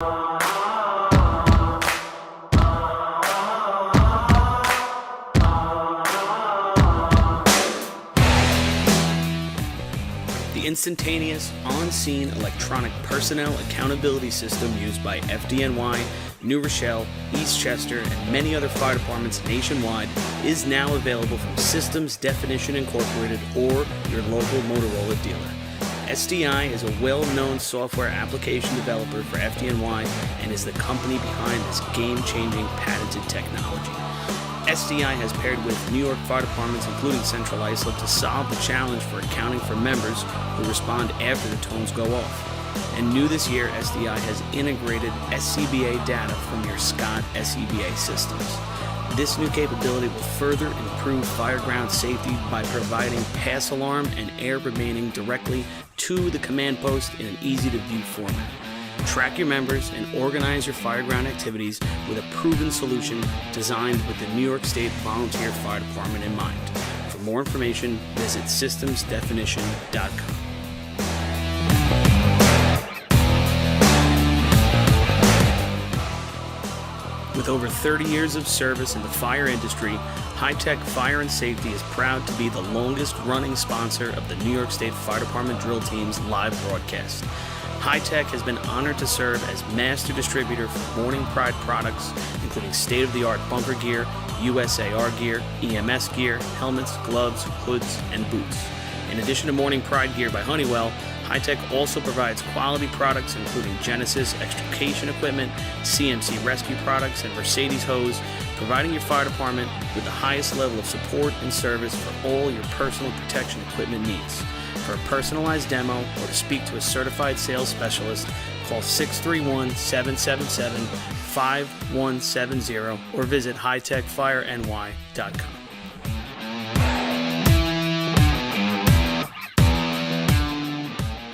The instantaneous, on-scene electronic personnel accountability system used by FDNY, New Rochelle, Eastchester, and many other fire departments nationwide is now available from Systems Definition Incorporated or your local Motorola dealer. SDI is a well-known software application developer for FDNY and is the company behind this game-changing patented technology. SDI has paired with New York fire departments, including Central Islip, to solve the challenge for accounting for members who respond after the tones go off. And new this year, SDI has integrated SCBA data from your Scott SCBA systems. This new capability will further improve fireground safety by providing pass alarm and air remaining directly to the command post in an easy-to-view format. Track your members and organize your fireground activities with a proven solution designed with the New York State Volunteer Fire Department in mind. For more information, visit systemsdefinition.com. With over 30 years of service in the fire industry, High-Tech Fire and Safety is proud to be the longest-running sponsor of the New York State Fire Department Drill Teams live broadcast. High-Tech has been honored to serve as master distributor for Morning Pride products, including state-of-the-art bunker gear, USAR gear, EMS gear, helmets, gloves, hoods, and boots. In addition to Morning Pride gear by Honeywell, High-Tech also provides quality products including Genesis extrication equipment, CMC rescue products, and Mercedes hose, providing your fire department with the highest level of support and service for all your personal protection equipment needs. For a personalized demo or to speak to a certified sales specialist, call 631-777-5170 or visit hightechfireny.com.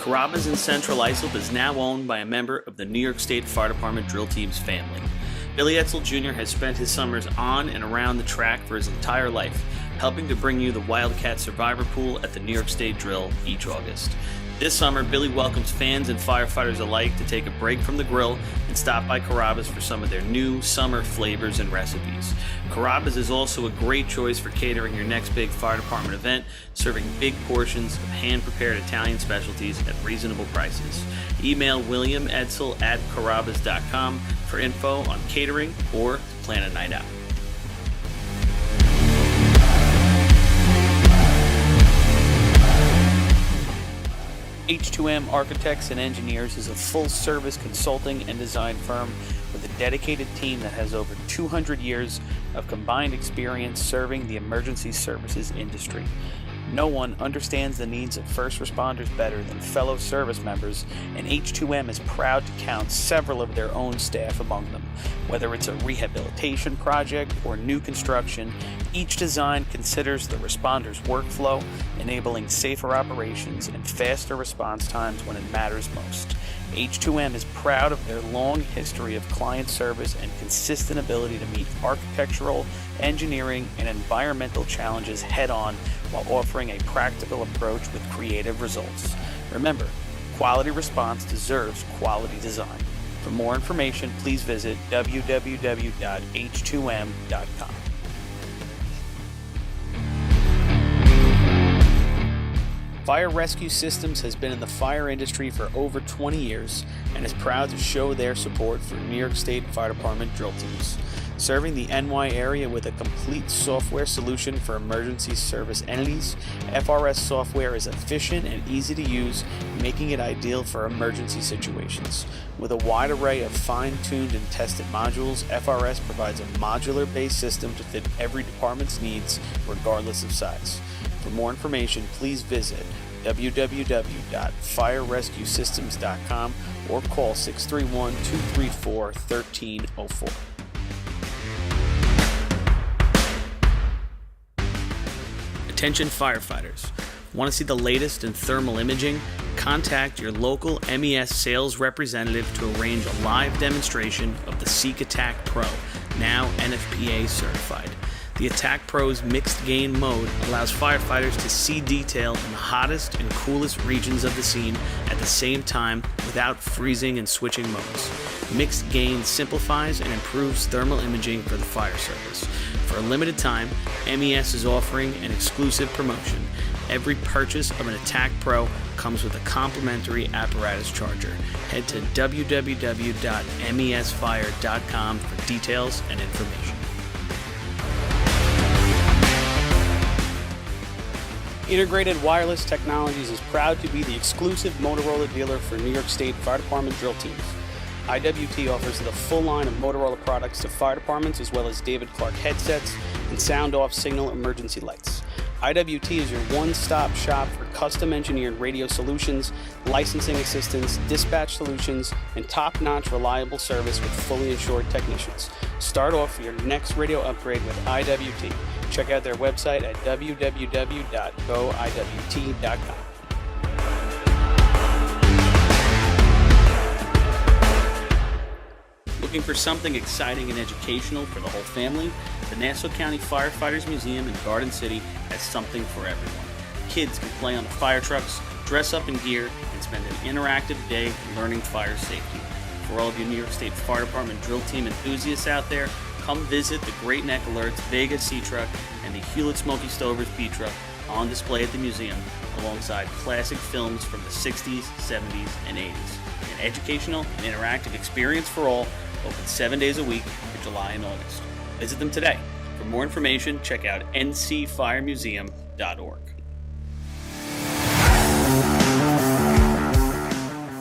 Carrabba's in Central Islip is now owned by a member of the New York State Fire Department Drill Teams family. Billy Etzel Jr. has spent his summers on and around the track for his entire life, helping to bring you the Wildcat Survivor Pool at the New York State Drill each August. This summer, Billy welcomes fans and firefighters alike to take a break from the grill and stop by Carrabba's for some of their new summer flavors and recipes. Carrabba's is also a great choice for catering your next big fire department event, serving big portions of hand-prepared Italian specialties at reasonable prices. Email William Edsel at carrabbas.com for info on catering or to plan a night out. H2M Architects and Engineers is a full-service consulting and design firm with a dedicated team that has over 200 years of combined experience serving the emergency services industry. No one understands the needs of first responders better than fellow service members, and H2M is proud to count several of their own staff among them. Whether it's a rehabilitation project or new construction, each design considers the responder's workflow, enabling safer operations and faster response times when it matters most. H2M is proud of their long history of client service and consistent ability to meet architectural, engineering, and environmental challenges head-on while offering a practical approach with creative results. Remember, quality response deserves quality design. For more information, please visit www.h2m.com. Fire Rescue Systems has been in the fire industry for over 20 years and is proud to show their support for New York State Fire Department Drill Teams. Serving the NY area with a complete software solution for emergency service entities, FRS software is efficient and easy to use, making it ideal for emergency situations. With a wide array of fine-tuned and tested modules, FRS provides a modular-based system to fit every department's needs, regardless of size. For more information, please visit www.firerescuesystems.com or call 631-234-1304. Attention firefighters. Want to see the latest in thermal imaging? Contact your local MES sales representative to arrange a live demonstration of the Seek Attack Pro, now NFPA certified. The Attack Pro's mixed gain mode allows firefighters to see detail in the hottest and coolest regions of the scene at the same time without freezing and switching modes. Mixed gain simplifies and improves thermal imaging for the fire service. For a limited time, MES is offering an exclusive promotion. Every purchase of an Attack Pro comes with a complimentary apparatus charger. Head to www.mesfire.com for details and information. Integrated Wireless Technologies is proud to be the exclusive Motorola dealer for New York State Fire Department Drill Teams. IWT offers the full line of Motorola products to fire departments, as well as David Clark headsets and sound-off signal emergency lights. IWT is your one-stop shop for custom-engineered radio solutions, licensing assistance, dispatch solutions, and top-notch reliable service with fully insured technicians. Start off your next radio upgrade with IWT. Check out their website at www.goiwt.com. Looking for something exciting and educational for the whole family? The Nassau County Firefighters Museum in Garden City has something for everyone. Kids can play on the fire trucks, dress up in gear, and spend an interactive day learning fire safety. For all of you New York State Fire Department drill team enthusiasts out there, come visit the Great Neck Alerts Vega Sea Truck and the Hewlett Smoky Stovers B Truck on display at the museum, alongside classic films from the 60s, 70s, and 80s. An educational and interactive experience for all, open 7 days a week for July and August. Visit them today. For more information, check out ncfiremuseum.org.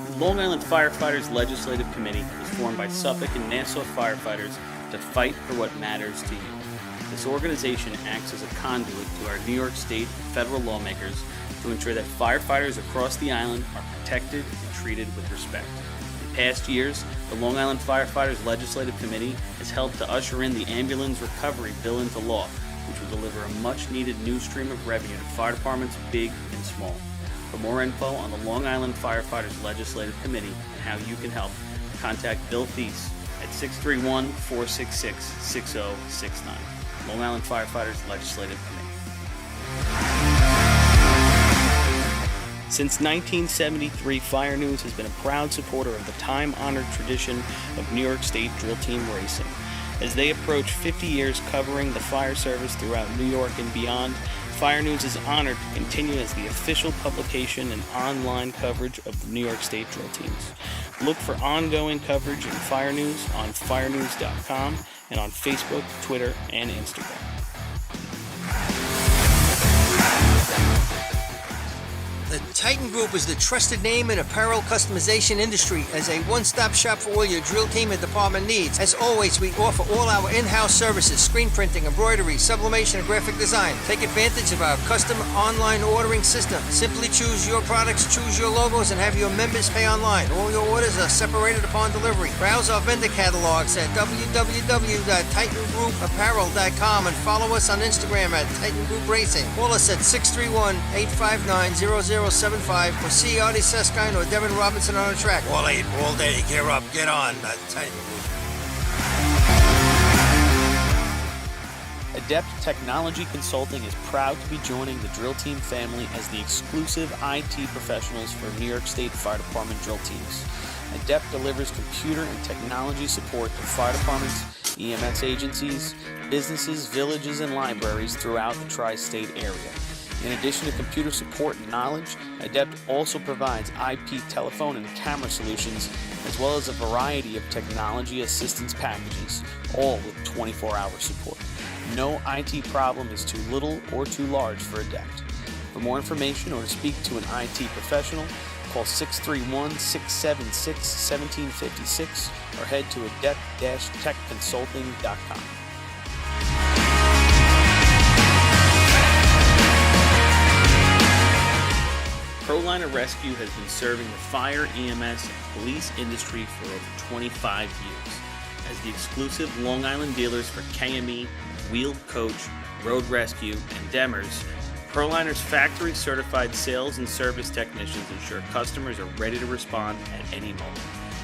The Long Island Firefighters Legislative Committee is formed by Suffolk and Nassau firefighters to fight for what matters to you. This organization acts as a conduit to our New York State and federal lawmakers to ensure that firefighters across the island are protected and treated with respect. In past years, the Long Island Firefighters Legislative Committee has helped to usher in the Ambulance Recovery Bill into law, which will deliver a much-needed new stream of revenue to fire departments big and small. For more info on the Long Island Firefighters Legislative Committee and how you can help, contact Bill Thies at 631-466-6069. Long Island Firefighters Legislative Committee. Since 1973, Fire News has been a proud supporter of the time-honored tradition of New York State drill team racing. As they approach 50 years covering the fire service throughout New York and beyond, Fire News is honored to continue as the official publication and online coverage of the New York State drill teams. Look for ongoing coverage in Fire News on firenews.com and on Facebook, Twitter, and Instagram. The Titan Group is the trusted name in apparel customization industry as a one-stop shop for all your drill team and department needs. As always, we offer all our in-house services: screen printing, embroidery, sublimation, and graphic design. Take advantage of our custom online ordering system. Simply choose your products, choose your logos, and have your members pay online. All your orders are separated upon delivery. Browse our vendor catalogs at www.titangrouapparel.com and follow us on Instagram at Titan Group Racing. Call us at 631-859-0075 or see Artie Seskine or Devin Robinson on the track. All 8, all day, gear up, get on, Titan Group. Adept Technology Consulting is proud to be joining the drill team family as the exclusive IT professionals for New York State Fire Department drill teams. Adept delivers computer and technology support to fire departments, EMS agencies, businesses, villages, and libraries throughout the tri-state area. In addition to computer support and knowledge, Adept also provides IP telephone and camera solutions, as well as a variety of technology assistance packages, all with 24-hour support. No IT problem is too little or too large for Adept. For more information or to speak to an IT professional, call 631-676-1756 or head to adept-techconsulting.com. ProLiner Rescue has been serving the fire, EMS, and police industry for over 25 years. As the exclusive Long Island dealers for KME, Wheeled Coach, Road Rescue, and Demers, ProLiner's factory-certified sales and service technicians ensure customers are ready to respond at any moment.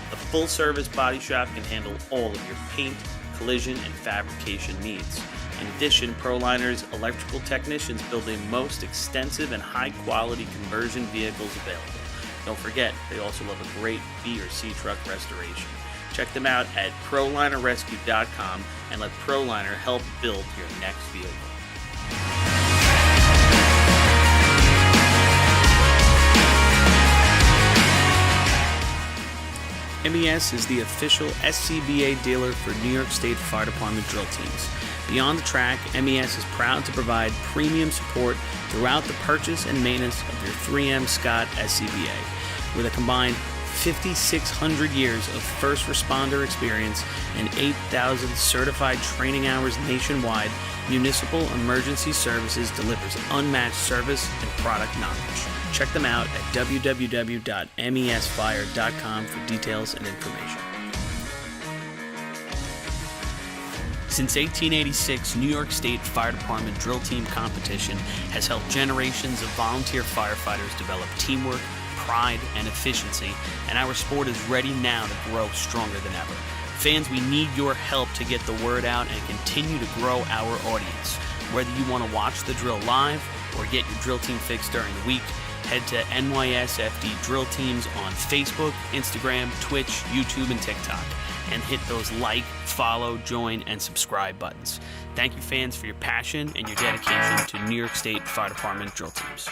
The full-service body shop can handle all of your paint, collision, and fabrication needs. In addition, ProLiner's electrical technicians build the most extensive and high-quality conversion vehicles available. Don't forget, they also love a great B or C truck restoration. Check them out at ProLinerRescue.com and let ProLiner help build your next vehicle. NYS is the official SCBA dealer for New York State Fire Department drill teams. Beyond the track, NYS is proud to provide premium support throughout the purchase and maintenance of your 3M Scott SCBA. With a combined 5,600 years of first responder experience and 8,000 certified training hours nationwide, Municipal Emergency Services delivers unmatched service and product knowledge. Check them out at www.mesfire.com for details and information. Since 1886, New York State Fire Department Drill Team competition has helped generations of volunteer firefighters develop teamwork, pride, and efficiency, and our sport is ready now to grow stronger than ever. Fans, we need your help to get the word out and continue to grow our audience. Whether you want to watch the drill live or get your drill team fix during the week, head to NYSFD Drill Teams on Facebook, Instagram, Twitch, YouTube, and TikTok, and hit those like, follow, join, and subscribe buttons. Thank you, fans, for your passion and your dedication to New York State Fire Department Drill Teams.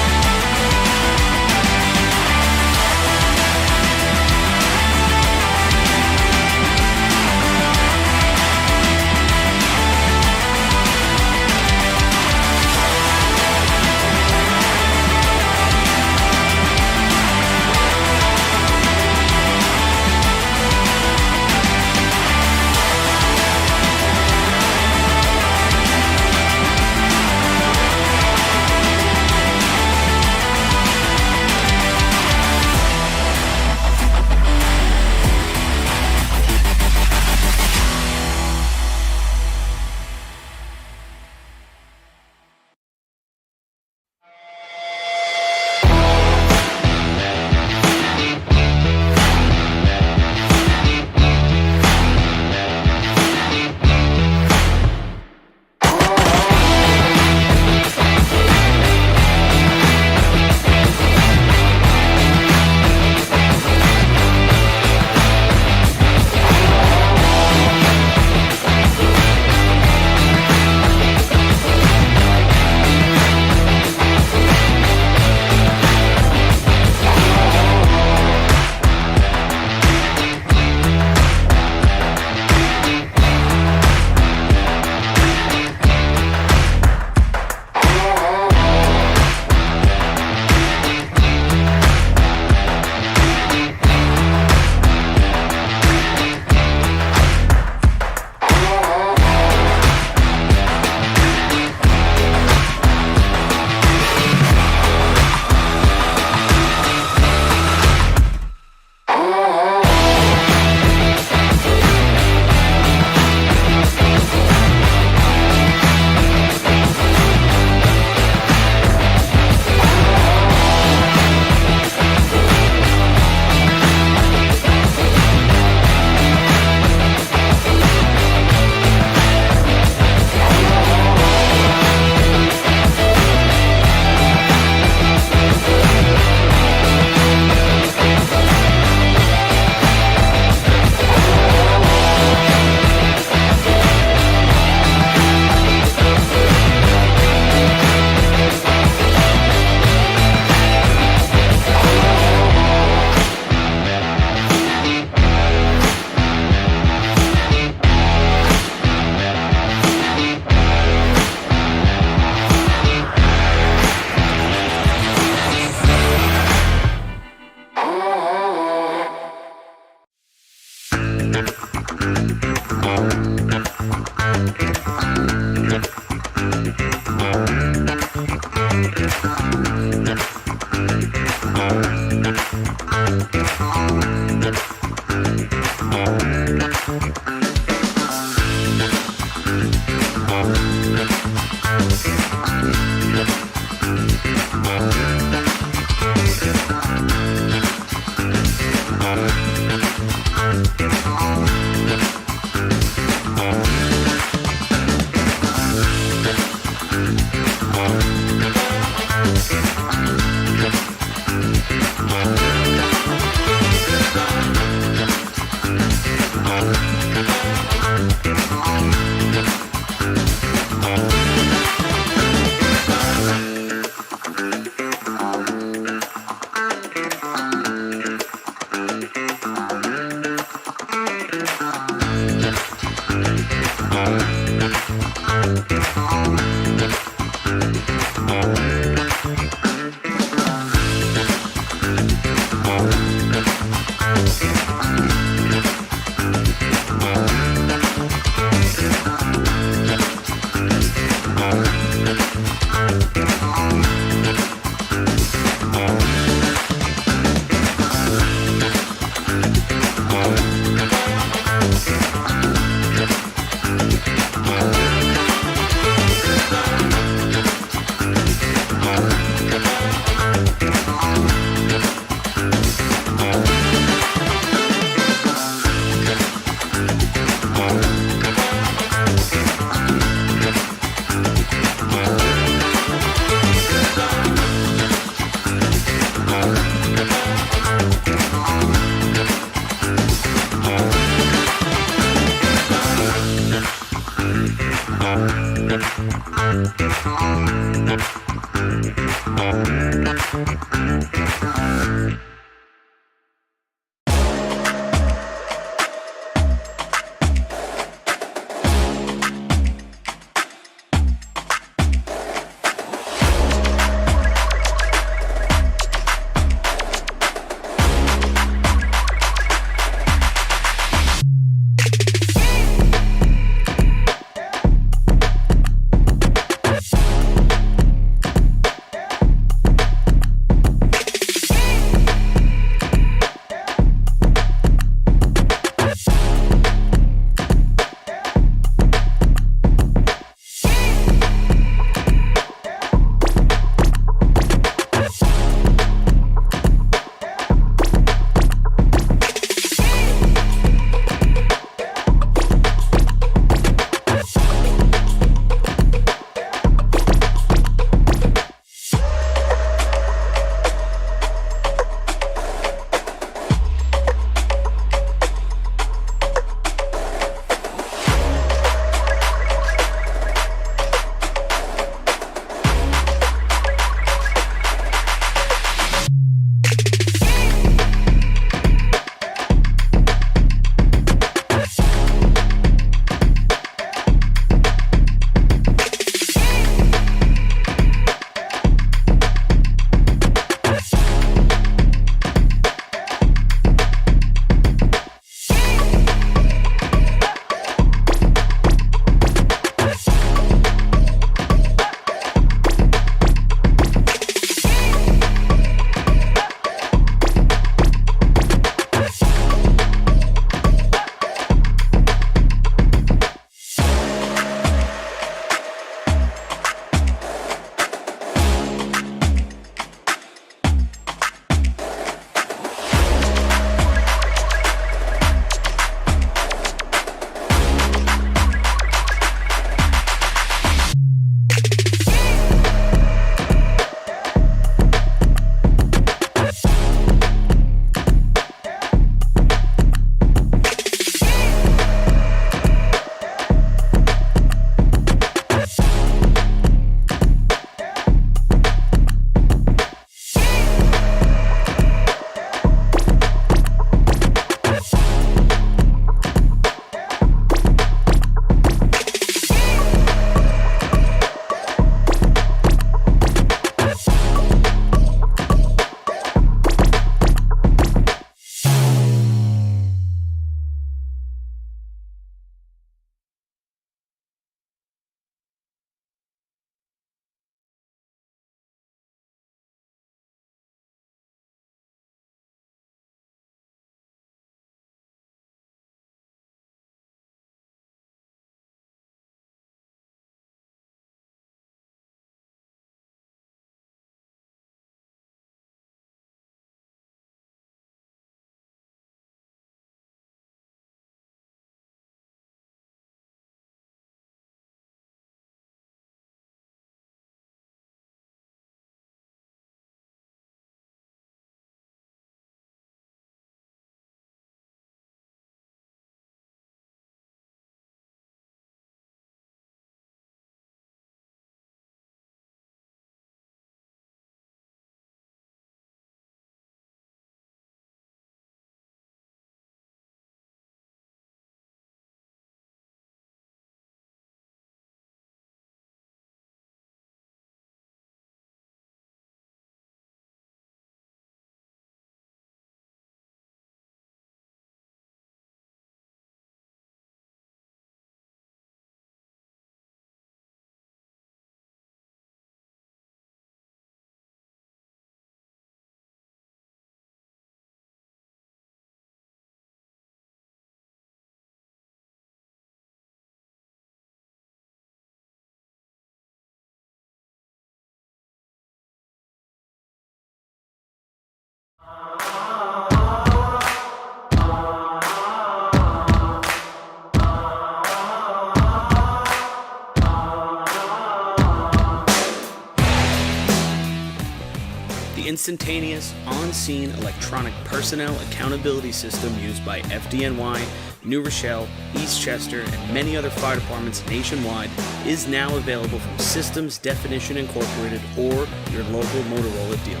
instantaneous, on-scene electronic personnel accountability system used by FDNY, New Rochelle, Eastchester, and many other fire departments nationwide is now available from Systems Definition Incorporated or your local Motorola dealer.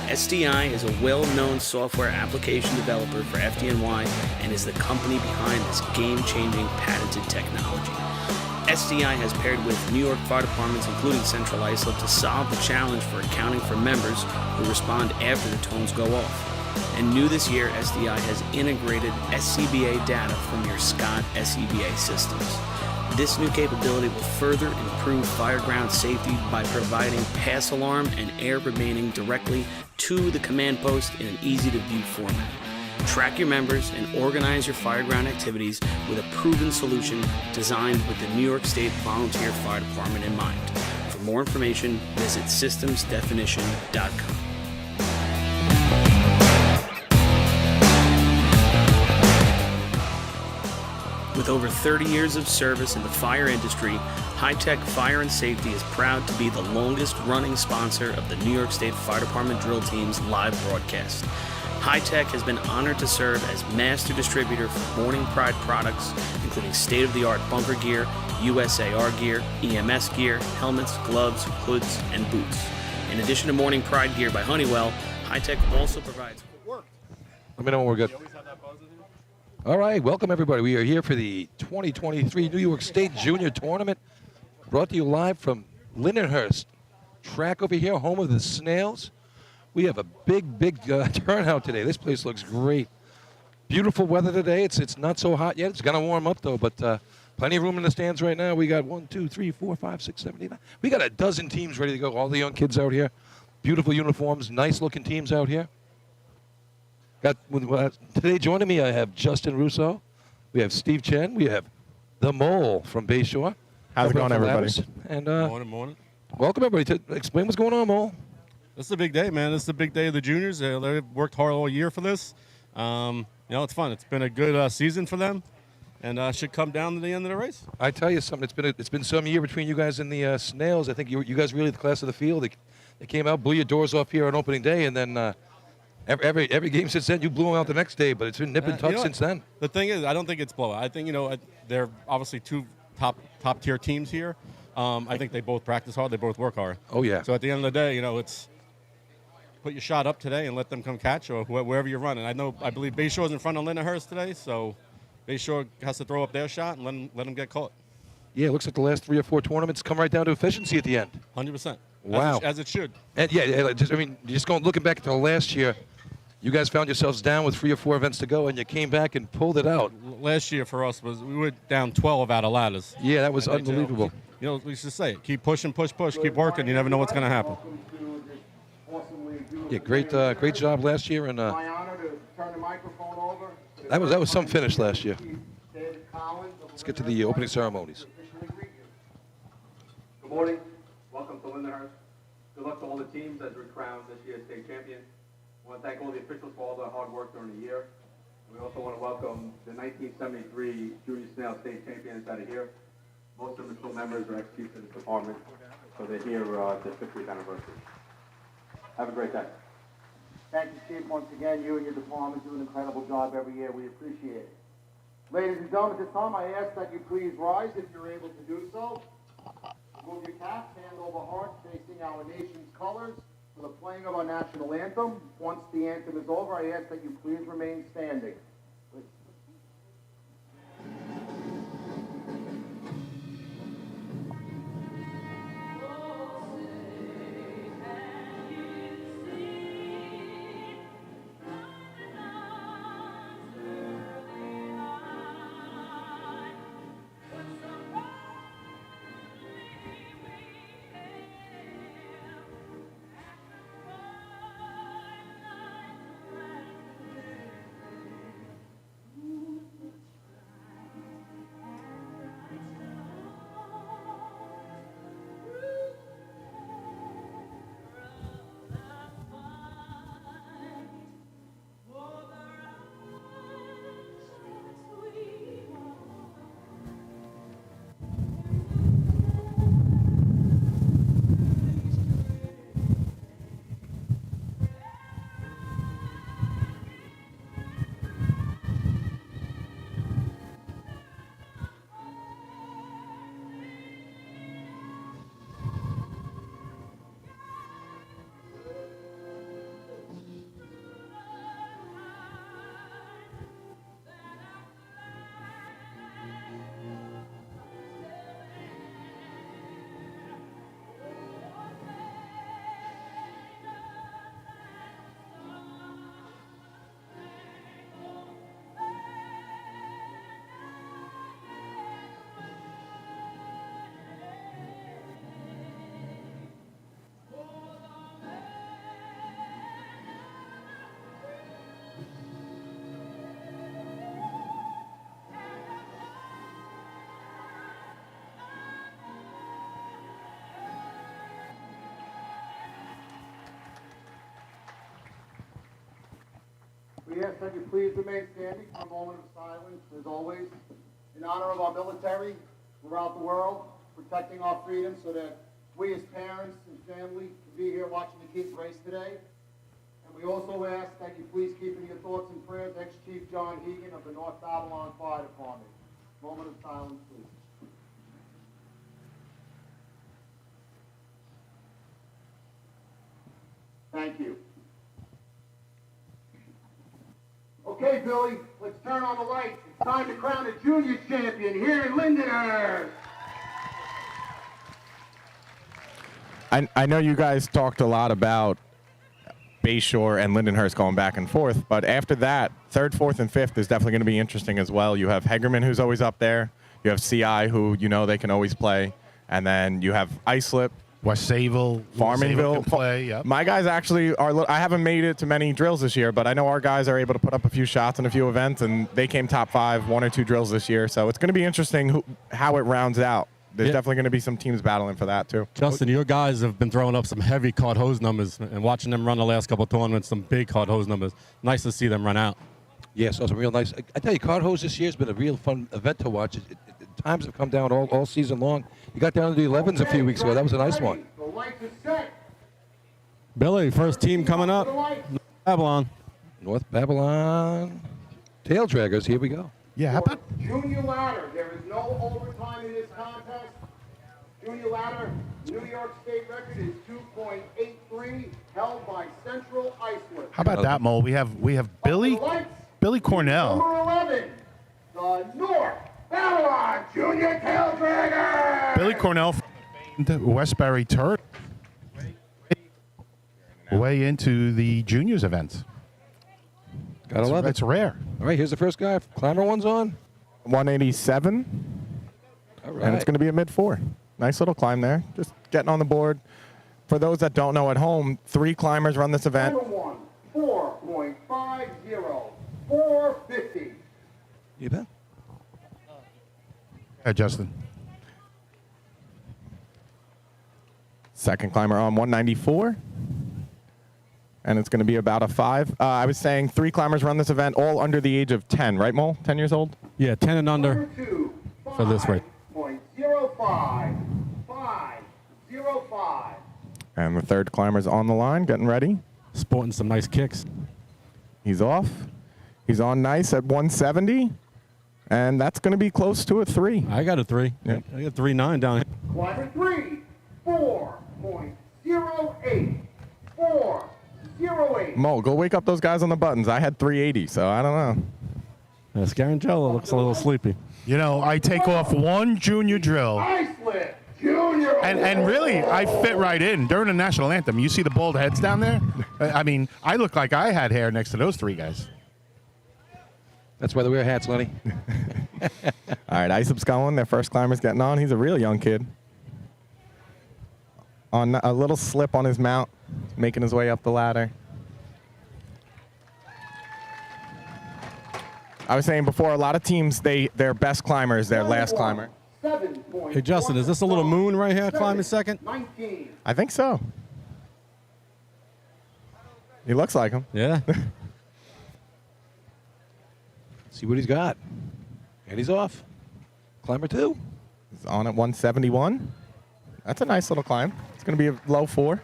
SDI is a well-known software application developer for FDNY and is the company behind this game-changing patented technology. SDI has paired with New York fire departments, including Central Islip, to solve the challenge for accounting for members who respond after the tones go off. And new this year, SDI has integrated SCBA data from your Scott SCBA systems. This new capability will further improve fireground safety by providing pass alarm and air remaining directly to the command post in an easy-to-view format. Track your members and organize your fireground activities with a proven solution designed with the New York State Volunteer Fire Department in mind. For more information, visit systemsdefinition.com. With over 30 years of service in the fire industry, High-Tech Fire and Safety is proud to be the longest-running sponsor of the New York State Fire Department Drill Teams live broadcast. High-Tech has been honored to serve as master distributor for Morning Pride products, including state-of-the-art bunker gear, USAR gear, EMS gear, helmets, gloves, hoods, and boots. In addition to Morning Pride gear by Honeywell, High-Tech also provides... Let me know when we're good. All right, welcome everybody. We are here for the 2023 New York State Junior Tournament, brought to you live from Lindenhurst track over here, home of the Snails. We have a big turnout today. This place looks great. Beautiful weather today. It's not so hot yet. It's going to warm up, though, but plenty of room in the stands right now. We got 1, 2, 3, 4, 5, 6, 7, 8, 9. We got a dozen teams ready to go. All the young kids out here. Beautiful uniforms, nice-looking teams out here. Today joining me, I have Justin Russo. We have Steve Chen. We have the Mole from Bayshore. How's it going, everybody? And Morning. welcome, everybody. Explain what's going on, Mole. This is a big day, man. This is a big day of the juniors. They've worked hard all year for this. It's fun. It's been a good season for them, and should come down to the end of the race. I tell you something. It's been some year between you guys and the Snails. I think you guys really the class of the field. They came out, blew your doors off here on opening day, and then every game since then you blew them out the next day. But it's been nip and tuck since then. The thing is, I don't think it's blowout. I think they're obviously two top tier teams here. I think they both practice hard. They both work hard. Oh yeah. So at the end of the day, it's put your shot up today and let them come catch or wherever you're running. I believe Bayshore's in front of Lindenhurst today, so Bayshore has to throw up their shot and let them get caught. Yeah, it looks like the last 3 or 4 tournaments come right down to efficiency at the end. 100%. Wow. As it should. And looking back to last year, you guys found yourselves down with 3 or 4 events to go, and you came back and pulled it out. Last year for us we were down 12 out of ladders. Yeah, that was unbelievable. We should say it. Keep pushing, push, keep working. You never know what's going to happen. Yeah, great job last year, and My honor to turn the microphone over. that was some finish last year. Let's get to the opening ceremonies. Good morning. Welcome to Lindenhurst. Good luck to all the teams as we crown this year's state champion. I want to thank all the officials for all their hard work during the year. We also want to welcome the 1973 Junior Snail State champions that are here. Most of them are still members or ex-chiefs of the department, so they're here at the 50th anniversary. Have a great day. Thank you, Steve. Once again, you and your department do an incredible job every year. We appreciate it. Ladies and gentlemen, at this time, I ask that you please rise if you're able to do so. Move your caps, hand over heart, facing our nation's colors for the playing of our national anthem. Once the anthem is over, I ask that you please remain standing. We ask that you please remain standing for a moment of silence, as always, in honor of our military throughout the world, protecting our freedom so that we as parents and family can be here watching the kids race today. And we also ask that you please keep in your thoughts and prayers ex-Chief John Hegan of the North Babylon Fire Department. Moment of silence, please. Thank you. Okay, Billy, let's turn on the lights. It's time to crown a junior champion here in Lindenhurst. I know you guys talked a lot about Bayshore and Lindenhurst going back and forth, but after that, 3rd, 4th, and 5th is definitely going to be interesting as well. You have Hegerman, who's always up there. You have CI, who you know they can always play. And then you have Islip, West Sayville, Farmingville. can play, yep. My guys actually are. I haven't made it to many drills this year, but I know our guys are able to put up a few shots in a few events, and they came top 5, 1 or 2 drills this year. So it's going to be interesting how it rounds out. There's definitely going to be some teams battling for that, too. Justin, your guys have been throwing up some heavy caught hose numbers, and watching them run the last couple of tournaments, some big caught hose numbers. Nice to see them run out. Yeah, so it's real nice. I tell you, card hose this year has been a real fun event to watch. Times have come down all season long. You got down to the 11s a few weeks ago. That was a nice one. The lights are set. Billy, first team coming up, Babylon. North Babylon tail draggers. Here we go. Yeah, how about Junior ladder. There is no overtime in this contest. Junior ladder, New York State record is 2.83, held by Central Iceland. how about that, Mo? We have Billy Cornell. Number 11, the North Babylon Junior Tail Dragger. Billy Cornell from Westbury Turret. Way into the juniors events. Gotta love it. That's rare. All right, here's the first guy. Climber one's on. 187. All right. And it's going to be a mid-4. Nice little climb there. Just getting on the board. For those that don't know at home, 3 climbers run this event. Number 1, 4.50, 450. You bet. Yeah, Justin. Second climber on 194. And it's going to be about a 5. I was saying 3 climbers run this event, all under the age of 10, right, Mole? 10 years old? Yeah, 10 and under Number 2, for this race. 5.05, 505. And the third climber's on the line, getting ready. Sporting some nice kicks. He's off. He's on nice at 170. And that's going to be close to a 3. I got a 3. Yeah. I got 3.9 down here. Climber 3, 4.08, 408. Mo, go wake up those guys on the buttons. I had 380, so I don't know. Scarangello looks a little sleepy. You know, I take off 1 junior drill, Iceland Junior. and really, I fit right in. During the national anthem, you see the bald heads down there? I mean, I look like I had hair next to those 3 guys. That's why they wear hats, Lenny. All right, Islip's going. Their first climber's getting on. He's a real young kid. On a little slip on his mount, making his way up the ladder. I was saying before, a lot of teams, their best climber is their last climber. Hey, Justin, is this a little moon right here climbing second? 19. I think so. He looks like him. Yeah. See what he's got. And he's off. Climber 2. He's on at 171. That's a nice little climb. It's going to be a low 4.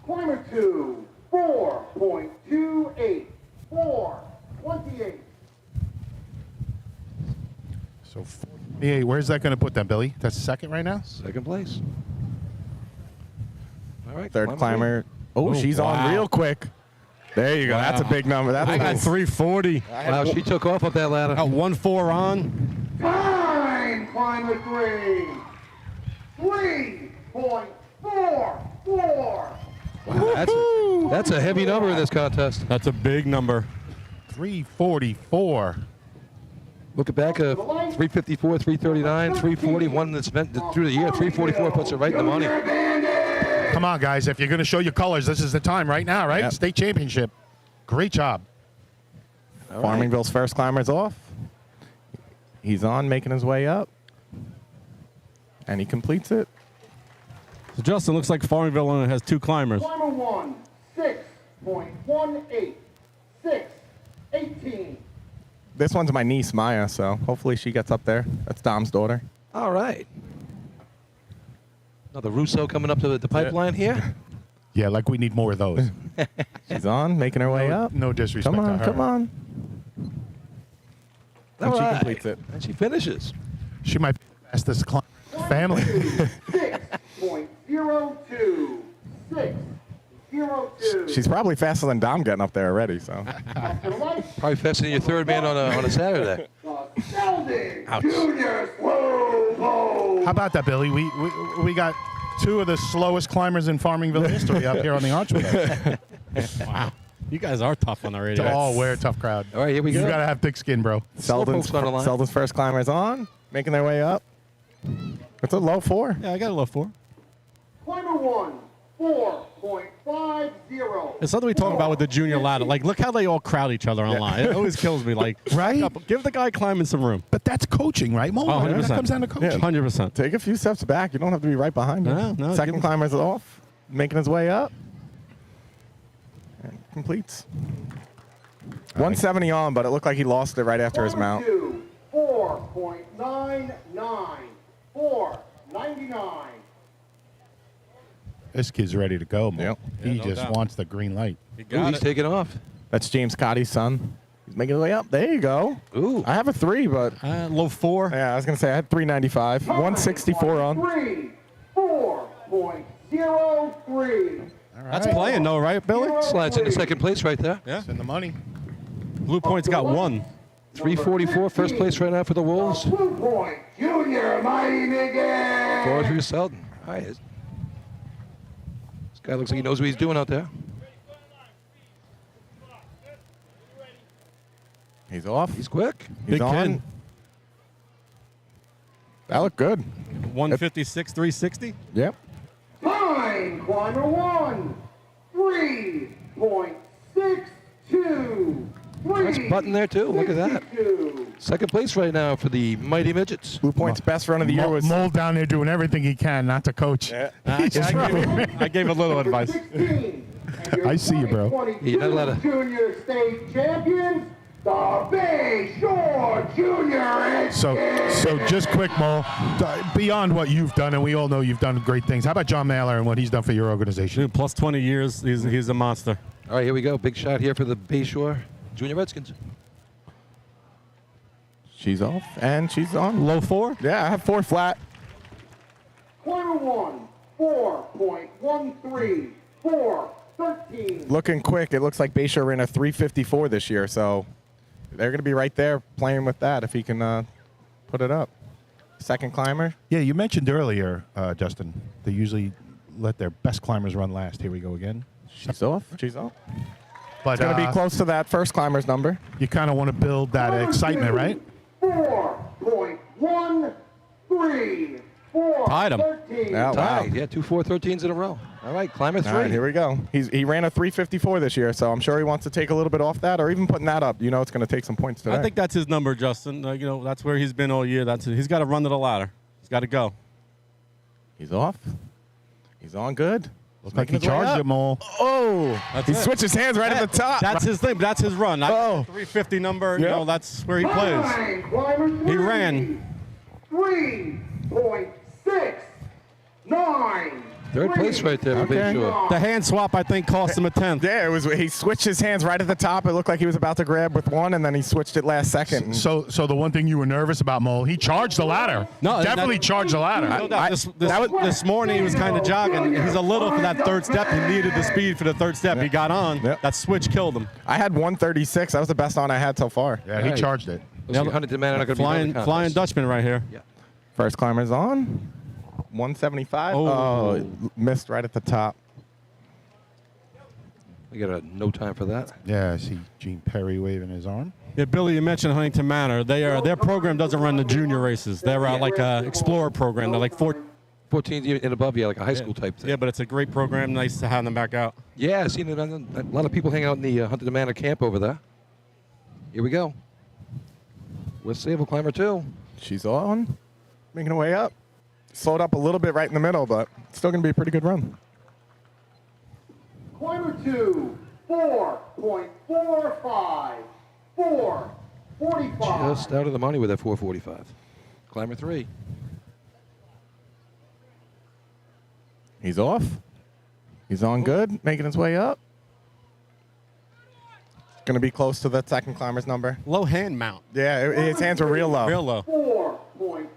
Climber 2, 4.28, 428. So, hey, where's that going to put them, Billy? That's second right now? Second place. All right. Third climber. Oh, Oh, she's wow. on real quick. There you go. That's a big number. That's I got nice. 340. Wow, she took off up that ladder. Got 1.4 on. Fine, Climber 3, 3.44. Wow, that's a heavy number in this contest. That's a big number. 344. Looking back, 354, 339, 340, one that's meant through the year. 344 puts it right in the money. Come on, guys. If you're going to show your colors, this is the time right now, right? Yep. State championship. Great job. Farmingville's first climber's off. He's on, making his way up. And he completes it. So Justin, looks like Farmingville only has 2 climbers. Climber 1, 6, 6.18618. This one's my niece, Maya, so hopefully she gets up there. That's Dom's daughter. All right. Another Russo coming up to the pipeline here. Yeah, like we need more of those. She's on, making her way up. No disrespect Come on, to her. come on. All And she right. completes it. And she finishes. She might be the fastest climber in the family. 6.02. 6.02. She's probably faster than Dom getting up there already, so. To the right, Probably faster than your third man on a Saturday. the Sheldon Ouch. Juniors. Whoa. How about that, Billy? We got two of the slowest climbers in Farmingville history up here on the arch with us. Wow. You guys are tough on the radio. Oh, we're a tough crowd. All right, here we You go. got to have thick skin, bro. Selden's folks on the line. first climber's on, making their way up. It's a low 4. Yeah, I got a low 4. Climber 1, 4.50. It's something we talk about with the junior ladder. Like, look how they all crowd each other online. It always kills me. Like, Right? give the guy climbing some room. But that's coaching, right, Mo? Oh, 100%. That comes down to coaching. 100%. Take a few steps back. You don't have to be right behind him. No, Second give him- climber's off, making his way up. And completes. 170 on, but it looked like he lost it right after his mount. 4.99. 4.99. This kid's ready to go, Mo. Yep. He Yeah, no just doubt. wants the green light. You Ooh, got he's it. taking off. That's James Cotty's son. He's making his way up. There you go. Ooh. I have a 3, but Low 4. yeah, I was going to say I had 395. 164 on. 4.03. That's playing, though, right, Billy? Slides into second place right there. Yeah. It's in the money. Blue Point's got 1. 344, first place right now for the Wolves. Blue Point Junior Mighty Miguel. 4 through Selden. All right. This guy looks like he knows what he's doing out there. He's off. He's quick. He's Big on. kid. That looked good. 156, 360. Yep. Time climber 1. 3.62. Nice button there, too. Look at that. 3.62. Second place right now for the Mighty Midgets. Blue Point's best run of the year was. Mold down there doing everything he can not to coach. Yeah. I gave a little advice. 16. And I see you, bro. 2022 You're not allowed to- Junior State Champions, the Bay Shore Junior. So just quick, Mo, beyond what you've done, and we all know you've done great things. How about John Mailer and what he's done for your organization? Dude, plus 20 years. He's a monster. All right, here we go. Big shot here for the Bayshore Junior Redskins. She's off, and she's on. Low 4. Yeah, I have 4 flat. Climber 1, 4.13. 4.13. Looking quick. It looks like Bayshore ran a 354 this year, so they're going to be right there playing with that if he can put it up. Second climber. Yeah, you mentioned earlier, Justin, they usually let their best climbers run last. Here we go again. She's off. She's off. But It's going to be close to that first climber's number. you kind of want to build that excitement, right? 4.13. Tied him. 4.13. Yeah, wow. Tied. Yeah, 2 4-13s in a row. All right, climber 3. All right, here we go. He ran a 354 this year, so I'm sure he wants to take a little bit off that, or even putting that up. You know, it's going to take some points today. I think that's his number, Justin. That's where he's been all year. He's got to run to the ladder. He's got to go. He's off. He's on good. Looks like he Making his way charged up. him all. Oh, That's he it. switched his hands right at the top. That's his thing. That's his run. Oh. 350 number. Yeah. That's where he plays. Time climber 3. He ran. 3.69. Third place right there for Okay. Bayshore. The hand swap, I think, cost him a 10th. Yeah, it was. He switched his hands right at the top. It looked like he was about to grab with one, and then he switched it last second. So the one thing you were nervous about, Mo, he charged the ladder. No, Definitely charged the ladder. No doubt. that was- This morning he was kind of jogging. He's a little for that third step. He needed the speed for the third step. He got on. Yep. That switch killed him. I had 136. That was the best on I had so far. Yeah, he Right. charged it. Looks like Huntington Man are going to be Flying Dutchman right here. Yeah. First climber's on. 175. Oh. Oh, missed right at the top. We got no time for that. Yeah, I see Gene Perry waving his arm. Yeah, Billy, you mentioned Huntington Manor. Their program doesn't run the junior races. They're like a Explorer program. They're like 14 and above, yeah, like a high school type thing. Yeah, but it's a great program. Nice to have them back out. Yeah, I've seen a lot of people hang out in the Huntington Manor camp over there. Here we go. With Sable Climber 2. She's on. Making her way up. Slowed up a little bit right in the middle, but still going to be a pretty good run. Climber 2, 4.45. 4.45. Just out of the money with that 445. Climber 3. He's off. He's on good, making his way up. Going to be close to the second climber's number. Low hand mount. Yeah, his hands were real low. Real low.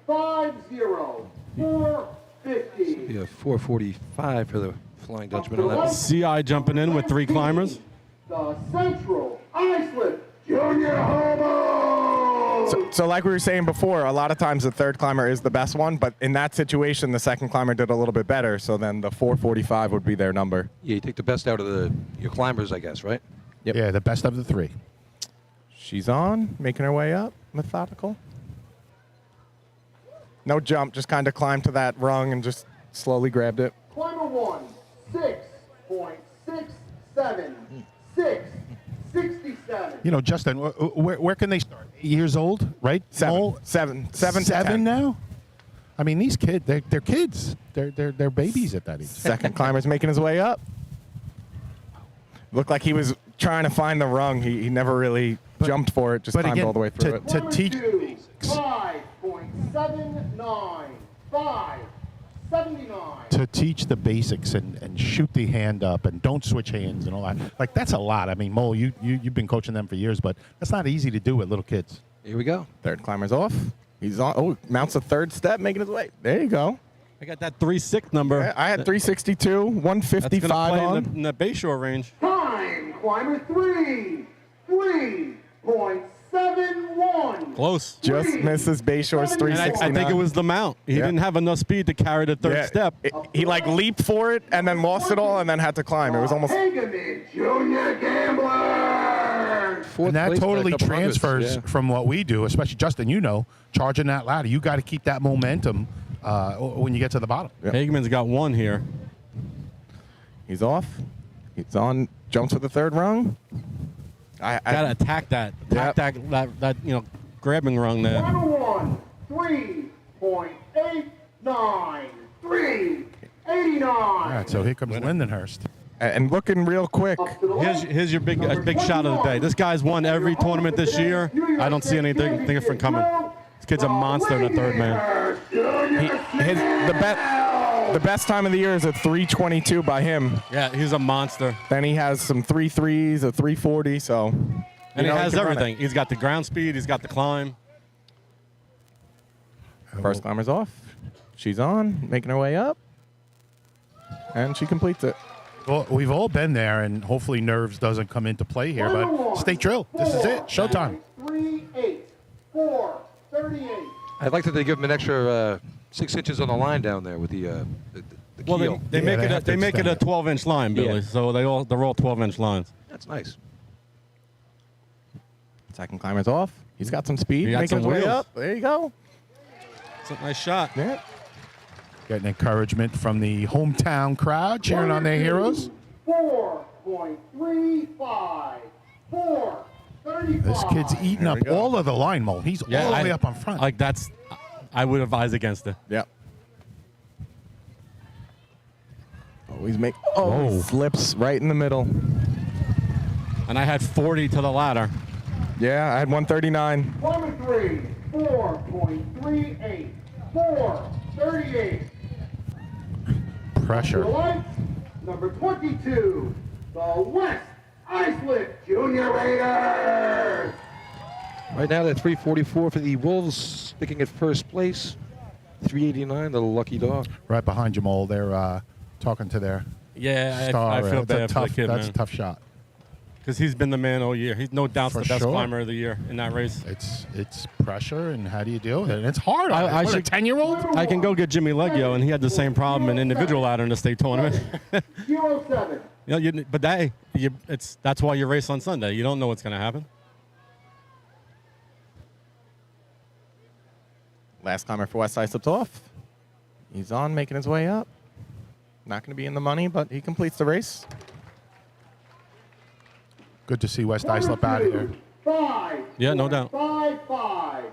4.50. 4.50. Yeah, 445 for the Flying Dutchman on that one. CI jumping in with 3 climbers. The Central Islip Junior Hobo. So like we were saying before, a lot of times the third climber is the best one, but in that situation, the second climber did a little bit better, so then the 445 would be their number. Yeah, you take the best out of your climbers, I guess, right? Yep. Yeah, the best of the 3. She's on, making her way up, methodical. No jump, just kind of climbed to that rung and just slowly grabbed it. Climber 1, 6.67. 6.67. You know, Justin, where can they start? 8 years old, right? Mole? Seven to 10. 7 now? I mean, these kids, they're kids. They're babies at that age. Second climber's making his way up. Looked like he was trying to find the rung. He never really jumped for it, just but climbed again, all the way through it. to teach 5.79. 5.79. To teach the basics and shoot the hand up and don't switch hands and all that. Like, that's a lot. I mean, Mo, you've been coaching them for years, but that's not easy to do with little kids. Here we go. Third climber's off. He's on. Oh, mounts a third step, making his way. There you go. I got that 3.6 number. Yeah, I had 362, 155 That's gonna play on. in the Bayshore range. Time, climber 3. 3.71. Close. Just misses Bayshore's And 369. I think it was the mount. He Yeah. didn't have enough speed to carry the third Yeah, step. he like leaped for it and then lost it all and then had to climb. It was almost. Hageman Junior Gambler. Fourth And that place by a totally couple hundreds, transfers yeah. from what we do, especially Justin, you know, charging that ladder. You got to keep that momentum when you get to the bottom. Yep. Hageman's got 1 here. He's off. He's on. Jumps for the third rung. Gotta attack that. Yep. Attack that grabbing rung there. Climber 1. 3.89. 3.89. All right, so here comes Lindenhurst. And looking real quick. Up to the left. Here's your big shot of the day. This guy's won every tournament this year. I don't see anything different coming. This kid's a monster in the third, man. The best time of the year is a 322 by him. Yeah, he's a monster. Then he has some 3.3s, a 340. So, And he has everything. He's got the ground speed. He's got the climb. First climber's off. She's on, making her way up, and she completes it. Well, we've all been there, and hopefully nerves doesn't come into play here, but state drill. This is it. Showtime. 3.8. 4.38. I'd like that they give him an extra 6 inches on the line down there with the Well, keel. they make it a 12-inch line, Billy. Yeah. So they're all 12-inch lines. That's nice. Second climber's off. He's got some speed, He got making his some way wheels. up. There you go. It's a nice shot. Yeah. Getting encouragement from the hometown crowd cheering on their heroes. 4.35. 4.35. This kid's eating There up we go. all of the line, Mo. He's all the way up on front. Like I would advise against it. Yep. Oh, he Whoa. slips right in the middle. And I had 40 to the ladder. Yeah, I had 139. Climber 3. 4.38. 4.38. Pressure. To the right, number 22. The West Islip Junior Raiders. Right now, they're 344 for the Wolves, sticking at first place. 389, the lucky dog. Right behind you, Mo. They're talking to their Yeah, star. I feel It's a bad for tough, the kid, that's man. a tough shot. Because he's been the man all year. He's no doubt For the best sure. climber of the year in that race. It's pressure, and how do you deal with it? And it's hard. I What, should- a 10-year-old? I can go get Jimmy Leggio, and he had the same problem in individual ladder in the state tournament. 07. That's why you race on Sunday. You don't know what's going to happen. Last climber for West Side slipped off. He's on, making his way up. Not going to be in the money, but he completes the race. Good to see West Islip out of here. 5. Yeah, no doubt. 5.55.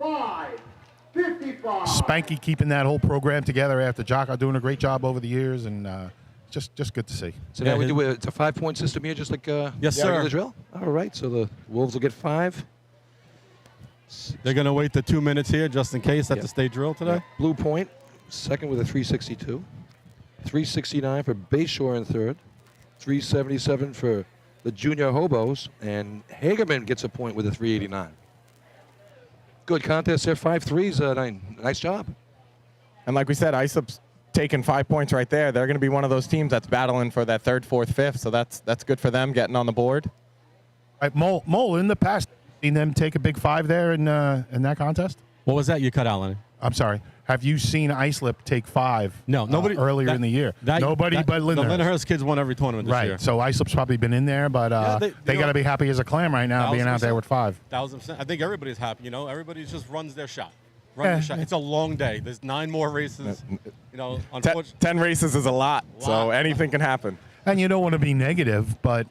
5.55. Spanky keeping that whole program together after Jocko doing a great job over the years, and just good to see. So now we do it's a 5-point system here, just like Yes, sir. regular drill. All right, so the Wolves will get 5. They're going to wait the 2 minutes here just in case at the state drill today. Yeah. Blue Point, second with a 362. 369 for Bayshore in third. 377 for the Junior Hobos. And Hagerman gets a point with a 389. Good contest there. 5 threes. Nice job. And like we said, ISUP's taking 5 points right there. They're going to be one of those teams that's battling for that 3rd, 4th, 5th. So that's good for them getting on the board. Right, Mole, in the past, seen them take a big 5 there in that contest? What was that? You cut out, Lenny. I'm sorry. Have you seen Islip take 5? No, nobody earlier in the year. Nobody but Lindenhurst. The Lindenhurst kids won every tournament this year. Right. So Islip's probably been in there, but they got to be happy as a clam right now, being out there with 5. 1,000%. I think everybody's happy. You know, everybody just runs their shot. Their shot. It's a long day. There's 9 more races. You know, 10 races is a lot, so anything can happen. And you don't want to be negative, but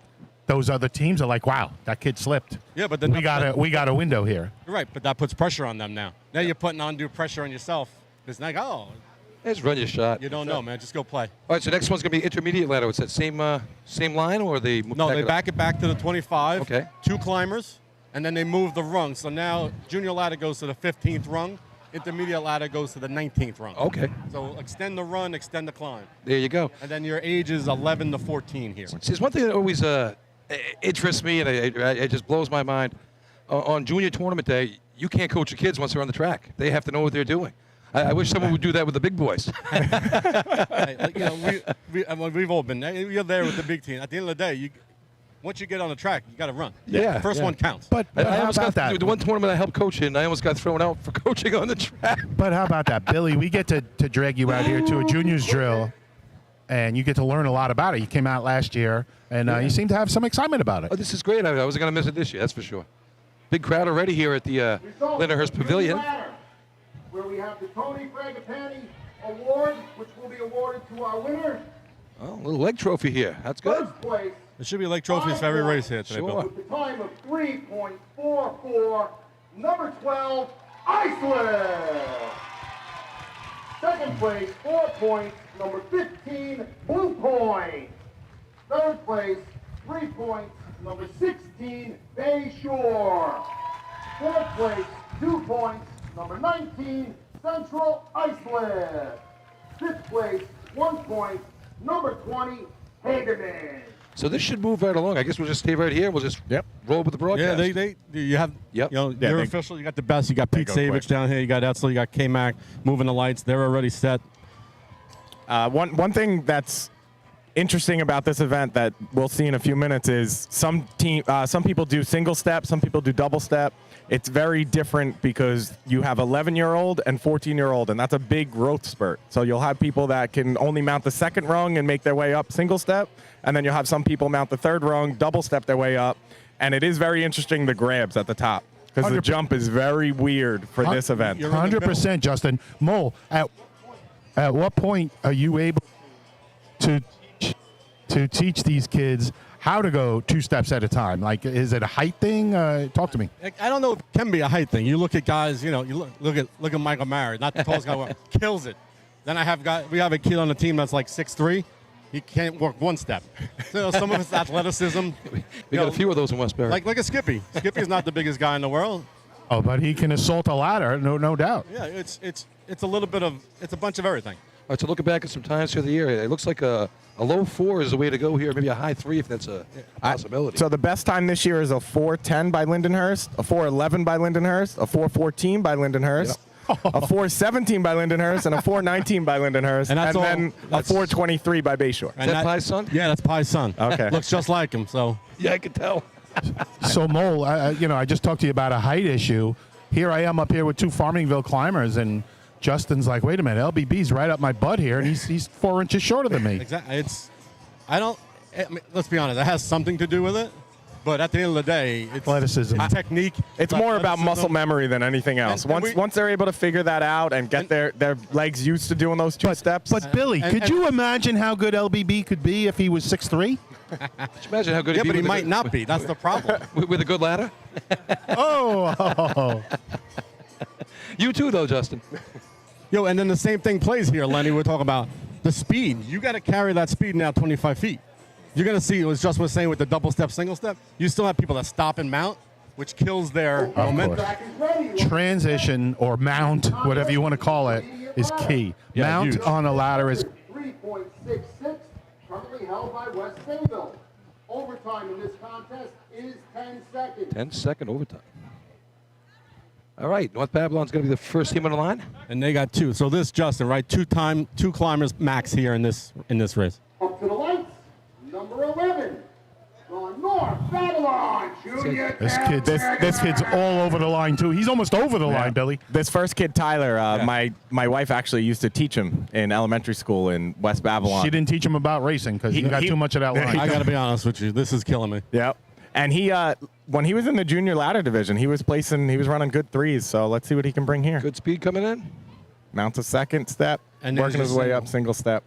those other teams are like, wow, that kid slipped. Yeah, but then we got a window here. Right, but that puts pressure on them now. Now you're putting undue pressure on yourself. It's like, just run your shot. You don't know, man. Just go play. All right, so next one's going to be intermediate ladder. It's that same line, or they back it back to the 25. Okay. 2 climbers, and then they move the rung. So now junior ladder goes to the 15th rung. Intermediate ladder goes to the 19th rung. Okay. So extend the run, extend the climb. There you go. And then your age is 11 to 14 here. See, there's one thing that always interests me, and it just blows my mind. On junior tournament day, you can't coach your kids once they're on the track. They have to know what they're doing. I wish someone would do that with the big boys. We've all been there. You're there with the big team. At the end of the day, once you get on the track, you got to run. Yeah. The first one counts. But I almost how about that? The one tournament I helped coach in, I almost got thrown out for coaching on the track. But how about that, Billy? We get to drag you out here to a juniors drill, and you get to learn a lot about it. You came out last year, and you seem to have some excitement about it. Oh, this is great. I wasn't going to miss it this year, that's for sure. Big crowd already here at the Lindenhurst Pavilion. Where we have the Tony Fragapani Award, which will be awarded to our winner. Oh, a little leg trophy here. That's good. First place, There should be like trophies for every race here today, Bill. with the time of 3.44, number 12, Iceland. Second place, 4 points, number 15, Blue Point. Third place, 3 points, number 16, Bayshore. Fourth place, 2 points, number 19, Central Iceland. Fifth place, 1 point, number 20, Hagerman. So this should move right along. I guess we'll just stay right here. We'll just roll with the broadcast. Yeah, you have, Yep. you know, they're official. You got the best. You got Pete go Savage quick. down here. You got Etzel. You got K-Mac moving the lights. They're already set. One thing that's interesting about this event that we'll see in a few minutes is some people do single step, some people do double step. It's very different because you have 11-year-old and 14-year-old, and that's a big growth spurt. So you'll have people that can only mount the second rung and make their way up single step, and then you'll have some people mount the third rung, double step their way up. And it is very interesting, the grabs at the top, because the jump is very weird for this event. 100%, Justin. Mole, at what point are you able to teach these kids how to go 2 steps at a time? Like, is it a height thing? Talk to me. I don't know if it can be a height thing. You look at guys, you know, you look at Michael Mayer, not the tallest guy, kills it. Then we have a kid on the team that's like 6'3". He can't work 1 step. So some of it's athleticism. We got a few of those in Westbury. Like a Skippy. Skippy's not the biggest guy in the world. Oh, but he can assault a ladder, no doubt. Yeah, it's a little bit of, it's a bunch of everything. All right, so looking back at some times through the year, it looks like a low 4 is the way to go here. Maybe a high 3 if that's a possibility. So the best time this year is a 4:10 by Lindenhurst, a 4:11 by Lindenhurst, a 4:14 by Lindenhurst, a 4:17 by Lindenhurst, and a 4:19 by Lindenhurst, and then a 4:23 by Bayshore. Is that Pie's son? Yeah, that's Pie's son. Okay. Looks just like him, so. Yeah, I can tell. So, Mole, I just talked to you about a height issue. Here I am up here with 2 Farmingville climbers, and Justin's like, wait a minute, LBB's right up my butt here, and he's 4 inches shorter than me. Exactly. Let's be honest, it has something to do with it, but at the end of the day, it's Athleticism. It's technique. It's more about muscle memory than anything else. And Once they're able to figure that out and get their legs used to doing those 2 steps. But Billy, could you imagine how good LBB could be if he was 6'3"? Imagine how good Yeah, he'd but be he might not be. That's the problem. with a good ladder. Oh. You too, though, Justin. Yo, and then the same thing plays here, Lenny. We're talking about the speed. You got to carry that speed now 25 feet. You're going to see, it was just was saying with the double step, single step, you still have people that stop and mount, which kills their momentum. Transition or mount, whatever you want to call it, is key. Yeah, Mount huge. on a ladder is 3.66, currently held by West Sayville. Overtime in this contest is 10 seconds. 10-second overtime. All right, North Babylon's going to be the first team on the line. And they got 2. So this, Justin, right? 2 climbers max here in this race. Up to the lights, number 11, the North Babylon Junior this kid's all over the line too. He's almost over the line, Billy. This first kid, Tyler, my wife actually used to teach him in elementary school in West Babylon. She didn't teach him about racing because he got too much of that line. I got to be honest with you. This is killing me. Yep. And he, when he was in the junior ladder division, he was running good 3s. So let's see what he can bring here. Good speed coming in. Mounts a second step, And then working his just way up, single step.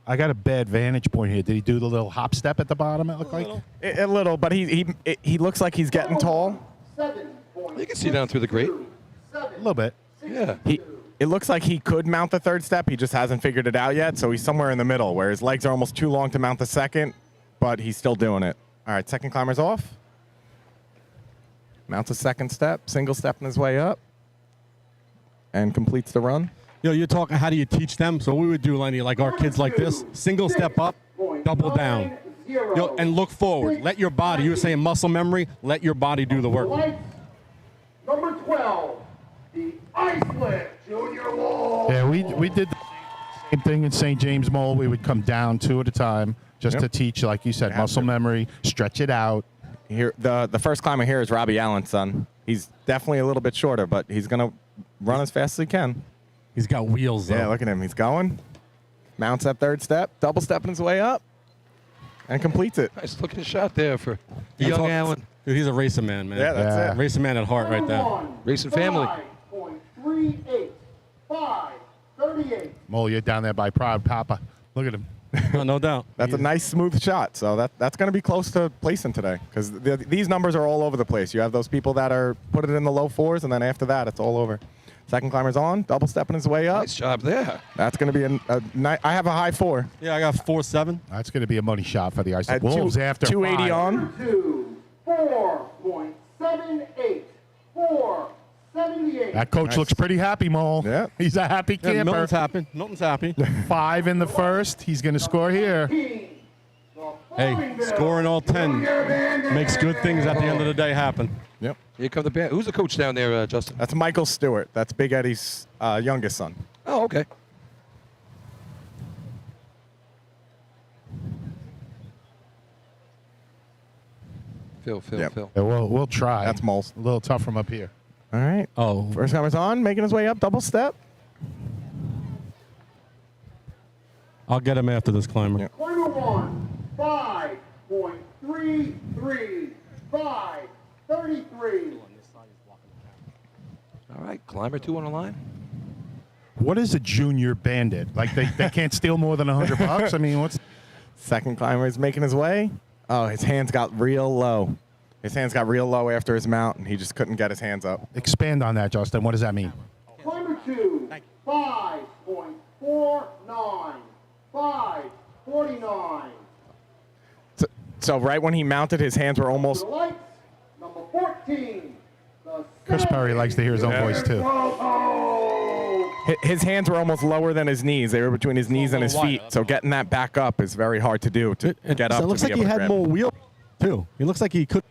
I got a bad vantage point here. Did he do the little hop step at the bottom? It looked like A little, but he looks like he's getting tall. You can see down through the grate. a little bit. Yeah. It looks like he could mount the third step. He just hasn't figured it out yet. So he's somewhere in the middle where his legs are almost too long to mount the second, but he's still doing it. All right, second climber's off. Mounts a second step, single step in his way up, and completes the run. You're talking, how do you teach them? So we would do, Lenny, like our kids like this, single step up, double down. And look forward. Let your body, you were saying muscle memory, let your body do the work. Number 12, the Iceland Junior Wall. Yeah, we did the same thing in St. James Mole. We would come down 2 at a time just to teach, like you said, muscle memory, stretch it out. Here, the first climber here is Robbie Allen's son. He's definitely a little bit shorter, but he's going to run as fast as he can. He's got wheels, though. Yeah, look at him. He's going. Mounts that third step, double stepping his way up, and completes it. Nice looking shot there for young Allen. Dude, he's a racing man, man. Yeah, that's it. Racing man at heart right there. Racing family. 5.38, 5:38. Mole, you're down there by Proud Papa. Look at him. No doubt. That's a nice, smooth shot. So that's going to be close to placing today because these numbers are all over the place. You have those people that are put it in the low 4s, and then after that, it's all over. Second climber's on, double stepping his way up. Nice job there. That's going to be I have a high 4. Yeah, I got 4.7. That's going to be a money shot for the Iceland At Wolves after 280 5. on. 4.78, 4.78. That coach looks pretty happy, Mole. Yeah. He's a happy Yeah, camper. Milton's happy. Milton's happy. 5 in the first. He's going to score here. Hey, scoring all 10 makes good things at the end of the day happen. Yep. Here come the band. Who's the coach down there, Justin? That's Michael Stewart. That's Big Eddie's youngest son. Oh, okay. Phil. Yep. Phil. Yeah, we'll try. That's Moles. A little tough from up here. All right. Oh, First climber's on, making his way up, double step. I'll get him after this climber. Yep. Climber 1, 5.33, 5:33. All right, climber 2 on the line. What is a junior bandit? Like they can't steal more than $100? I mean, what's Second climber is making his way. Oh, his hands got real low. His hands got real low after his mount, and he just couldn't get his hands up. expand on that, Justin? What does that mean? Climber 2, 5.49, 5:49. So right when he mounted, his hands were almost. To the lights, number 14. The Chris Perry likes to hear his own voice, too. His hands were almost lower than his knees. They were between his knees and his feet. So getting that back up is very hard to do. To get up. So it looks to like be he able to had grab more it. wheel, too. He looks like he could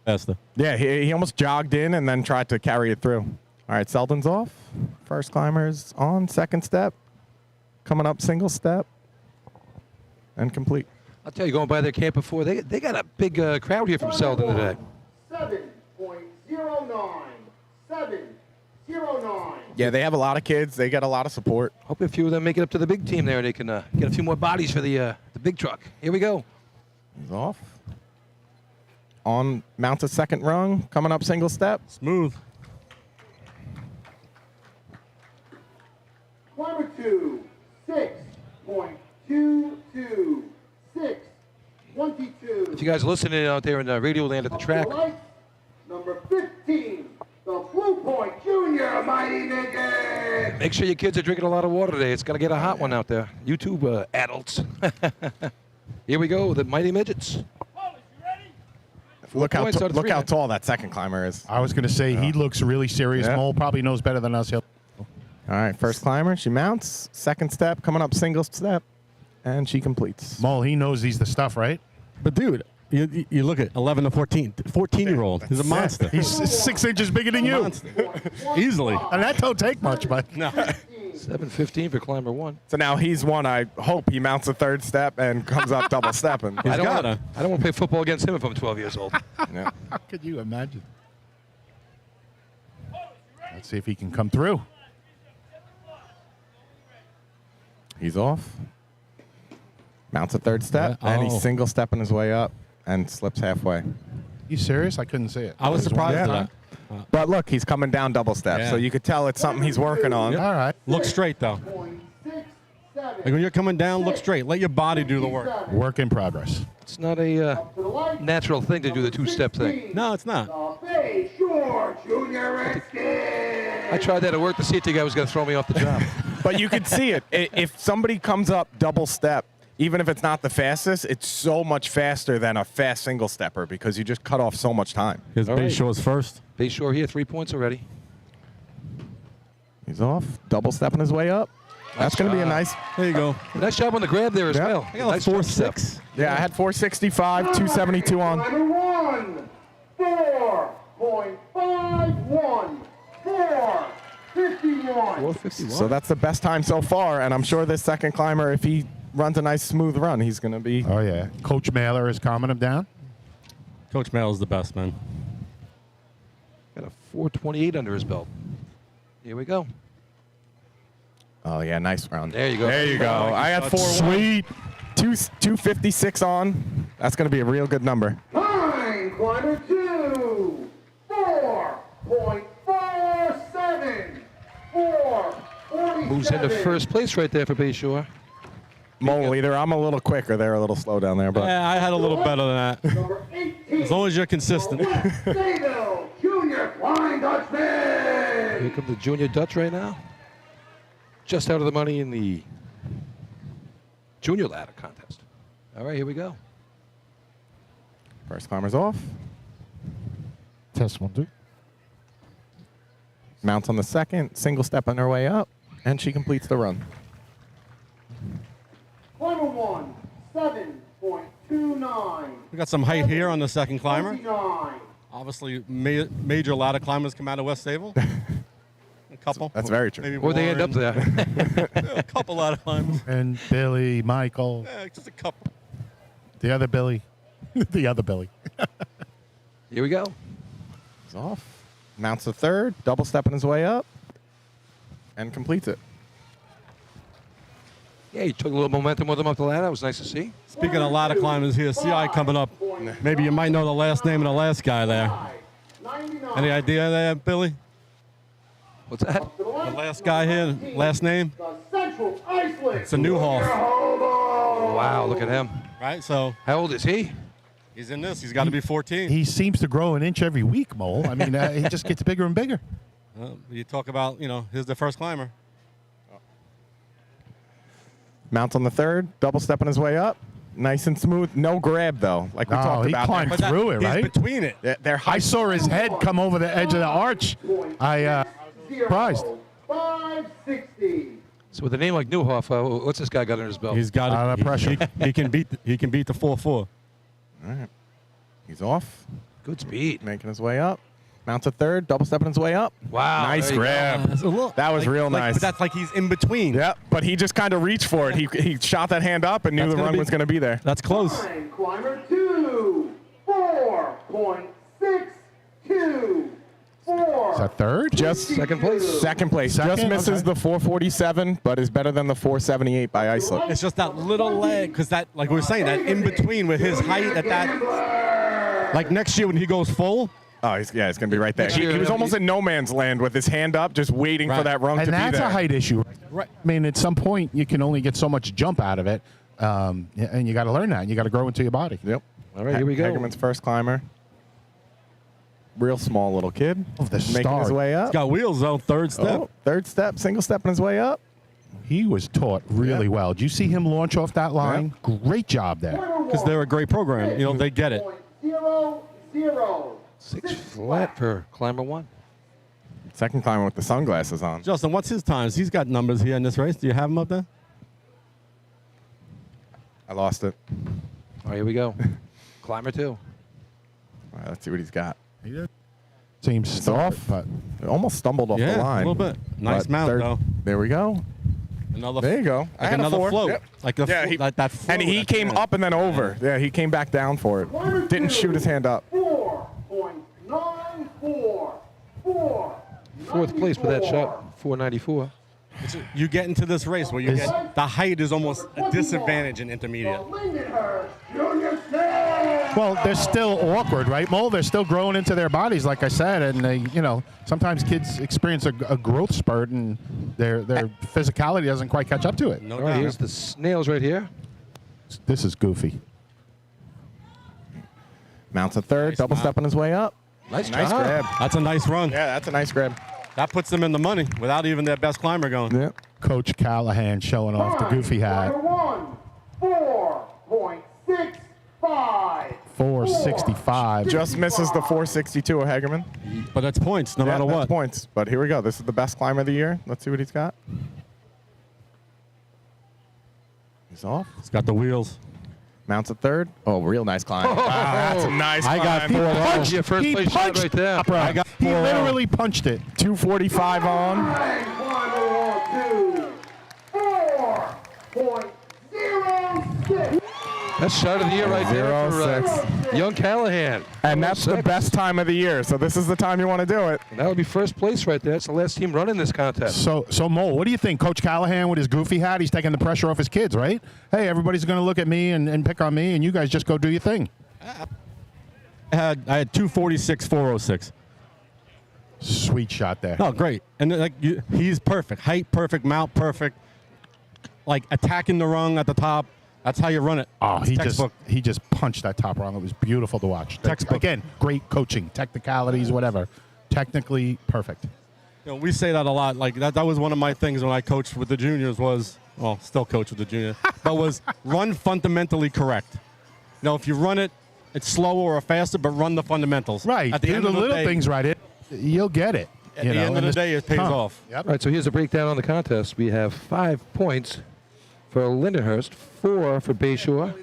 faster. Yeah, he almost jogged in and then tried to carry it through. All right, Selden's off. First climber's on. Second step. Coming up, single step. And complete. I'll tell you, going by their camp before, they got a big crowd here from Selden today. 7.09, 7.09. Yeah, they have a lot of kids. They get a lot of support. Hope a few of them make it up to the big team there, and they can get a few more bodies for the big truck. Here we go. He's off. On, mounts a second rung. Coming up, single step. Smooth. Climber 2, 6.22, 6.22. If you guys are listening out there in Radio Land at the track, Number 15, the Blue Point Junior Mighty Midget. Make sure your kids are drinking a lot of water today. It's got to get a hot one out there. You too, adults. Here we go, the Mighty Midgets. Look how points out of look three how now. tall that second climber is. I was going to say he looks really serious. Yeah. Mole probably knows better than us. All right, first climber, she mounts. Second step, coming up single step, and she completes. Mole, he knows he's the stuff, right? But dude, you look at 11 to 14, 14-year-old. He's a monster. He's 6 inches bigger than you. Easily. And that don't take much, but No. 7:15 for climber 1. So now he's one. I hope he mounts a third step and comes up double stepping. He's I don't gotta. want to play football against him if I'm 12 years old. Yeah. how could you imagine? Let's see if he can come through. He's off. Mounts a third step, Yeah. and Oh. he's single stepping his way up and slips halfway. You serious? I couldn't see it. I was surprised at that. But look, he's coming down double step, Yeah. so you could tell it's something he's working on. All right. Look straight, though. Like when you're coming down, look straight. Let your body do the work. Work in progress. It's not a natural thing to do the two-step thing. No, it's not. I tried that at work to see if the guy was going to throw me off the job. But you could see it. If somebody comes up double step, even if it's not the fastest, it's so much faster than a fast single stepper because you just cut off so much time. His All base right. shows first. Bayshore here, 3 points already. He's off, double stepping his way up. That's going to be a nice. There you go. Nice job on the grab there as Yeah. well. I got Nice a jump step. 4.6. Yeah, I had 465, 272 on. Climber 1, 4.51, 4.51. 451. So that's the best time so far, and I'm sure this second climber, if he runs a nice smooth run, he's going to be. Oh, yeah. Coach Mailer is calming him down. Coach Mail is the best, man. Got a 428 under his belt. Here we go. Oh yeah, nice round. There you go. There you go. I had 4-1. Sweet. 256 on. That's going to be a real good number. Time, climber 2, 4.47, 4.47. Moves into first place right there for Bayshore. Mole, either I'm a little quick or they're a little slow down there, but Yeah, I had a little better than that. Number 18. As long as you're consistent. Sayville Junior Flying Dutchman. Here comes the Junior Dutch right now. Just out of the money in the Junior Ladder contest. All right, here we go. first climber's off. Test 1, 2. Mounts on the second, single step on her way up, and she completes the run. Climber 1, 7.29. We got some height here on the second climber. 29. Obviously, major ladder climbers come out of West Sable. A couple. That's very true. Maybe Or they end up Warren. there. A couple ladder climbers. And Billy, Michael, Yeah, just a couple. the other Billy. The other Billy. Here we go. He's off. Mounts the third, double stepping his way up, and completes it. Yeah, he took a little momentum with him up the ladder. That was nice to see. Speaking of ladder climbers here, CI coming up. Maybe you might know the last name of the last guy there. 99. Any idea there, Billy? What's that? The last guy here, last name? The Central Iceland. It's a Newhoff, Wow, look at him. right? So How old is he? he's in this. He's got to be 14. He seems to grow an inch every week, Mole. I mean, he just gets bigger and bigger. You talk about, here's the first climber. Mounts on the third, double stepping his way up. Nice and smooth. No grab, though, like we No, talked he about. climbed But that- through it, he's right? between it. They're high. I saw his head come over the edge of the arch. I surprised. 560. So with a name like Newhoff, what's this guy got under his belt? He's got Out of pressure. He can beat the 4-4. All right. He's off, good speed. making his way up. Mounts a third, double stepping his way up. Wow. Nice there you go. grab. That was real nice. But that's like he's in between. Yep, but he just kind of reached for it. He shot that hand up and knew That's the gonna run be- was going to be there. That's close. Time, climber 2, 4.62. Is that third? Just Second place. second place. Second? Just misses Okay. the 447, but is better than the 478 by Islip. It's just that little leg, because that, like we were saying, that in between with his height at that, like next year when he goes full, Oh, it's going to be right there. He was almost in no man's land with his hand up, just waiting for Right. that rung And to be that's there. a height issue. Right. I mean, at some point, you can only get so much jump out of it. And you got to learn that. You got to grow into your body. Yep. All right, here we go. Hegerman's first climber. real small little kid. The making start. his way He's up. got wheels, though. Third step. Oh, third step, single step on his way up. He was taught really well. Did you see him launch off that line? Great job there. Because they're a great program. You know, they get it. 0-0. 6 flat for climber 1. Second climber with the sunglasses on. Justin, what's his times? He's got numbers here in this race. Do you have him up there? I lost it. Oh, here we go. Climber 2. All right, let's see what he's got. Seems It's off. but Almost stumbled off Yeah, the line. a little bit. Nice But mount, third- though. There we go. Another. There you go. I Like had a another 4. float. Yep. Like the Yeah, like that float. And he at came the end. up and then over. Yeah, he came back down for it. Didn't shoot his hand up. 4.94. 4th place with that shot, 494. You get into this race where you get the height is almost a disadvantage in intermediate. well, they're still awkward, right, Mole? They're still growing into their bodies, like I said, and they, sometimes kids experience a growth spurt, and their physicality doesn't quite catch up to it. No All right, doubt. here's the snails right here. This is goofy. Mounts a third, Nice double mount. step on his way up. Nice Nice job. grab. That's a nice run. Yeah, that's a nice grab. That puts them in the money without even their best climber going. Yeah. Coach Callahan showing off the goofy hat. 4.65. 465. Just misses the 462 of Hagerman. But that's points no Yeah, matter that's what. points. But here we go. This is the best climber of the year. Let's see what he's got. He's off. It's got the wheels. Mounts a third. Oh, real nice climb. Wow, that's a nice I got climb. 4. Punched your first He place shot punched right there. I got He 4. literally punched it. 245 on. 4.06. That's shot of the year right there for 0.06. young Callahan. And that's the 0.06. best time of the year. So this is the time you want to do it. And that would be first place right there. It's the last team running this contest. So Mole, what do you think? Coach Callahan with his goofy hat, he's taking the pressure off his kids, right? Hey, everybody's going to look at me and pick on me, and you guys just go do your thing. I had 246, 406. Sweet shot there. Oh, great. And he's perfect. Height perfect, mount perfect. Like attacking the rung at the top. That's how you run it. Oh, It's he textbook. just punched that top rung. It was beautiful to watch. Textbook. Again, great coaching, technicalities, whatever. Technically perfect. We say that a lot. Like that was one of my things when I coached with the juniors still coach with the juniors, but was run fundamentally correct. If you run it, it's slower or faster, but run the fundamentals. Right. At the do end the of the little day, things right. You'll get it. At the end of the day, it pays off. Yep. All right, so here's a breakdown on the contest. We have 5 points for Lindenhurst, 4 for Bayshore,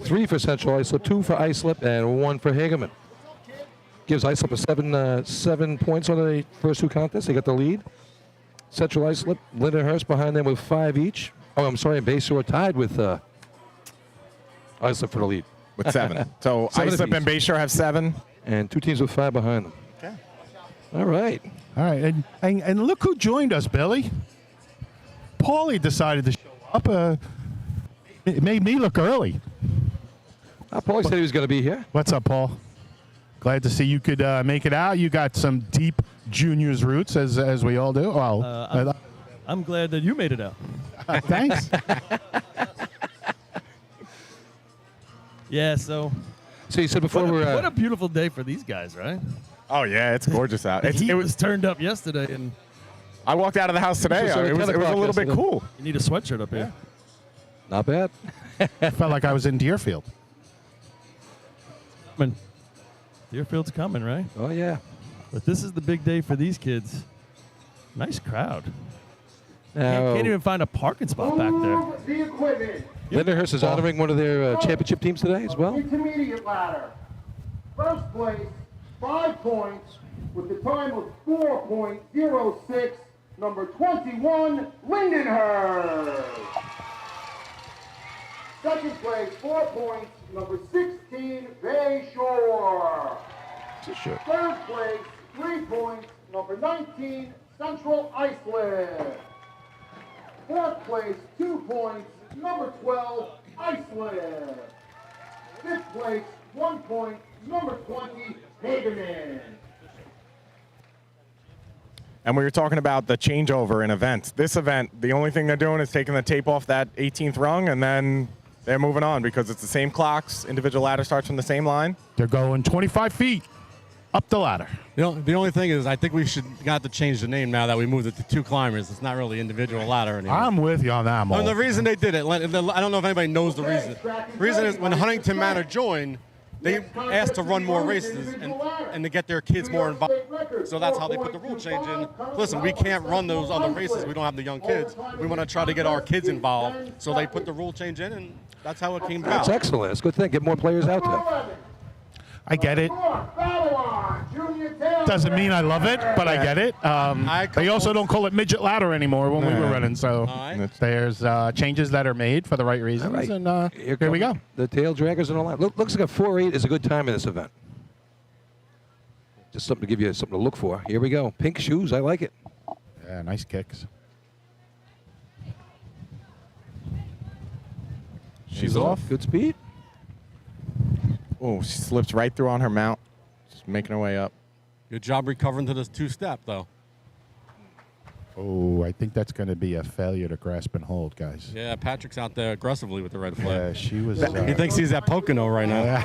3 for Central Islip, 2 for Islip, and 1 for Hagerman. Gives Islip a 7 points on the first 2 contests. They got the lead. Central Islip, Lindenhurst behind them with 5 each. Oh, I'm sorry, Bayshore tied with Islip for the lead. With 7. So 7 Islip and apiece. Bayshore have 7. And 2 teams with 5 behind them. Okay. All right. All right. And look who joined us, Billy. Paulie decided to show up. It made me look early. Paulie said he was going to be here. What's up, Paul? Glad to see you could make it out. You got some deep juniors roots, as we all do. Well, I'm glad that you made it out. thanks. Yeah, so So you said before we're... what a beautiful day for these guys, right? Oh, yeah, it's gorgeous out. The heat was turned up yesterday, and I walked out of the house today. Just at It was 10 a o'clock little bit yesterday. cool. you need a sweatshirt up here. Not bad. Felt like I was in Deerfield. Coming. Deerfield's coming, right? Oh, yeah. But this is the big day for these kids. Nice crowd. Now, Can't even find a parking spot back there. Move the equipment. Lindenhurst is honoring one of their championship teams today as well. Intermediate ladder. First place, 5 points, with the time of 4.06, number 21, Lindenhurst. Second place, 4 points, number 16, Bayshore. Third place, 3 points, number 19, Central Islip. Fourth place, 2 points, number 12, Islip. Fifth place, 1 point, number 20, Hagerman. And we were talking about the changeover in events. This event, the only thing they're doing is taking the tape off that 18th rung, and then they're moving on because it's the same clocks. Individual ladder starts from the same line. They're going 25 feet. up the ladder. The only thing is, I think we should got to change the name now that we moved it to 2 climbers. It's not really individual ladder anymore. I'm with you on that, Mo. And the reason they did it, I don't know if anybody knows the reason. The reason is when Huntington Manor joined, they asked to run more races and to get their kids more involved. So that's how they put the rule change in. Listen, we can't run those other races. We don't have the young kids. We want to try to get our kids involved. So they put the rule change in, and that's how it came about. That's excellent. It's a good thing. Get more players out there. I get it. Doesn't mean I love it, but I get it. They also don't call it midget ladder anymore when we were running. So there's changes that are made for the right reasons, Right. and here we go. The tail draggers and all that. Looks like a 4.8 is a good time in this event. Just something to give you something to look for. Here we go. Pink shoes. I like it. Yeah, nice kicks. She's off. Good speed. Oh, she slips right through on her mount. Just making her way up. Good job recovering to this 2-step, though. Oh, I think that's going to be a failure to grasp and hold, guys. Yeah, Patrick's out there aggressively with the red flag. Yeah, she was. He thinks he's at Pocono right now.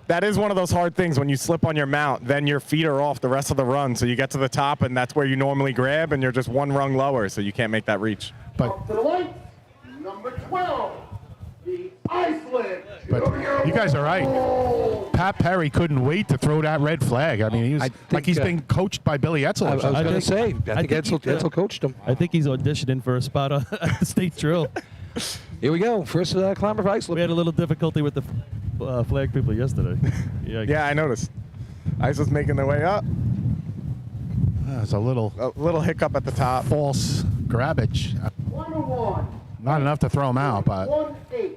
That is one of those hard things when you slip on your mount, then your feet are off the rest of the run. So you get to the top, and that's where you normally grab, and you're just one rung lower, so you can't make that reach. But To the lights, number 12, the Iceland. But you guys are right. Pat Perry couldn't wait to throw that red flag. I mean, he was I like think, he's been coached by Billy Etzel. I or was something. going to say. I think Edsel coached him. I think he's auditioning for a spot at the state drill. Here we go. First climber for Iceland. We had a little difficulty with the flag people yesterday. Yeah, I noticed. Ice was making their way up. There's a little hiccup at the top. false grabbage. 101, Not enough to throw him out, but 1-8,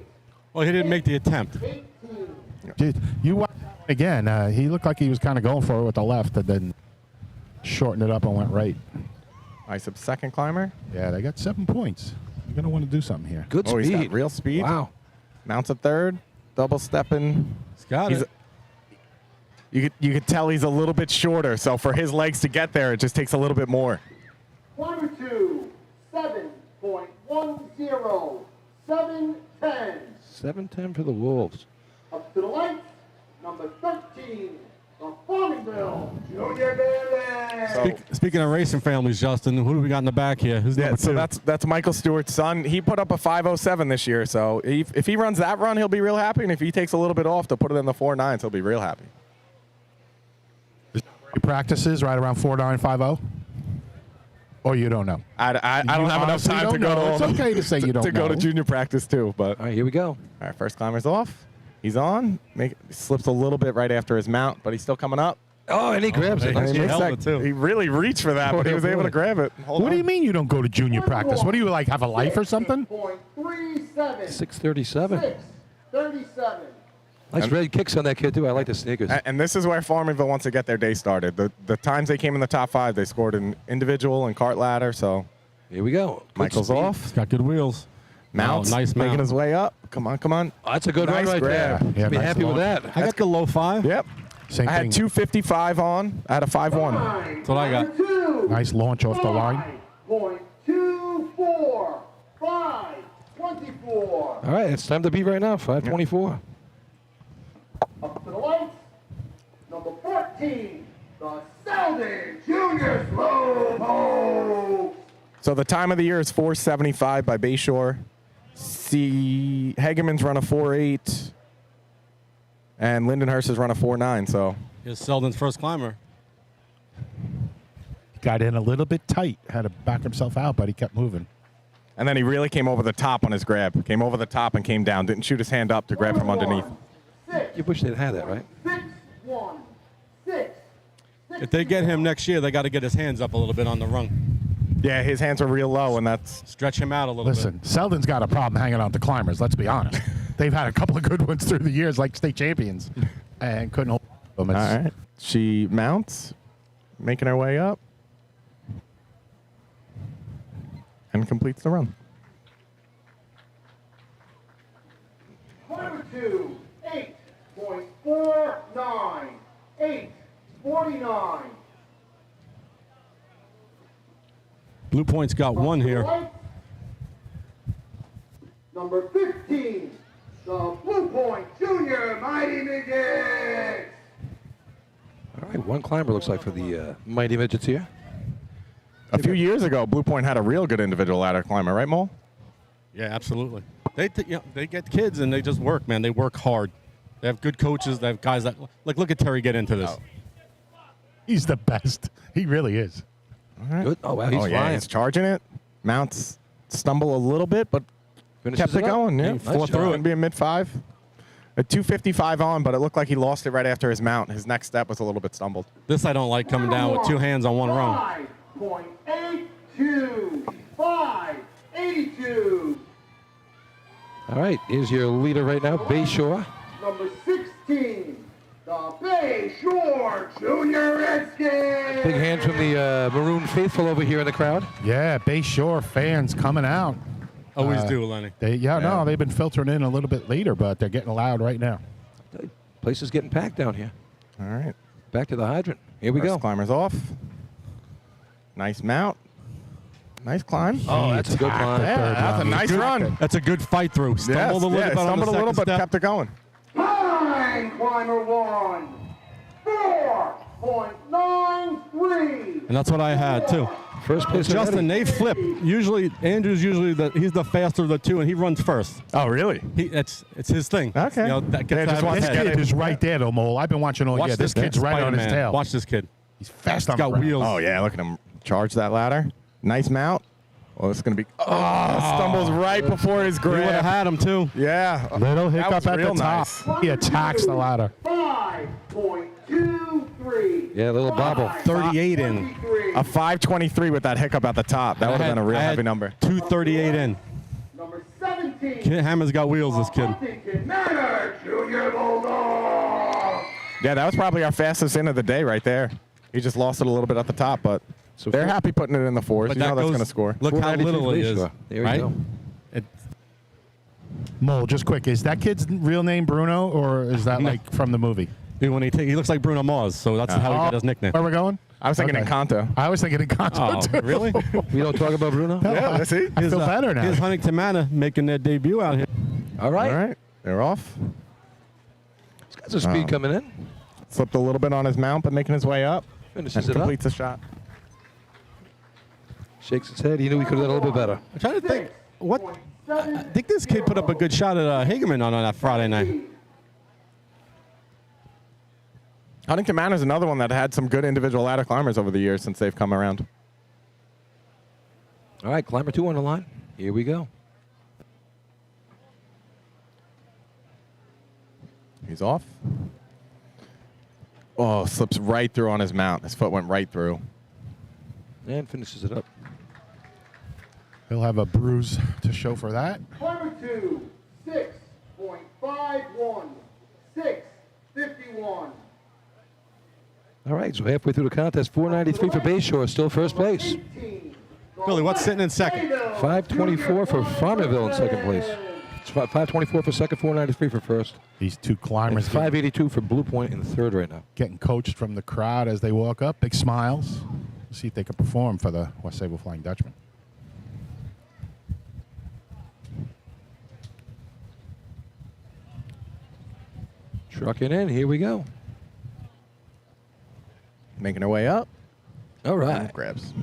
Well, he didn't make the attempt. 18. dude, you watch again. He looked like he was kind of going for it with the left, and then shortened it up and went right. Ice up second climber. Yeah, they got 7 points. You're gonna want to do something here. Good Oh, speed. he's got real speed. Wow. Mounts up third. Double stepping. He's got it. You could tell he's a little bit shorter, so for his legs to get there, it just takes a little bit more. 102, 7.10, 710. 7:10 for the Wolves. Up to the lights, number 13, the Farmingville Junior Bandit. Speaking of racing families, Justin, who do we got in the back here? Who's Yeah, number so 2? that's Michael Stewart's son. He put up a 5:07 this year, so if he runs that run, he'll be real happy, and if he takes a little bit off to put it in the 4.9s, he'll be real happy. He practices right around 4.950. Or you don't know. I don't have enough honestly time to don't go to know. all It's the- okay to say you don't to go to know. junior practice too. But All right, here we go. all right, first climber's off. He's on. Slips a little bit right after his mount, but he's still coming up. Oh, and he grabs it. hey, Nice he job. held That- it, too. He really reached for that, but he was able to grab it. What do you mean you don't go to junior practice? What do you like have a life or something? 6.37, 6:37. 6:37. Nice red kicks on that kid too. I like the sneakers. And this is where Farmingville wants to get their day started. The times they came in the top 5, they scored in individual and cart ladder. So Here we go. Good Michael's speed. off. He's got good wheels. Mounts, nice making mount. his way up. Come on, come on. Oh, that's a good Nice run right grab. there. Yeah, Be nice happy with launch. that. I got the low 5. Yep. Same I had thing. 2:55 on. I had a 5.1. That's what I got. Nice launch off the line. 5.24, 5:24. All right, it's time to beat right now. 5:24. Up to the lights, number 14, the Selden Junior Slowpoke. So the time of the year is 4:75 by Bayshore. Hageman's run a 4.8. And Lindenhurst has run a 4.9. So Here's Selden's first climber. Got in a little bit tight. Had to back himself out, but he kept moving. and then he really came over the top on his grab. Came over the top and came down. Didn't shoot his hand up to grab from underneath. You wish they'd had that, right? 6-1, 6. If they get him next year, they got to get his hands up a little bit on the rung. Yeah, his hands were real low, and that's Stretch him out a little Listen, Selden's got a problem hanging on to climbers, let's be honest. They've had a couple of good ones through the years, like state champions, and couldn't hold them. all right. She mounts, making her way up, and completes the run. Climber 2, 8.49, 8:49. Blue Point's got one here. Number 15, the Blue Point Junior Mighty Midgets. one climber looks like for the Mighty Midgets here. A few years ago, Blue Point had a real good individual ladder climber, right, Mole? Yeah, absolutely. They get kids and they just work, man. They work hard. They have good coaches. They have guys that look at Terry get into this. Oh. He's the best. He really is. All right. Good. Oh, wow, he's yeah, flying. he's charging it. Mounts stumble a little bit, but Finishes kept it up. going. Yeah, Nice fought job. through it. Be a mid-5. A 255 on, but it looked like he lost it right after his mount. His next step was a little bit stumbled. This I don't like coming down with 2 hands on one rung. 5.82. 5.82. All right, here's your leader right now, Bayshore. Number 16, the Bayshore Junior Redskins. Big hand from the Maroon Faithful over here in the crowd. Yeah, Bayshore fans coming out. Always do, Lenny. No, they've been filtering in a little bit later, but they're getting loud right now. Place is getting packed down here. All right. Back to the hydrant. Here we First go. climber's off. Nice mount. Nice climb. Oh, that's a good climb. Yeah, that's a nice run. That's a 's tail. Watch this kid. He's fast He's on got wheels. Oh, yeah, look at him charge that ladder. Nice mount. Well, it's going to be... stumbles right before his He would have grab. had him, too. Yeah. Little That hiccup was at the real top. nice. He attacks the ladder. 5.23. Yeah, a little bobble. 38 in. A 523 with that hiccup at the top. That would have been a real heavy number. 238 in. Number 17. Kid Hammer's got wheels, this kid. Huntington Manor Junior Bulldog. Yeah, that was probably our fastest in of the day right there. He just lost it a little bit at the top, but So they're happy putting it in the 4s. But You know that that's goes- going to score. Look how 493 little it is. Bayshore. There you right? go. Mole, just quick, is that kid's real name Bruno, or is that like from the movie? When he looks like Bruno Mars, so that's how he got his nickname. Where we going? I was thinking Okay. Encanto. I was thinking Encanto Oh, too. really? We don't talk about Bruno? Yeah, see? I feel better now. Here's Huntington Manor making their debut out here. All right. All right. They're off. He's got some speed coming in. Slipped a little bit on his mount, but making his way up. Finishes And it up. completes the shot. Shakes his head. He knew he could have done a little bit better. I'm trying to think. I think this kid put up a good shot at Hagerman on that Friday night. Huntington Manor is another one that had some good individual ladder climbers over the years since they've come around. All right, climber 2 on the line. Here we go. He's off. Oh, slips right through on his mount. His foot went right through. And finishes it up. He'll have a bruise to show for that. Climber 2, 6.51. 6.51. All right, so halfway through the contest, 493 for Bayshore, still first place. 18, Billy, what's sitting in second? 524 for Farmerville in second place. It's 524 for second, 493 for first. These two And climbers 582 for Blue Point in third right now. getting coached from the crowd as they walk up. Big smiles. We'll see if they can perform for the West Sable Flying Dutchman. Trucking in, here we go. Making her way up. All right. Grabs.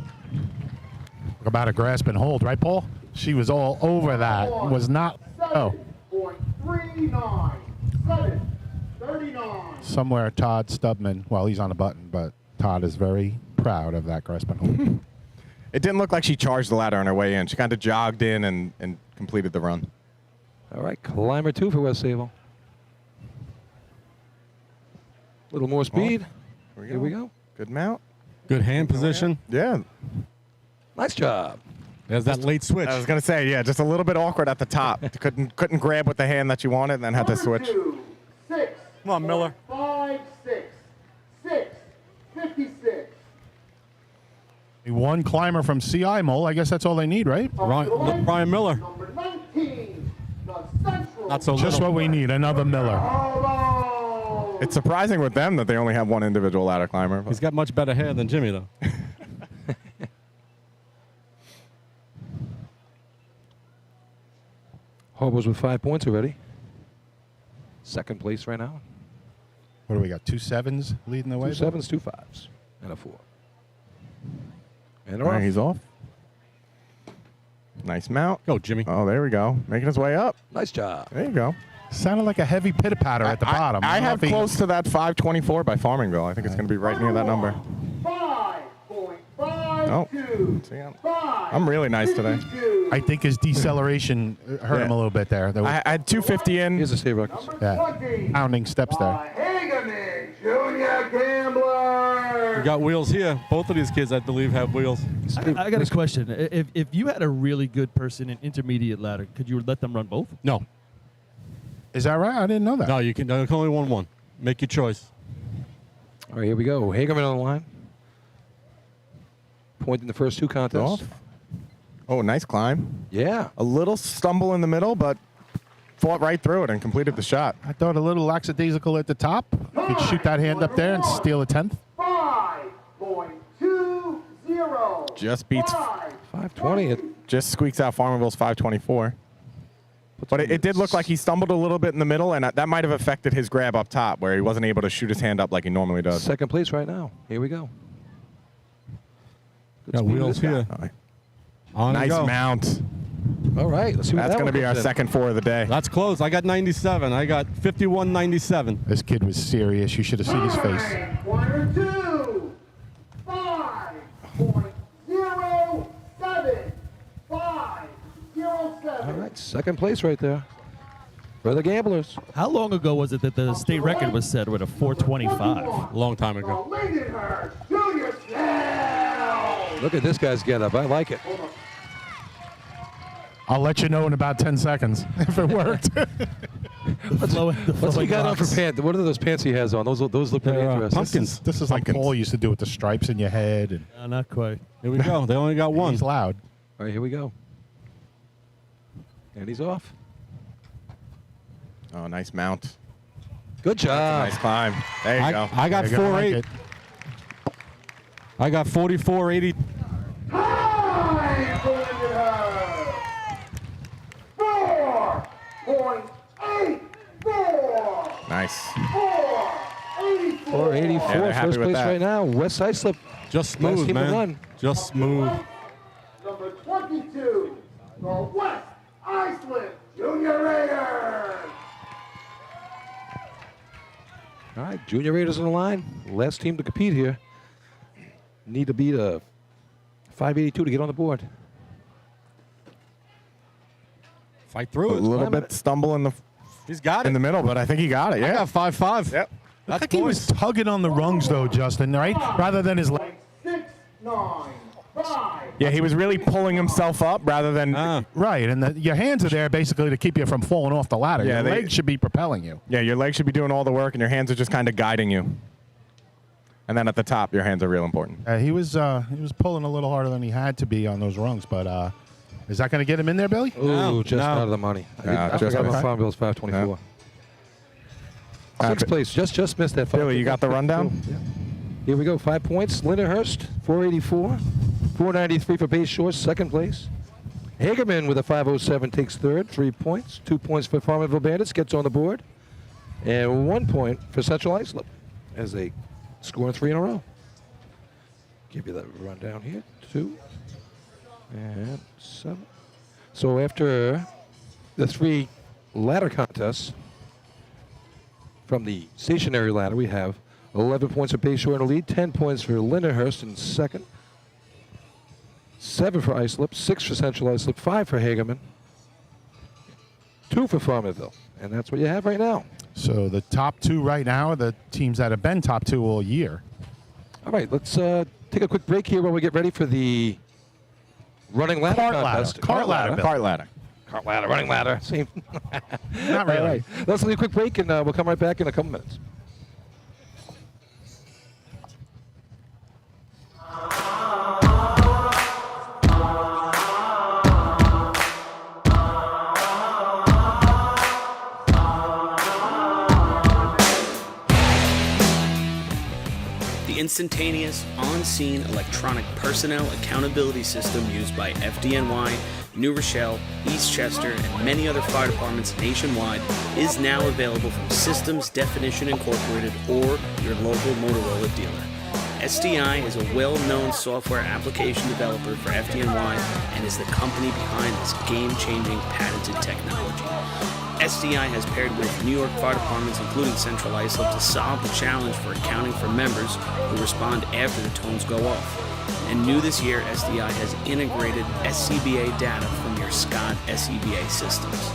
Talk about a grasp and hold, right, Paul? She was all over that. Was not. Oh, 7.39. 7.39. somewhere Todd Stubman. Well, he's on the button, but Todd is very proud of that grasp and hold. It didn't look like she charged the ladder on her way in. She kind of jogged in and completed the run. All right, climber 2 for West Sable. A little more speed. Here we go. Good mount. Good hand position. Yeah. Nice job. There's that late switch. I was going to say, yeah, just a little bit awkward at the top. couldn't grab with the hand that you wanted and then had to switch. 2, 6. Come on, Miller. 5, 6. 6.56. One climber from CI, Mole. I guess that's all they need, right? Brian Miller. Number 19, the Central. Not so Just little. what we need, another Miller. Bulldog. It's surprising with them that they only have one individual ladder climber. He's got much better hair than Jimmy, though. Hobos with 5 points already. Second place right now. What do we got? 2 7s leading the way? 2 7s, 2 5s, and a 4. And All right, off. he's off. Nice mount. Go, Jimmy. Oh, there we go. Making his way up. Nice job. There you go. Sounded like a heavy pitter-patter at the bottom. I don't know have if he- close to that 524 by Farmingville. I think it's going to be right near that number. 5.52. See, I'm really nice today. I think his deceleration hurt him a little bit there. There was, I had 250 in. Here's a save records. pounding steps there. Hagerman, Junior Gambler. We got wheels here. Both of these kids, I believe, have wheels. I got a question. If you had a really good person in intermediate ladder, could you let them run both? No. Is that right? I didn't know that. No, you can only one. Make your choice. All right, here we go. Hagerman on the line. Point in the first 2 contests. Off. Oh, nice climb. Yeah. A little stumble in the middle, but fought right through it and completed the shot. I thought a little lackadaisical at the top. You could shoot that hand up there and steal a 10th. 5.20. Just beats, 520. It just squeaks out Farmingville's 524. But it did look like he stumbled a little bit in the middle, and that might have affected his grab up top, where he wasn't able to shoot his hand up like he normally does. second place right now. Here we go. Good Got speed with wheels this guy. here. All right. On you Nice go. mount. All right, let's see what That's that going to one be our comes in. second 4 of the day. That's close. I got 97. I got 51.97. This kid was serious. You should have seen his face. 5.02. 5.07. 5.07. All right, second place right there for the Gamblers. How long ago was it that the state record was set with a 425? A long time ago. Lindenhurst Junior Champ. Look at this guy's getup. I like it. I'll let you know in about 10 seconds if it worked. What's he got on for pants? What are those pants he has on? Those look pretty They're, interesting. pumpkins. This is like Pumpkins. Paul used to do with the stripes in your head. And Not quite. Here we go. They only got one. he's loud. All right, here we go. And he's off. Oh, nice mount. Good job. Nice climb. There you go. I got There you go, 4.8. like it. I got 44.80. Time for Lindenhurst. 4.84. Nice. 4.84. 484, Yeah, they're happy first with place that. right now. West Side Slip. Just Last smooth, team to man. run. Just smooth. Number 22, the West Islip Junior Raiders. All right, Junior Raiders on the line. Last team to compete here. Need to beat a 582 to get on the board. Fight A through it. little climbing bit it. stumble in the He's got it. middle, but I think he got it. I Yeah. got 5.5. Yep. That's Like he was tugging on the rungs, though, Justin, right? Rather than his leg. 6, 9, 5. Yeah, he was really pulling himself up rather than. Right, and your hands are there basically to keep you from falling off the ladder. Yeah, Your they- legs should be propelling you. Yeah, your legs should be doing all the work, and your hands are just kind of guiding you. And then at the top, your hands are real important. He was pulling a little harder than he had to be on those rungs, but is that going to get him in there, Billy? Ooh, just no. out of the money. I just forgot about missed. Farmville's 524. Yeah. Sixth place, just missed that. Billy, you got the rundown? Yeah. Here we go, 5 points. Lindenhurst, 484. 493 for Bay Shores, second place. Hagerman with a 507 takes third, 3 points. 2 points for Farmingville Bandits, gets on the board. And 1 point for Central Islip as they score 3 in a row. Give you that rundown here. 2 and 7. So after the 3 ladder contests from the stationary ladder, we have 11 points for Bayshore in the lead, 10 points for Lindenhurst in second, 7 for Islip, 6 for Central Islip, 5 for Hagerman, 2 for Farmingville. And that's what you have right now. So the top 2 right now are the teams that have been top 2 all year. All right, let's take a quick break here while we get ready for the running ladder Cart ladder. contest. Cart ladder, Bill. Cart ladder. Cart ladder, running ladder. Same. Not really. All right, let's take a quick break, and we'll come right back in a couple minutes. The instantaneous, on-scene electronic personnel accountability system used by FDNY, New Rochelle, Eastchester, and many other fire departments nationwide is now available from Systems Definition Incorporated or your local Motorola dealer. SDI is a well-known software application developer for FDNY and is the company behind this game-changing patented technology. SDI has paired with New York fire departments, including Central Islip, to solve the challenge for accounting for members who respond after the tones go off. And new this year, SDI has integrated SCBA data from your Scott SCBA systems.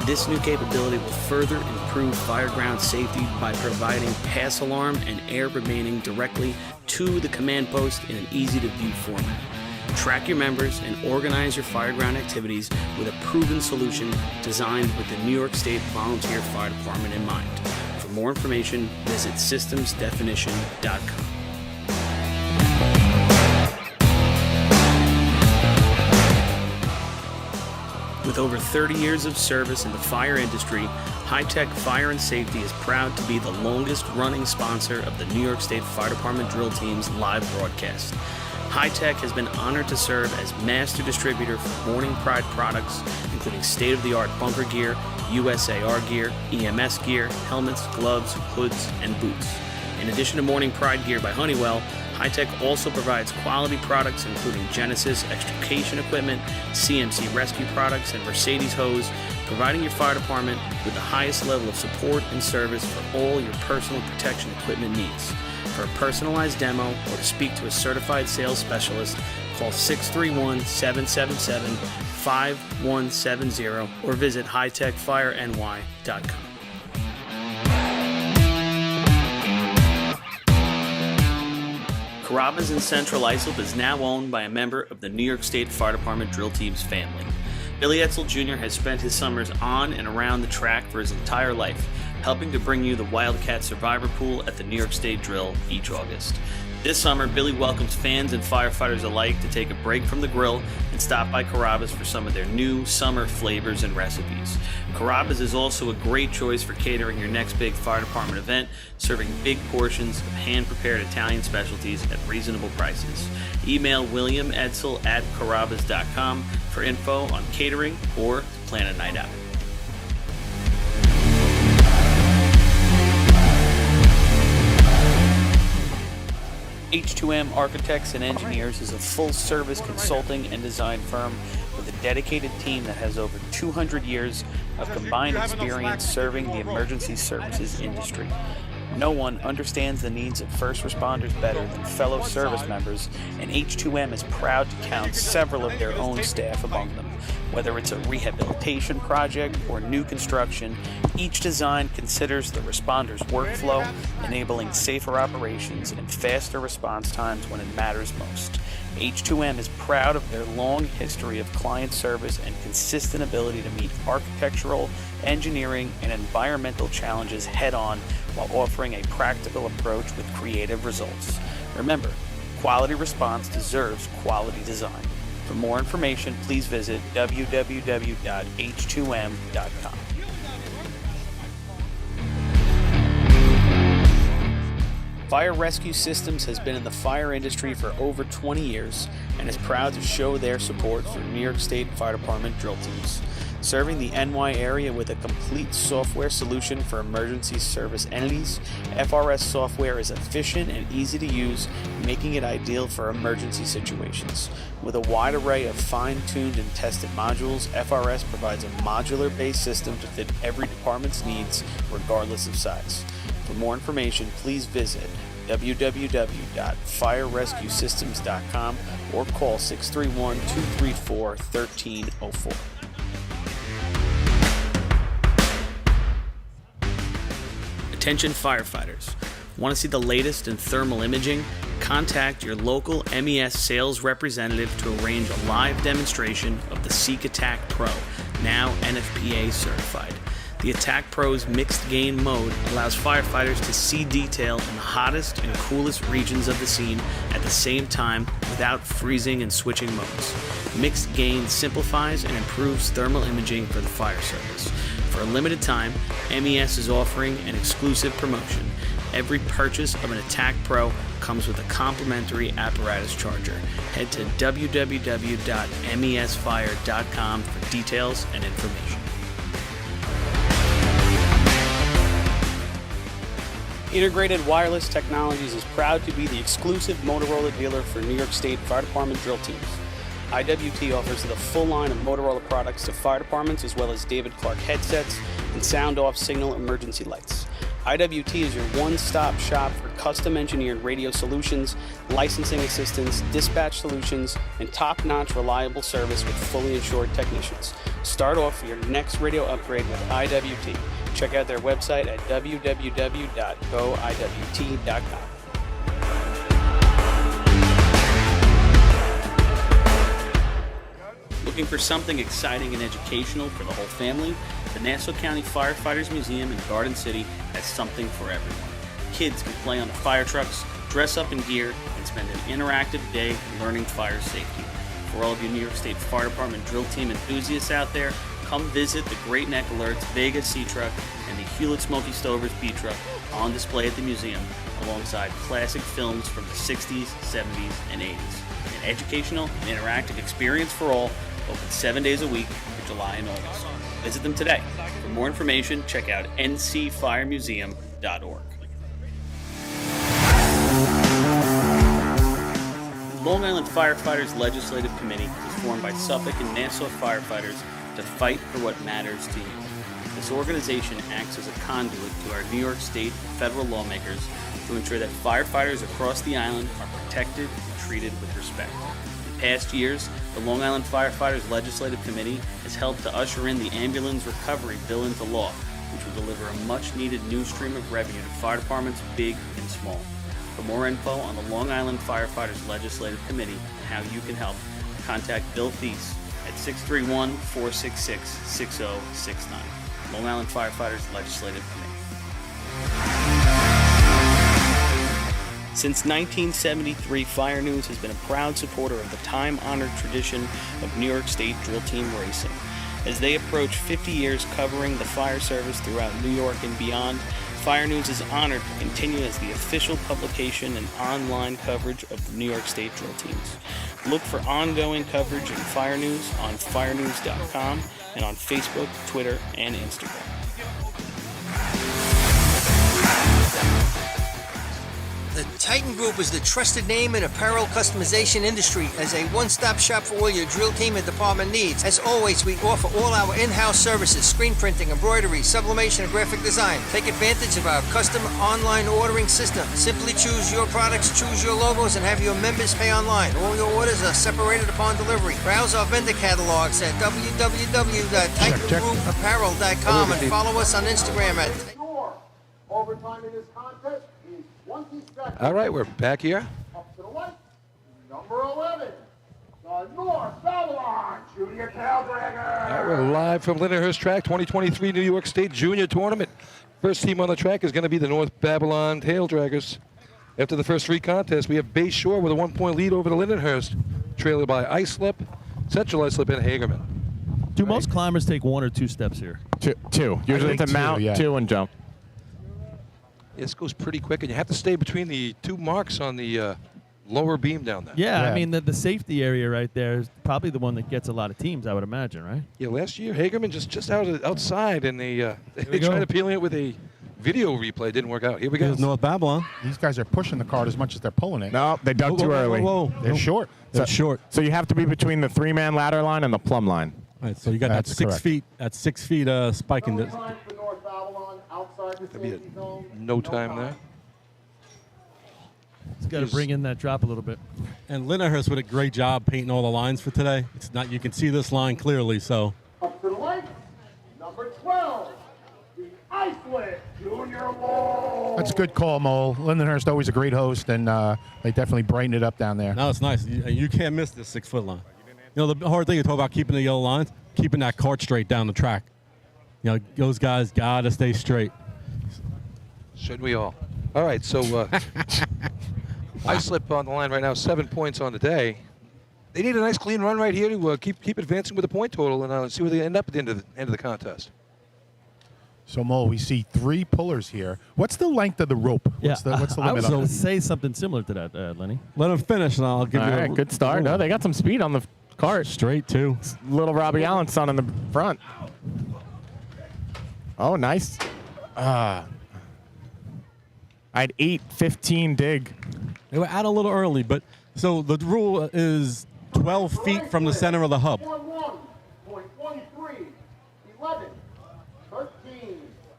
This new capability will further improve fireground safety by providing pass alarm and air remaining directly to the command post in an easy-to-view format. Track your members and organize your fireground activities with a proven solution designed with the New York State Volunteer Fire Department in mind. For more information, visit systemsdefinition.com. With over 30 years of service in the fire industry, High-Tech Fire and Safety is proud to be the longest-running sponsor of the New York State Fire Department Drill Teams live broadcast. High-Tech has been honored to serve as master distributor for Morning Pride products, including state-of-the-art bunker gear, USAR gear, EMS gear, helmets, gloves, hoods, and boots. In addition to Morning Pride gear by Honeywell, High-Tech also provides quality products including Genesis extrication equipment, CMC rescue products, and Mercedes hose, providing your fire department with the highest level of support and service for all your personal protection equipment needs. For a personalized demo or to speak to a certified sales specialist, call 631-777-5170 or visit hightechfireny.com. Carrabba's in Central Islip is now owned by a member of the New York State Fire Department Drill Teams family. Billy Etzel Jr. has spent his summers on and around the track for his entire life, helping to bring you the Wildcat Survivor Pool at the New York State Drill each August. This summer, Billy welcomes fans and firefighters alike to take a break from the grill and stop by Carrabba's for some of their new summer flavors and recipes. Carrabba's is also a great choice for catering your next big fire department event, serving big portions of hand-prepared Italian specialties at reasonable prices. Email William Edsel at carrabbas.com for info on catering or to plan a night out. H2M Architects and Engineers is a full-service consulting and design firm with a dedicated team that has over 200 years of combined experience serving the emergency services industry. No one understands the needs of first responders better than fellow service members, and H2M is proud to count several of their own staff among them. Whether it's a rehabilitation project or new construction, each design considers the responder's workflow, enabling safer operations and faster response times when it matters most. H2M is proud of their long history of client service and consistent ability to meet architectural, engineering, and environmental challenges head-on while offering a practical approach with creative results. Remember, quality response deserves quality design. For more information, please visit www.h2m.com. Fire Rescue Systems has been in the fire industry for over 20 years and is proud to show their support for New York State Fire Department Drill Teams. Serving the NY area with a complete software solution for emergency service entities, FRS software is efficient and easy to use, making it ideal for emergency situations. With a wide array of fine-tuned and tested modules, FRS provides a modular-based system to fit every department's needs, regardless of size. For more information, please visit www.firerescuesystems.com or call 631-234-1304. Attention firefighters. Want to see the latest in thermal imaging? Contact your local MES sales representative to arrange a live demonstration of the Seek Attack Pro, now NFPA certified. The Attack Pro's mixed gain mode allows firefighters to see detail in the hottest and coolest regions of the scene at the same time without freezing and switching modes. Mixed gain simplifies and improves thermal imaging for the fire service. For a limited time, MES is offering an exclusive promotion. Every purchase of an Attack Pro comes with a complimentary apparatus charger. Head to www.mesfire.com for details and information. Integrated Wireless Technologies is proud to be the exclusive Motorola dealer for New York State Fire Department drill teams. IWT offers the full line of Motorola products to fire departments, as well as David Clark headsets and sound-off signal emergency lights. IWT is your one-stop shop for custom-engineered radio solutions, licensing assistance, dispatch solutions, and top-notch reliable service with fully insured technicians. Start off your next radio upgrade with IWT. Check out their website at www.goiwt.com. Looking for something exciting and educational for the whole family? The Nassau County Firefighters Museum in Garden City has something for everyone. Kids can play on the fire trucks, dress up in gear, and spend an interactive day learning fire safety. For all of you New York State Fire Department drill team enthusiasts out there, come visit the Great Neck Alerts Vega Sea Truck and the Hewlett Smoky Stovers B Truck on display at the museum, alongside classic films from the 60s, 70s, and 80s. An educational and interactive experience for all, open 7 days a week for July and August. Visit them today. For more information, check out ncfiremuseum.org. The Long Island Firefighters Legislative Committee is formed by Suffolk and Nassau firefighters to fight for what matters to you. This organization acts as a conduit to our New York State and federal lawmakers to ensure that firefighters across the island are protected and treated with respect. In past years, the Long Island Firefighters Legislative Committee has helped to usher in the Ambulance Recovery Bill into law, which will deliver a much-needed new stream of revenue to fire departments big and small. For more info on the Long Island Firefighters Legislative Committee and how you can help, contact Bill Thies at 631-466-6069. Long Island Firefighters Legislative Committee. Since 1973, Fire News has been a proud supporter of the time-honored tradition of New York State drill team racing. As they approach 50 years covering the fire service throughout New York and beyond, Fire News is honored to continue as the official publication and online coverage of the New York State drill teams. Look for ongoing coverage in Fire News on firenews.com and on Facebook, Twitter, and Instagram. The Titan Group is the trusted name in apparel customization industry as a one-stop shop for all your drill team and department needs. As always, we offer all our in-house services: screen printing, embroidery, sublimation, and graphic design. Take advantage of our custom online ordering system. Simply choose your products, choose your logos, and have your members pay online. All your orders are separated upon delivery. Browse our vendor catalogs at www.titangroupapparel.com and follow us on Instagram at Overtime in this contest is 20 seconds. All right, we're back here. Up to the right, number 11, the North Babylon Junior Taildraggers. All right, we're live from Lindenhurst Track, 2023 New York State Junior Tournament. First team on the track is going to be the North Babylon Taildraggers. After the first three contests, we have Bay Shore with a 1-point lead over the Lindenhurst, trailed by Islip, Central Islip, and Hagerman. Do most climbers take 1 or 2 steps here? Two. Usually it's a mount, yeah. 2, and jump. This goes pretty quick, and you have to stay between the two marks on the lower beam down there. Yeah, Yeah. I mean, the safety area right there is probably the one that gets a lot of teams, I would imagine, right? Yeah, last year, Hagerman just outside, and they we tried go. appealing it with a video replay. Didn't work out. Here we go. Here's North Babylon. These guys are pushing the cart as much as they're pulling it. No, they dug too early. Whoa. They're short. That's short. So you have to be between the 3-man ladder line and the plumb line. All right, so you got That's that 6 correct. feet. That 6 feet spike in this. Time for North Babylon outside the That'd be safety zone. no time there. It's got to bring in that drop a little bit. And Lindenhurst did a great job painting all the lines for today. It's not, you can see this line clearly. So Up to the right, number 12, the Iceland Junior Bowl. That's a good call, Mole. Lindenhurst always a great host, and they definitely brightened it up down there. now it's nice. You can't miss this 6-foot line. You know, the hard thing you talk about keeping the yellow lines, keeping that cart straight down the track. You know, those guys gotta stay straight. Should we all? All right, so Islip on the line right now, 7 points on the day. They need a nice clean run right here to keep advancing with the point total and see where they end up at the end of the contest. So, Mo, we see 3 pullers here. What's the length of the rope? What's the I limit was on going it? to say something similar to that, Lenny. Let him finish, and I'll give All you right, a good start. No, they got some speed on the cart. straight too. Little Robbie Allen's son in the front. Oh, nice. I had 8:15 dig. They were out a little early, but so the rule is 12 feet from the center of the hub. 1-1.23, 11, 13.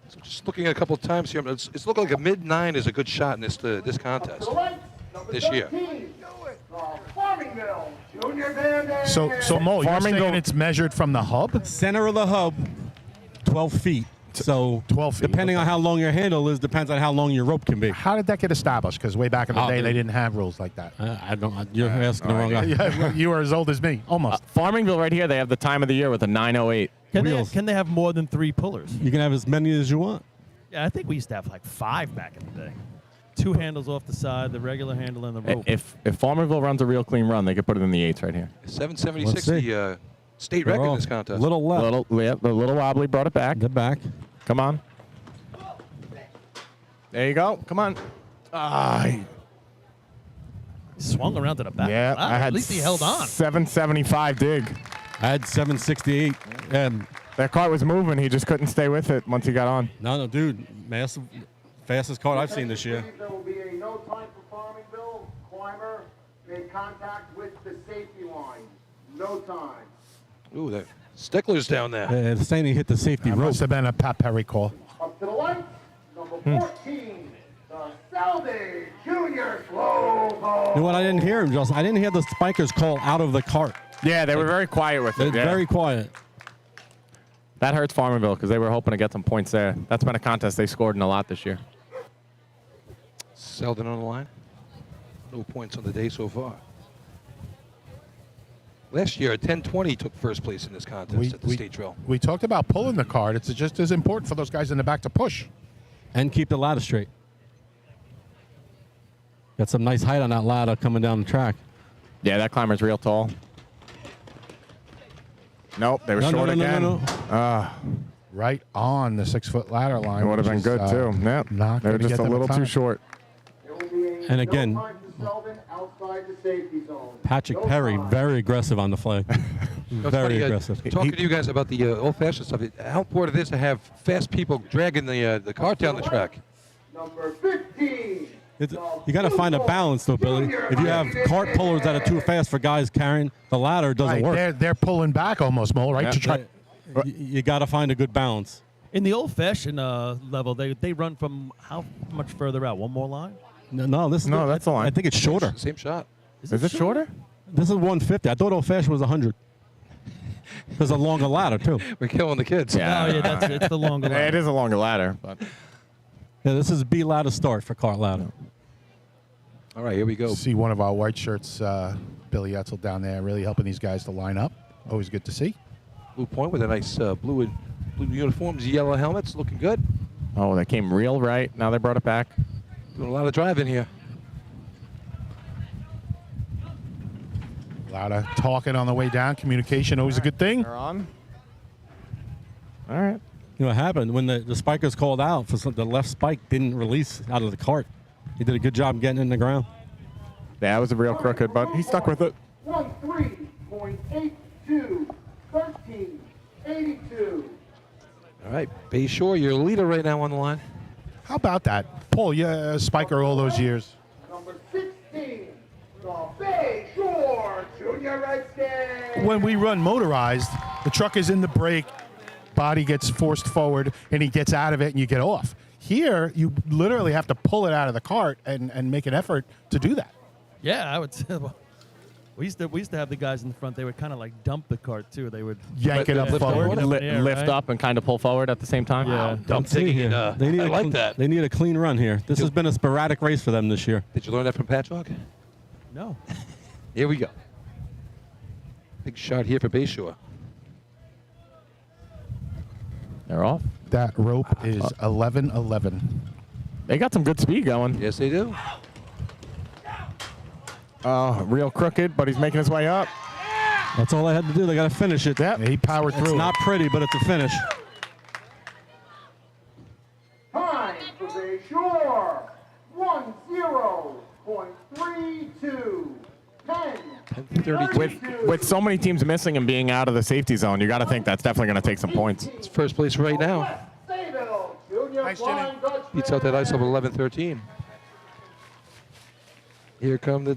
So just looking at a couple of times here, it's looking like a mid-9 is a good shot in this contest To the right, number this year. 13, Farmingville Junior Band. So Mo, you're Farming saying go- it's measured from the hub? Center of the hub, 12 feet. So 12 feet, depending on how long your handle is, depends on how long your rope can be. How did that get established? Because way back in the Oh, day, dude. they didn't have rules like that. I don't. You're asking the wrong guy. Yeah, you are as old as me, almost. Farmingville right here, they have the time of the year with a 9:08. Can they have more than 3 pullers? You can have as many as you want. Yeah, I think we used to have like 5 back in the day. 2 handles off the side, the regular handle and the rope. If Farmingville runs a real clean run, they could put it in the 8s right here. 776, Let's see. the state They're record in all this contest. Little left. The little wobbly brought it back. The back. Come on. There you go. Come on. He swung around to the back. Yeah, Wow, I had at least he held on. 775 dig. I had 768. And That cart was moving. He just couldn't stay with it once he got on. no, dude, massive, fastest cart I've seen this year. There will be a no time for Farmingville. Climber made contact with the safety line. No time. Ooh, the sticklers down there. The saying he hit the safety That rope. must have been a Pat Perry call. Up to the lights, number 14, the Salve Junior Slow Ball. You know what? I didn't hear him, Justin. I didn't hear the spikers call out of the cart. Yeah, they were very quiet with They're it. Yeah. very quiet. That hurts Farmingville because they were hoping to get some points there. That's been a contest they scored in a lot this year. Selden on the line. No points on the day so far. Last year, 1020 took first place in this contest at the state drill. We talked about pulling the card. It's just as important for those guys in the back to push. And keep the ladder straight. Got some nice height on that ladder coming down the track. Yeah, that climber's real tall. Nope, they were short again. Right on the 6-foot ladder line. It would have which been is, good, too. Yep. not They were gonna just get a them little time. too short. There will be a And again- no time to Selvin outside the safety zone. Patrick No Perry, time. very aggressive on the flag. It's Very funny, aggressive. Talking to you guys about the old-fashioned stuff, how important it is to have fast people dragging the cart down the track. Number 15. You got to find a balance, though, Billy. If you have cart pullers that are too fast for guys carrying, the ladder doesn't Right, work. they're pulling back almost, Mo, right? Yeah. To try. You got to find a good balance. In the old-fashioned level, they run from how much further out? One more line? No, this is No, that's the line. I think it's shorter. Same shot. Is it shorter? This is 150. I thought old fashioned was 100. There's a longer ladder too. We're killing the kids. Yeah. Oh, yeah, it's the longer line. It is a longer ladder, but Yeah, this is B ladder start for cart ladder. All right, here we go. See one of our white shirts, Billy Etzel down there, really helping these guys to line up. Always good to see. Blue point with a nice blue uniforms, yellow helmets, looking good. oh, that came real right. Now they brought it back. Doing a lot of driving here. A lot of talking on the way down. Communication, always a good thing. They're on. All right. You know what happened when the spikers called out for the left spike didn't release out of the cart. He did a good job getting in the ground. Yeah, that was a real crooked, but he stuck with it. 13.82, 13.82. All right, Bayshore, your leader right now on the line. How about that? Paul, yeah, spiker all those years. Number 16, the Bay Shore Junior Redskins. When we run motorized, the truck is in the brake, body gets forced forward, and he gets out of it, and you get off. Here, you literally have to pull it out of the cart and make an effort to do that. Yeah, I would say. Well, we used to have the guys in the front. They would kind of like dump the cart too. They would Yank it up lift forward. it up in the air, Lift right? up and kind of pull forward at the same time. Yeah. Dump digging in, I like that. They need a clean run here. This has been a sporadic race for them this year. Did you learn that from Patchogue? No. Here we go. Big shot here for Bayshore. They're off. That rope is 11-11. They got some good speed going. Yes, they do. Real crooked, but he's making his way up. That's all I had to do. They got to finish it. He powered It's through. not pretty, but it's a finish. 10:32. With so many teams missing and being out of the safety zone, you got to think that's definitely going to take some points. It's first place right now. Nice, Jenny. Beats out that ice up 11-13. Here come the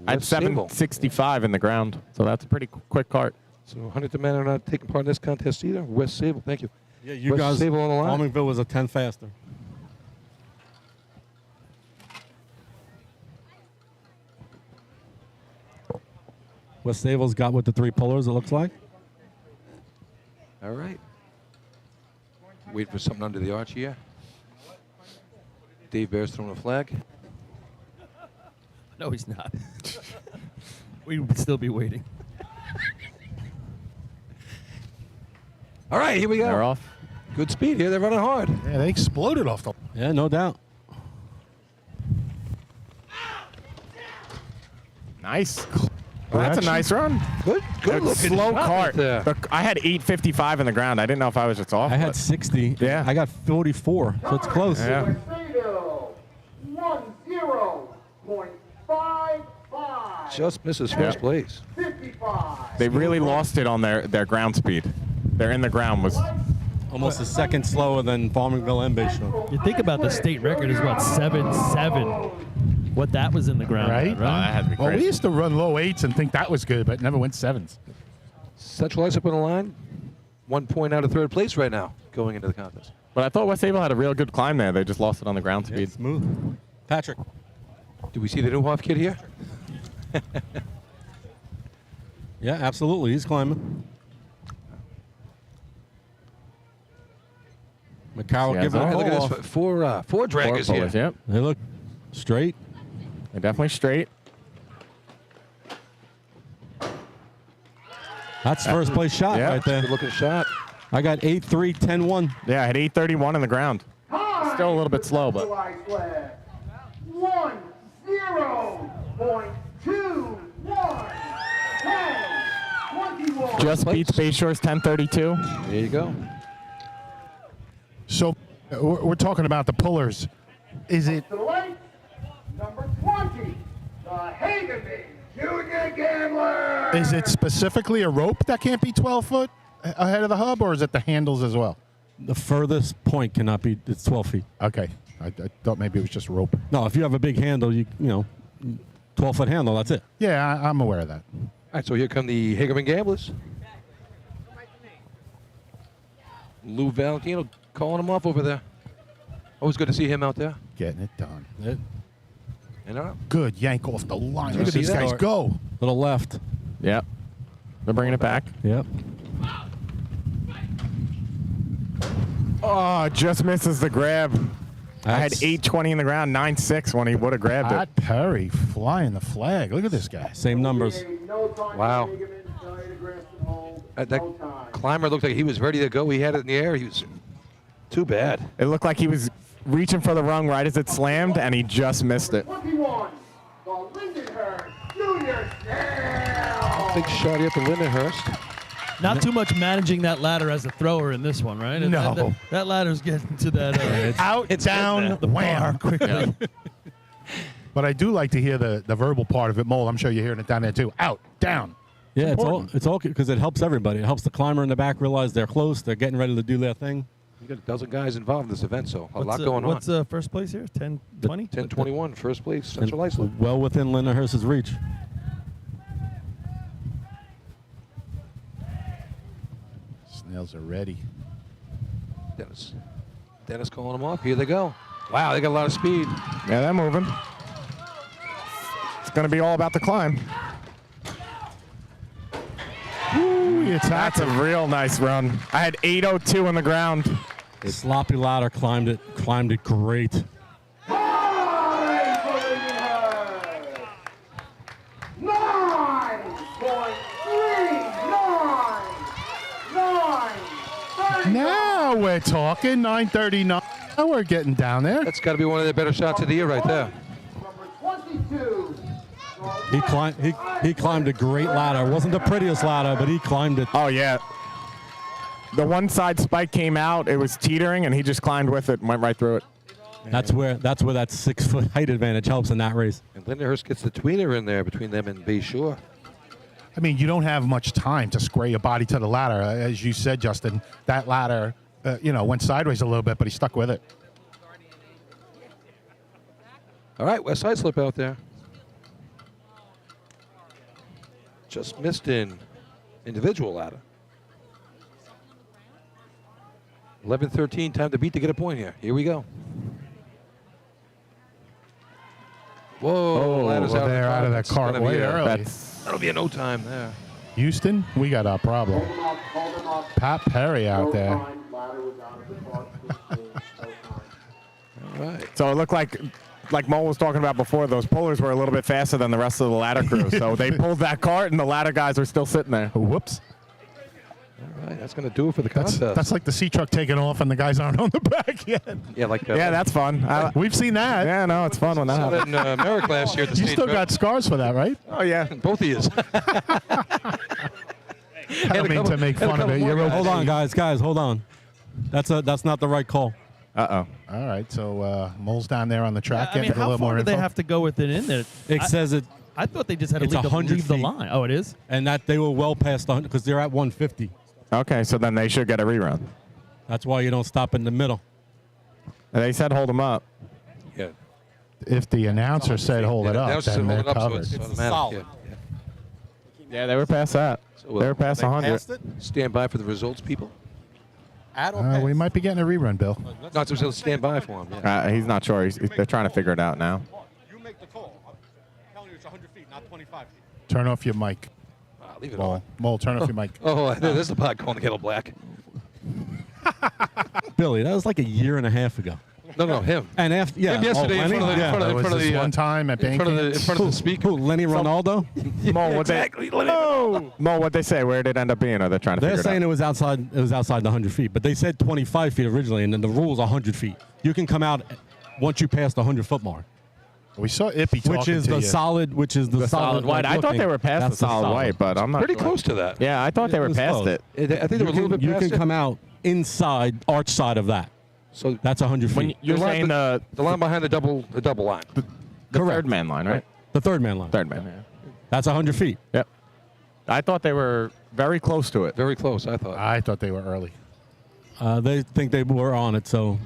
At West Sable. 765 in the ground, so that's a pretty quick cart. So Huntington men are not taking part in this contest either. West Sable, thank you. Yeah, you West guys. Sable on the line. Farmingville was a 10 faster. West Sable's got with the 3 pullers, it looks like. All right. Wait for something under the arch here. Dave Bear's throwing a flag. No, he's not. We would still be waiting. All right, here we go. They're off. Good speed here. They're running hard. Yeah, they exploded off the. Yeah, no doubt. Nice. Well, that's a nice run. Good looking Slow shot cart. there. I had 855 in the ground. I didn't know if I was just off. I had but- 60. Yeah. I got 44, so it's close. Yeah. 10.55. Just misses first place. 55. They really lost it on their ground speed. Their in the ground was. Almost a second slower than Farmingville and Bayshore. You think about the state record is what 7-7. What that was in the ground, Right? at, Oh, that had to be Well, we crazy. used to run low 8s and think that was good, but never went 7s. Central Ice up on the line. 1 point out of third place right now going into the contest. But I thought West Sable had a real good climb there. They just lost it on the ground Yeah, speed. smooth. Patrick. Do we see the Newhoff kid here? Yeah, absolutely. He's climbing. McCarroll Yeah, giving so- a Look call at off. this. Four draggers here. Pullers, yep. They look straight. They're definitely straight. That's first place shot Yeah. right there. Good looking shot. I got 8-3, 10-1. Yeah, I had 831 in the ground. Still a little bit slow, but 10.21. just beats Bayshore's 1032. There you go. So we're talking about the pullers. Is it To the left, number 20, the Hagerman Junior Gambler. is it specifically a rope that can't be 12 foot ahead of the hub, or is it the handles as well? The furthest point cannot be, it's 12 feet. Okay, I thought maybe it was just rope. No, if you have a big handle, you know, 12-foot handle, that's it. Yeah, I'm aware of that. All right, so here come the Hagerman Gamblers. Lou Valentino calling him off over there. Always good to see him out there. Getting it done. Good yank off the line. Look at see these that? guys go. Little left. Yep. They're bringing it back. Yep. Oh, just misses the grab. I had That's 820 in the ground, 9.6 when he would have grabbed it. Pat Perry flying the flag. Look at this guy. Same numbers. Wow. That No time. climber looked like he was ready to go. He had it in the air. He was too bad. It looked like he was reaching for the rung right as it slammed, and he just missed it. 21, the Lindenhurst Junior Championship. Big shot here for Lindenhurst. Not too much managing that ladder as a thrower in this one, right? No. That ladder's getting to that. Out, down, the bar wham. quickly. But I do like to hear the verbal part of it, Mole. I'm sure you're hearing it down there too. Out, down. Yeah, important. it's all because it helps everybody. It helps the climber in the back realize they're close. They're getting ready to do their thing. You got a dozen guys involved in this event, so a lot going What's on. first place here? 10-20? 10-21, first place, And Central Iceland. well within Lindenhurst's reach. Snails are ready. Dennis calling them off. Here they go. Wow, they got a lot of speed. Yeah, they're moving. It's going to be all about the climb. Ooh, you That's a real nice run. I had 802 on the ground. Sloppy ladder climbed it great. 9.399. Now we're talking 9:39. Now we're getting down there. That's got to be one of the better shots of the year right there. Number 22. He climbed a great ladder. It wasn't the prettiest ladder, but he climbed it. Oh, yeah. The one side spike came out. It was teetering, and he just climbed with it and went right through it. That's where that 6 foot height advantage helps in that race. And Lindenhurst gets the tweener in there between them and Bayshore. I mean, you don't have much time to square your body to the ladder. As you said, Justin, that ladder, went sideways a little bit, but he stuck with it. All right, West Side slip out there. Just missed in individual ladder. 11:13, time to beat to get a point here. Here we go. Whoa, ladder's well, out, they're out of that That's cart gonna way be early. That'll be a no time there. Houston, we got a problem. Hold him up. Pat Perry out there. Ladder was out of the cart. All right. So it looked like Mo was talking about before, those pullers were a little bit faster than the rest of the ladder crew. So they pulled that cart, and the ladder guys are still sitting there. Whoops. All right, that's going to do it for the contest. That's like the C truck taking off and the guys aren't on the back yet. Yeah, like Yeah, that's fun. We've seen that. Yeah, no, it's fun when that saw happens. that in Merrick last year at the You state still fair. got scars for that, right? Oh, yeah. Both of yous. I don't mean to make fun of it. You're okay. Hold on, guys, hold on. That's not the right call. Uh-oh. All right, so Mole's down there on the track I mean, getting a how little far more do info. they have to go with it in there? It says it, I thought they just had to It's leave, 100 leave the feet. line. Oh, it is? and that they were well past 100 because they're at 150. Okay, so then they should get a rerun. That's why you don't stop in the middle. They said hold them up. Yeah. If the announcer said hold it Yeah, up, now it's just then they're hold it up, so covered. it's It's automatic. solid. Yeah. Yeah, they were past that. So, They were past 100. it? Stand by for the results, people. At or We might be getting a rerun, Bill. Not to stand by for him. Yeah. He's not sure. They're trying to figure it out now. You make the call. I'm telling you it's 100 feet, not 25 feet. Turn off your mic. Leave it Mole, on. Mole, turn off your mic. Oh, there's the pot calling the kettle black. Billy, that was like a year and a half ago. No, him. And after, yeah. Him yesterday in Lenny? front of the, Yeah. in front of That the, in was front of this the, one time at in front of the, in Bankings. front of the speaker. Who, Lenny Ronaldo? Mo, Exactly. Mo, what'd they say? Where did it end up being? Or they're trying to They're figure saying it it was outside. It was outside the 100 feet, but they said 25 feet originally, and then the rule's 100 feet. You can come out once you pass the 100-foot mark, We saw Ippy talking which is to the you. solid. Which is the solid white. I thought looking. they were past That's the solid white, but I'm not Pretty sure. close to that. Yeah, I thought they were was past close. it. I think they were a little bit You past can it. come out inside arch side of that. So That's 100 feet. When you're the line- saying the the line behind the double line. third man line, right? the third man line. Third man. Yeah. That's 100 feet. Yep. I thought they were very close to it. Very close, I thought. I thought they were early. They think they were on it, so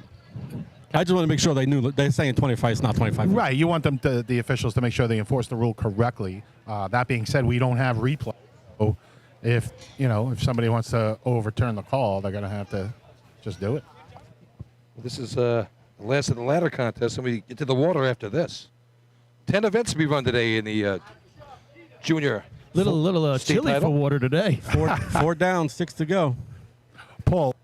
I just want to make sure they knew. They're saying 25. It's not 25 feet. Right, you want them to, the officials to make sure they enforce the rule correctly. That being said, we don't have replay. So if somebody wants to overturn the call, they're going to have to just do it. This is the last of the ladder contest, and we get to the water after this. 10 events to be run today in the junior. Little state chilly title. for water today. Four down, 6 to go. Paul,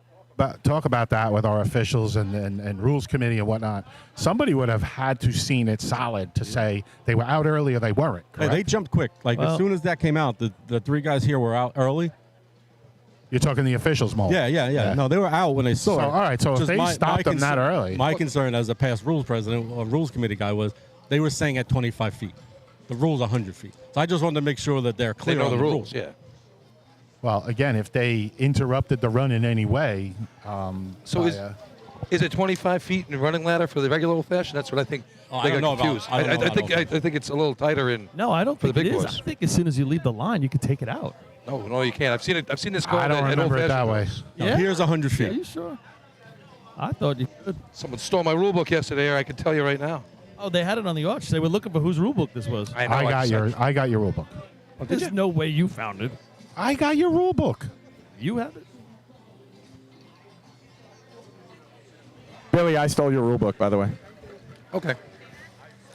talk about that with our officials and rules committee and whatnot. Somebody would have had to seen it solid to say they were out early or they weren't. Hey, Correct? they jumped quick. Like Well- as soon as that came out, the three guys here were out early. You're talking the officials, Mo. Yeah. No, they were out when they saw So, it. all right, so if Just they stopped them that early. My concern as a past rules president or rules committee guy was they were saying at 25 feet. The rule's 100 feet. So I just wanted to make sure that they're They clear know on the rules, yeah. Well, again, if they interrupted the run in any way, So is it 25 feet in running ladder for the regular old fashioned? That's what I think. Oh, I they don't got know about- confused. I don't know about I think it's a little tighter in. No, I don't For the think it big is. boys. I think as soon as you leave the line, you can take it out. No, you can't. I've seen it. I've seen this called I don't at remember it old-fashioned that way. rules. No, Yeah? here's 100 Are feet. you sure? I thought you could. Someone stole my rule book yesterday. I can tell you right now. Oh, they had it on the arch. They were looking for whose rule book this was. I know. I got your rule book. Did There's you? no way you found it. I got your rule book. You have it? Billy, I stole your rule book, by the way. Okay.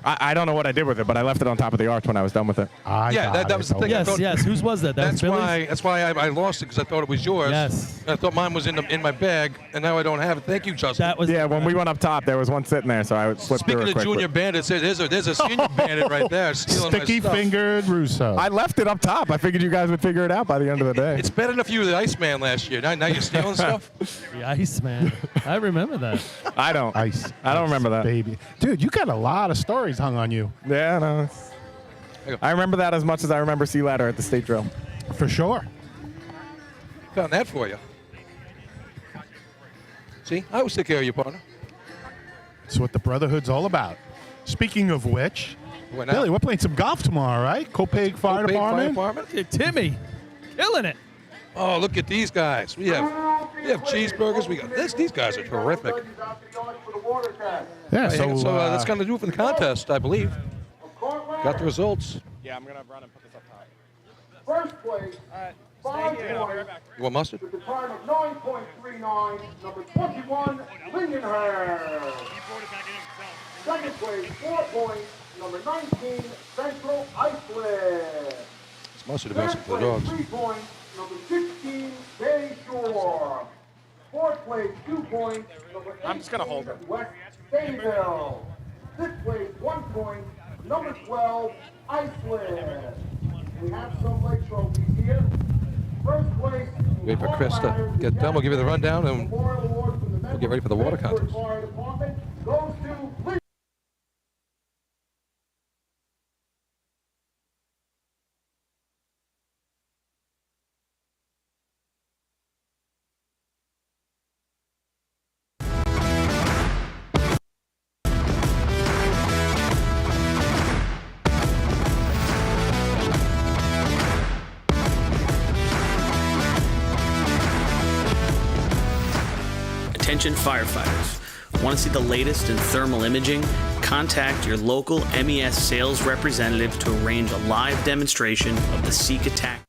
I don't know what I did with it, but I left it on top of the arch when I was done with it. I Yeah, got that was the it. thing. Yes, thought- yes. Whose was that? That was Billy's? That's why I lost it because I thought it was yours. Yes. And I thought mine was in my bag, and now I don't have it. Thank you, Justin. That was Yeah, when we went up top, there was one sitting there, so I would slip through Speaking it of quickly. junior bandits, there's a senior bandit right there stealing my Sticky stuff. fingered Russo. I left it up top. I figured you guys would figure it out by the end of the day. It's better than if you were the Iceman last year. Now you're stealing stuff. the Iceman. I remember that. I don't. Ice. I don't ice, remember that. baby. Dude, you got a lot of stories hung on you. Yeah, no. I remember that as much as I remember Sea Ladder at the state drill. For sure. Found that for you. See, I always take care of you, partner. That's what the Brotherhood's all about. Speaking of which, We're now- Billy, we're playing some golf tomorrow, right? Copeg Fire Department. Hey, Timmy, killing it. Oh, look at these guys. We have cheeseburgers. We got this. These guys are terrific. Yeah, So, so, that's going to do it for the contest, I believe. Got the results. Yeah, I'm going to run and put this up top. First place, 5 points, You want mustard? with a time of 9.39, number 21, Lindenhurst. Second place, 4 points, number 19, Central Iceland. It's mustard about some for the dogs. 3 points, number 16, Bayshore. Fourth place, 2 points, number 18, I'm just gonna hold it. West Bayville. Sixth place, 1 point, number 12, Iceland. We have some late trophies here. First place. Wait for Chris to get done. We'll give you the rundown and we'll get ready for the water contest. Fire Department goes to Lee. Attention firefighters. Want to see the latest in thermal imaging? Contact your local MES sales representative to arrange a live demonstration of the Seek Attack.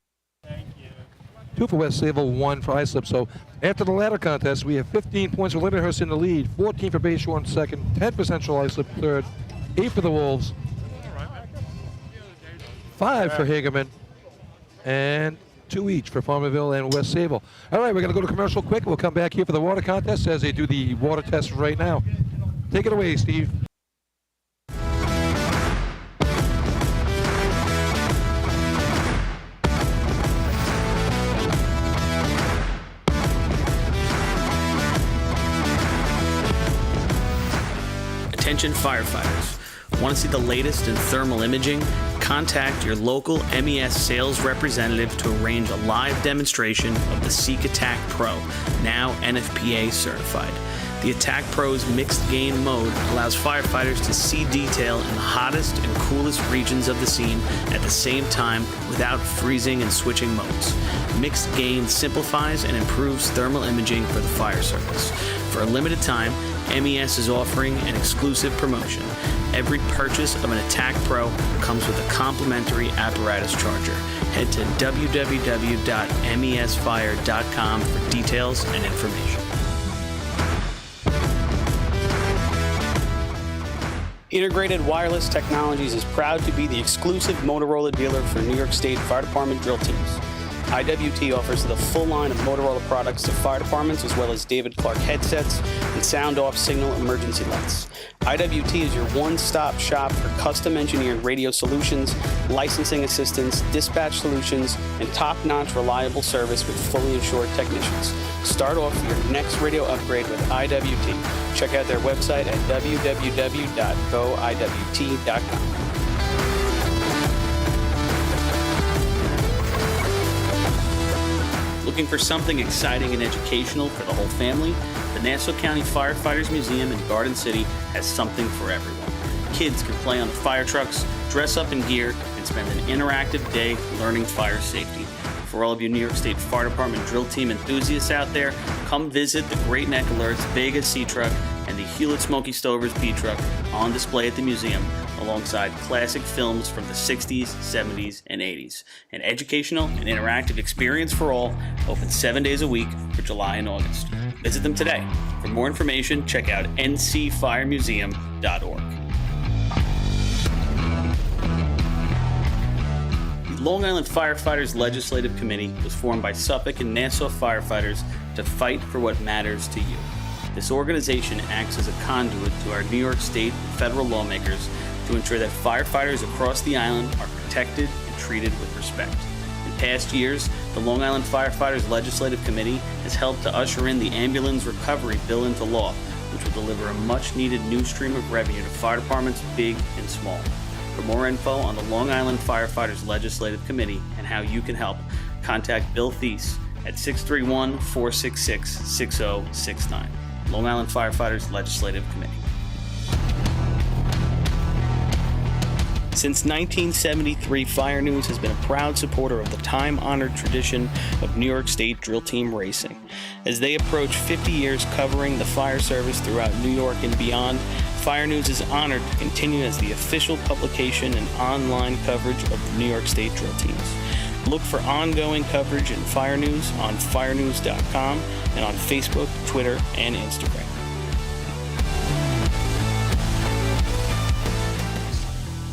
2 for West Sayville, 1 for Islip. So after the ladder contest, we have 15 points for Lindenhurst in the lead, 14 for Bayshore in second, 10 for Central Islip third, 8 for the Wolves, 5 for Hagerman, and 2 each for Farmerville and West Sayville. All right, we're going to go to commercial quick. We'll come back here for the water contest as they do the water test right now. Take it away, Steve. Attention firefighters. Want to see the latest in thermal imaging? Contact your local MES sales representative to arrange a live demonstration of the Seek Attack Pro, now NFPA certified. The Attack Pro's mixed gain mode allows firefighters to see detail in the hottest and coolest regions of the scene at the same time without freezing and switching modes. Mixed gain simplifies and improves thermal imaging for the fire service. For a limited time, MES is offering an exclusive promotion. Every purchase of an Attack Pro comes with a complimentary apparatus charger. Head to www.mesfire.com for details and information. Integrated Wireless Technologies is proud to be the exclusive Motorola dealer for New York State Fire Department drill teams. IWT offers the full line of Motorola products to fire departments, as well as David Clark headsets and sound-off signal emergency lights. IWT is your one-stop shop for custom-engineered radio solutions, licensing assistance, dispatch solutions, and top-notch reliable service with fully insured technicians. Start off your next radio upgrade with IWT. Check out their website at www.goiwt.com. Looking for something exciting and educational for the whole family? The Nassau County Firefighters Museum in Garden City has something for everyone. Kids can play on the fire trucks, dress up in gear, and spend an interactive day learning fire safety. For all of you New York State Fire Department drill team enthusiasts out there, come visit the Great Neck Alerts Vega C Truck and the Hewlett Smoky Stovers B Truck on display at the museum, alongside classic films from the 60s, 70s, and 80s. An educational and interactive experience for all, open 7 days a week for July and August. Visit them today. For more information, check out ncfiremuseum.org. The Long Island Firefighters Legislative Committee was formed by Suffolk and Nassau firefighters to fight for what matters to you. This organization acts as a conduit to our New York State and federal lawmakers to ensure that firefighters across the island are protected and treated with respect. In past years, the Long Island Firefighters Legislative Committee has helped to usher in the Ambulance Recovery Bill into law, which will deliver a much-needed new stream of revenue to fire departments big and small. For more info on the Long Island Firefighters Legislative Committee and how you can help, contact Bill Thies at 631-466-6069. Long Island Firefighters Legislative Committee. Since 1973, Fire News has been a proud supporter of the time-honored tradition of New York State Drill Team racing. As they approach 50 years covering the fire service throughout New York and beyond, Fire News is honored to continue as the official publication and online coverage of the New York State Drill Teams. Look for ongoing coverage in Fire News on firenews.com and on Facebook, Twitter, and Instagram.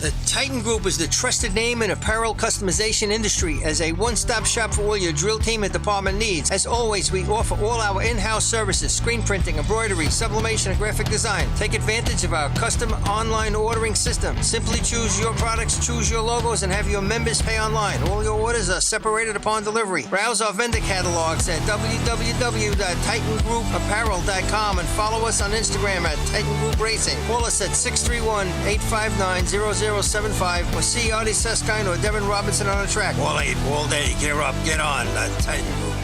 The Titan Group is the trusted name in apparel customization industry as a one-stop shop for all your drill team and department needs. As always, we offer all our in-house services, screen printing, embroidery, sublimation, and graphic design. Take advantage of our custom online ordering system. Simply choose your products, choose your logos, and have your members pay online. All your orders are separated upon delivery. Browse our vendor catalogs at www.titangroupapparel.com and follow us on Instagram at Titan Group Racing. Call us at 631-859-0075 or see Artie Suskind or Devin Robinson on the track. All 8, all day. Gear up, get on. Titan Group.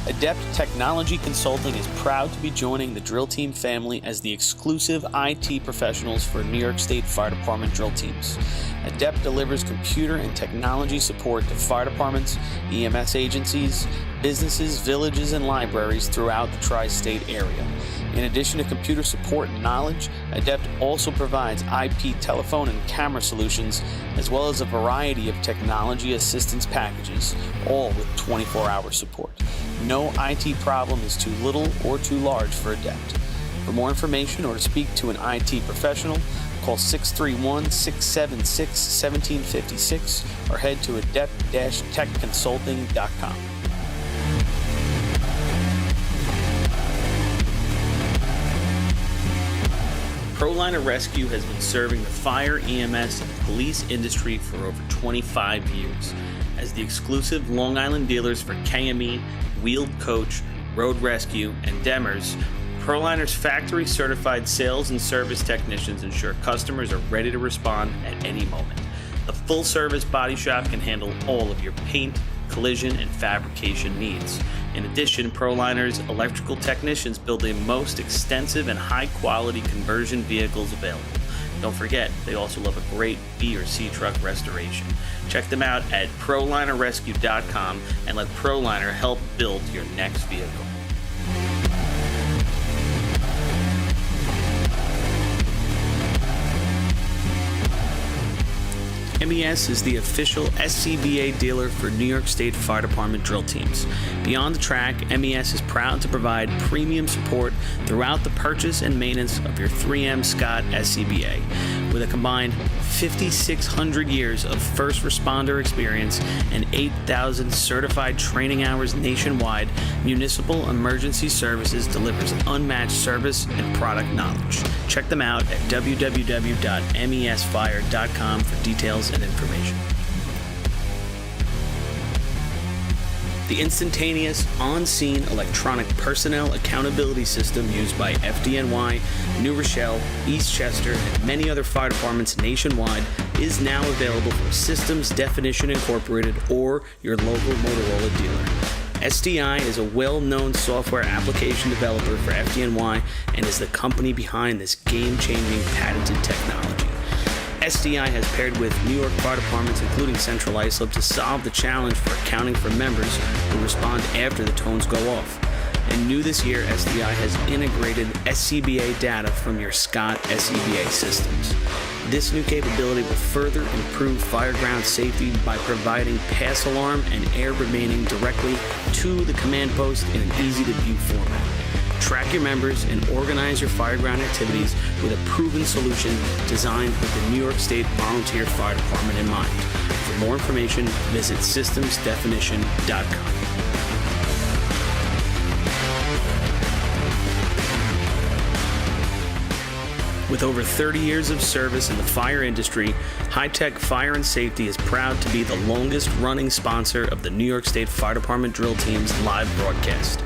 Adept Technology Consulting is proud to be joining the Drill Team family as the exclusive IT professionals for New York State Fire Department Drill Teams. Adept delivers computer and technology support to fire departments, EMS agencies, businesses, villages, and libraries throughout the tri-state area. In addition to computer support and knowledge, Adept also provides IP telephone and camera solutions, as well as a variety of technology assistance packages, all with 24-hour support. No IT problem is too little or too large for Adept. For more information or to speak to an IT professional, call 631-676-1756 or head to adept-techconsulting.com. ProLiner Rescue has been serving the fire, EMS, and police industry for over 25 years. As the exclusive Long Island dealers for KME, Wheeled Coach, Road Rescue, and Demers, ProLiner's factory-certified sales and service technicians ensure customers are ready to respond at any moment. The full-service body shop can handle all of your paint, collision, and fabrication needs. In addition, ProLiner's electrical technicians build the most extensive and high-quality conversion vehicles available. Don't forget, they also love a great B or C truck restoration. Check them out at ProLinerRescue.com and let ProLiner help build your next vehicle. NYS is the official SCBA dealer for New York State Fire Department Drill Teams. Beyond the track, NYS is proud to provide premium support throughout the purchase and maintenance of your 3M Scott SCBA. With a combined 5,600 years of first responder experience and 8,000 certified training hours nationwide, Municipal Emergency Services delivers unmatched service and product knowledge. Check them out at www.mesfire.com for details and information. The instantaneous, on-scene electronic personnel accountability system used by FDNY, New Rochelle, Eastchester, and many other fire departments nationwide is now available from Systems Definition Incorporated or your local Motorola dealer. SDI is a well-known software application developer for FDNY and is the company behind this game-changing patented technology. SDI has paired with New York fire departments, including Central Islip, to solve the challenge for accounting for members who respond after the tones go off. And new this year, SDI has integrated SCBA data from your Scott SCBA systems. This new capability will further improve fireground safety by providing pass alarm and air remaining directly to the command post in an easy-to-view format. Track your members and organize your fireground activities with a proven solution designed with the New York State Volunteer Fire Department in mind. For more information, visit systemsdefinition.com. With over 30 years of service in the fire industry, High Tech Fire and Safety is proud to be the longest-running sponsor of the New York State Fire Department Drill Teams live broadcast.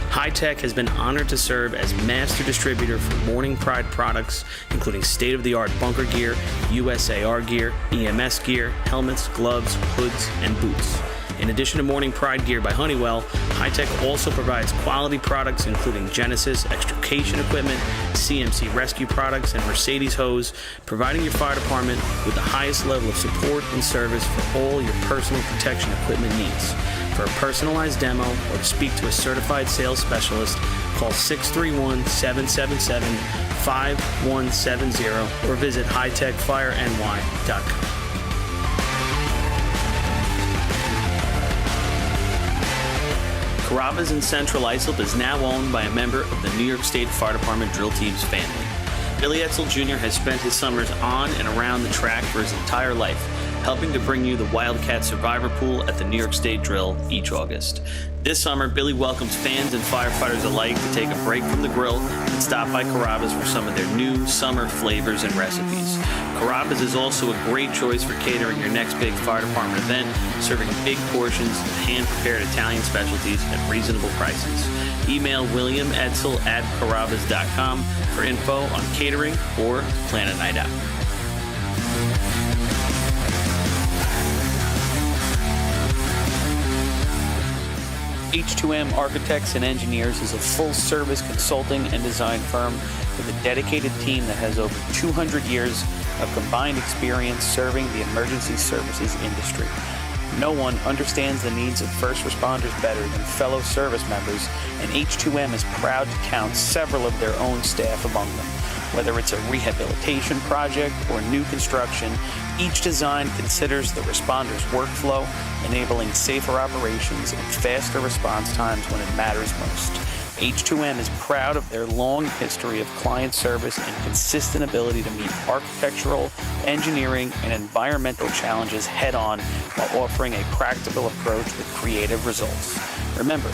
High Tech has been honored to serve as master distributor for Morning Pride products, including state-of-the-art bunker gear, USAR gear, EMS gear, helmets, gloves, hoods, and boots. In addition to Morning Pride gear by Honeywell, High-Tech also provides quality products including Genesis extrication equipment, CMC rescue products, and Mercedes hose, providing your fire department with the highest level of support and service for all your personal protection equipment needs. For a personalized demo or to speak to a certified sales specialist, call 631-777-5170 or visit hightechfireny.com. Carrabba's in Central Islip is now owned by a member of the New York State Fire Department Drill Teams family. Billy Etzel Jr. has spent his summers on and around the track for his entire life, helping to bring you the Wildcat Survivor Pool at the New York State Drill each August. This summer, Billy welcomes fans and firefighters alike to take a break from the grill and stop by Carrabba's for some of their new summer flavors and recipes. Carrabba's is also a great choice for catering your next big fire department event, serving big portions of hand-prepared Italian specialties at reasonable prices. Email williametzel@carrabbas.com for info on catering or plan a night out. H2M Architects and Engineers is a full-service consulting and design firm with a dedicated team that has over 200 years of combined experience serving the emergency services industry. No one understands the needs of first responders better than fellow service members, and H2M is proud to count several of their own staff among them. Whether it's a rehabilitation project or new construction, each design considers the responder's workflow, enabling safer operations and faster response times when it matters most. H2M is proud of their long history of client service and consistent ability to meet architectural, engineering, and environmental challenges head-on while offering a practical approach with creative results. Remember,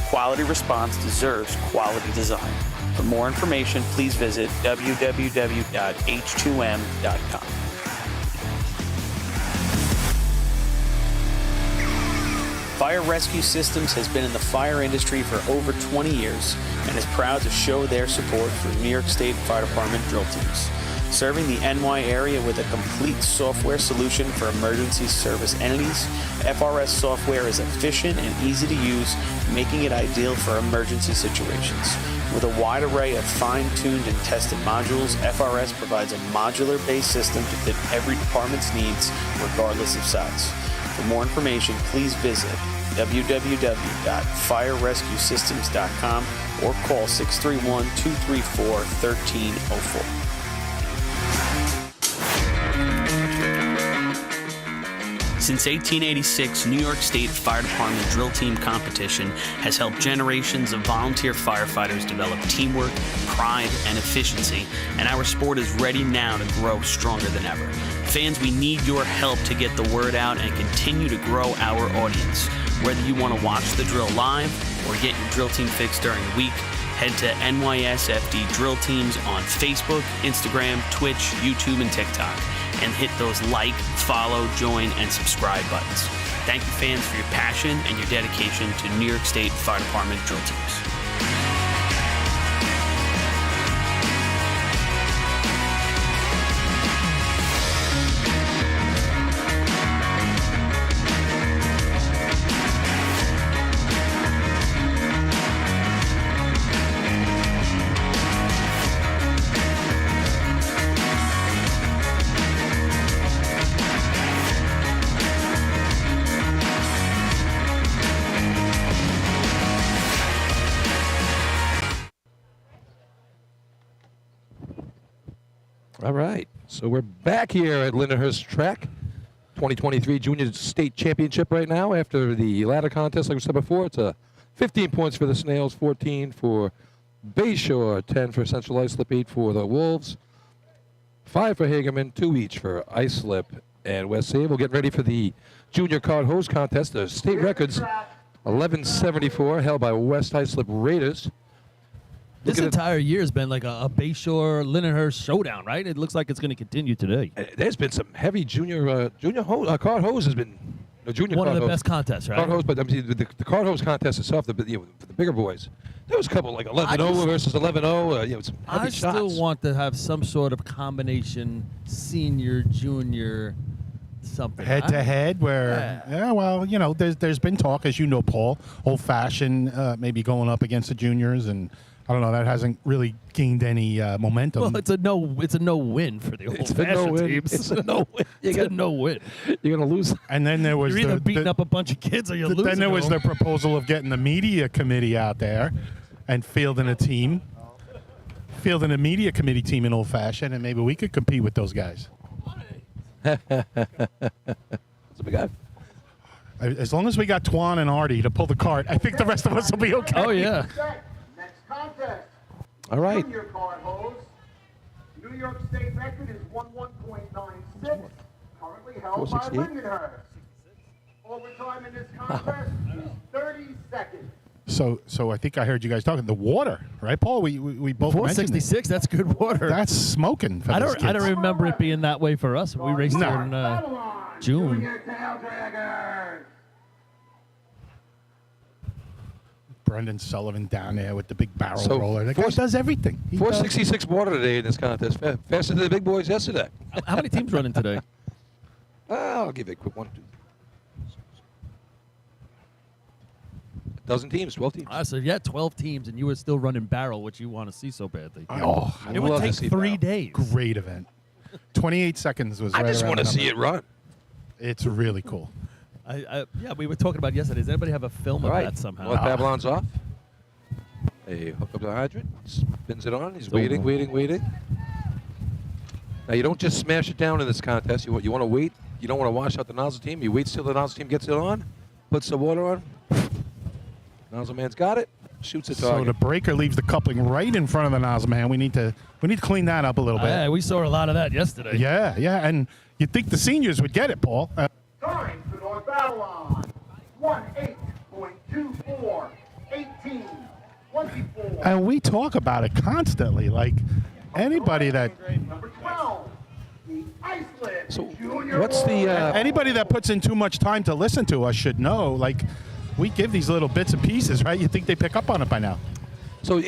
quality response deserves quality design. For more information, please visit www.h2m.com. Fire Rescue Systems has been in the fire industry for over 20 years and is proud to show their support for New York State Fire Department drill teams. Serving the NY area with a complete software solution for emergency service entities, FRS software is efficient and easy to use, making it ideal for emergency situations. With a wide array of fine-tuned and tested modules, FRS provides a modular-based system to fit every department's needs, regardless of size. For more information, please visit www.firerescuesystems.com or call 631-234-1304. Since 1886, New York State Fire Department Drill Team competition has helped generations of volunteer firefighters develop teamwork, pride, and efficiency, and our sport is ready now to grow stronger than ever. Fans, we need your help to get the word out and continue to grow our audience. Whether you want to watch the drill live or get your drill team fix during the week, head to NYSFD Drill Teams on Facebook, Instagram, Twitch, YouTube, and TikTok, and hit those like, follow, join, and subscribe buttons. Thank you, fans, for your passion and your dedication to New York State Fire Department Drill Teams. All right, so we're back here at Lindenhurst Track, 2023 Junior State Championship right now. After the ladder contest, like we said before, it's 15 points for the Snails, 14 for Bayshore, 10 for Central Islip, 8 for the Wolves, 5 for Hagerman, 2 each for Islip and West Sable. Getting ready for the Junior Card Hose Contest. The state records, 1174, held by West Islip Raiders. This entire year has been like a Bayshore Lindenhurst showdown, right? It looks like it's going to continue today. There's been some heavy junior card hose has been junior one card of the hose. best contests, right? Card hose, but I mean, the card hose contest itself, for the bigger boys, there was a couple like 11-0 versus 11-0. Some heavy I shots. still want to have some sort of combination senior junior something. Head to head, where well, there's been talk, as you know, Paul, old fashioned, maybe going up against the juniors, and I don't know, that hasn't really gained any momentum. Well, it's a no win for the old fashioned teams. It's a no win. It's a no win. You're gonna lose. And then there was You're either beating up a bunch of kids or you're losing. Then there was the proposal of getting the media committee out there and fielding a media committee team in old fashioned, and maybe we could compete with those guys. That's a big guy. As long as we got Twan and Artie to pull the cart, I think the rest of us will be okay. Oh yeah. Next contest. All right. Junior card hose. New York State record is 11.96. Currently held by 468. Lindenhurst. Overtime in this contest is 30 seconds. So I think I heard you guys talking the water, right, Paul? We both mentioned it. 466. That's good water. That's smoking for I those don't kids. remember it being that way for us. We raced No. here in June. Junior tail draggers. Brendan Sullivan down there with the big barrel So, roller. That guy does everything. He 466 water today in this contest. Faster than the big boys yesterday. How many teams running today? I'll give it a quick 1, 2. A dozen teams, 12 teams. So yeah, 12 teams, and you were still running barrel, which you want to see so badly. Oh, I It would love to take see 3 barrel. days. great event. 28 seconds was I right just around want to the see number. it run. It's really cool. Yeah, we were talking about yesterday. Does anybody have a film All of right. that somehow? North Babylon's off. They hook up the hydrant, spins it on. He's waiting. Now, you don't just smash it down in this contest. You want to wait. You don't want to wash out the nozzle team. You wait till the nozzle team gets it on, puts the water on. Nozzle man's got it. Shoots the So target. the breaker leaves the coupling right in front of the nozzle man. We need to clean that up a little bit. Yeah, we saw a lot of that yesterday. Yeah, and you'd think the seniors would get it, Paul. Time to North Babylon. 18.24. 18. 24. And we talk about it constantly. Like anybody that Number 12. The Iceland So Junior what's the anybody that puts in too much time to listen to us should know. Like we give these little bits and pieces, right? You think they pick up on it by now? so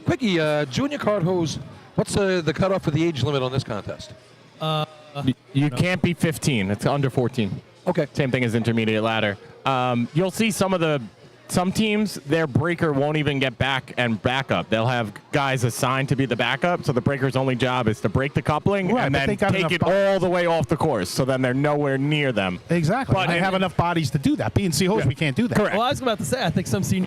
quickie junior card hose? What's the cutoff for the age limit on this contest? You can't be 15. It's under 14. Okay. Same thing as intermediate ladder. You'll see some teams, their breaker won't even get back and back up. They'll have guys assigned to be the backup, so the breaker's only job is to break the coupling Right, and but then they got take enough it all the way off the course, so then they're nowhere near them. Exactly. But I have enough bodies to do that. B&C hose, we can't do that. Correct. Well, I was about to say, I think some senior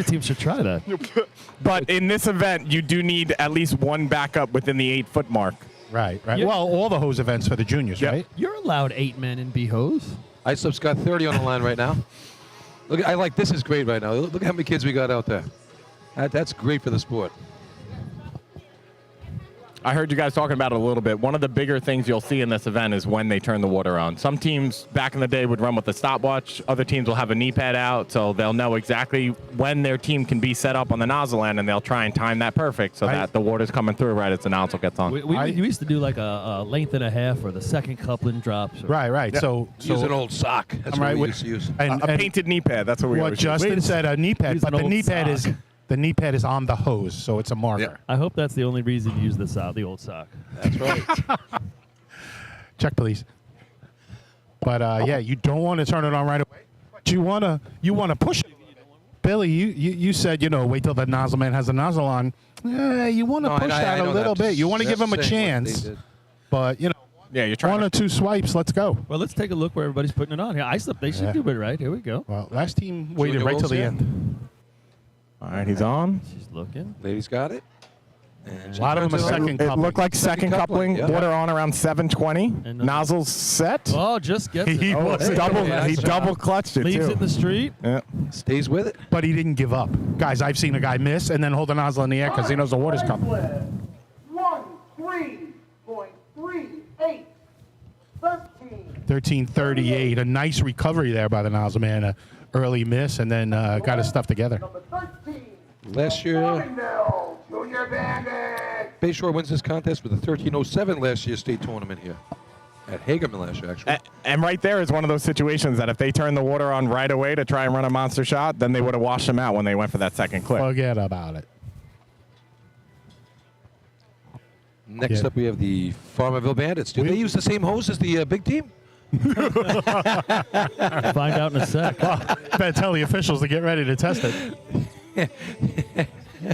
teams should try that. But in this event, you do need at least one backup within the 8-foot mark. Right. Yeah. Well, all the hose events for the juniors, Yep. right? You're allowed 8 men in B hose. ISUP's got 30 on the line right now. Look, this is great right now. Look how many kids we got out there. That's great for the sport. I heard you guys talking about it a little bit. One of the bigger things you'll see in this event is when they turn the water on. Some teams back in the day would run with a stopwatch. Other teams will have a knee pad out, so they'll know exactly when their team can be set up on the nozzle end, and they'll try and time that perfect so that the water's coming through right as the nozzle gets on. We used to do like a length and a half or the second coupling drops. Right. Yep. So Use an old sock. That's I'm what right we with- used to use. and A painted knee pad, that's what we what always use. Justin said, a knee pad, Use but an the knee old pad is sock. the knee pad is on the hose, so it's a marker. I hope that's the only reason you use the old sock. That's right. Check, please. But yeah, you don't want to turn it on right away. But you wanna push it. Billy, you said wait till the nozzle man has the nozzle on. Yeah, you want to No, push I that a know little that. bit. You want to give That's them a saying what they chance. did. But Yeah, you're trying one or two swipes. Let's go. Well, let's take a look where everybody's putting it on. Yeah, ISUP, they should Yeah. do it right. Here we go. Well, last team waited Junior right till the Wolves, end. All right, he's on. She's looking. Ladies got it. And A lot of them turns are it on. second It coupling. looked like second coupling. yeah. Water on around 720. And Nozzles set. Oh, just gets it. He Oh, was hey, double. yeah, He that's double clutched it leaves too. it in the street. Yeah. Stays with it. But he didn't give up. Guys, I've seen a guy miss and then hold the nozzle in the air because he knows the water's coming. 13.38. 13. 13:38. A nice recovery there by the nozzle man. A early miss and then got his stuff together. Number 13. Last year, Farmingdale Junior Bandits. Bayshore wins this contest with a 13:07 last year's state tournament here at Hagerman last year, actually. And right there is one of those situations that if they turn the water on right away to try and run a monster shot, then they would have washed them out when they went for that second clip. Forget about it. Next up, we have the Farmerville Bandits. Do they use the same hose as the big team? Find out in a sec. Better tell the officials to get ready to test it.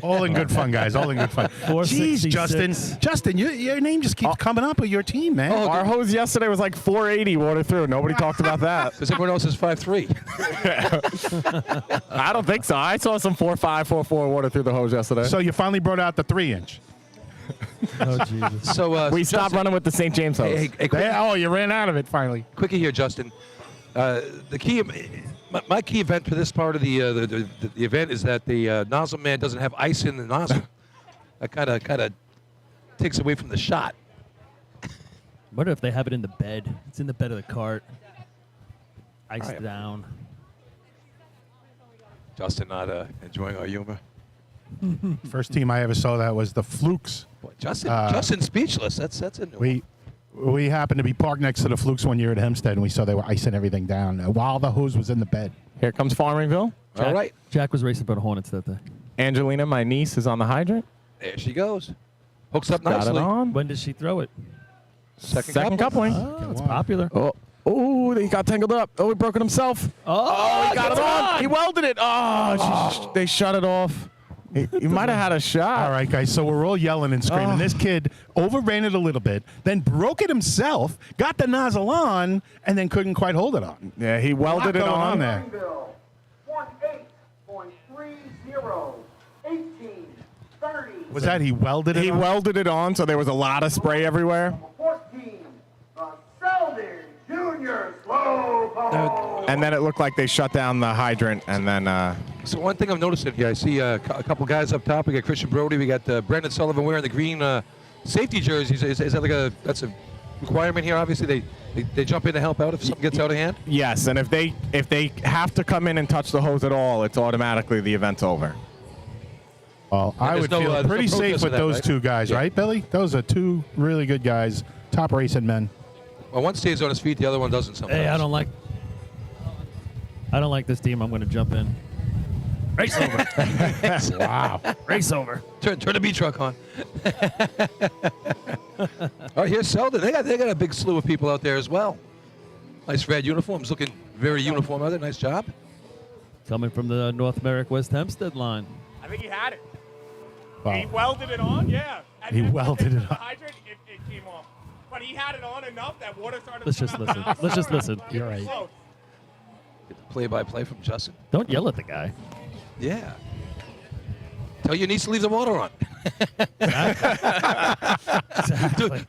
All in good fun, guys. All in good fun. 466. Jeez, Justin, your name just keeps coming up with your team, man. Our hose yesterday was like 480 water through. Nobody talked about that. Because everyone else is 5'3". I don't think so. I saw some 4.5, 4.4 water through the hose yesterday. So you finally brought out the 3-inch. Oh, Jesus. So we stopped running with the St. James hose. Oh, you ran out of it finally. Quickie here, Justin. The key, my key event for this part of the event is that the nozzle man doesn't have ice in the nozzle. That kind of takes away from the shot. What if they have it in the bed? It's in the bed of the cart. Iced down. Justin not enjoying our humor. First team I ever saw that was the Flukes. Boy, Justin's speechless. That's a new one. We happened to be parked next to the Flukes one year at Hempstead, and we saw they were icing everything down while the hose was in the bed. Here comes Farmingville. All right. Jack was racing for the Hornets that day. Angelina, my niece, is on the hydrant. There she goes. Hooks up Got nicely. it on. When did she throw it? Second coupling. Oh, it's popular. Oh, he got tangled up. Oh, he broke it himself. Oh, he got it on. He welded it. Oh, they shut it off. He might have had a shot. All right, guys, so we're all yelling and screaming. This kid overran it a little bit, then broke it himself, got the nozzle on, and then couldn't quite hold it on. Yeah, he welded it on there. 18.30, 18.30. Was that he welded it He on? welded it on, so there was a lot of spray everywhere. 14, the Selden Juniors Low. And then it looked like they shut down the hydrant, and then So one thing I'm noticing here, I see a couple guys up top. We got Christian Brody. We got Brendan Sullivan wearing the green safety jerseys. Is that like that's a requirement here? Obviously, they jump in to help out if something gets out of hand. yes, and if they have to come in and touch the hose at all, it's automatically the event's over. Well, I there's would no, feel there's no pretty protest safe for with that, those right? two guys, Yeah. right, Billy? Those are two really good guys, top racing men. Well, one stays on his feet, the other one doesn't. Sometimes. Hey, I don't like this team. I'm going to jump in. Race over. Wow. Race over. Turn the B truck on. All right, here's Selden. They got a big slew of people out there as well. Nice red uniforms, looking very uniform out there. Nice job. Coming from the North Merrick West Hempstead line. I think he had it. Wow. He welded it on, yeah. And He then welded it the on. hydrant, it came off. But he had it on enough that water started Let's to just come listen. out. Let's just listen. You're right. Close. Get the play-by-play from Justin. Don't yell at the guy. Yeah. Tell your niece to leave the water on.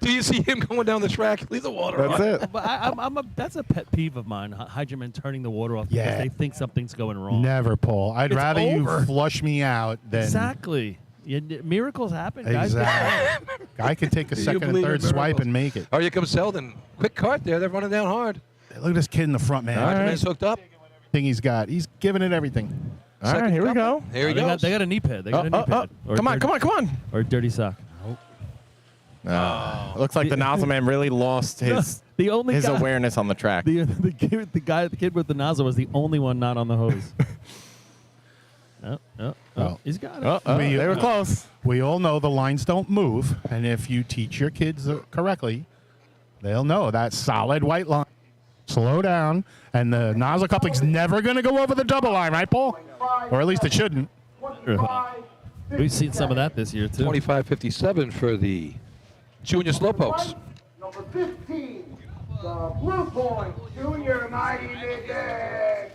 Do you see him going down the track? Leave the water on. That's it. But that's a pet peeve of mine. Hydromen turning the water off because Yeah. they think something's going wrong. Never, Paul. I'd It's rather over. you flush me out than Exactly. Miracles happen, guys. Exactly. Guy could take a Do you second and believe in third swipe miracles? and make it. Oh, here comes Selden. Quick cart there. They're running down hard. Look at this kid in the front, man. Hydroman's hooked up. Thing he's got. He's giving it everything. All right, here we go. Here he They goes. got a knee pad. They got a knee pad. Or Come on, dirty- come on. Or a dirty sock. It looks like the nozzle man really lost his The only his guy, awareness on the track. the kid with the nozzle was the only one not on the hose. Oh. He's got it. They were close. We all know the lines don't move, and if you teach your kids correctly, they'll know that solid white line. Slow down, and the nozzle coupling's never going to go over the double line, right, Paul? Or at least it shouldn't. We've seen some of that this year too. 25-57 for the Junior Slowpokes. Number 15, the Blue Point Junior Mighty Midget.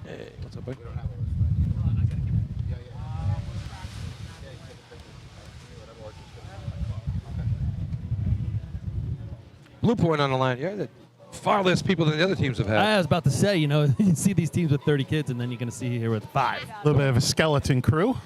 Hey, what's up, buddy? Blue Point on the line. Yeah, the far less people than the other teams have had. I was about to say, you see these teams with 30 kids, and then you're going to see here with 5. A little bit of a skeleton crew.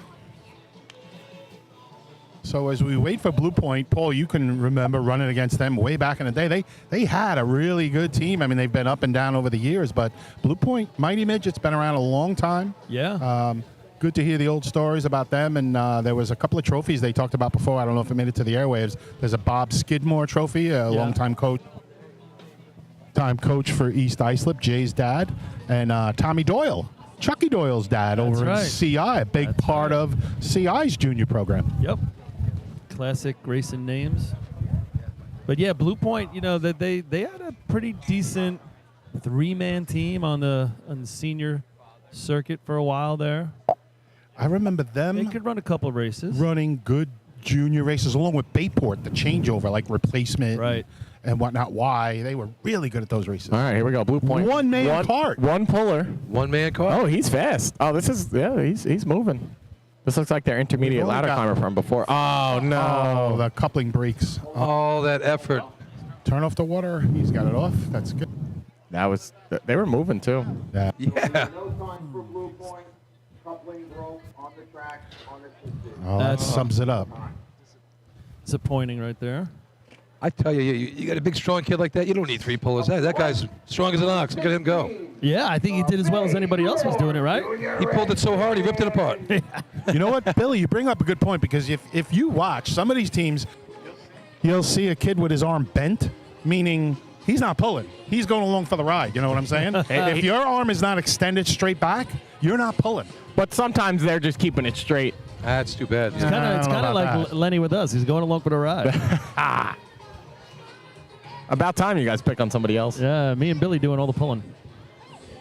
So as we wait for Blue Point, Paul, you can remember running against them way back in the day. They had a really good team. I mean, they've been up and down over the years, but Blue Point Mighty Midget's been around a long time. Yeah. Good to hear the old stories about them. And there was a couple of trophies they talked about before. I don't know if it made it to the airwaves. There's a Bob Skidmore trophy, a longtime coach for East Islip, Jay's dad, and Tommy Doyle, Chucky Doyle's dad over right. in CI, a big That's part right. of CI's junior program. Yep. classic racing names. But yeah, Blue Point, you know, that they had a pretty decent 3-man team on the senior circuit for a while there. I remember them. They could run a couple races. Running good junior races along with Bayport, the changeover, like replacement and whatnot. Why? They were really good at those races. All right, here we go. Blue Point. One-man cart. One puller. One-man cart. Oh, he's fast. Oh, this is, yeah, he's moving. This looks like their intermediate ladder climber from before. Oh, no. Oh, the coupling breaks. All that effort. Turn off the water. He's got it off. That's good. That was, they were moving too. Yeah. No time for Blue Point. Coupling broke on the track on the system. Oh, that sums it up. Disappointing right there. I tell you, you got a big, strong kid like that, you don't need 3 pullers. That guy's strong as an ox. Look at him go. Yeah, I think he did as well as anybody else was doing it, right? He pulled it so hard, he ripped it apart. You know what, Billy? You bring up a good point because if you watch some of these teams, you'll see a kid with his arm bent, meaning he's not pulling. He's going along for the ride. You know what I'm saying? If your arm is not extended straight back, you're not pulling. But sometimes they're just keeping it straight. That's too bad. It's kind of like Lenny with us. He's going along for the ride. About time you guys pick on somebody else. Yeah, me and Billy doing all the pulling.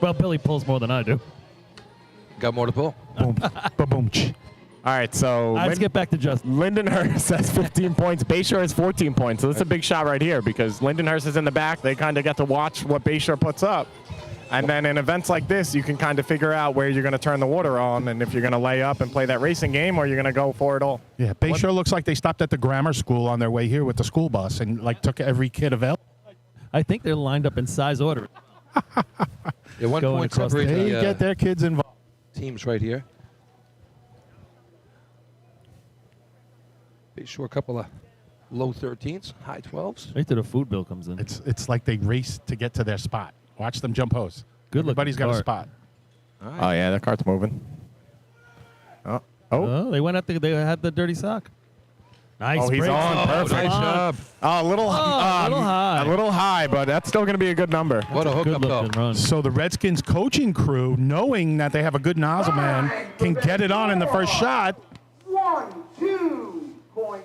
Well, Billy pulls more than I do. Got more to pull. Boom, boom. All right, so Let's get back to Justin. Lindenhurst has 15 points. Bayshore has 14 points. So that's a big shot right here because Lindenhurst is in the back. They kind of get to watch what Bayshore puts up. And then in events like this, you can kind of figure out where you're going to turn the water on and if you're going to lay up and play that racing game or you're going to go for it all. Yeah, Bayshore looks like they stopped at the grammar school on their way here with the school bus and like took every kid available. I think they're lined up in size order. Yeah, 1 Going point across separate They the get their kids involved. teams right here. Bayshore, a couple of low 13s, high 12s. Right to the food bill comes in. It's like they race to get to their spot. Watch them jump hose. Good Everybody's got a cart. spot. Oh, yeah, that cart's moving. Oh, They went up there. They had the dirty sock. Nice. Oh, he's break. on. Perfect. Nice job. Oh, a little high. A little high, but that's still going to be a good number. What a hookup, though. Good-looking run. So the Redskins coaching crew, knowing that they have a good nozzle man, can get it on in the first shot. 1-2.76.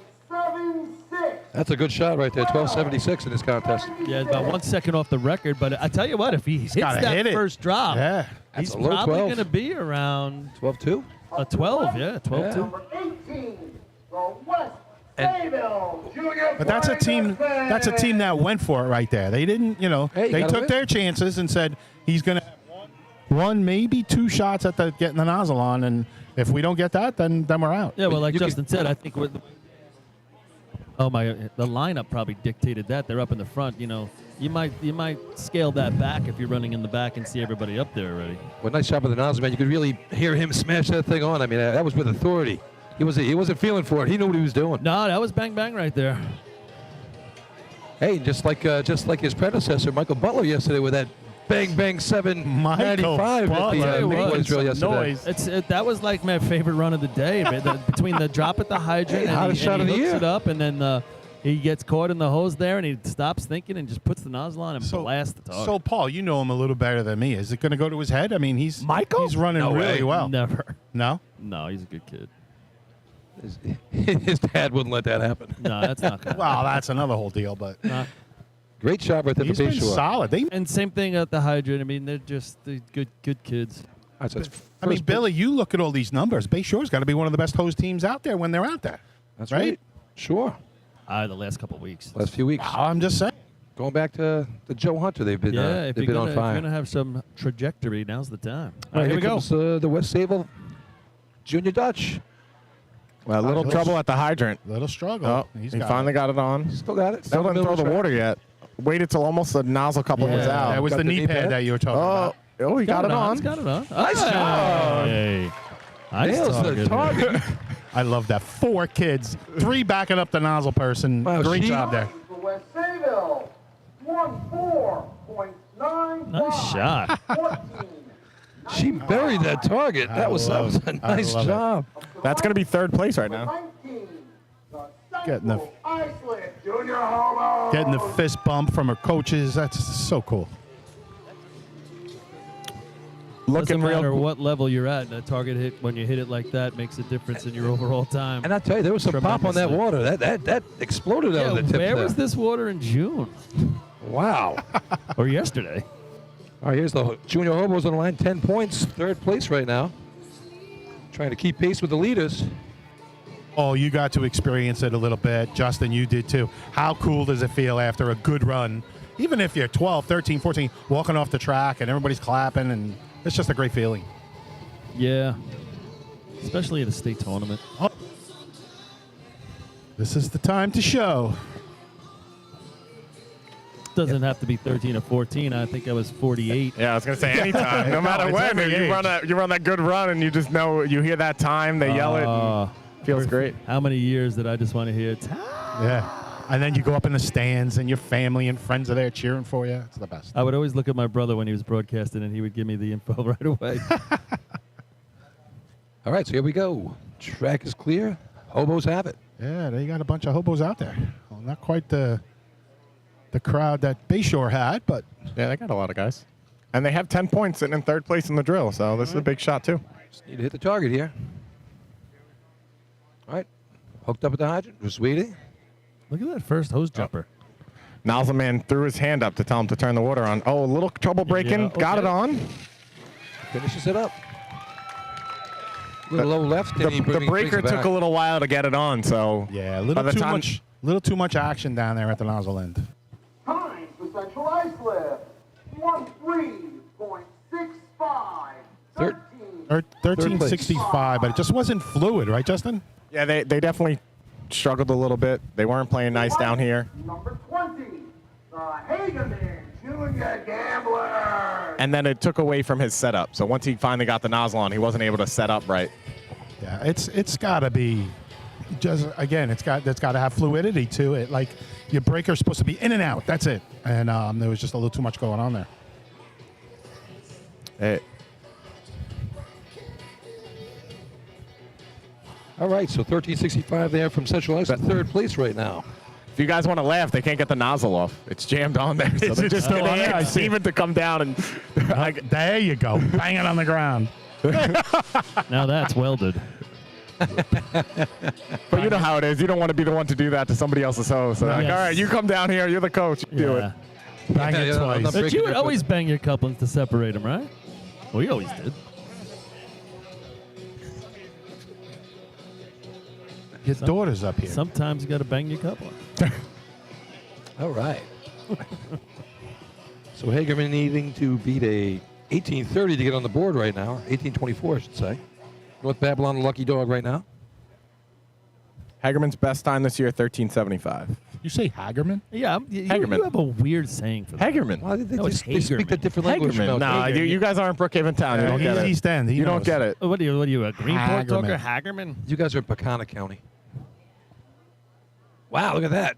That's a good shot right there, 12.76 in this contest. Yeah, about 1 second off the record. But I tell you what, if he hits gotta that hit it. first drop, Yeah. he's That's a low probably 12. going to be around 12.2? a 12. Yeah, 12-2. Number 18, the West Bayville Junior. But that's a team. That's a team that went for it right there. They didn't, Hey, you they gotta took win. their chances and said he's going to have one, maybe 2 shots at getting the nozzle on, and if we don't get that, then we're out. Yeah, well, like You Justin said, I think the lineup probably dictated that. They're up in the front. You know, you might scale that back if you're running in the back and see everybody up there already. Well, nice job of the nozzle man. You could really hear him smash that thing on. I mean, that was with authority. He wasn't feeling for it. He knew what he was doing. No, that was bang bang right there. Hey, just like his predecessor, Michael Butler, yesterday with that bang bang 795 Butler. at the What? boys drill yesterday. Noise. That was like my favorite run of the day. Between the drop at the hydrant and hottest he shot of the hooks year. it up, and then he gets caught in the hose there, and he stops thinking and just puts the nozzle on and blasts the target. So, Paul, you know him a little better than me. Is it going to go to his head? I mean, he's running No really way. well. Never. No? No, he's a good kid. His dad wouldn't let that happen. No, that's not good. Well, that's another whole deal, but Great job right there for he's been Bayshore. solid. And same thing at the hydrant. I mean, they're just good kids. That's I mean, Billy, you look at all these numbers. Bayshore's got to be one of the best hose teams out there when they're out there. That's right. Sure. The last couple of weeks. Last few weeks. I'm just saying. Going back to the Joe Hunter, they've been If they've you're been on gonna fire. have some trajectory, now's the time. All right, here we go. comes, the West Sable Junior Dutch. Well, a little trouble at the hydrant. Little struggle. Oh, he finally got it on. Still got it. Still didn't throw the water yet. Waited till almost the nozzle coupling was out. That was Got the the knee knee pad pad? that you were talking about. Oh, he got it on. He's got it on. Nice job. Hey. Nice Nails the target. target. I love that. 4 kids, 3 backing up the nozzle person. Wow, Great she- job there. For West Bayville, 14.9. Nice shot. 14. She buried that target. That was a I nice love it. job. That's going to be third place right now. 19. Getting the- Iceland Junior Homo. Getting the fist bump from her coaches. That's so cool. looking Doesn't matter real. what level you're at. A target hit, when you hit it like that, makes a difference in your overall time. And I tell you, there was some pop on that water. That exploded out of the tip where there. was this water in June? Wow. Or yesterday? All right, here's the Junior Hobos on the line. 10 points, third place right now. Trying to keep pace with the leaders. Oh, you got to experience it a little bit. Justin, you did too. How cool does it feel after a good run? Even if you're 12, 13, 14, walking off the track and everybody's clapping, and it's just a great feeling. Yeah. Especially at a state tournament. This is the time to show. Doesn't have to be 13 or 14. I think I was 48. Yeah, I was gonna say anytime, no matter it's when. every You run that good run, and you just know you hear that time. They yell it. And feels great. How many years did I just want to hear time? Yeah. And then you go up in the stands, and your family and friends are there cheering for you. It's the best. I would always look at my brother when he was broadcasting, and he would give me the info right away. All right, so here we go. Track is clear. Hobos have it. Yeah, they got a bunch of hobos out there. Well, not quite the crowd that Bayshore had, but Yeah, they got a lot of guys, and they have 10 points sitting in third place in the drill. So this is a big shot too. Just need to hit the target here. All right. Hooked up at the hydrant. Just waiting. Look at that first hose jumper. Nozzle man threw his hand up to tell him to turn the water on. Oh, a little trouble breaking. Yeah, Got it okay. on. Finishes it up. A little low left. The, and he the brings breaker it back. took a little while to get it on. So yeah, a by the time little too much action down there at the nozzle end. Time for Central Ice Lift. 13.65. 1365, but it just wasn't fluid, right, Justin? Yeah, they definitely struggled a little bit. They weren't playing nice down here. Number 20, the Hageman Junior Gambler. And then it took away from his setup. So once he finally got the nozzle on, he wasn't able to set up right. Yeah, it's got to be just again, it's got to have fluidity to it. Like your breaker's supposed to be in and out. That's it. And there was just a little too much going on there. All right, so 1365 there from Central Ice in third place right now. If you guys want to laugh, they can't get the nozzle off. It's jammed on there. So they're just still on there? I see. Steven to come down and There you go. Bang it on the ground. Now that's welded. But you know how it is. You don't want to be the one to do that to somebody else's hose. So like, Yes. all right, you come down here. You're the coach. You do it. Bang it Yeah, I'm twice. not But breaking you would it, always bang your couplings to separate them, right? Well, you always did. Your daughter's up here. Sometimes you got to bang your coupling. All right. So Hagerman needing to beat a 1830 to get on the board right now, or 1824, I should say. North Babylon, the lucky dog right now. Hagerman's best time this year, 1375. You say Hagerman? Yeah, you Hagerman. have a weird saying for that. Hagerman. Well, they, No, it's they speak the Hagerman. different language. Hagerman. from Nah, out there. you guys aren't Brookhaven Town. You don't he's get it. East End. He You don't knows. get it. What are you, a Greenport talker? Hagerman. Hagerman? You guys are in Pecana County. Wow, look at that.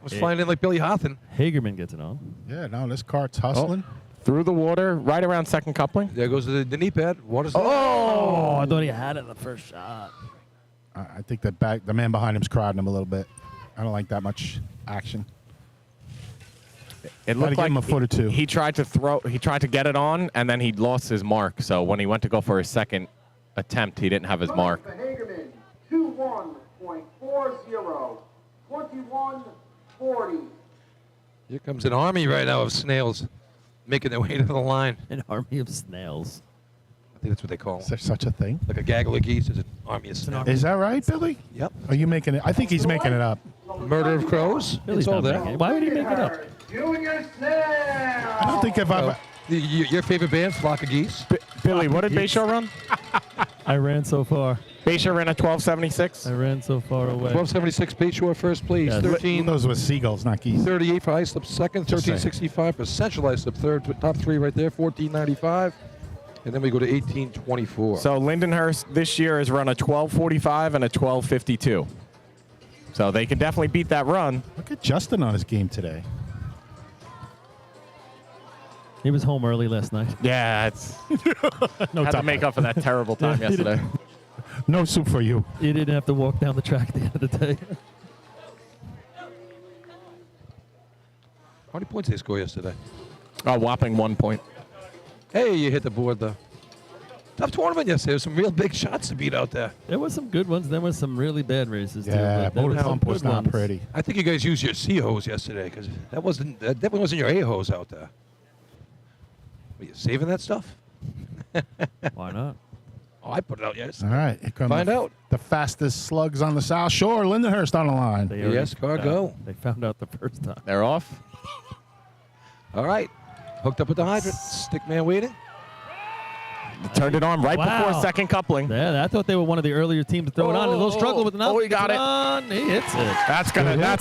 I was Yeah. flying in like Billy Hothen. Hagerman gets it on. Yeah, no, this cart's hustling. Through the water, right around second coupling. There goes the knee pad. Water's Oh, I thought he had it in the first shot. I think the man behind him's crowding him a little bit. I don't like that much action. It Gotta looked give like him a foot or two. He tried to get it on, and then he lost his mark. So when he went to go for his second attempt, he didn't have his mark. For Hageman, 21.40. 21.40. Here comes an army right now of snails making their way to the line. An army of snails. I think that's what they call Is them. there such a thing? Like a gaggle of geese is an army of snails. Is that right, Billy? Yep. Are you making it? I think he's making it up. Murder of crows. Billy's It's all not there. making it. Why would he make it up? Junior Snail. I don't think if I've. Your favorite band, Flock of Geese. Billy, what did Bayshore run? I ran so far. Bayshore ran a 1276. I ran so far away. 1276 Bayshore first place. Yes. 1338 Those were seagulls, not geese. for Islip second. Just saying. 1365 for Central Islip third. Top three right there. 1495. And then we go to 1824. So Lindenhurst this year has run a 1245 and a 1252. So they can definitely beat that run. Look at Justin on his game today. He was home early last night. Yeah, it's No had to top make up for that terrible time Yeah, he did. yesterday. No soup for you. He didn't have to walk down the track at the end of the day. How many points did they score yesterday? A whopping 1 point. Hey, you hit the board though. Tough tournament yesterday. There was some real big shots to beat out there. There was some good ones. There was some really bad races, too. Yeah, but there Motor was some Pump was good not ones. pretty. I think you guys used your C hose yesterday because that definitely wasn't your A hose out there. Were you saving that stuff? Why not? Oh, I put it out yesterday. All right, here come Find out. the fastest slugs on the South Shore. Lindenhurst on the line. They already Yes, car, found- go. They found out the first time. They're off. All right. Hooked up with the hydrant. Stickman waiting. Turned it on right Wow. before second coupling. Yeah, I thought they were one of the earlier teams to throw it on. A little struggle with the he got it. on. He hits it. That's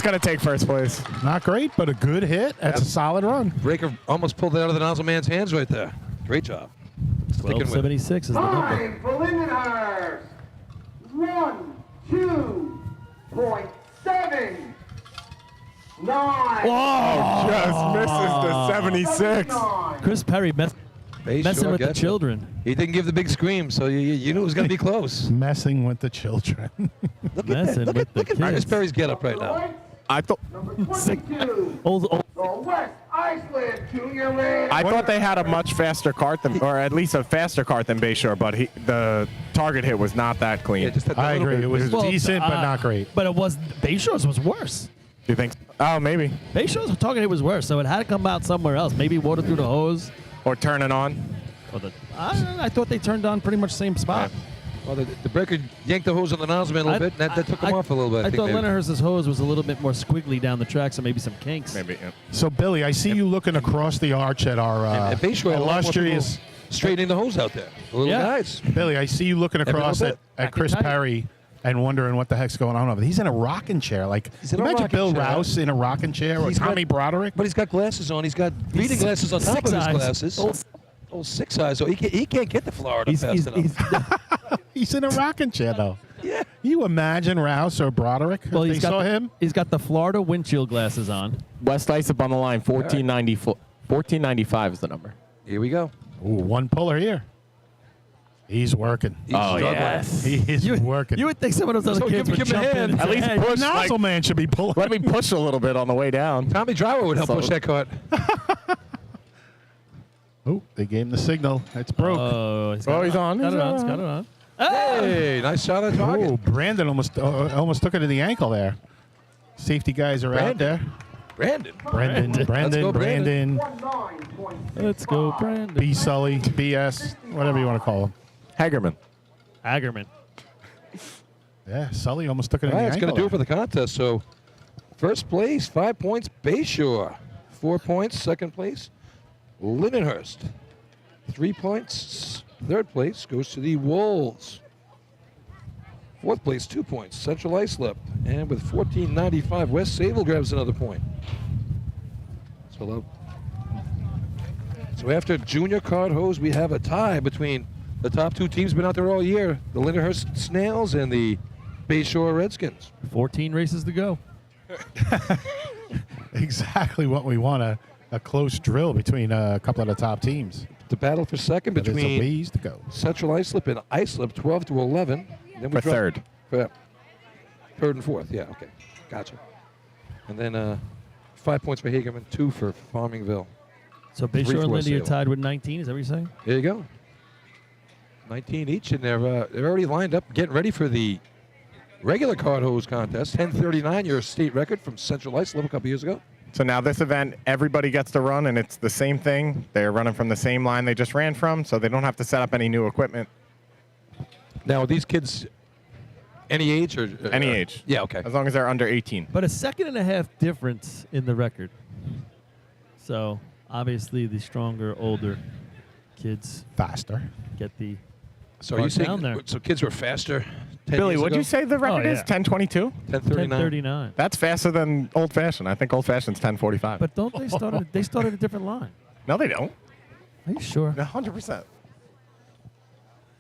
gonna take first place. Not great, but a good hit. That's a solid run. Breaker almost pulled it out of the nozzle man's hands right there. Great job. Sticking with it. 1276 is the number. Time for Lindenhurst. 1:02.7. 9. Just misses the 76. Chris Perry messing Bayshore with the gets it. children. He didn't give the big scream, so you knew it was going to be close. Messing with the children. Look Messing at that. with the Look at Chris kids. Perry's get up right now. I thought Number 22. Old, The West Iceland Junior Lane. I thought they had a much faster cart than, or at least a faster cart than Bayshore, but the target hit was not that clean. Yeah, just had that I little agree. bit- It was Well, decent, but not great. But it was Bayshore's was worse. Do you think? Oh, maybe. Bayshore's target hit was worse, so it had to come out somewhere else. Maybe water through the hose. Or turning on. Or I don't know. I thought they turned on pretty much the same spot. Well, the breaker yanked the hose on the nozzle man a little bit, and that took him off a little bit. I think thought maybe. Lindenhurst's hose was a little bit more squiggly down the track, so maybe some kinks. Maybe. Yeah. So, Billy, I see you looking across the arch at our And Bayshore had a lot more people illustrious. straightening the hose out there. The little Yeah. guys. Billy, I see you looking Every across little at bit. Chris I can tell you. Perry and wondering what the heck's going on over there. He's in a rocking chair. Like, He's in a imagine rocking Bill chair. Rouse in a rocking chair or He's got- Tommy Broderick. But he's got glasses on. He's got reading glasses on top of Six his eyes. glasses. Old 6 eyes, so he can't get to Florida He's, fast he's, enough. He's in a rocking chair, though. Yeah. You imagine Rouse or Broderick if they saw him? He's got the Florida windshield glasses on. West Islip on the line, 1495 is the number. Here we go. Ooh, one puller here. He's working. He's struggling. He is working. You would think some of those other So kids give would him a jump hand. in. At least Hey, push. Nozzle man should be pulling. Let me push a little bit on the way down. Tommy Driver would help So- push that cart. Oh, they gave him the signal. It's broke. Oh, he's Oh, he's on. Got He's it on. He's on. got it on. Hey, nice shot on target. Oh, Brandon almost took it to the ankle there. Safety guys are out there. Brandon. Brandon, Let's go, Brandon, 19.7. Let's go, Brandon. B. Sully, BS, whatever you want to call him. Hagerman. Hagerman. Yeah, Sully almost took it All in right, the that's ankle. going to do it for the contest. So, first place, 5 points, Bayshore. 4 points, second place, Lindenhurst. 3 points, third place goes to the Wolves. Fourth place, 2 points, Central Islip. And with 14.95, West Sable grabs another point. So after junior card hose, we have a tie between the top two teams been out there all year, the Lindenhurst Snails and the Bayshore Redskins. 14 races to go. Exactly what we want, a close drill between a couple of the top teams. The battle for second But it's a between ways to go. Central Islip and Islip, 12-11. Then we For drop- third. For third and fourth, yeah, okay. Gotcha. And then 5 points for Hagerman, 2 for Farmingville. So Three Bayshore and for Lindy are Salem. tied with 19. Is that what you're saying? There you go. 19 each, and they're already lined up, getting ready for the regular card hose contest. 10:39, your state record from Central Islip a couple years ago. So now this event, everybody gets to run, and it's the same thing. They're running from the same line they just ran from, so they don't have to set up any new equipment. Now, are these kids any age or Any age. Yeah, okay. As long as they're under 18. But a second and a half difference in the record. So obviously the stronger, older kids Faster. get the So are you card down saying there. so kids were faster? 10 Billy, years what'd ago? you say the record is? yeah. 10:22? 10:39. 10:39. That's faster than old fashioned. I think old fashioned's 10:45. But don't they started? They started a different line. No, they don't. Are you sure? 100%.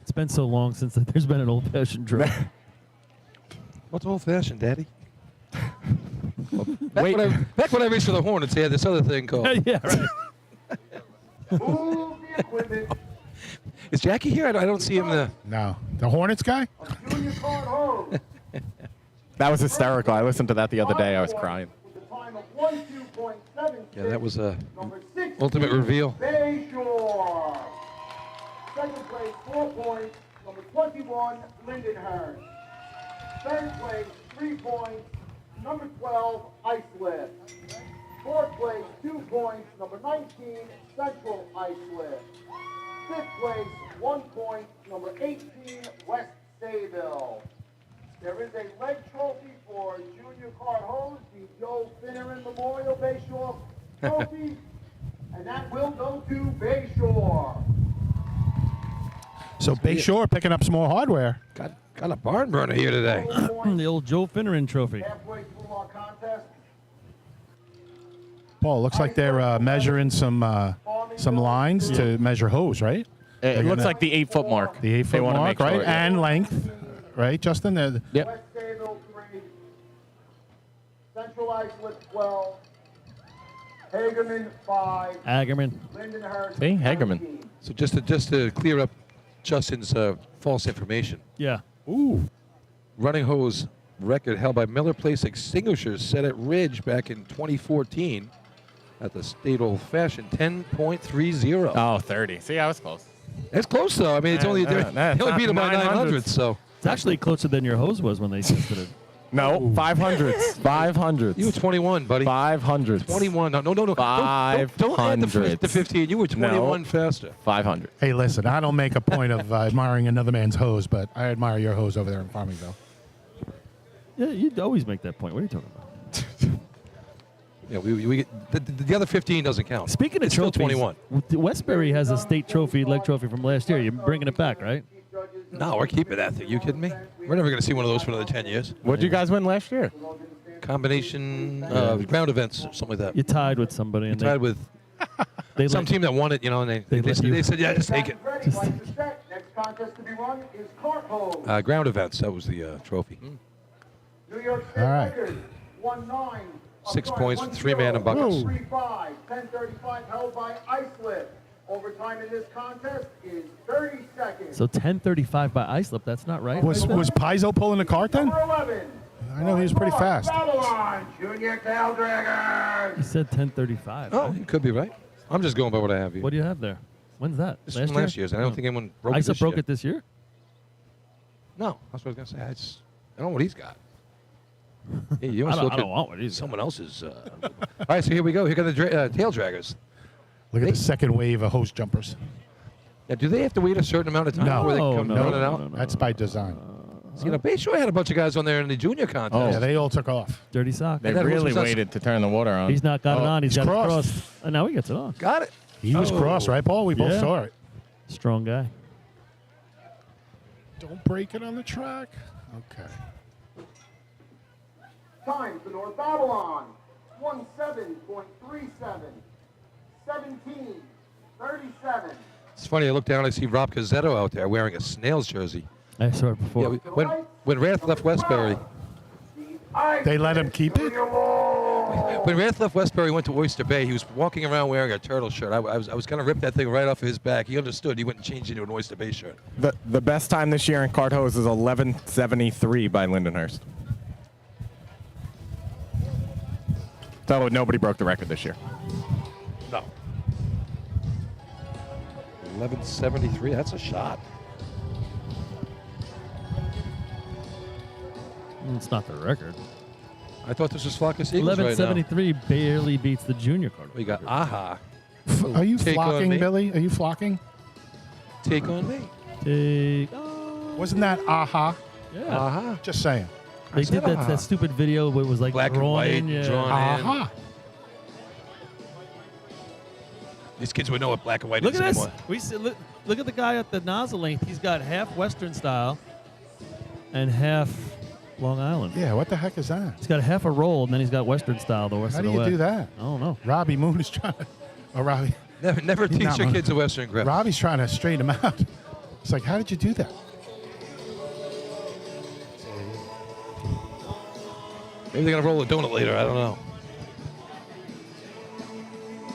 It's been so long since there's been an old-fashioned drill. What's old fashioned, Daddy? Back, Wait. back when I raced for the Hornets, they had this other thing called. yeah, right. Move the equipment. Is Jackie here? I don't see him. No. The Hornets guy? Junior card hose. That was hysterical. I listened to that the other day. I was crying. With a time of 12.76. Yeah, that was a Number 6. ultimate reveal. Bayshore. Second place, 4 points, number 21, Lindenhurst. Third place, 3 points, number 12, Islip. Fourth place, 2 points, number 19, Central Islip. Fifth place, 1 point, number 18, West Sayville. There is a leg trophy for Junior Card Hose, the Joe Finneran Memorial Bayshore Trophy, and that will go to Bayshore. So Bayshore picking up some more hardware. Got a barn burner here today. The old Joe Finneran trophy. Halfway through our contest, Paul, looks like they're measuring some lines to measure hose, right? It looks like the 8-foot mark. The 8 They foot wanna mark, make right? sure, yeah. And length, right, Justin? Yep. West Sayville 3, Central Islip 12, Hagerman 5, Agerman. Lindenhurst See, Hagerman. 17. So just to clear up Justin's false information. Yeah. Ooh. Running hose record held by Miller Place Extinguishers set at Ridge back in 2014 at the state old-fashioned 10.30. Oh, 30. See, I was close. It's close, though. I mean, it's only they only beat him by 900, so. It's actually closer than your hose was when they tested it. No, 500s. 500s. You were 21, buddy. 500s. 21. No. Don't add the 15. You were 21 faster. 500. Hey, listen, I don't make a point of admiring another man's hose, but I admire your hose over there in Farmingdale. Yeah, you'd always make that point. What are you talking about? Yeah, we get, the other 15 doesn't count. Speaking of it's still trophies, 21. Westbury has a state trophy, leg trophy from last year. You're bringing it back, right? No, we're keeping that thing. You kidding me? We're never going to see one of those for another 10 years. What did you guys win last year? Combination ground events, something like that. You tied with somebody. And Tied with they some team that won it, you know, and they said, yeah, just take it. Ready, lights are set. Next contest to be run is cart hose. Ground events, that was the trophy. New York State All right. record, 1-9. 6 points, 3-man and buckets. 3-5, 10:35 held by Islip. Overtime in this contest is 30 seconds. So 10:35 by Islip. That's not right. Was Paizo pulling the cart then? Number 11. I know he was pretty fast. Babylon, Junior Tail Draggers. You said 10:35. Oh, you could be right. I'm just going by what I have here. What do you have there? When's that? This is from last year's. I don't think anyone broke it Islip this broke year. it this year? No, that's what I was going to say. I don't know what he's got. Hey, you I must look don't at want what he's someone else's. All right, so here we go. Here come the tail draggers. Look at the second wave of hose jumpers. Now, do they have to wait a certain amount of time No. before they come No, running no, out? no, no. That's by design. So, you know, Bayshore had a bunch of guys on there in the junior contest. Yeah, they all took off. Dirty sock. They And that really was us. waited to turn the water on. He's not got it Oh, on. He's he's got it crossed. crossed. And now he gets it on. Got it. He was cross, right, Paul? We both Yeah. saw it. Strong guy. Don't break it on the track. Okay. Time for North Babylon, 17.37. 17:37. It's funny. I look down. I see Rob Cazzetto out there wearing a Snails jersey. I saw it before. Yeah, when Rath left Westbury, They let him keep it? when Rath left Westbury, went to Oyster Bay. He was walking around wearing a turtle shirt. I was going to rip that thing right off of his back. He understood. He wouldn't change into an Oyster Bay shirt. The best time this year in cart hose is 11:73 by Lindenhurst. So nobody broke the record this year. No. 11:73. That's a shot. It's not the record. I thought this was Flockus Eagles right now. 11:73 barely beats the junior card. We got Aha. Are you Take on flocking, me. Billy? Are you flocking? Take on me. Take, Wasn't that aha? yeah. Aha. Just saying. They said did aha. that stupid video where it was like Black and drawn white, in. Yeah. drawn in. Aha. These kids would know what black and white Look is at this. anymore. We see, look at the guy at the nozzle length. He's got half Western style and half Long Island. Yeah, what the heck is that? He's got half a roll, and then he's got Western style the rest How of do the you way. do that? I don't know. Robbie Moon is trying to. Oh, Robbie. Never He's teach not your one. kids a Western grip. Robbie's trying to straighten him out. It's like, how did you do that? Maybe they're going to roll a donut later. I don't know.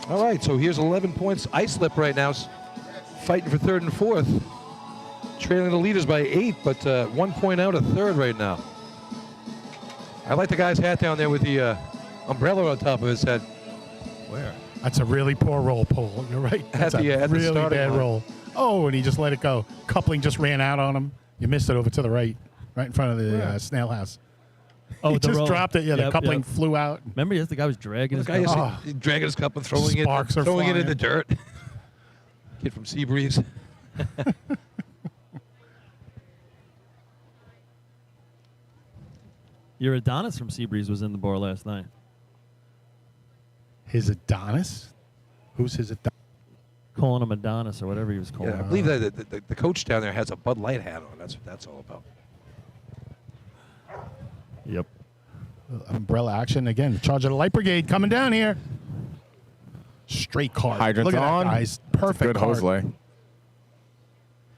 All right, so here's 11 points. Islip right now fighting for third and fourth. Trailing the leaders by 8, but 1 point out of third right now. I like the guy's hat down there with the umbrella on top of his head. Where? That's a really poor roll, Paul. You're right. That's At the a really starting bad line. roll. Oh, and he just let it go. Coupling just ran out on him. You missed it over to the right in front of the snail house. Oh, he the just roll. dropped it. Yeah, the Yep, coupling yep. flew out. Remember, yes, the guy was dragging his The guy cup. is dragging his cup and throwing Sparks are it in the flying. dirt. Kid from Seabreeze. Your Adonis from Seabreeze was in the bar last night. His Adonis? Who's his Adonis? Calling him Adonis or whatever he was calling Yeah, I him. believe that the coach down there has a Bud Light hat on. That's what that's all about. Yep. Umbrella action again. Charge of the Light Brigade coming down here. Straight card. Hydrants Look at on. that, guys. It's a Perfect good hose card. lay.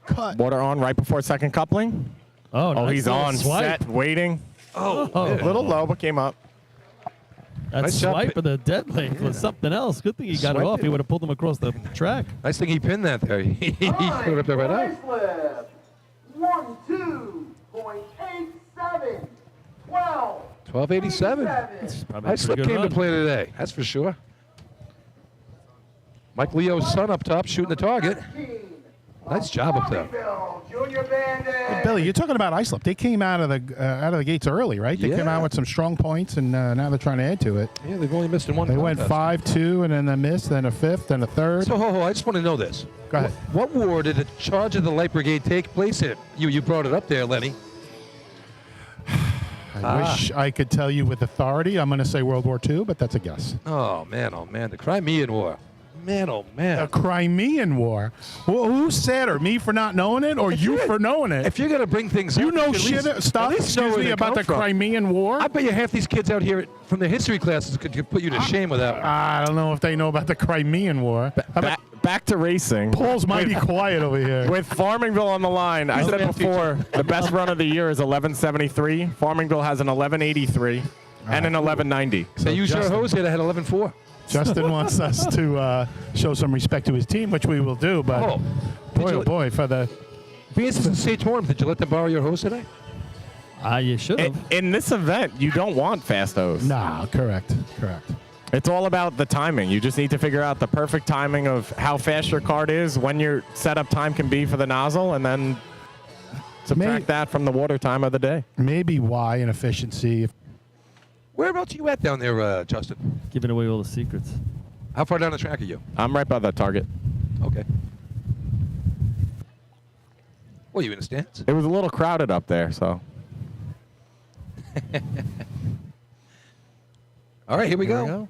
Cut. Water on right before second coupling. Oh, Oh, nice he's little on, swipe. set, waiting. Oh, A little low, but came up. That Nice job. swipe of the dead leg was something else. Good thing he got it Swipe off. it. He would have pulled him across the track. nice thing he pinned that there. He threw it up there right out. Slip. 12.87. 12. 1287. Probably a Nice slip pretty good came to run. play today. That's for sure. Mike Leo's son up top shooting the target. Nice job up there. Junior Bandit. Billy, you're talking about Islip. They came out of the gates early, right? They came Yeah. out with some strong points, and now they're trying to add to it. Yeah, they've only missed in one They went contest. 5-2, and then a miss, then a fifth, then a third. So, I just want to know this. Go ahead. What war did the charge of the Light Brigade take place in? You brought it up there, Lenny. I wish I could tell you with authority. I'm going to say World War II, but that's a guess. Oh, man, the Crimean War. Man, oh, man. The Crimean War. Well, who said, or me for not knowing it, or you for knowing it? If you're going to bring things You up, know at shit least- stuff, at least know excuse where me, they about come the from. Crimean War? I bet you half these kids out here from the history classes could put you to shame with that one. I don't know if they know about the Crimean War. Back to racing. Paul's mighty quiet over here. With Farmingville on the line, I said before, the best run of the year is 1173. Farmingville has an 1183 and an 1190. They used your Justin- hose here that had 11.4. Justin wants us to show some respect to his team, which we will do. But Oh, boy, oh boy, for the Being since the state tournament, did you let them borrow your hose today? You should have. In this event, you don't want fast hose. nah, correct. It's all about the timing. You just need to figure out the perfect timing of how fast your cart is, when your setup time can be for the nozzle, and then subtract that from the water time of the day. Maybe why inefficiency. Whereabouts are you at down there, Justin? Giving away all the secrets. How far down the track are you? I'm right by the target. Okay. Well, you in the stands? It was a little crowded up there, so. All right, here we go.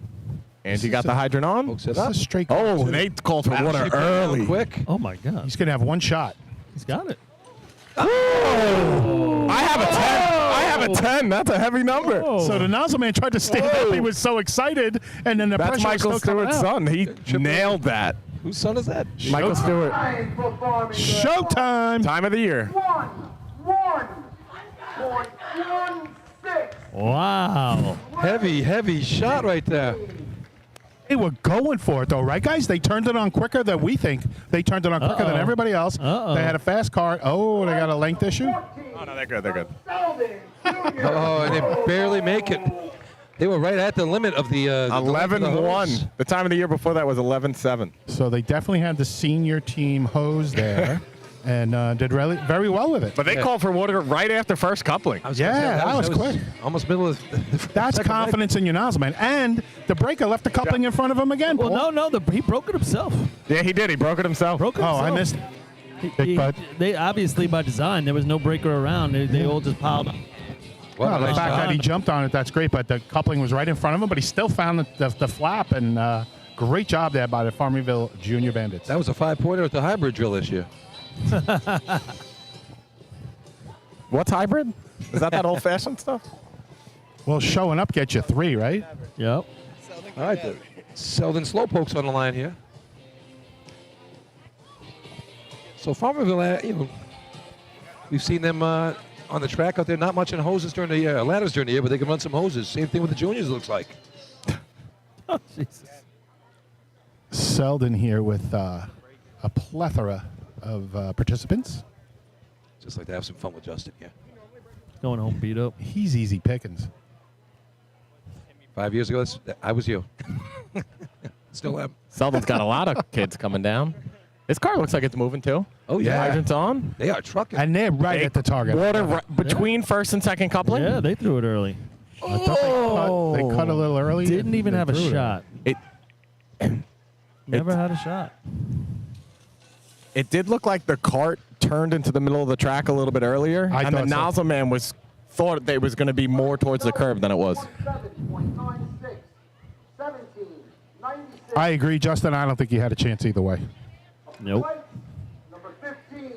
And you got the hydrant on? Hooks it This up. is a straight. Oh, card, too. they called for Actually water put it down early. Quick. Oh my God. He's gonna have one shot. He's got it. I have a 10. I have a 10. That's a heavy number. Oh. So the nozzle man tried to stand up. He was so excited, and then the That's pressure was Michael still coming Stewart's out. son. He nailed that. Whose son is that? Michael Stewart. Showtime. Time of the year. 1.16. Wow. Heavy shot right there. They were going for it, though, right, guys? They turned it on quicker than we think. They turned it on quicker than everybody else. They had a fast card. Oh, they got a length issue. Oh, no, they're good. They're good. Oh, and they barely make it. They were right at the limit of the 11-1. The time of the year before that was 11-7. So they definitely had the senior team hose there, and did really very well with it. But they called for water right after first coupling. Yeah, that was quick. Almost middle of. That's second leg. confidence in your nozzle, man. And the breaker left the coupling in front of him again. Well, Paul. no, he broke it himself. Yeah, he did. He broke it himself. Broke it Oh, I himself. missed. Big butt. They obviously by design there was no breaker around. They all just piled up. Well, the nice fact job. that he jumped on it, that's great. But the coupling was right in front of him, but he still found the flap. And great job there by the Farmingville Junior Bandits. That was a 5-pointer at the hybrid drill this year. What's hybrid? Is that old-fashioned stuff? Well, showing up gets you 3, right? Yep. All right, the Selden Slowpokes on the line here. So Farmerville, we've seen them on the track out there. Not much in hoses during the year, ladders during the year, but they can run some hoses. Same thing with the juniors, it looks like. Oh, Jesus. Selden here with a plethora of participants. Just like to have some fun with Justin here. Going home beat up. He's easy pickings. 5 years ago, I was you. Still am. Selden's got a lot of kids coming down. This car looks like it's moving too. Oh, yeah. Hydrant's on. They are trucking. And they're right at the target. Water between first and second coupling. Yeah, they threw it early. I thought they cut a little early. Didn't even They have a threw it. shot. Never had a shot. It did look like the cart turned into the middle of the track a little bit earlier, and the thought so. nozzle man thought they was going to be more towards the curb than it was. 17.96, 17.96. I agree, Justin. I don't think you had a chance either way. Nope. Number 15,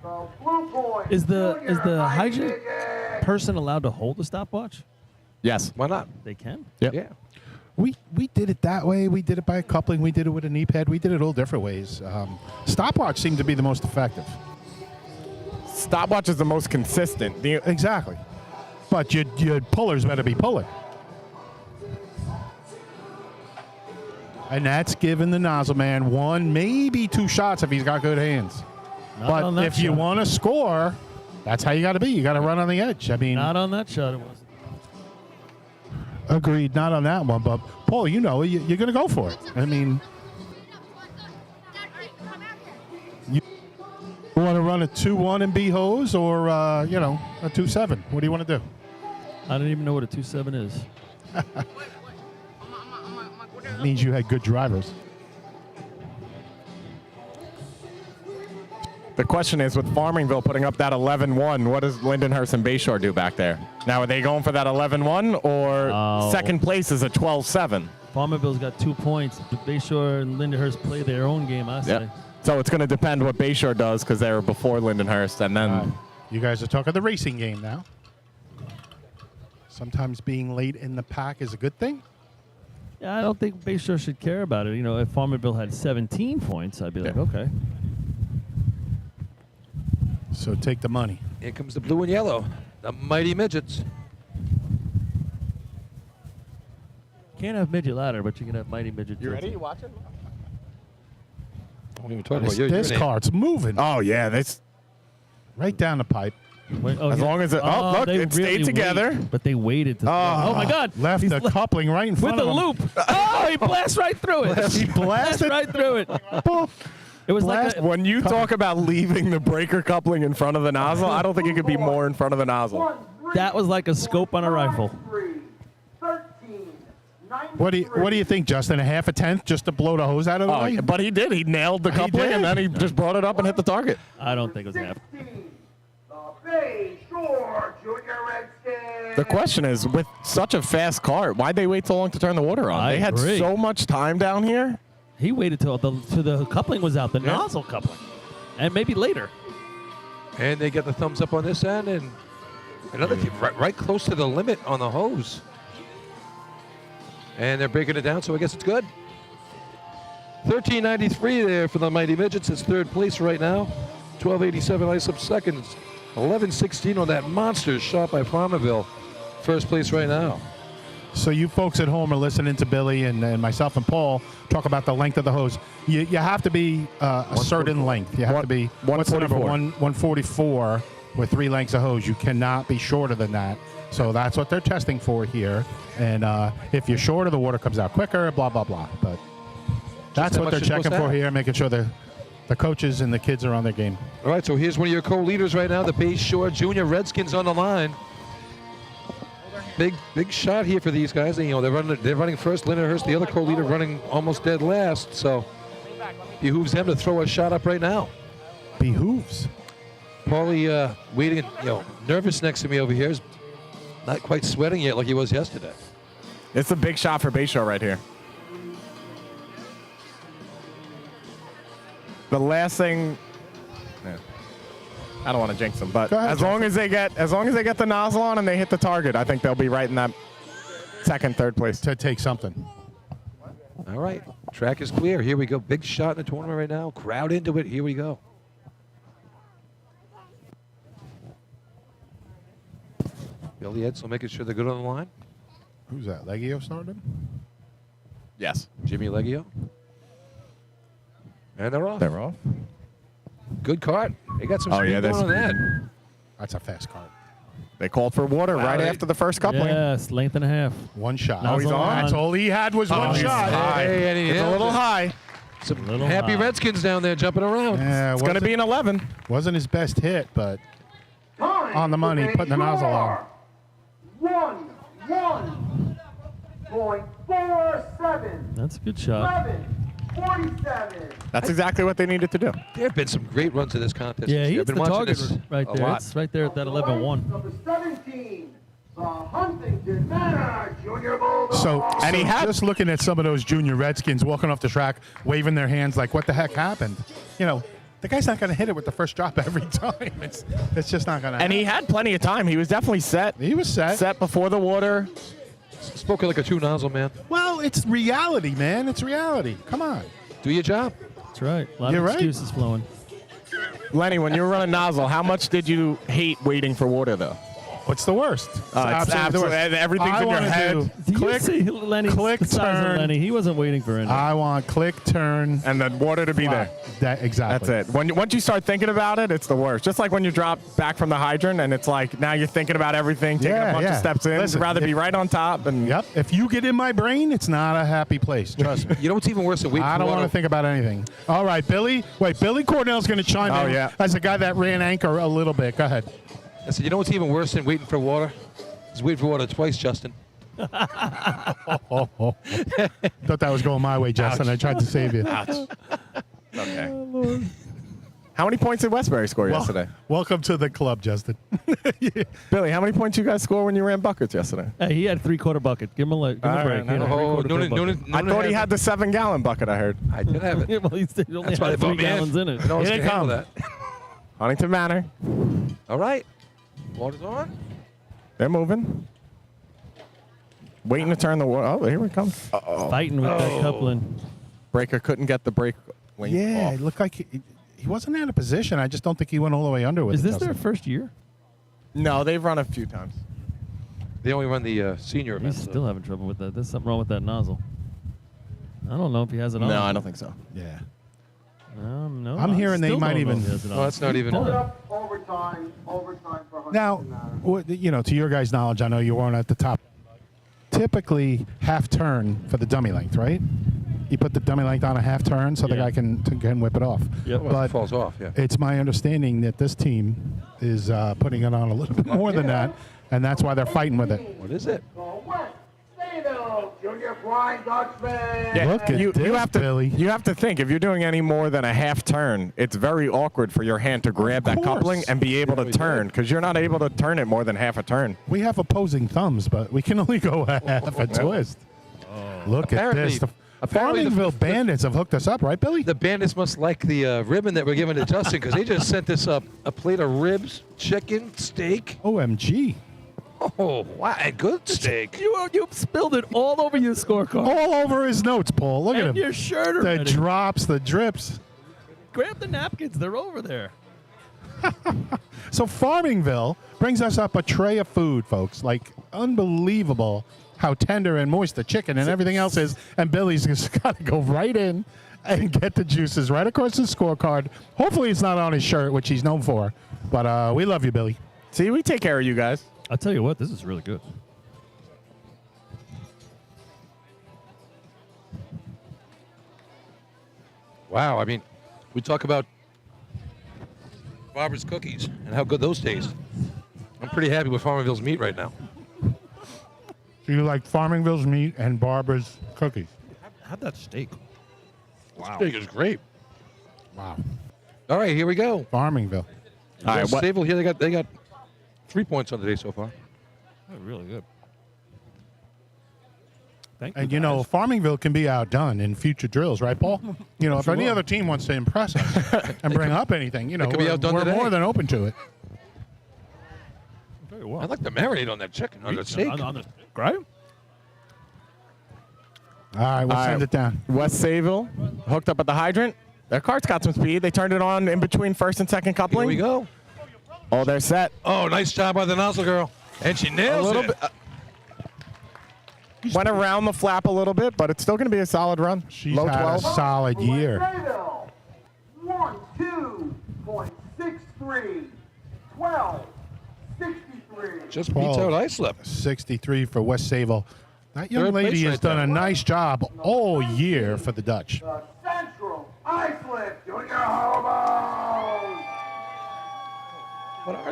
the Blue Boy. Is the Junior hydrant IPA. person allowed to hold the stopwatch? Yes. Why not? They can. Yep. Yeah. We did it that way. We did it by coupling. We did it with a knee pad. We did it all different ways. Stopwatch seemed to be the most effective. Stopwatch is the most consistent. Exactly. But your pullers better be pulling. And that's giving the nozzle man 1, maybe 2 shots if he's got good hands. Not on But that if you shot. want to score, that's how you got to be. You got to run on the edge. I mean, Not on that shot. It wasn't. agreed, not on that one. But, Paul, you know, you're going to go for it. I mean, you want to run a 2-1 and be hose or, a 2-7? What do you want to do? I don't even know what a 2.7 is. It means you had good drivers. The question is, with Farmingville putting up that 11-1, what does Lindenhurst and Bayshore do back there? Now, are they going for that 11-1, or second place is a 12-7? Farmerville's got 2 points. Bayshore and Lindenhurst play their own game, I say. Yep. So it's going to depend what Bayshore does because they were before Lindenhurst, and then You guys are talking the racing game now. Sometimes being late in the pack is a good thing. Yeah, I don't think Bayshore should care about it. You know, if Farmerville had 17 points, I'd be like, okay. So take the money. Here comes the blue and yellow, the mighty midgets. Can't have midget ladder, but you can have mighty midget. You ready? Tilted. You watching? I don't even talk about This, your this name. car's moving Oh yeah, this. right down the pipe. Wait, As long as it- oh, look, they it stayed really together. wait, but they waited to. Oh. Oh my God! Left He's the coupling right in with front the of him. loop. Oh, he blasts right through it. He blasted right through it. It was like a, When you talk about leaving the breaker coupling in front of the nozzle, I don't think it could be more in front of the nozzle. that was like a scope on a rifle. 13, What do you think, Justin? A half a tenth just to blow the hose out of the way? But he did. He nailed the He coupling, did. and then he just brought it up and hit the target. I don't think it was half. 16, the Bayshore Junior Redskins. The question is, with such a fast cart, why'd they wait so long to turn the water on? I They had agree. so much time down here. He waited till the coupling was out, the nozzle coupling, and maybe later. And they get the thumbs up on this end, and another team right close to the limit on the hose. And they're breaking it down, so I guess it's good. 13.93 there for the Mighty Midgets. It's third place right now. 12.87 ice up seconds. 11.16 on that monster shot by Farmerville. First place right now. So you folks at home are listening to Billy and myself and Paul talk about the length of the hose. You have to be a certain length. You have to be, what's the number? 144 with 3 lengths of hose. You cannot be shorter than that. So that's what they're testing for here. And if you're shorter, the water comes out quicker, blah, blah, blah. But that's how what much they're you're supposed checking to for have. here, making sure the coaches and the kids are on their game. All right, so here's one of your co-leaders right now, the Bayshore Junior Redskins on the line. Big shot here for these guys. And, they're running first. Lindenhurst, the other co-leader, running almost dead last. So behooves them to throw a shot up right now. Behooves. Paulie waiting, nervous next to me over here. Is not quite sweating yet like he was yesterday. It's a big shot for Bayshore right here. The last thing, I don't want to jinx them, but Go ahead, as long as they get the nozzle on and they hit the target, I think they'll be right in that second, third place. To take something. All right, track is clear. Here we go. Big shot in the tournament right now. Crowd into it. Here we go. Billy Edsel making sure they're good on the line. Who's that? Leggio started? Yes, Jimmy Leggio. And they're off. they're off. Good cart. They got some Oh, speed yeah, going on that. That's a fast card. They called for water right they- after the first coupling. Yes, length and a half. One shot. Oh, he's on. That's all he had was one he's shot. high. Hey, and he It's a nailed little it. high. Some Little happy high. Redskins down there jumping around. Yeah, It's going to be an 11. wasn't his best hit, but Time on the money, to putting the nozzle on. 1:47. That's a good shot. 11:47. That's exactly what they needed to do. There have been some great runs to this contest. Yeah, this he year. I've hits been the watching target this right a there. lot. It's right there at that 11-1. Number 17, the Huntington Manor Junior Bulldogs. So, And he had- just looking at some of those junior Redskins walking off the track, waving their hands like, what the heck happened? You know, the guy's not going to hit it with the first drop every time. It's just not going to happen. And he had plenty of time. He was definitely set. He was set. Set before the water. Spoken like a true nozzle man. Well, it's reality, man. It's reality. Come on. Do your job. That's right. A lot You're of right. excuses flowing. Lenny, when you were running nozzle, how much did you hate waiting for water, though? What's the worst? It's absolutely- everything's in your wanna head. do Do you click, see Lenny? click, the size of turn. Lenny. He wasn't waiting for anything. I want click, turn. And the water to be there. Exactly. That's it. Once you start thinking about it, it's the worst. Just like when you drop back from the hydrant, and it's like now you're thinking about everything, taking a bunch of steps in. Listen, You'd rather be right on top. And Yep. If you get in my brain, it's not a happy place. Trust me. You know what's even worse than waiting I for don't want water? to think about anything. All right, Billy. Wait, Billy Cornell's going to chime Oh, in yeah. as a guy that ran anchor a little bit. Go ahead. I said, you know what's even worse than waiting for water? Is waiting for water twice, Justin. Thought that was going my way, Justin. I tried to save you. okay. How many points did Westbury score yesterday? Welcome to the club, Justin. Billy, how many points you guys score when you ran buckets yesterday? Hey, he had 3/4 bucket. Give him a break. All He right, had a Oh, 3/4 fill bucket. I thought he had the 7-gallon bucket, I heard. I did have it. Yeah, well, he only That's why had they 3 brought me in. gallons in it. No one Here can they handle come. that. Huntington Manor. All right. Water's on. They're moving. Waiting to turn the water. Oh, here it comes. Fighting with that coupling. Breaker couldn't get the brake link Yeah, off. it looked like he wasn't out of position. I just don't think he went all the way under with Is it. this their Justin. first year? No, they've run a few times. They only run the senior He's event. still having trouble with that. There's something wrong with that nozzle. I don't know if he has it on. No, I don't think so. Yeah. No, I'm I hearing they still might don't know even- if he has it on. No, that's not even. Hold up, overtime for Huntington Now, Manor. you know, to your guys' knowledge, I know you weren't at the top. Typically, half turn for the dummy length, right? You put the dummy length on a half turn so the Yeah. guy can whip it off. Yep. Well, it But falls off, yeah. it's my understanding that this team is putting it on a little bit more than that, and that's why they're fighting with it. What is it? The West Stateville Junior Flying Dutchman. Yeah, Look at you this, have to, Billy. You have to think, if you're doing any more than a half turn, it's very awkward for your hand to grab that course. coupling and be able to turn, because you're not able to turn it more than half a turn. We have opposing thumbs, but we can only go half a twist. Look at Apparently- this. The apparently the- Farmingville Bandits have hooked us up, right, Billy? The bandits must like the ribbon that we're giving to Justin because they just sent us up a plate of ribs, chicken, steak. OMG. Oh, wow, and good steak. You spilled it all over your scorecard. All over his notes, Paul. Look at and him. your shirt The already. drops, the drips. Grab the napkins. They're over there. So Farmingville brings us up a tray of food, folks. Like, unbelievable how tender and moist the chicken and everything else is. And Billy's just got to go right in and get the juices right across the scorecard. Hopefully it's not on his shirt, which he's known for. But we love you, Billy. See, we take care of you guys. I'll tell you what, this is really good. Wow, I mean, we talk about Barbara's cookies and how good those taste. I'm pretty happy with Farmerville's meat right now. So you like Farmingville's meat and Barbara's cookies? How'd that steak? Wow. Steak is great. Wow. All right, here we go. Farmingville. All right, what- Sable here, they got 3 points on the day so far. Oh, really good. Thank And, you know, Farmingville can be outdone in future drills, right, Paul? You know, if any other team wants to impress us and bring up anything, you know, could be outdone we're today. more than open to it. Very well. I like the marinade on that chicken, on the steak. On the great. All right, we'll All send right. it down. West Sayville hooked up at the hydrant. Their cart's got some speed. They turned it on in between first and second Here coupling. we go. Oh, they're set. Oh, nice job by the nozzle girl. And she A nails little it. bit. Went around the flap a little bit, but it's still going to be a solid run. She's Low had 12. a solid year. Sayville, 1-2.63, 12.63. Just beats out Islip. 63 for West Sayville. That young Third lady place has right done there. a nice job all year for the Dutch. The Central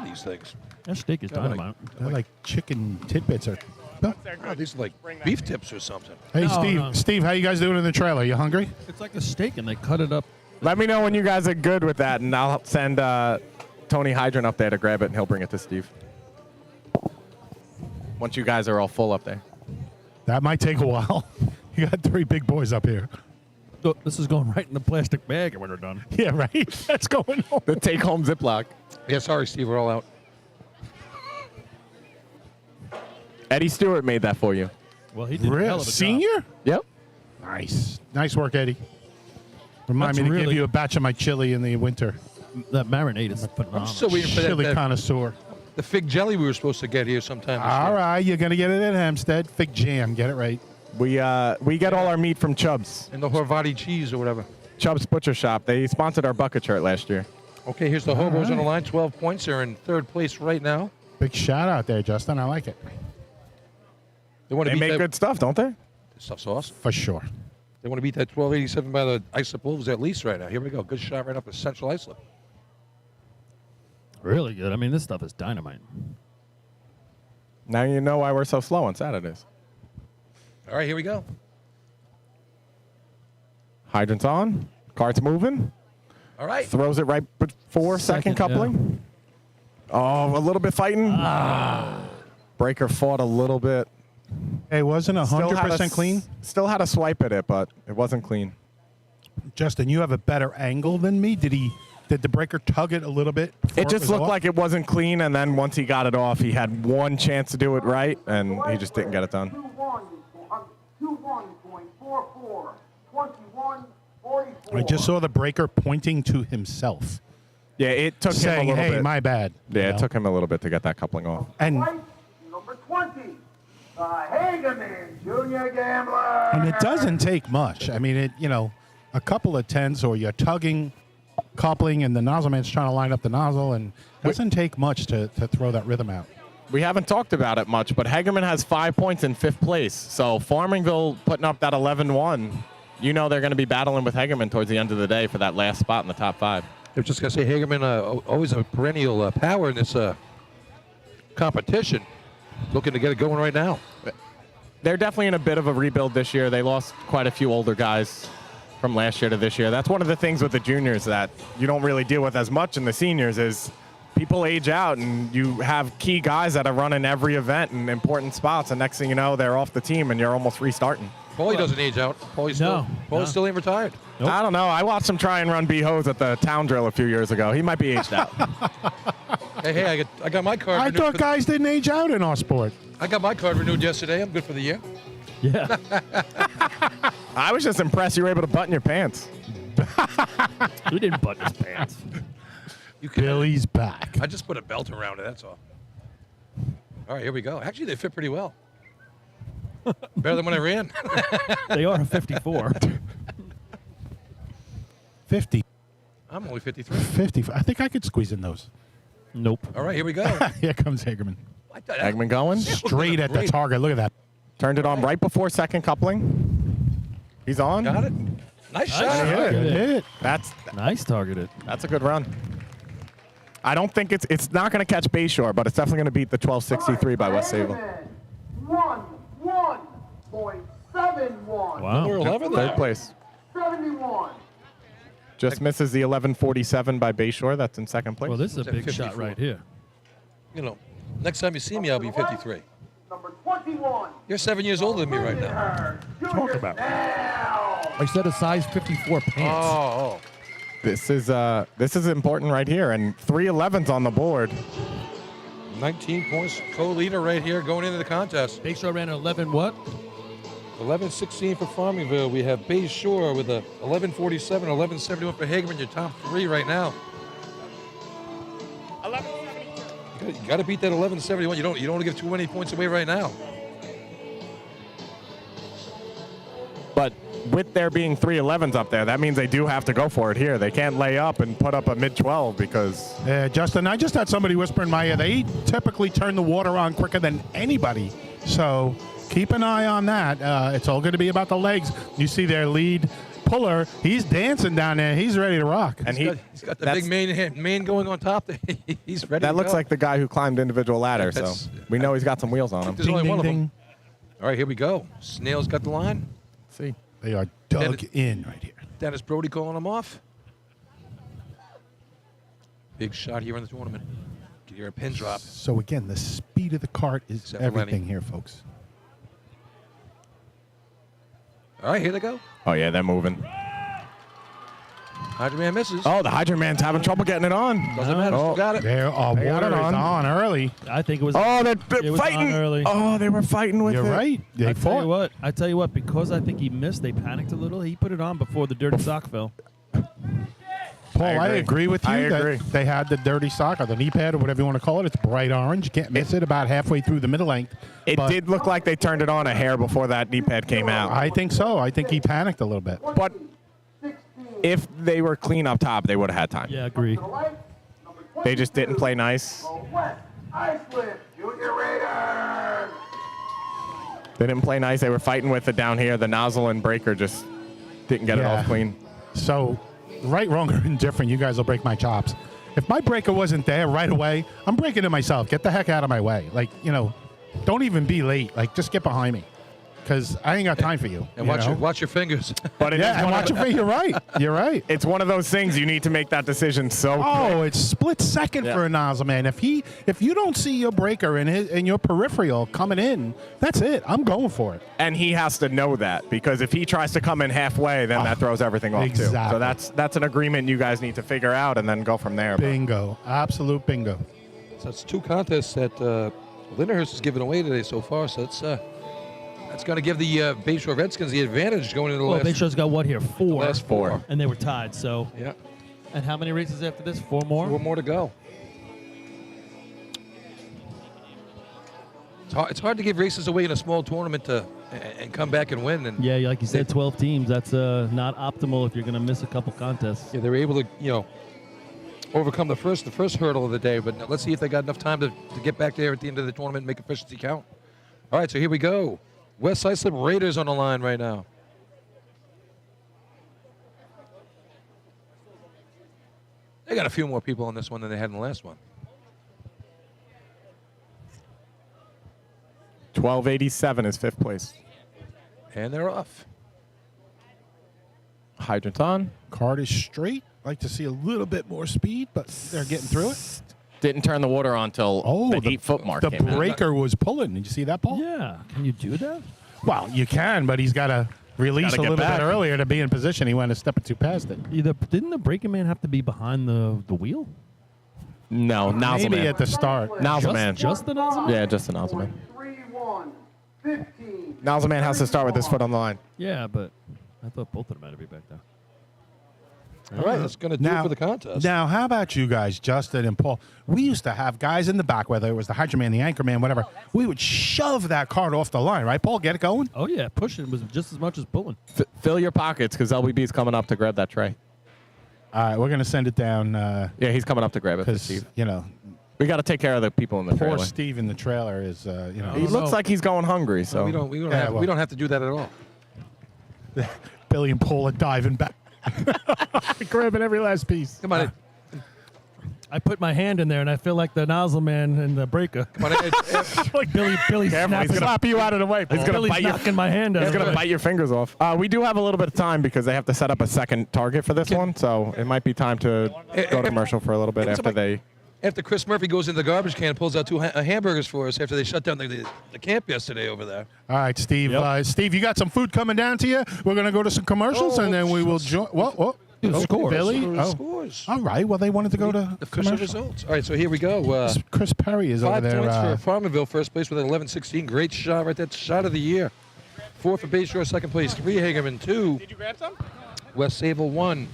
are these things? That steak is Yeah, like- dynamite. They're like chicken tidbits. Or, Oh, these are like beef tips or something. hey, No, Steve. no. Steve, how you guys doing in the trailer? You hungry? It's like a steak, and they cut it up. Let me know when you guys are good with that, and I'll send Tony Hydrant up there to grab it, and he'll bring it to Steve. Once you guys are all full up there. That might take a while. You got 3 big boys up here. So this is going right in the plastic bag when we're done. Yeah, right. That's going on. The take-home Ziploc. Yeah, sorry, Steve, we're all out. Eddie Stewart made that for you. Well, he did a hell Real of a job. senior? Yep. Nice work, Eddie. Remind That's me to give really- you a batch of my chili in the winter. That marinade is phenomenal. I'm still waiting for Chili that connoisseur. the fig jelly we were supposed to get here sometime this All year. right, you're gonna get it at Hempstead. Fig jam, get it right. We get all our meat from Chubb's. And the Horvati cheese or whatever. Chubb's Butcher Shop. They sponsored our bucket shirt last year. Okay, here's the Hobos on the line. 12 points. They're in 3rd place right now. Big shout out there, Justin. I like it They want to They beat make that. good stuff, don't they? This stuff's awesome. for sure. They want to beat that 1287 by the Islip Wolves at least right now. Here we go. Good shot right up to Central Islip. Really good. I mean, this stuff is dynamite. Now you know why we're so slow on Saturdays. All right, here we go. Hydrant's on. Cart's moving. All right. Throws it right before second Second, yeah. coupling. Oh, a little bit fighting. Breaker fought a little bit. Hey, wasn't Still had 100% clean? Still had a swipe at it, but it wasn't clean. Justin, you have a better angle than me. Did the breaker tug it a little bit? before It just was looked off? like it wasn't clean, and then once he got it off, he had one chance to do it right, and he just didn't get it done. 21.44, 21.44. I just saw the breaker pointing to himself, Yeah, it took him a saying, little "Hey, bit. my bad." Yeah, You it know? took him a little bit to get that coupling off. And Number 20, the Hageman Junior Gambler. and it doesn't take much. I mean, a couple of tenths, or you're tugging, coupling, and the nozzle man's trying to line up the nozzle, and it doesn't take much to throw that rhythm out. We haven't talked about it much, but Hagerman has 5 points in 5th place. So Farmingville putting up that 11-1. You know they're going to be battling with Hagerman towards the end of the day for that last spot in the top 5. I was just going to say, Hagerman, always a perennial power in this competition. Looking to get it going right now. They're definitely in a bit of a rebuild this year. They lost quite a few older guys from last year to this year. That's one of the things with the juniors that you don't really deal with as much in the seniors is people age out, and you have key guys that are running every event in important spots, and next thing you know, they're off the team, and you're almost restarting. Paulie doesn't age out. Paulie's still ain't retired. Nope. I don't know. I watched him try and run B-Hose at the town drill a few years ago. He might be aged out. Hey, I got my card I renewed. thought guys didn't age out in our sport. I got my card renewed yesterday. I'm good for the year. Yeah. I was just impressed you were able to button your pants. We didn't button his pants. You can, Billy's back. I just put a belt around it, that's all. All right, here we go. Actually, they fit pretty well. Better than when I ran. They are a 54. 50. I'm only 53. 50. I think I could squeeze in those. Nope. All right, here we go. Here comes Hagerman. I thought- Eggman going. Straight at the Great. target. Look at that. Turned it on right before second coupling. He's on. Got it. Nice shot. hit. Targeted. Hit it. That's Nice targeted. a good run. I don't think it's not going to catch Bayshore, but it's definitely going to beat the 1263 by West Sable. 111.71. Wow. Number 11 there. Third place. 71. Just misses the 1147 by Bayshore. That's in second place. Well, this is a It's at big shot 54. right here. You know, next time you see me, I'll be 53. Number 21. You're 7 years older than me right now. Talk about. Now. I said a size 54 pants. Oh. This is important right here, and 311's on the board. 19 points, co-leader right here going into the contest. Bayshore ran an 11 what? 11-16 for Farmingville. We have Bay Shore with a 11-47, 11-71 for Hagerman. Your top 3 right now. 11:72. You got to beat that 11-71. You don't want to give too many points away right now. But with there being 311s up there, that means they do have to go for it here. They can't lay up and put up a mid-12 because Justin, I just had somebody whisper in my ear. They typically turn the water on quicker than anybody. So keep an eye on that. It's all going to be about the legs. You see their lead puller. He's dancing down there. He's ready to rock. And he's got the big man going on top. He's ready. That to looks go. like the guy who climbed individual ladders. So we know he's got some wheels on him. There's only Ding, one of ding, them. ding. All right, here we go. Snail's got the line. Let's see. They are dug in right here. Dennis Brody calling him off. Big shot here in the tournament. Get here a pin drop. So again, the speed of the cart is Except for everything Lenny. here, folks. All right, here they go. Oh, yeah, they're moving. Hydro Man misses. Oh, the Hydro Man's having trouble getting it on. Doesn't matter. Oh. Still got it. There, They got water it is on early. I think it was. Oh, they're it was fighting. on early. Oh, they were fighting with You're it. right. They I tell you fought. what. I tell you what. Because I think he missed, they panicked a little. He put it on before the dirty sock fell. Paul, I agree with you I that agree. they had the dirty sock or the knee pad or whatever you want to call it. It's bright orange. You can't miss it about halfway through the middle length. It But did look like they turned it on a hair before that knee pad came out. I think so. I think he panicked a little bit. But if they were clean up top, they would have had time. Yeah, agree. They just didn't play nice. West Iceland Junior Raiders. They didn't play nice. They were fighting with it down here. The nozzle and breaker just didn't get it Yeah. off clean. So, right, wrong, or indifferent, you guys will break my chops. If my breaker wasn't there right away, I'm breaking it myself. Get the heck out of my way. Like, don't even be late. Like, just get behind me. Because I ain't got time for you. And you watch know? watch your fingers. But it is Yeah, and one watch of, your feet. You're right. You're right. it's one of those things you need to make that decision so quick. Oh, it's split second Yeah. for a nozzle man. If you don't see your breaker and your peripheral coming in, that's it. I'm going for it. And he has to know that, because if he tries to come in halfway, then that throws everything off too. exactly. So that's an agreement you guys need to figure out and then go from there. Bingo. Absolute bingo. So it's 2 contests that Lindenhurst has given away today so far. So that's going to give the Bayshore Redskins the advantage going into the Well, last, Bayshore's got what here? 4. last 4. And they were tied. So. Yeah, And how many races after this? 4 more. 4 more to go. It's hard to give races away in a small tournament and come back and win. And Yeah, like you said, 12 teams. That's not optimal if you're going to miss a couple contests. yeah, they were able to overcome the first hurdle of the day. But let's see if they got enough time to get back there at the end of the tournament and make efficiency count. All right, so here we go. West Islip Raiders on the line right now. They got a few more people on this one than they had in the last one. 1287 is 5th place. And they're off. Hydrant on. Card is straight. Like to see a little bit more speed, but they're getting through it. Didn't turn the water on till the 8-foot mark. The came out. breaker was pulling. Did you see that, Paul? Yeah. Can you do that? Well, you can, but he's got to release Gotta a get little back. bit earlier to be in position. He went a step or two past it. Didn't the braking man have to be behind the wheel? No, nozzle Maybe man. at the start. Nozzle man. Just the nozzle man? Yeah, just the nozzle man. 3-1, 15. Nozzle man has to start with his foot on the line. Yeah, but I thought both of them had to be back there. All right, that's going to do it for the contest. Now, how about you guys, Justin and Paul? We used to have guys in the back, whether it was the Hydro Man, the Anchor Man, whatever. We would shove that cart off the line, right, Paul? Get it going? Oh, yeah. Pushing was just as much as pulling. Fill your pockets, because LBB's coming up to grab that tray. All right, we're going to send it down Yeah, he's coming up to grab it for because, Steve. We got to take care of the people in the poor trailer. Steve in the trailer is, He looks like he's going hungry, so. we don't have to do that at all. Billy and Paul are diving back. Grabbing every last piece. Come on in. I put my hand in there, and I feel like the nozzle man and the breaker. Come on in. Like Billy Careful, he's snapping. gonna slap you out of the way. He's gonna Billy's bite your. knocking my hand out. He's gonna bite your fingers off. We do have a little bit of time because they have to set up a second target for this one, so it might be time to go to commercial for a little bit after they. After Chris Murphy goes in the garbage can and pulls out 2 hamburgers for us after they shut down the camp yesterday over there. All right, Steve. Yep. Steve, you got some food coming down to you. We're going to go to some commercials, and then we will join. What? Scores. Billy? Oh. Scores. All right. Well, they wanted to go to Official commercial. results. All right, so here we go. Chris Perry is over 5 there. points for Farmerville, first place with an 11-16. Great shot right there. Shot of the year. 4 for Bayshore, second place. 3 Hagerman, 2. Did you grab some? West Sable, 1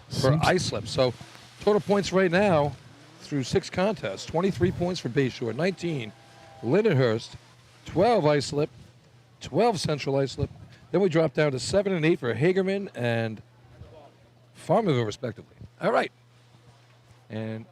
for Islip. So total points right now through 6 contests. 23 points for Bayshore, 19 Lindenhurst, 12 Islip, 12 Central Islip. Then we drop down to 7 and 8 for Hagerman and Farmerville, respectively. All right. And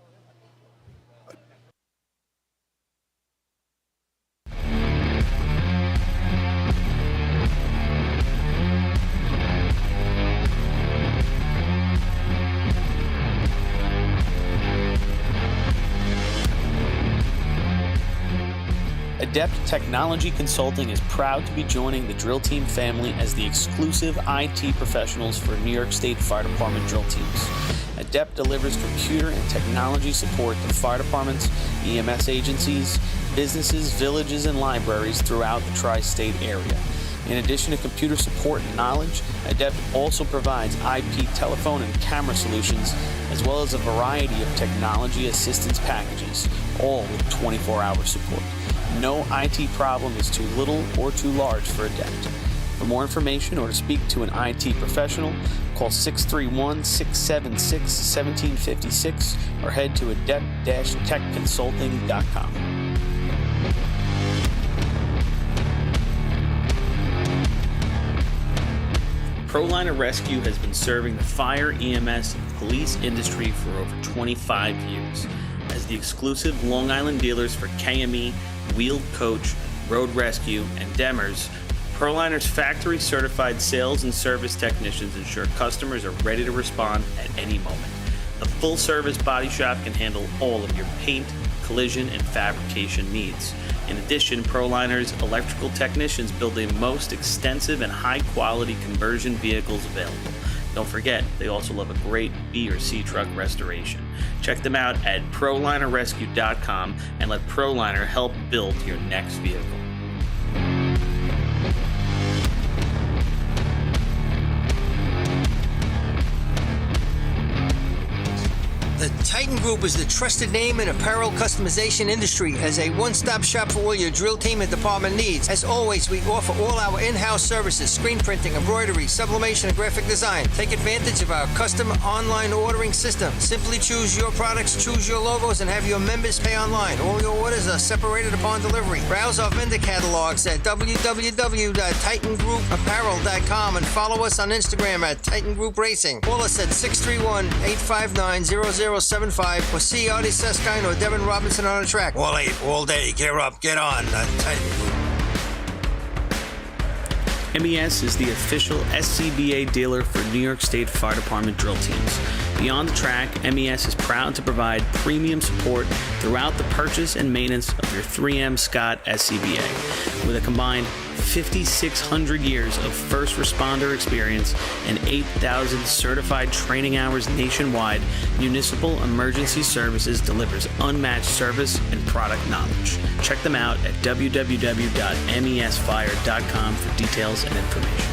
Adept Technology Consulting is proud to be joining the Drill Team family as the exclusive IT professionals for New York State Fire Department Drill Teams. Adept delivers computer and technology support to fire departments, EMS agencies, businesses, villages, and libraries throughout the tri-state area. In addition to computer support and knowledge, Adept also provides IP telephone and camera solutions, as well as a variety of technology assistance packages, all with 24-hour support. No IT problem is too little or too large for Adept. For more information or to speak to an IT professional, call 631-676-1756 or head to adept-techconsulting.com. ProLiner Rescue has been serving the fire, EMS, and police industry for over 25 years. As the exclusive Long Island dealers for KME, Wheeled Coach, Road Rescue, and Demers, ProLiner's factory-certified sales and service technicians ensure customers are ready to respond at any moment. The full-service body shop can handle all of your paint, collision, and fabrication needs. In addition, ProLiner's electrical technicians build the most extensive and high-quality conversion vehicles available. Don't forget, they also love a great B or C truck restoration. Check them out at ProLinerRescue.com and let ProLiner help build your next vehicle. The Titan Group is the trusted name in apparel customization industry as a one-stop shop for all your drill team and department needs. As always, we offer all our in-house services, screen printing, embroidery, sublimation, and graphic design. Take advantage of our custom online ordering system. Simply choose your products, choose your logos, and have your members pay online. All your orders are separated upon delivery. Browse our vendor catalogs at www.titangrouapparel.com and follow us on Instagram at Titan Group Racing. Call us at 631-859-0075 or see Artie Seskine or Devin Robinson on the track. All 8, all day. Gear up, get on. Titan Group. MES is the official SCBA dealer for New York State Fire Department Drill Teams. Beyond the track, MES is proud to provide premium support throughout the purchase and maintenance of your 3M Scott SCBA. With a combined 5,600 years of first responder experience and 8,000 certified training hours nationwide, Municipal Emergency Services delivers unmatched service and product knowledge. Check them out at www.mesfire.com for details and information.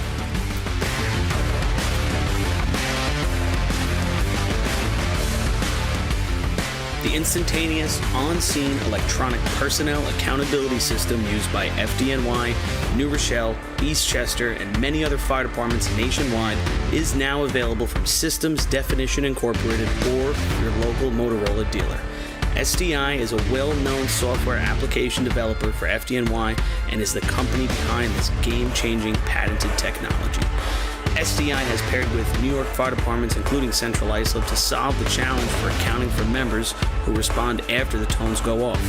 The instantaneous, on-scene electronic personnel accountability system used by FDNY, New Rochelle, Eastchester, and many other fire departments nationwide is now available from Systems Definition Incorporated or your local Motorola dealer. SDI is a well-known software application developer for FDNY and is the company behind this game-changing patented technology. SDI has paired with New York fire departments, including Central Islip, to solve the challenge for accounting for members who respond after the tones go off.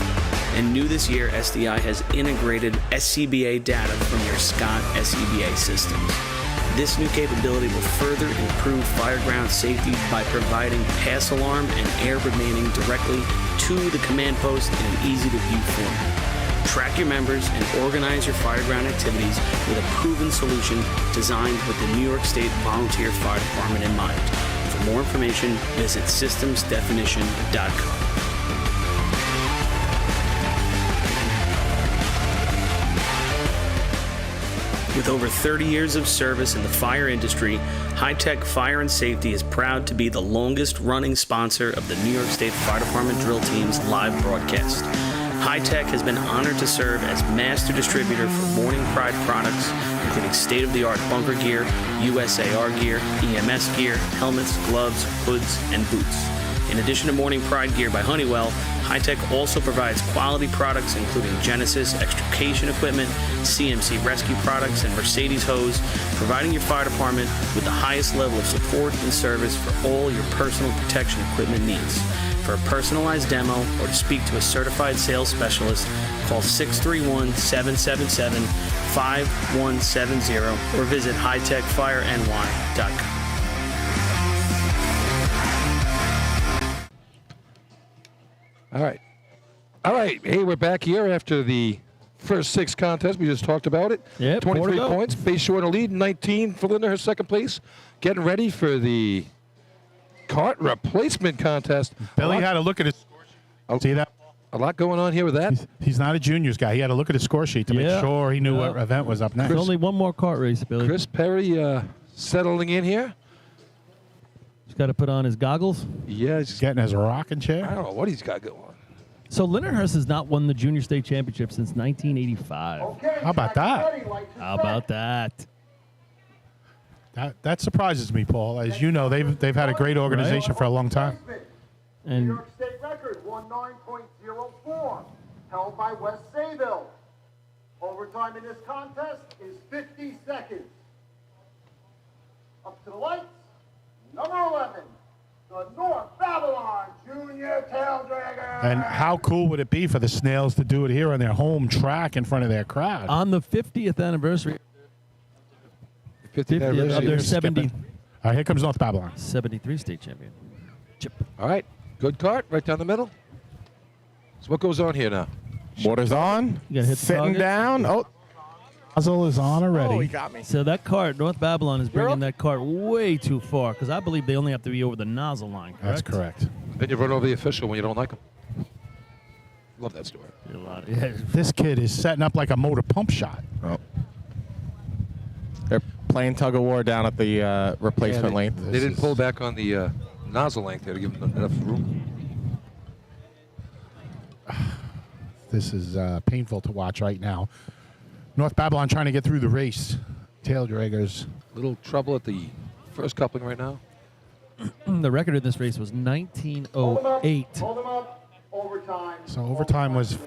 And new this year, SDI has integrated SCBA data from your Scott SCBA systems. This new capability will further improve fireground safety by providing pass alarm and air remaining directly to the command post in an easy-to-view format. Track your members and organize your fireground activities with a proven solution designed with the New York State Volunteer Fire Department in mind. For more information, visit systemsdefinition.com. With over 30 years of service in the fire industry, High Tech Fire and Safety is proud to be the longest-running sponsor of the New York State Fire Department Drill Teams live broadcast. High Tech has been honored to serve as master distributor for Morning Pride products, including state-of-the-art bunker gear, USAR gear, EMS gear, helmets, gloves, hoods, and boots. In addition to Morning Pride gear by Honeywell, High Tech also provides quality products including Genesis extrication equipment, CMC rescue products, and Mercedes hose, providing your fire department with the highest level of support and service for all your personal protection equipment needs. For a personalized demo or to speak to a certified sales specialist, call 631-777-5170 or visit hightechfireny.com. All right. Hey, we're back here after the first 6 contests. We just talked about it. Yep, 23 4 to go. points. Bayshore to lead. 19 for Lindenhurst, second place. Getting ready for the cart replacement contest. Billy had to look at his score sheet. See that? A lot going on here with that. He's not a juniors guy. He had to look at his score sheet to make Yeah. sure he knew what event was up next. There's only one more kart race, Billy. Chris Perry settling in here. He's got to put on his goggles. Yeah, He's getting his rocking I chair. don't know what he's got going on. So Lindenhurst has not won the Junior State Championship since 1985. How about that? How about that? That surprises me, Paul. As you know, they've had a great organization for a long time. New And York State record 19.04, held by West Sayville. Overtime in this contest is 50 seconds. Up to the lights, number 11, the North Babylon Junior Tail Dragger. And how cool would it be for the Snails to do it here on their home track in front of their crowd? on the 50th anniversary 50th of anniversary. their 73 Here comes North Babylon. state champion. All right. Good cart right down the middle. So what goes on here now? Water's on. You gotta hit the Sitting target. down. Oh, Muzzle is on already. oh, he got me. So that cart, North Babylon, is bringing up. that cart way too far because I believe they only have to be over the nozzle line. That's correct. Then you run over the official when you don't like him. Love that story. Yeah. This kid is setting up like a motor pump shot. Oh. They're playing tug of war down at the replacement length. They didn't pull back on the nozzle length there to give them enough room. This is painful to watch right now. North Babylon trying to get through the race. Tail draggers. Little trouble at the first coupling right now. The record in this race was 1908. Hold them up. Overtime. So overtime was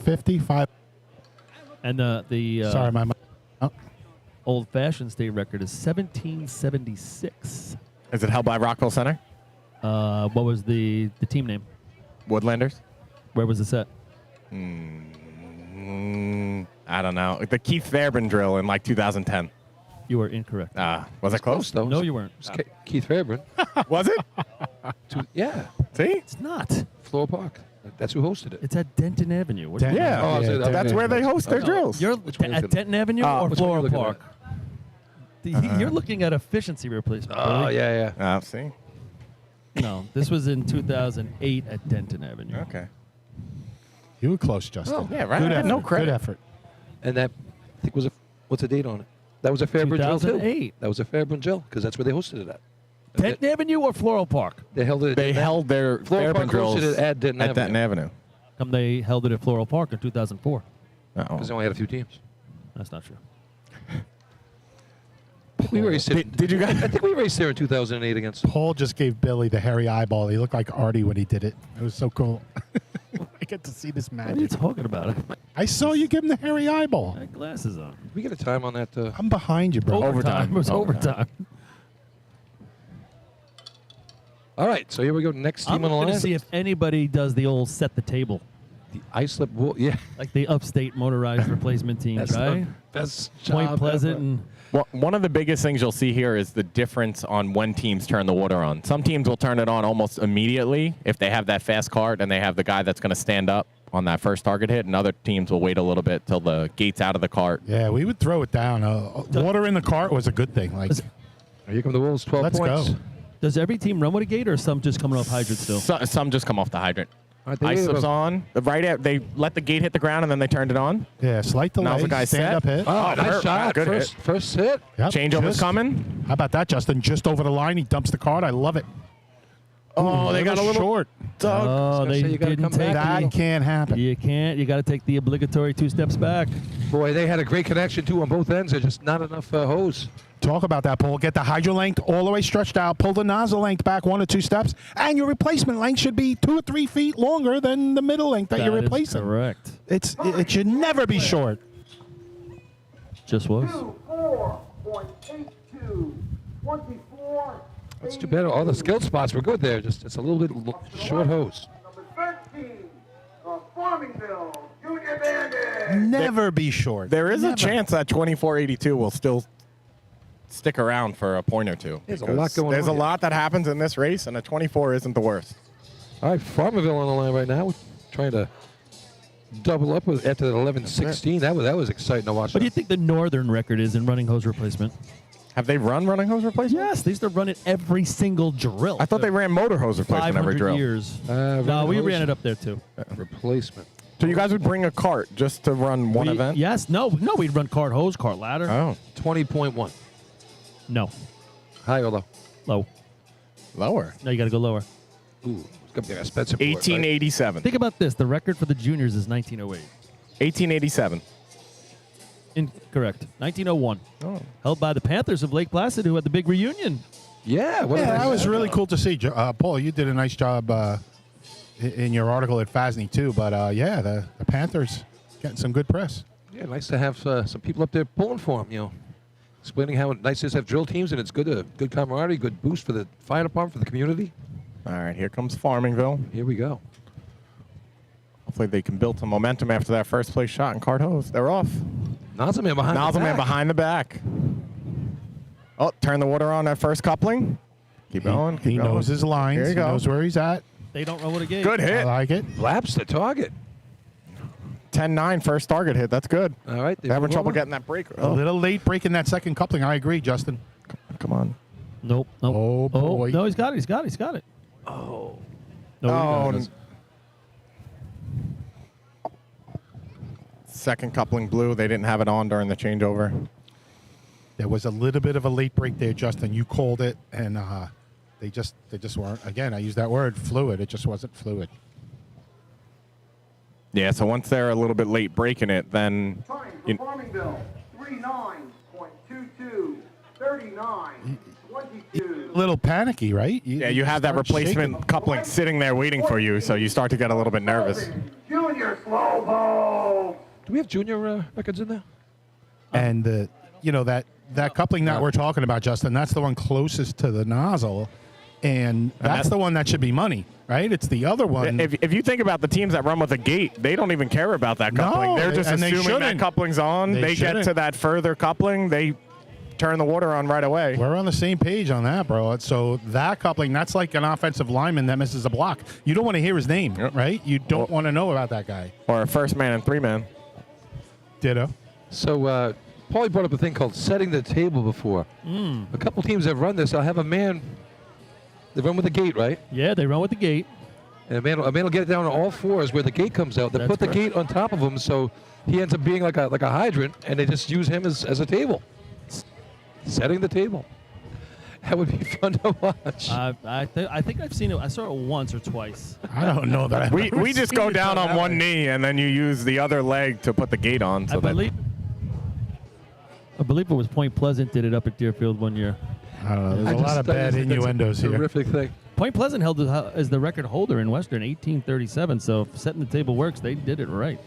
55. And the Sorry, my mic. Oh, old-fashioned state record is 1776. Is it held by Rockville Center? What was the team name? Woodlanders? Where was it set? I don't know. The Keith Fairbairn drill in like 2010. You were incorrect. Was it close? Though. No, you weren't. It was Keith Fairbairn. Was it? Yeah. See? It's not. Floral Park. That's who hosted it. It's at Denton Avenue. What Denton. Yeah. Oh, so That's where they host their Oh, no. drills. You're Which one is at it? Denton Avenue or which one are you Floral looking Park? You're looking at efficiency replacement. Oh, Billy. yeah. See? No, this was in 2008 at Denton Avenue. Okay. you were close, Justin. Yeah, right. Good I had effort. no credit. Good effort. And that, I think, was what's the date on it? That was a Fairburn Drill, too. 2008. That was a Fairburn Drill, because that's where they hosted it at. Denton Avenue or Floral Park? They held it. They held their Floral Fairbairn Park drills hosted it at Denton Avenue. Denton Avenue. Come, they held it at Floral Park in 2004. Because they only had a few teams. That's not true. We raced it. Did you guys? I think we raced there in 2008 against. Paul just gave Billy the hairy eyeball. He looked like Artie when he did it. It was so cool. I get to see this What are you magic. talking about? I saw you give him the hairy eyeball. I had glasses on. We get a time on that. I'm behind you, bro. Overtime. It was overtime. All right, so here we go. Next I'm team on the going line. to see if anybody does the old set the table, The islip wool. Yeah. like the upstate motorized replacement teams, That's right? the best Point job Pleasant ever. and Well, one of the biggest things you'll see here is the difference on when teams turn the water on. Some teams will turn it on almost immediately if they have that fast cart and they have the guy that's going to stand up on that first target hit, and other teams will wait a little bit till the gate's out of the cart. Yeah, we would throw it down. Water in the cart was a good thing. Like, Here come the Wolves. 12 let's points. go. does every team run with a gate or some just coming off hydrant still? Some just come off the hydrant. All right, they Ice waited slips about- on. They let the gate hit the ground and then they turned it on. Yeah, slight delay. Now's the guy stand set. up hit. Oh, nice hurt. shot. Good First hit. Yep, Changeover's just- coming. How about that, Justin? Just over the line, he dumps the cart. I love it. Oh, they got a little short. Oh, gonna they say you gotta didn't come take back. That can't happen. You can't. You got to take the obligatory 2 steps back. Boy, they had a great connection, too, on both ends. There's just not enough hose. Talk about that, Paul. Get the hydro length all the way stretched out. Pull the nozzle length back 1 or 2 steps, and your replacement length should be 2 or 3 feet longer than the middle length that you're That is replacing. correct. It should never be short. Just was. 24.82. 24. That's too bad. All the skill spots were good there. Just it's a little bit short hose. Number 13, Farmingville Junior Bandits. Never be short. There is Never. a chance that 2482 will still stick around for a point or two. There's a because lot going There's on a here. lot that happens in this race, and a 24 isn't the worst. All right, Farmerville on the line right now. Trying to double up with after the 11-16. That was exciting to watch. What do you think the northern record is in running hose replacement? Have they run running hose replacement? Yes, they used to run it every single drill. I thought they ran motor hose replacement every 500 drill. years. Running No, we hose ran it up there too. replacement. So you guys would bring a cart just to run one event? Yes. No, we'd run cart hose, cart ladder. Oh. 20.1. No. High or low? Low. Lower. No, you got to go lower. Ooh, it's gonna be an expensive. board, right? 1887. Think about this. The record for the juniors is 1908. 1887. Incorrect. 1901. Oh. Held by the Panthers of Lake Placid, who had the big reunion. Yeah, what a Yeah, nice that was setup. really cool to see. Paul, you did a nice job in your article at FASNY too. But yeah, the Panthers getting some good press. Yeah, nice to have some people up there pulling for them. You know, explaining how nice it is to have drill teams, and it's good camaraderie, good boost for the fire department, for the community. All right, here comes Farmingville. Here we go. Hopefully they can build some momentum after that first place shot in cart hose. They're off. Nozzleman behind. Nozzleman behind the back. Oh, turn the water on that first coupling. Keep going. He knows his lines. Here you He go. knows where he's at. They don't know what a gate. Good I hit. like it. Laps the target. 10-9 first target hit. That's good. All right, They're having trouble getting that breaker. A little late breaking that second coupling. I agree, Justin. Come on. Nope. Oh, boy. No, he's got it. He's got it. Oh. No, Oh, he doesn't. second coupling blew. They didn't have it on during the changeover. There was a little bit of a late break there, Justin. You called it, and they just weren't. Again, I use that word, fluid. It just wasn't fluid. Yeah, so once they're a little bit late breaking it, then Time for Farmingville, 39.22, 39.22. A little panicky, right? you have that start replacement shaking. coupling sitting there waiting for you, so you start to get a little bit nervous. Junior Slow. Do we have junior records in there? And that coupling that we're talking about, Justin, that's the one closest to the nozzle, and that's the one that should be money, right? It's the other one. If you think about the teams that run with a gate, they don't even care about that coupling. No, They're just and they assuming that shouldn't. coupling's on. They They get shouldn't. to that further coupling, they turn the water on right away. We're on the same page on that, bro. So that coupling, that's like an offensive lineman that misses a block. You don't want to hear his name, right? You don't want to know about that guy. Or a first man and three man. Ditto. So, Paulie brought up a thing called setting the table before. A couple teams have run this. I'll have a man. They run with the gate, right? Yeah, they run with the gate. And a man will get it down on all fours where the gate comes out. They That's put the correct. gate on top of him, so he ends up being like a hydrant, and they just use him as a table. Setting the table. That would be fun to watch. I think I've seen it. I saw it once or twice. I don't know that. I've We ever just seen go it down done on that one way. knee, and then you use the other leg to put the gate on. So I believe it was Point Pleasant did it up at Deerfield one year. I don't know. There's I a just lot of thought bad that's a innuendos here. Terrific thing. Point Pleasant held as the record holder in Western 1837. So if setting the table works, they did it right.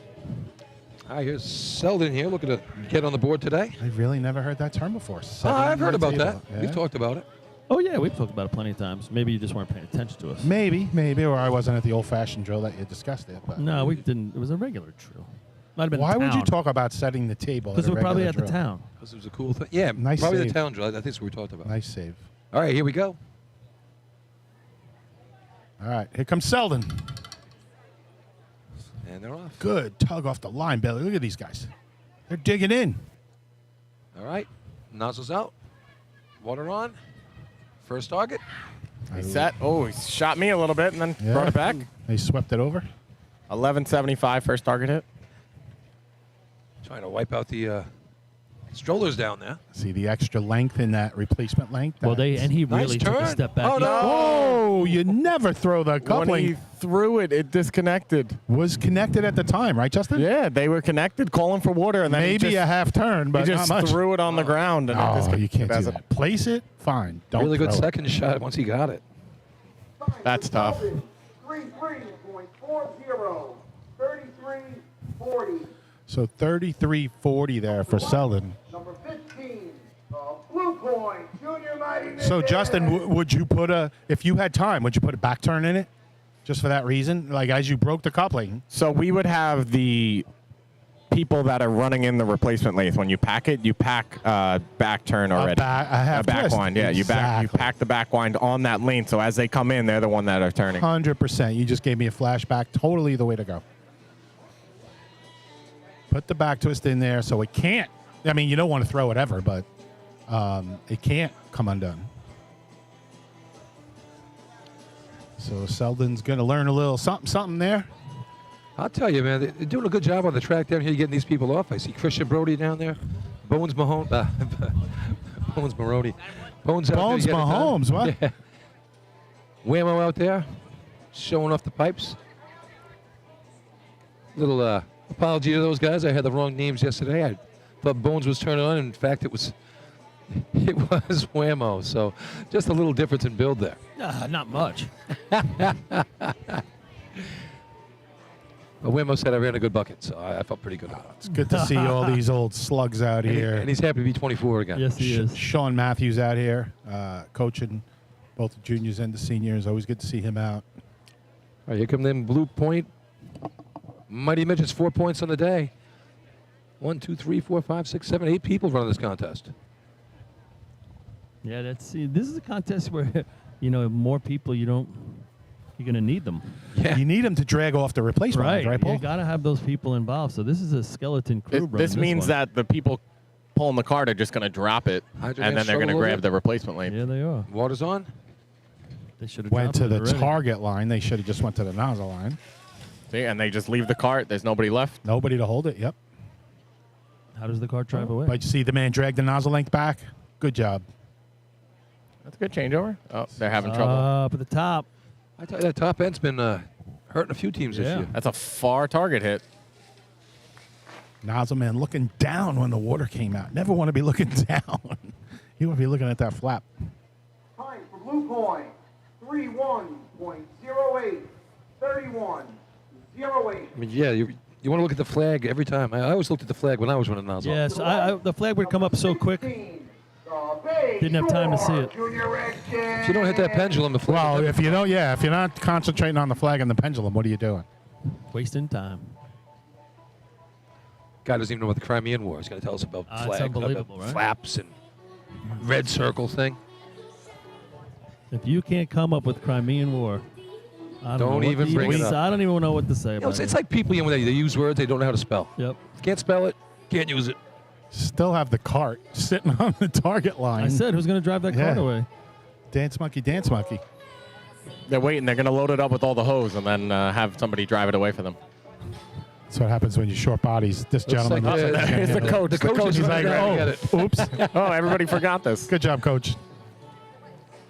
Hi, here's Selden here, looking to get on the board today. I've really never heard that term before. Oh, I've heard about that. Yeah. We've talked about it. Oh yeah, we've talked about it plenty of times. Maybe you just weren't paying attention to us. Maybe, or I wasn't at the old-fashioned drill that you discussed it. But No, we didn't. It was a regular drill. Might have been. why would you town. talk about setting the table? Because at a we're probably regular at the drill? town. Because it was a cool thing. Yeah, Nice probably save. the town drill. I think that's what we talked about. Nice save. All right, here we go. All right, here comes Selden. And they're off. Good tug off the line, Billy. Look at these guys. They're digging in. All right, nozzles out. Water on. First target. He's set. Oh, he shot me a little bit and then Yeah. brought it back. They swept it over. 1175 first target hit. Trying to wipe out the strollers down there. See the extra length in that replacement length. Well, That's- he Nice really took a turn. step back. Oh, no. Oh, you never throw the When coupling. he threw it, it disconnected. Was connected at the time, right, Justin? Yeah, they were connected, calling for water, and then Maybe he a just, half turn, but he just not much. threw it on the ground. And it Oh, disconnected. you can't do As a- that. Place it, fine. Don't Really good throw it. second shot once he got it. That's tough. 33.40, 33.40. So 33-40 there for Selden. Number 15, Blue Point, Junior Mighty. So Justin, would you put if you had time, would you put a back turn in it? Just for that reason? Like as you broke the coupling? So we would have the people that are running in the replacement lathe. When you pack it, you pack back turn already. A half back twist. wind, yeah. You pack the back wind on that lane, so as they come in, they're the one that are turning. 100%. You just gave me a flashback. Totally the way to go. Put the back twist in there so it can't. I mean, you don't want to throw it ever, but it can't come undone. So Selden's going to learn a little something there. I'll tell you, man, they're doing a good job on the track down here getting these people off. I see Christian Brody down there. Bones Mahone. Bones Maroney. Bones out Bones there getting it done. Mahomes, what? Yeah. Whammo out there showing off the pipes. Little apology to those guys. I had the wrong names yesterday. I thought Bones was turning on. In fact, it was Whammo. So just a little difference in build there. Not much. But Whammo said I ran a good bucket, so I felt pretty good about it. It's good to see all these old slugs out here. And he's happy to be 24 again. Yes, he is. Sean Matthews out here coaching both the juniors and the seniors. Always good to see him out. All right, here come them Blue Point Mighty Midgets, 4 points on the day. 1, 2, 3, 4, 5, 6, 7, 8 people running this contest. Yeah, this is a contest where, more people you're going to need them. Yeah. You need him to drag off the replacement lines, right, Paul? You got to have those people involved. So this is a skeleton crew. This means that the people pulling the cart are just going to drop it, and then they're going to grab the replacement lane. Yeah, they are. Water's on. They should have went to the target line. They should have just went to the nozzle line. See, and they just leave the cart. There's nobody left. Nobody to hold it. Yep. How does the cart drive away? But you see the man drag the nozzle length back. Good job. That's a good changeover. Oh, they're having trouble. Up at the top. I tell you, that top end's been hurting a few teams this year. That's a far target hit. Nozzle man looking down when the water came out. Never want to be looking down. You want to be looking at that flap. Time for Blue Point, 31.08, 31.08. I mean, yeah, you want to look at the flag every time. I always looked at the flag when I was running nozzle. Yes, the flag would come up so quick. Didn't have time to see it. If you don't hit that pendulum, the flag. Well, if you're not concentrating on the flag and the pendulum, what are you doing? Wasting time. Guy doesn't even know what the Crimean War is. He's going to tell us about It's flag, unbelievable, about right? flaps and red circle thing. If you can't come up with Crimean War, Don't even bring it up. I don't even know what to say about It's it. like people, when they use words they don't know how to spell. Yep. Can't spell it, can't use it. Still have the cart sitting on the target line. I said, who's going to drive that cart away? Dance monkey, dance monkey. They're waiting. They're going to load it up with all the hose and then have somebody drive it away for them. That's what happens when you short bodies. This gentleman. like It's the coach. The coach is like, right oh, oops. Oh, everybody forgot this. Good job, coach.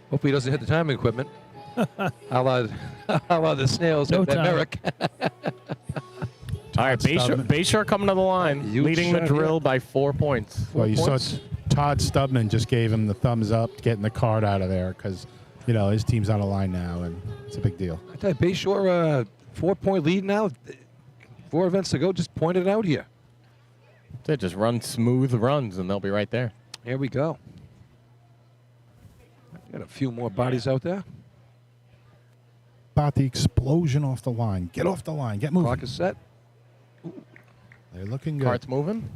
Hopefully he doesn't hit the timing equipment. a la the snails No at time. Merrick. All right, Bayshore coming to the line, Huge leading the shot drill here. by 4 points. Well, you saw Todd Stubman just gave him the thumbs up getting the cart out of there because, his team's on the line now, and it's a big deal. I tell you, Bayshore 4-point lead now. 4 events to go. Just pointed it out here. They just run smooth runs, and they'll be right there. Here we go. Got a few more bodies out there. About the explosion off the line. Get off the line. Get moving. Clock is set. They're looking good. Cart's moving.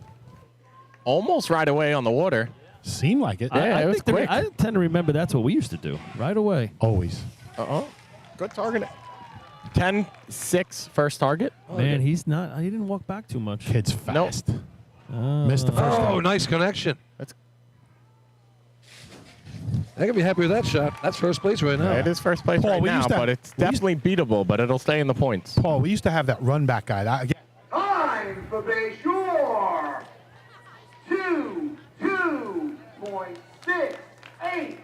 Almost right away on the water. Seemed like it. Yeah, it was quick. I tend to remember that's what we used to do right away. Always. Uh-oh. Good target. 10-6 first target. Man, he didn't walk back too much. Kid's fast. Oh. Missed the first Oh, one. nice connection. That's I can be happy with that shot. That's first place right now. It is first place Paul, right we now, used to- but it's we used- definitely beatable, but it'll stay in the points. Paul, we used to have that run back guy. Again, Time for Bayshore, 22.68,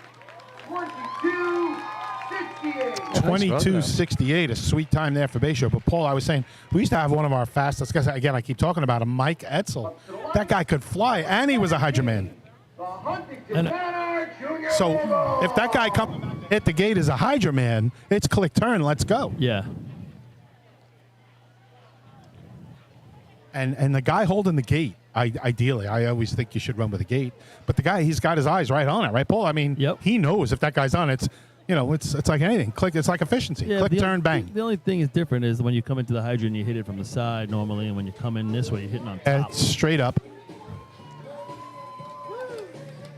22.68. 22.68, a sweet time there for Bayshore. But Paul, I was saying, we used to have one of our fastest guys. Again, I keep talking about him, Mike Etzel. That guy could fly, and he was a Hydroman. The Huntington Manor Junior So Oval. if that guy come hit the gate as a Hydroman, it's click turn, let's go. Yeah. And the guy holding the gate, ideally, I always think you should run with a gate. But the guy, he's got his eyes right on it, right, Paul? I mean, he knows if that guy's on it, it's like anything. Click, it's like efficiency. Yeah, Click, turn, bang. The only thing is different is when you come into the hydrant, you hit it from the side normally, and when you come in this way, you're hitting on And top. straight up.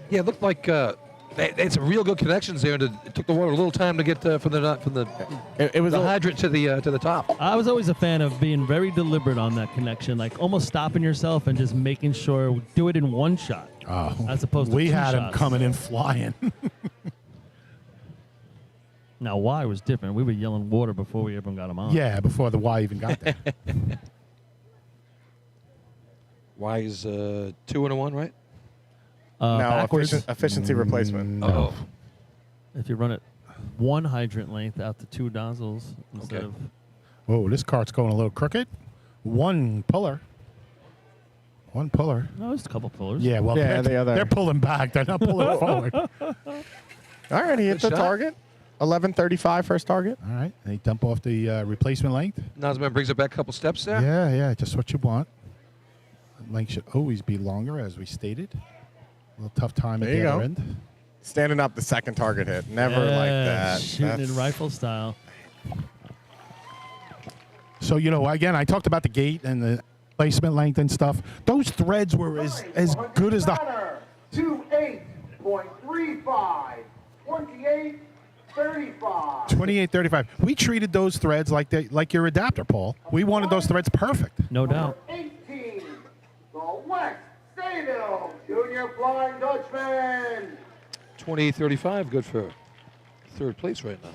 Yeah, it looked like It's some real good connections there. And it took the water a little time to get from the It was the hydrant to the top. I was always a fan of being very deliberate on that connection, like almost stopping yourself and just making sure do it in one shot, as opposed to we two had him shots. coming in flying. Now, Y was different. We were yelling water before we even got him on. Yeah, before the Y even got there. Y is 2 and a 1, right? No, backwards. efficiency replacement. Oh, If you run it one hydrant length out to 2 nozzles instead Okay. of Whoa, this cart's going a little crooked. One puller. no, it's a couple pullers. Yeah, well, Yeah, they're pulling back. They're not pulling forward. All All right, he hit Good the shot. target. 11:35 first target. right, they dump off the replacement length. Nosman brings it back a couple steps there. Yeah, just what you want. Length should always be longer, as we stated. A little tough time at There you the other go. end. Standing up, the second target hit. Never like that. Shooting That's- in rifle style. So, again, I talked about the gate and the placement length and stuff. Those threads were as good as the... 28.35, 28.35. 2835. We treated those threads like your adapter, Paul. We wanted those threads perfect. No doubt. 18, the West Sayville Junior Flying Dutchman. 28-35, good for third place right now.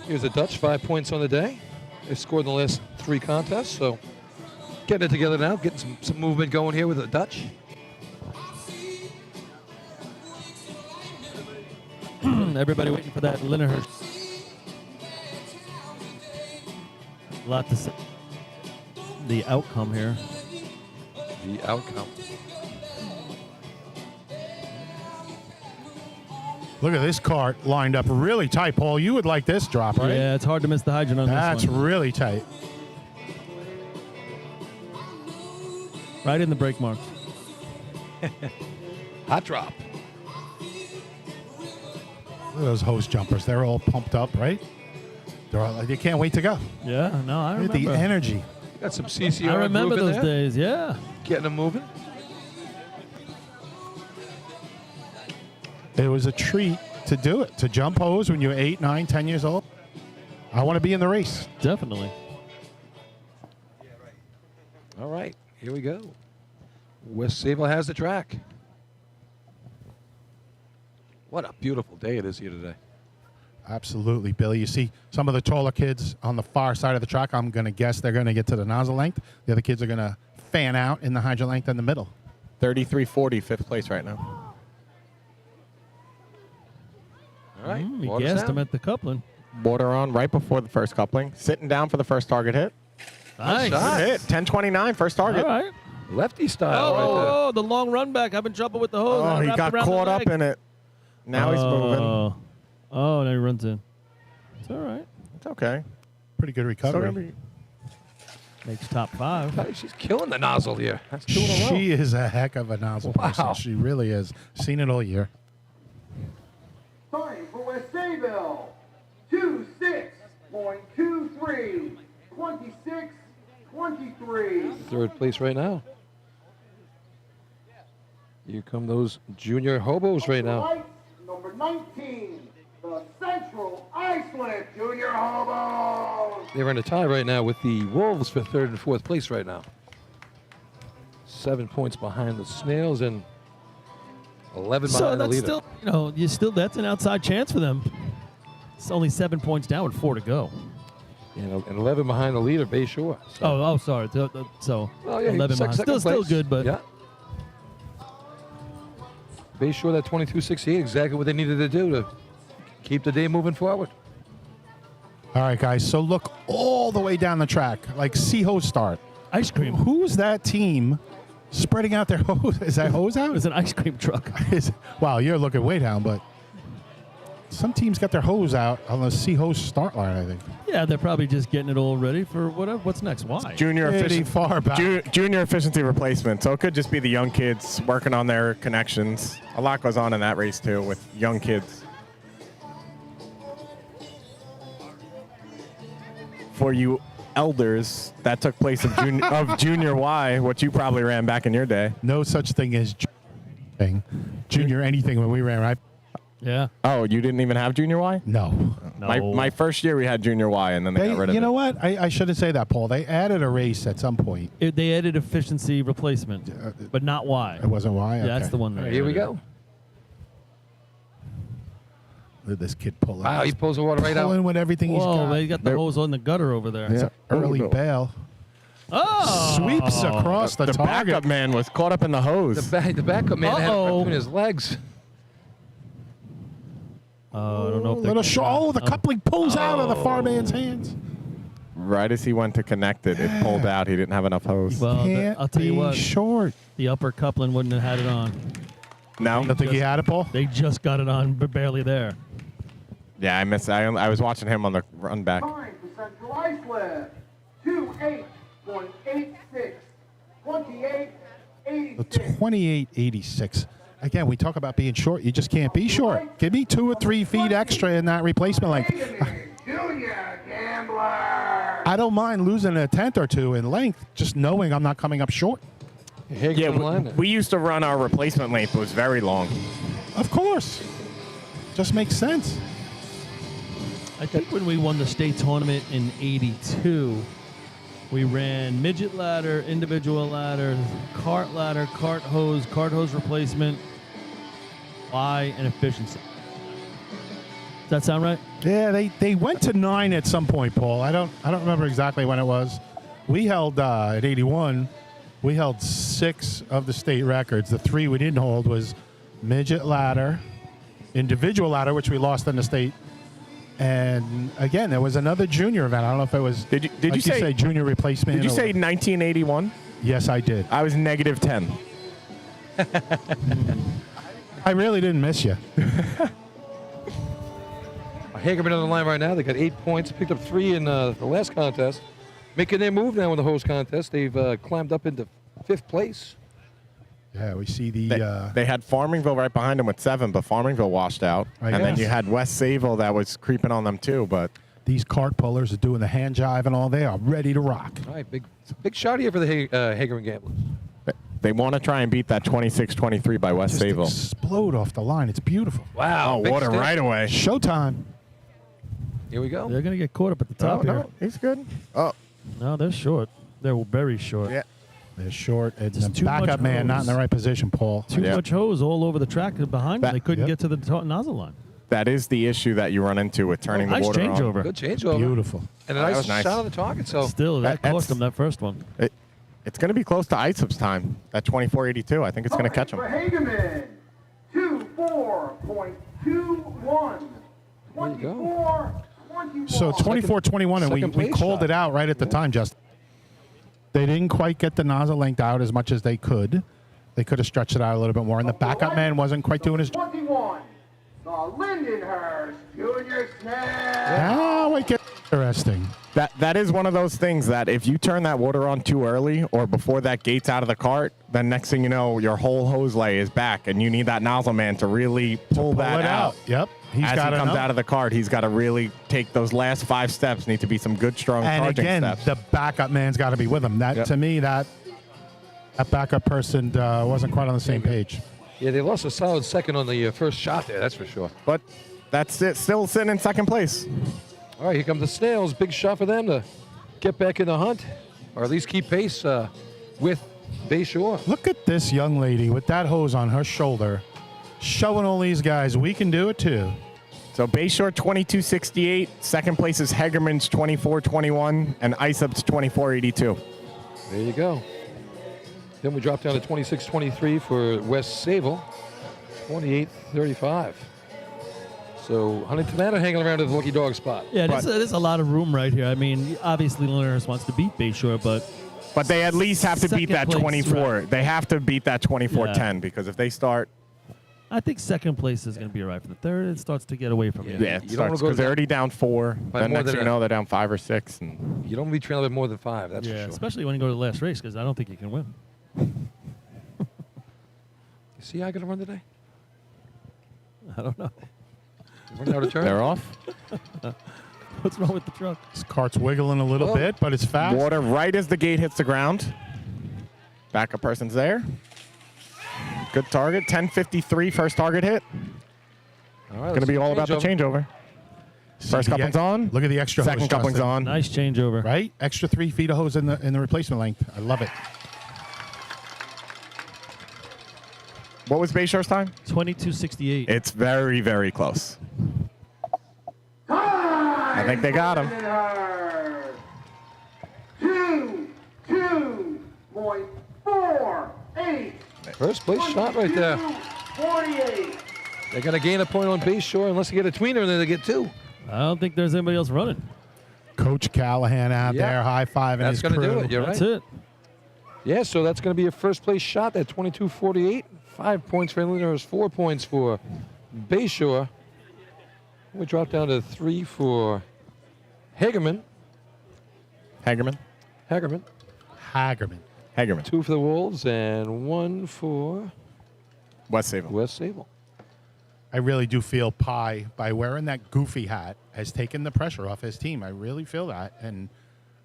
Here's the Dutch, 5 points on the day. They scored in the last 3 contests, so getting it together now, getting some movement going here with the Dutch. Everybody waiting for that Lindenhurst. A lot to say. The outcome here. The outcome. Look at this cart lined up really tight, Paul. You would like this drop, right? Yeah, it's hard to miss the hydrant on That's this one. really tight. Right in the brake marks. Hot drop. Look at those hose jumpers. They're all pumped up, right? They're all like, they can't wait to go. Yeah, no, I Look at the remember. energy. Got some CCR I remember movement those there. days, yeah. Getting them moving. It was a treat to do it, to jump hose when you're 8, 9, 10 years old. I want to be in the race. Definitely. All right, here we go. West Sayville has the track. What a beautiful day it is here today. Absolutely, Billy. You see some of the taller kids on the far side of the track. I'm going to guess they're going to get to the nozzle length. The other kids are going to fan out in the hydrant length in the middle. 33:40, 5th place right now. All right, He water gassed sound. him at the coupling. Water on right before the first coupling. Sitting down for the first target hit. Nice. shot. Good hit. 10:29, first target. All right. Lefty style right there. Oh, the long run back. Having trouble with the hose. Oh, he Wrapped got around the caught up leg. in it. Now he's moving. Oh, now he runs in. It's all right. It's okay. Pretty good Still recovery. gonna be- Makes top 5. Hey, she's killing the nozzle here. That's 2 in a row. She is a heck of a nozzle person. She really is. Seen it all year. Time for West Sayville. 26.23, 26.23. Third place right now. Here come those junior hobos right now. Right, number 19, the Central Iceland Junior Hobos. They're in a tie right now with the Wolves for 3rd and 4th place right now. 7 points behind the Snails and 11 So behind the that's leader. still, that's an outside chance for them. It's only 7 points down with 4 to go. And 11 behind the leader, Bayshore. So, Oh, sorry. So well, yeah, 11 behind. second Still place. good, but yeah. Bayshore, that 22.68, exactly what they needed to do to keep the day moving forward. All right, guys. So look all the way down the track, like see hose start. ice cream. Who's that team spreading out their hose? Is that hose out? It's an ice cream truck. Wow, you're looking way down, but some teams got their hose out on the C hose start line, I think. Yeah, they're probably just getting it all ready for what's next. Why? Junior Pretty efficiency. far back. Junior efficiency replacement. So it could just be the young kids working on their connections. A lot goes on in that race too with young kids. For you elders that took place of, of Junior Y, what you probably ran back in your day. No such thing as junior anything when we ran, right? Yeah. Oh, you didn't even have Junior Y? No. My first year we had Junior Y, and then they got rid of it. You know what? I shouldn't say that, Paul. They added a race at some point. They added efficiency replacement, but not Y. It wasn't Y? Yeah, that's Okay. the one. All right, here we go. Look at this kid pulling. Wow, he pulls the water right pulling out. with everything he's Whoa, got. they got the hose on the gutter over there. It's an early bail. Oh! Sweeps across the target. backup man was caught up in the hose. The backup man had it Uh-oh. between his legs. I don't know if Little the coupling pulls out of the far man's hands. Right as he went to connect it, it pulled out. He didn't have enough hose. Well, Can't I'll tell you be what. short. The upper coupling wouldn't have had it on. No? I think he had it, Paul. They just got it on, but barely there. Yeah, I missed. I was watching him on the run back. Time for Central Iceland. 28.86. 28.86. 28.86. Again, we talk about being short. You just can't be short. Give me 2 or 3 feet extra in that replacement length. Junior Gambler. I don't mind losing a tenth or two in length, just knowing I'm not coming up short. Yeah, we used to run our replacement length. It was very long. Of course. Just makes sense. I think when we won the state tournament in '82, we ran midget ladder, individual ladder, cart hose replacement, Y, and efficiency. Does that sound right? Yeah, they went to 9 at some point, Paul. I don't remember exactly when it was. We held at 81. We held 6 of the state records. The 3 we didn't hold was midget ladder, individual ladder, which we lost in the state, and again there was another junior event. I don't know if it was. Did like you say junior replacement? Did you or- say 1981? Yes, I did. I was -10. I really didn't miss you. Hagerman on the line right now. They got 8 points, picked up 3 in the last contest. Making their move now in the hose contest. They've climbed up into 5th place. Yeah, we see the. They had Farmingville right behind them with 7, but Farmingville washed out. And then guess. you had West Sayville that was creeping on them too. But These cart pullers are doing the hand jive and all. They are ready to rock. All right, big shot here for the Hagerman Gamblers. they want to try and beat that 26-23 by West Just Sayville. explode off the line. It's beautiful. Wow, Oh, big what a step. right away. Showtime. Here we go. They're going to get caught up at the top here. No, he's good. Oh, No, they're short. They're very short. yeah. They're short. And Just the too much backup man not in the hose. right position, Paul. Too Yeah. much hose all over the track behind them. That- They couldn't Yep. get to the nozzle line. That is the issue that you run into with turning Nice the water on. changeover. Good changeover. Beautiful. And a That nice, was nice. shot on the target. So Still, that That's- cost them that first one. It's going to be close to ISOP's time, that 24.82. I think it's going to catch him. For Hageman. 24.21. There you go. 24.21. So 24-21, and we second place called shot. it out right at the time, Justin. They didn't quite get the nozzle length out as much as they could. They could have stretched it out a little bit more, and the backup man wasn't quite doing his job. 21. The Lindenhurst Junior Snap. Now it gets interesting. That is one of those things that if you turn that water on too early or before that gate's out of the cart, then next thing you know, your whole hose lay is back, and you need that nozzle man to really pull that it out. Yep. He's As got he to comes know. out of the cart, he's got to really take those last 5 steps. Need to be some good, strong And charging again, steps. the backup man's got to be with him. That Yep. to me, that backup person wasn't quite on the same page. yeah, they lost a solid second on the first shot there. That's for sure. But that's it. Still sitting in second place. All right, here come the Snails. Big shot for them to get back in the hunt, or at least keep pace with Bayshore. Look at this young lady with that hose on her shoulder, showing all these guys we can do it too. So Bayshore 22.68. Second place is Hegerman's 24.21, and ISOP's 24.82. There you go. Then we drop down to 26-23 for West Sayville, 28-35. So Huntington Manor hanging around at the lucky dog spot. Yeah, there's a lot of room right here. I mean, obviously, Lindenhurst wants to beat Bayshore, but But they at least have to beat Second that place, 24. right. They have to beat that 24-10 because if they start, I think second place is going to be all right. For the third, it starts to get away from you. yeah, You it don't wanna starts go because they're down already down 4. by Then more next than thing you a- know, they're down 5 or 6. And You don't want to be trailing by more than 5, that's Yeah, for sure. especially when you go to the last race, because I don't think you can win. You see how I got to run today? I don't know. Run out of turn? they're off. What's wrong with the truck? This cart's wiggling a little bit, but it's fast. Water right as the gate hits the ground. Backup person's there. Good target. 10:53 first target hit. All right, Going to be all about the changeover. First coupling's on. Look at the extra Second hose, coupling's Justin. on. Nice changeover. Right? Extra 3 feet of hose in the replacement length. I love it. What was Bayshore's time? 22:68. It's very, very close. I think they got him. 2.48. First place shot right there. 48. They're going to gain a point on Bayshore unless they get a tweener, and then they get 2. I don't think there's anybody else running. Coach Callahan out Yeah. there, high-fiving That's his going to crew. do it. You're That's right. it. Yeah, so that's going to be a first place shot at 22:48. 5 points for Lyndhurst, 4 points for Bayshore. We drop down to 3 for Hagerman. Hagerman. Hagerman. 2 for the Wolves and 1 for West Sable. West Sable. I really do feel Pye, by wearing that goofy hat, has taken the pressure off his team. I really feel that. And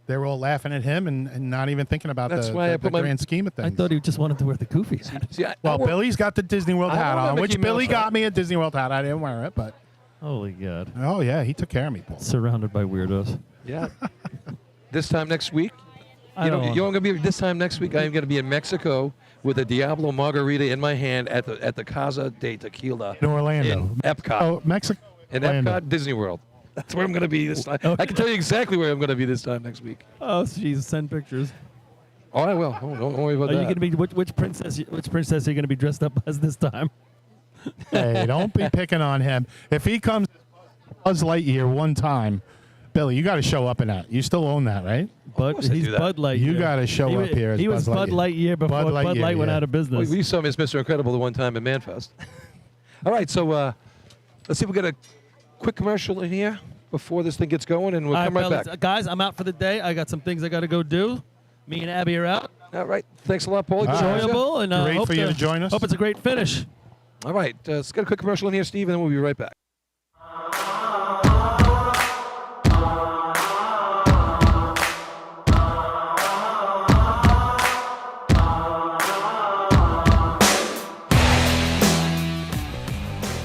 they're all laughing at him and not even thinking about That's the why I put my- grand scheme of things. I thought he just wanted to wear the goofy. See, well, Billy's got the Disney World I hat want a on, Mickey which Mouse Billy hat. got me a Disney World hat. I didn't wear it, but Holy God. oh yeah, he took care of me, Paul. Surrounded by weirdos. Yeah. This time next week, I you don't know, want- you're going to be this time next week. I am going to be in Mexico with a Diablo margarita in my hand at the Casa de Tequila In Orlando. in Epcot. Oh, Mexico. in Orlando. Epcot Disney World. That's where I'm going to be this time. I can tell you exactly where I'm going to be this time next week. Oh, jeez, send pictures. Oh, I will. Oh, don't worry about Are you that. going to be which princess? Which princess are you going to be dressed up as this time? Hey, don't be picking on him. If he comes Buzz Lightyear one time, Billy, you got to show up in that. You still own that, right? But course I he's do that. Bud Lightyear. You got to show He up wa- here as He was Buzz Bud Lightyear. Lightyear before Bud Lightyear, Light went yeah. out of business. We saw Miss Mr. Incredible the one time at Manfest. All right, so let's see if we got a quick commercial in here before this thing gets going, and we'll All come right fellas, back. guys, I'm out for the day. I got some things I got to go do. Me and Abby are out. All right, thanks a lot, Paulie. Good All to right. have you. Enjoyable, and Great hope for you to join us. Hope it's a great finish. All right, let's get a quick commercial in here, Steve, and then we'll be right back.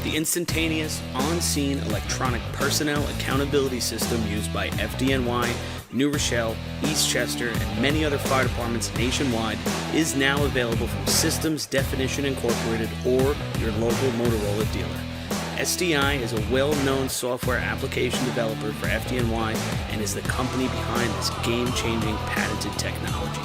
The instantaneous, on-scene electronic personnel accountability system used by FDNY, New Rochelle, Eastchester, and many other fire departments nationwide is now available from Systems Definition Incorporated or your local Motorola dealer. SDI is a well-known software application developer for FDNY and is the company behind this game-changing patented technology.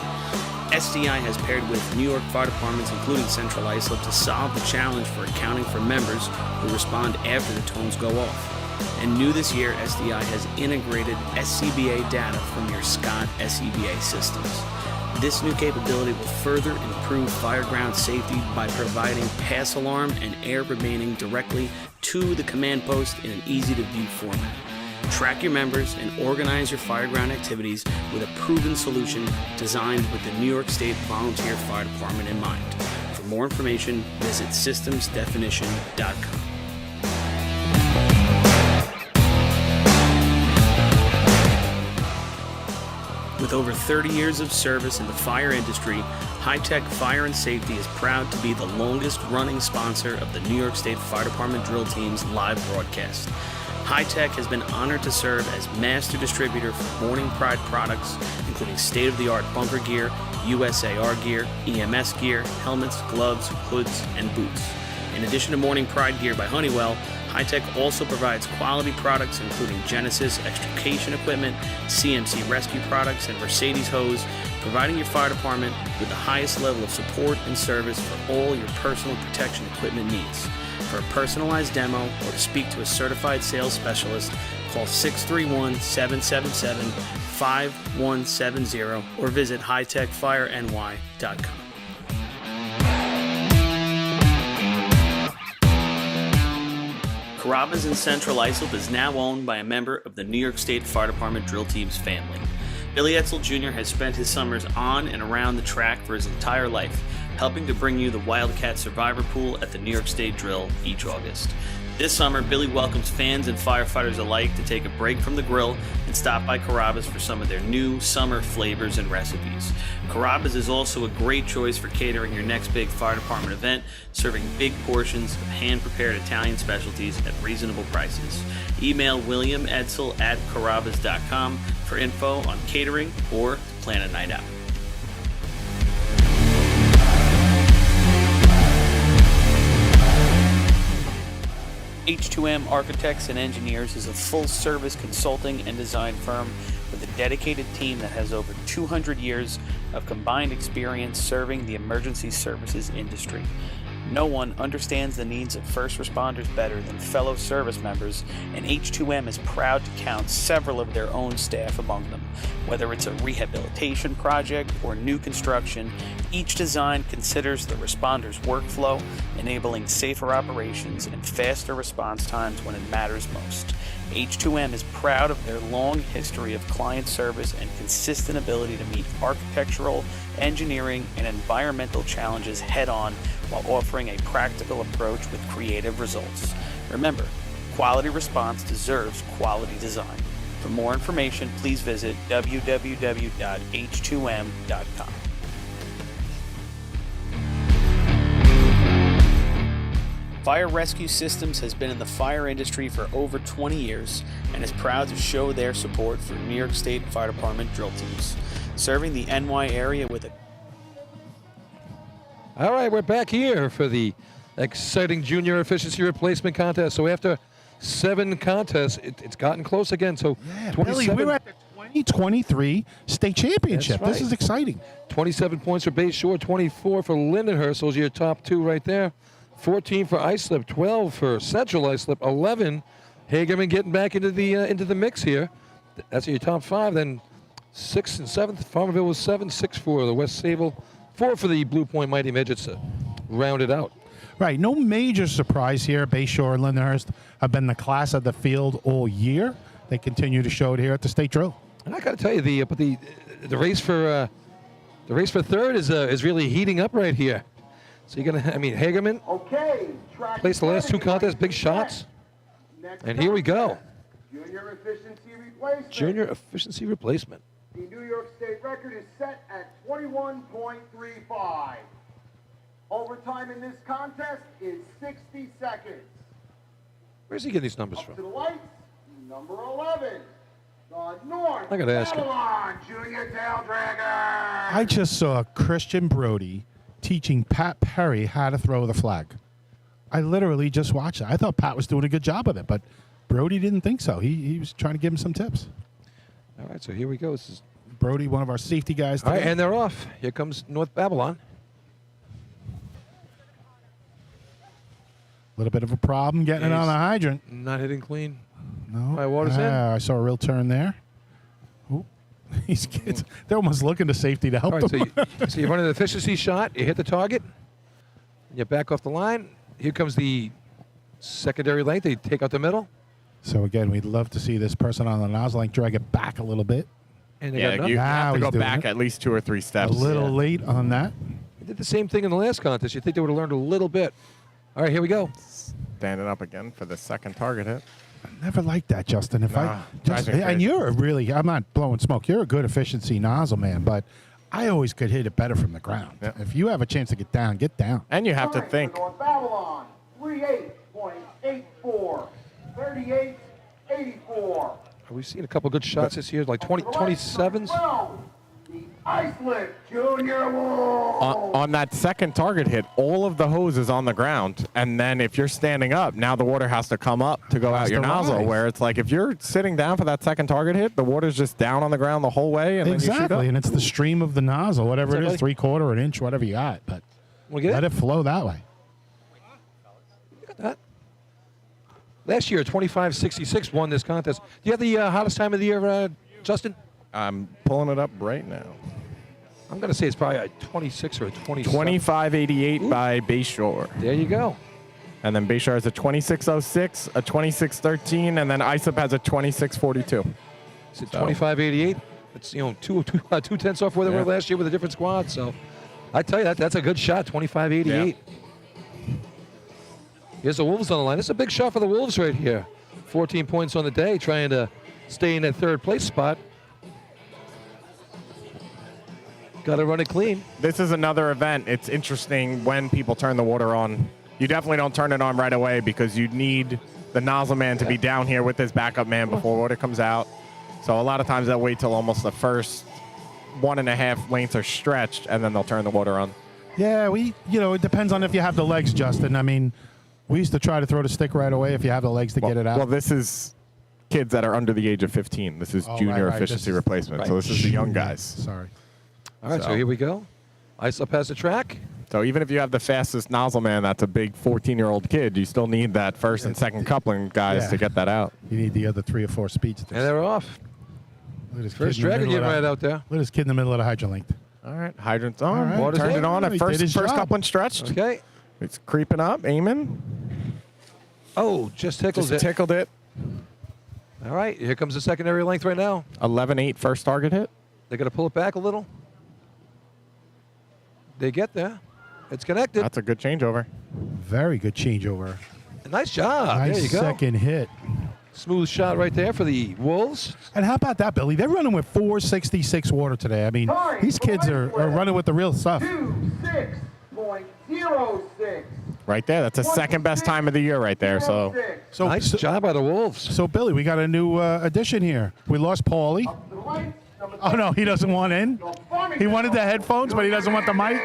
SDI has paired with New York fire departments, including Central Islip, to solve the challenge for accounting for members who respond after the tones go off. And new this year, SDI has integrated SCBA data from your Scott SCBA systems. This new capability will further improve fireground safety by providing pass alarm and air remaining directly to the command post in an easy-to-view format. Track your members and organize your fireground activities with a proven solution designed with the New York State Volunteer Fire Department in mind. For more information, visit systemsdefinition.com. With over 30 years of service in the fire industry, High Tech Fire and Safety is proud to be the longest running sponsor of the New York State Fire Department Drill Teams live broadcast. High Tech has been honored to serve as master distributor for Morning Pride products, including state-of-the-art bunker gear, USAR gear, EMS gear, helmets, gloves, hoods, and boots. In addition to Morning Pride gear by Honeywell, High Tech also provides quality products including Genesis extrication equipment, CMC rescue products, and Mercedes hose, providing your fire department with the highest level of support and service for all your personal protection equipment needs. For a personalized demo or to speak to a certified sales specialist, call 631-777-5170 or visit hightechfireny.com. Carrabba's in Central Islip is now owned by a member of the New York State Fire Department Drill Teams family. Billy Etzel Jr. has spent his summers on and around the track for his entire life, helping to bring you the Wildcat Survivor Pool at the New York State Drill each August. This summer, Billy welcomes fans and firefighters alike to take a break from the grill and stop by Carrabba's for some of their new summer flavors and recipes. Carrabba's is also a great choice for catering your next big fire department event, serving big portions of hand-prepared Italian specialties at reasonable prices. Email William Edsel at Carrabba's.com for info on catering or to plan a night out. H2M Architects and Engineers is a full-service consulting and design firm with a dedicated team that has over 200 years of combined experience serving the emergency services industry. No one understands the needs of first responders better than fellow service members, and H2M is proud to count several of their own staff among them. Whether it's a rehabilitation project or new construction, each design considers the responder's workflow, enabling safer operations and faster response times when it matters most. H2M is proud of their long history of client service and consistent ability to meet architectural, engineering, and environmental challenges head-on while offering a practical approach with creative results. Remember, quality response deserves quality design. For more information, please visit www.h2m.com. Fire Rescue Systems has been in the fire industry for over 20 years and is proud to show their support for New York State Fire Department drill teams, serving the NY area with a... All right, we're back here for the exciting Junior Efficiency Replacement Contest. So after 7 contests, it's gotten close again. So yeah, Billy, we were at the 2023 State Championship. That's right. This is exciting. 27 points for Bay Shore, 24 for Lindenhurst. Those are your top 2 right there. 14 for Islip, 12 for Central Islip, 11 Hagerman getting back into the mix here. That's your top 5. Then 6th and 7th, Farmerville was 7, 6 for the West Sable, 4 for the Blue Point Mighty Midgets to round it out. Right, no major surprise here. Bay Shore and Lindenhurst have been the class of the field all year. They continue to show it here at the State Drill. And I got to tell you, the race for third is really heating up right here. So you're gonna, Hagerman placed the last 2 contests, big shots, and here we go. Junior efficiency replacement. Junior efficiency replacement. The New York State record is set at 21.35. Overtime in this contest is 60 seconds. Where's he getting these numbers Up from? to the lights, number 11, the North I gotta ask him. Babylon Junior Tail Dragger. I just saw Christian Brody teaching Pat Perry how to throw the flag. I literally just watched it. I thought Pat was doing a good job of it, but Brody didn't think so. He was trying to give him some tips. All right, so here we go. This is Brody, one of our safety guys today. all right, and they're off. Here comes North Babylon. A little bit of a problem getting it on the hydrant. Not hitting clean. No. My water's in. I saw a real turn there. Ooh. These kids, they're almost looking to safety to help All right, them. so you run an efficiency shot, you hit the target, and you back off the line. Here comes the secondary length. They take out the middle. So again, we'd love to see this person on the nozzle length drag it back a little bit. And they Yeah, got you nothing. have to Now go he's doing back it. at least 2 or 3 steps. A little late on that. They did the same thing in the last contest. You think they would have learned a little bit. All right, here we go. Standing up again for the second target hit. I never liked that, Justin. If Nah, drives me and crazy. you're a really, I'm not blowing smoke. You're a good efficiency nozzle man, but I always could hit it better from the ground. Yeah. If you have a chance to get down, get down. And you have to Time think. for North Babylon, 38.84, 38.84. We've seen a couple good shots this year, like 27s. 12, the Iceland Junior Wolves. On that second target hit, all of the hose is on the ground, and then if you're standing up, now the water has to come up to go Has out your to nozzle. rise. Where it's like if you're sitting down for that second target hit, the water's just down on the ground the whole way, and then you shoot Exactly, up. and it's the stream of the nozzle, whatever it is, Exactly. 3/4, an inch, whatever you got. But Wanna get let it? it flow that way. Look at that. Last year, 25-66 won this contest. Do you have the hottest time of the year, Justin? I'm pulling it up right now. I'm going to say it's probably a 26 or a 27. 2588 by Bay Shore. There you go. And then Bay Shore has a 2606, a 2613, and then ISIP has a 2642. It's at 25-88. It's, two tenths off where they were last year with a different squad. So I tell you, that's a good shot, 25-88. Here's the Wolves on the line. It's a big shot for the Wolves right here. 14 points on the day, trying to stay in that third place spot. Got to run it clean. This is another event. It's interesting when people turn the water on. You definitely don't turn it on right away because you need the nozzle man to be down here with his backup man before water comes out. So a lot of times they'll wait till almost the first 1.5 lengths are stretched, and then they'll turn the water on. Yeah, it depends on if you have the legs, Justin. I mean, we used to try to throw the stick right away if you have the legs to get it out. Well, this is kids that are under the age of 15. This is junior efficiency replacement. So this is the young guys. Sorry. All right, so here we go. Ice up has the track. So even if you have the fastest nozzle man, that's a big 14-year-old kid, you still need that first and second coupling guys to get that out. You need the other 3 or 4 speeds. And they're off. Look at this First kid in the dragger middle getting of right that- out there. Look at this kid in the middle of the hydrant length. All right, hydrant's on. All right. Water's Turned in. it on at He first did his job. coupling stretched. Okay. It's creeping up, aiming. Oh, just tickled Just it. tickled it. All right, here comes the secondary length right now. 11-8 first target hit. They're going to pull it back a little. They get there. It's connected. That's a good changeover. Very good changeover. Nice job. Nice There you go. second hit. Smooth shot right there for the Wolves. And how about that, Billy? They're running with 466 water today. I mean, these kids are running with the real stuff. 26.06. Right there. That's the second best time of the year right there. So Nice job by the Wolves. So, Billy, we got a new addition here. We lost Paulie. Oh, no, he doesn't want in. He wanted the headphones, but he doesn't want the mic.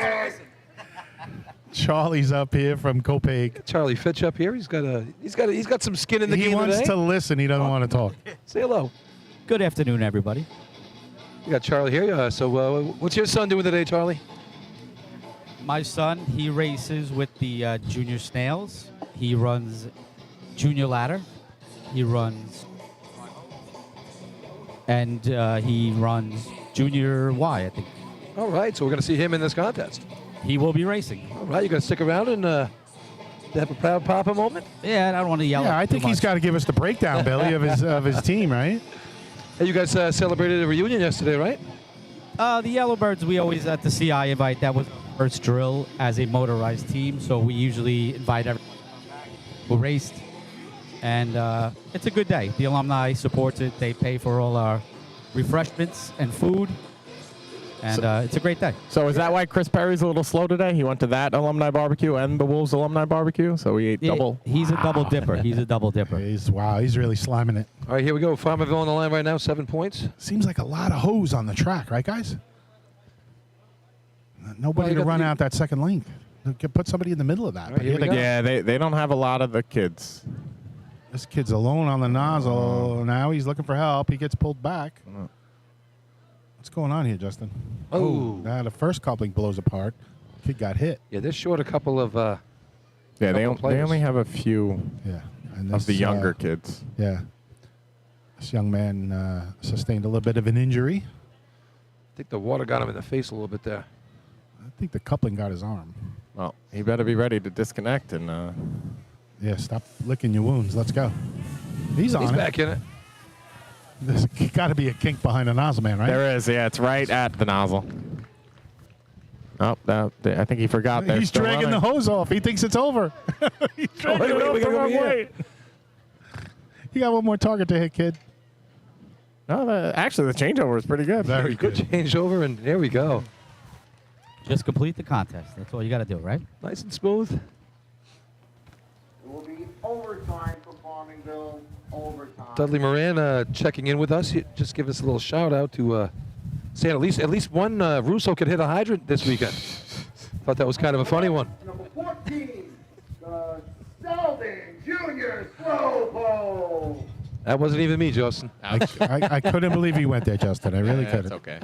Charlie's up here from Copeg. Charlie Fitch up here. He's got some skin in the game He wants today. to listen. He doesn't want to talk. Say hello. Good afternoon, everybody. You got Charlie here. So what's your son doing today, Charlie? My son, he races with the junior snails. He runs junior ladder. He runs, and he runs junior Y, I think. All right, so we're going to see him in this contest. He will be racing. All right, you going to stick around and have a proud papa moment? Yeah, I don't want to yell. Yeah, I think too he's much. got to give us the breakdown, Billy, of his team, right? Hey, you guys celebrated a reunion yesterday, right? The Yellowbirds, we always at the CI invite. That was our first drill as a motorized team, so we usually invite everyone who raced. And it's a good day. The alumni supports it. They pay for all our refreshments and food. And it's a great day. So is that why Chris Perry's a little slow today? He went to that alumni barbecue and the Wolves alumni barbecue, so he ate double. He's a double dipper. He's a double dipper. He's really sliming it. All right, here we go. Farmerville on the line right now, 7 points. Seems like a lot of hose on the track, right, guys? Nobody you to got run the- out that second length. Put somebody in the middle of that. Right, But here here we they go. Yeah, they don't have a lot of the kids. This kid's alone on the nozzle. Now he's looking for help. He gets pulled back. What's going on here, Justin? Oh. Now the first coupling blows apart. Kid got hit. Yeah, they're short a couple of Yeah, they Couple players. only have a few Yeah. And of the this, younger kids. Yeah. This young man sustained a little bit of an injury. I think the water got him in the face a little bit there. I think the coupling got his arm. Well, he better be ready to disconnect and. Yeah, stop licking your wounds. Let's go. He's on He's it. back in it. There's got to be a kink behind the nozzle man, right? There is, yeah. It's right at the nozzle. Oh, I think he forgot. He's Still dragging running. the hose off. He thinks it's over. He's dragging it off we the gotta go wrong here. way. You got one more target to hit, kid. No, actually, the changeover is pretty good. Very Good changeover, and there we go. Just complete the contest. That's all you got to do, right? Nice and smooth. It will be overtime for Farmingville. Overtime. Dudley Moran checking in with us. Just give us a little shout out to saying at least one Russo could hit a hydrant this weekend. Thought that was kind of a funny one. Number 14, the Selden Juniors Slow Pole. That wasn't even me, Justin. I couldn't believe he went there, Justin. I really couldn't. It's okay.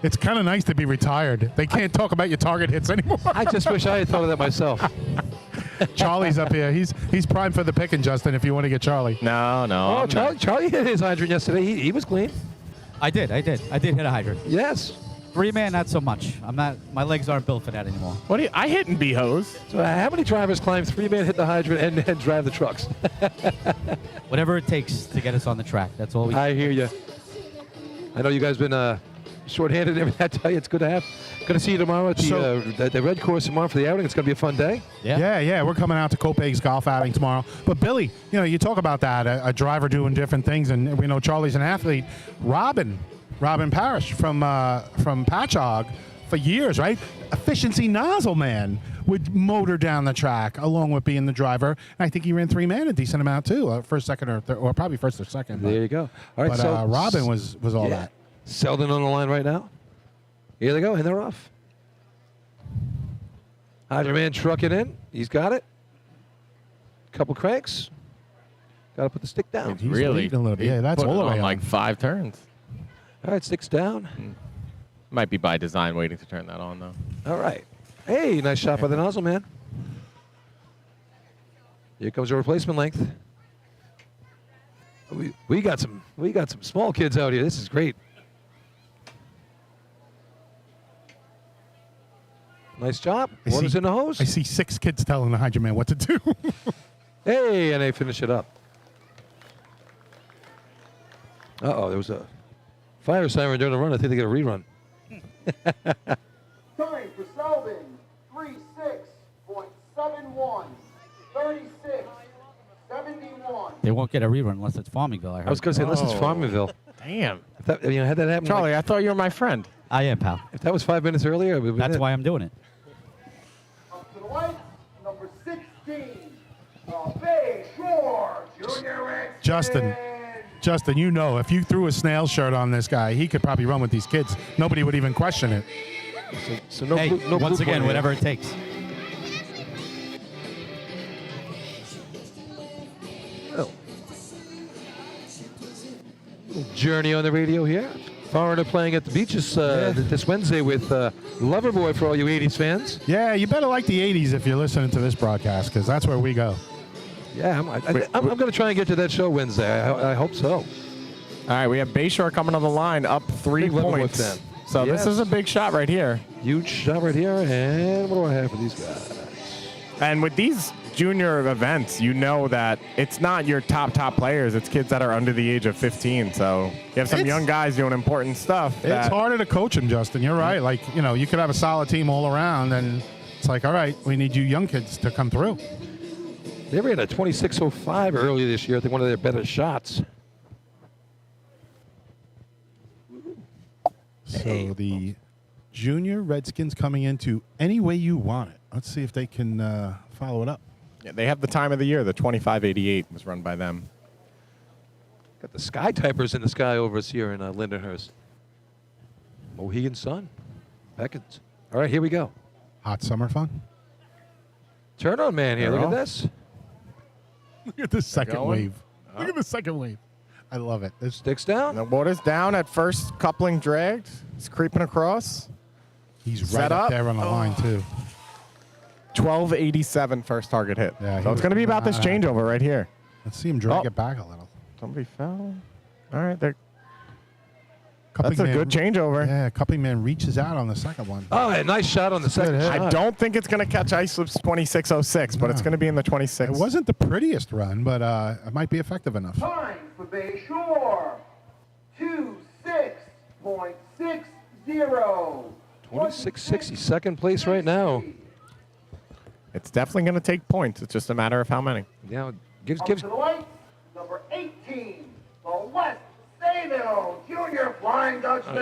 It's kind of nice to be retired. They can't talk about your target hits anymore. I just wish I had thought of that myself. Charlie's up here. He's primed for the picking, Justin, if you want to get Charlie. No. Oh, I'm not. Charlie hit his hydrant yesterday. He was clean. I did hit a hydrant. Yes. 3-man, not so much. My legs aren't built for that anymore. I hit and be hose. So how many drivers climb 3-man, hit the hydrant, and drive the trucks? Whatever it takes to get us on the track. That's all we I hear you. I know you guys been short-handed. I tell you, it's good to have. Going to see you tomorrow at the red course tomorrow for the outing. It's going to be a fun day. Yeah. We're coming out to Copaig's golf outing tomorrow. But Billy, you talk about that, a driver doing different things, and we know Charlie's an athlete. Robin Parrish from Patchogue for years, right? Efficiency nozzle man would motor down the track along with being the driver. And I think he ran 3-man a decent amount too, first, second, or third, or probably first or second. There you go. All right, but so Robin was all that. Selden on the line right now. Here they go, and they're off. Hydroman trucking in. He's got it. Couple cranks. Got to put the stick down. He's leading a little bit. Yeah, that's all the way on. Like 5 turns. All right, sticks down. Might be by design waiting to turn that on, though. All right. Hey, nice shot by the nozzle man. Here comes a replacement length. We got some small kids out here. This is great. Nice job. Water's in the hose. I see 6 kids telling the Hydroman what to do. Hey, and they finish it up. There was a fire siren during the run. I think they got a rerun. Time for Selvin, 36.71, 36.71. They won't get a rerun unless it's Farmingville, I heard. I was going to say, unless it's Farmingville. Damn. If that, had that happen. Charlie, I thought you were my friend. I am, pal. If that was 5 minutes earlier, we would That's why I'm doing it. Up to the lights, number 16, the Bay Shore Junior Justin, if you threw a snail shirt on this guy, he could probably run with these kids. Nobody would even question it. So no, Hey, no once blue again, point whatever it takes. here. Little journey on the radio here. Foreigner playing at the beaches this Wednesday with Loverboy for all you 80s fans. Yeah, you better like the 80s if you're listening to this broadcast, because that's where we go. Yeah, I'm going to try and get to that show Wednesday. I hope so. All right, we have Bayshore coming on the line, up 3 Big Loverboy points. fan. So Yes. this is a big shot right here. Huge shot right here. And what do I have for these guys? And with these junior events, you know that it's not your top players. It's kids that are under the age of 15. So you have some young guys doing important stuff. It's harder to coach them, Justin. You're right. Like, you could have a solid team all around, and it's like, all right, we need you young kids to come through. They ran a 26.05 earlier this year. I think one of their better shots. So the junior Redskins coming into any way you want it. Let's see if they can follow it up. Yeah, they have the time of the year. The 2588 was run by them. Got the Sky Typers in the sky over us here in Lindenhurst. Mohegan Sun. Beckons. All right, here we go. Hot summer fun. Turn on man here. Look at this. Look at the second going. wave. Look at the second wave. I love it. This Sticks down. The water's down at first coupling dragged. It's creeping across. He's Set right up up. there on the line, too. 1287 first target hit. Yeah, So it's going to be about this changeover right here. Let's see him drag it back a little. Somebody fell. All right, there. Cupping That's a man, good changeover. Yeah, Cupping man reaches out on the second one. Oh, a nice shot on the second hit. shot. I don't think it's going to catch Islip's 2606, but it's going to be in the 26. It wasn't the prettiest run, but it might be effective enough. Time for Bay Shore, 26.60. 26.60, second place right now. It's definitely going to take points. It's just a matter of how many. Now, gives Up to the lights, number 18, the West Sayville Junior Flying Dutchman.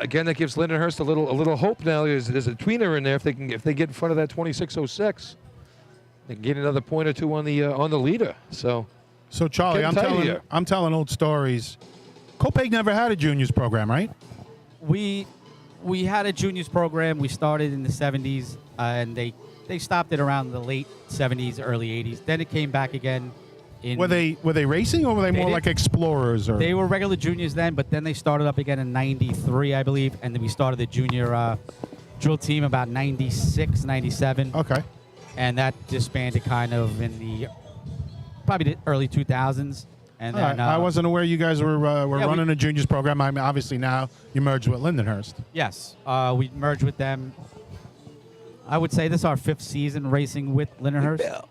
again, that gives Lindenhurst a little hope now. There's a tweener in there if they get in front of that 26.06. They can get another point or two on the leader. So Charlie, I'm telling old stories. Copaig never had a juniors program, right? We had a juniors program. We started in the 70s, and they stopped it around the late 70s, early 80s. Then it came back again. Were they racing, or were they more like explorers? Or They were regular juniors then, but then they started up again in 93, I believe, and then we started the junior drill team about 96, 97. Okay. And that disbanded kind of in the probably the early 2000s. And All then right. I wasn't aware you guys were running a juniors program. I mean, obviously now you merged with Lindenhurst. Yes, we merged with them. I would say this is our 5th season racing with Lindenhurst.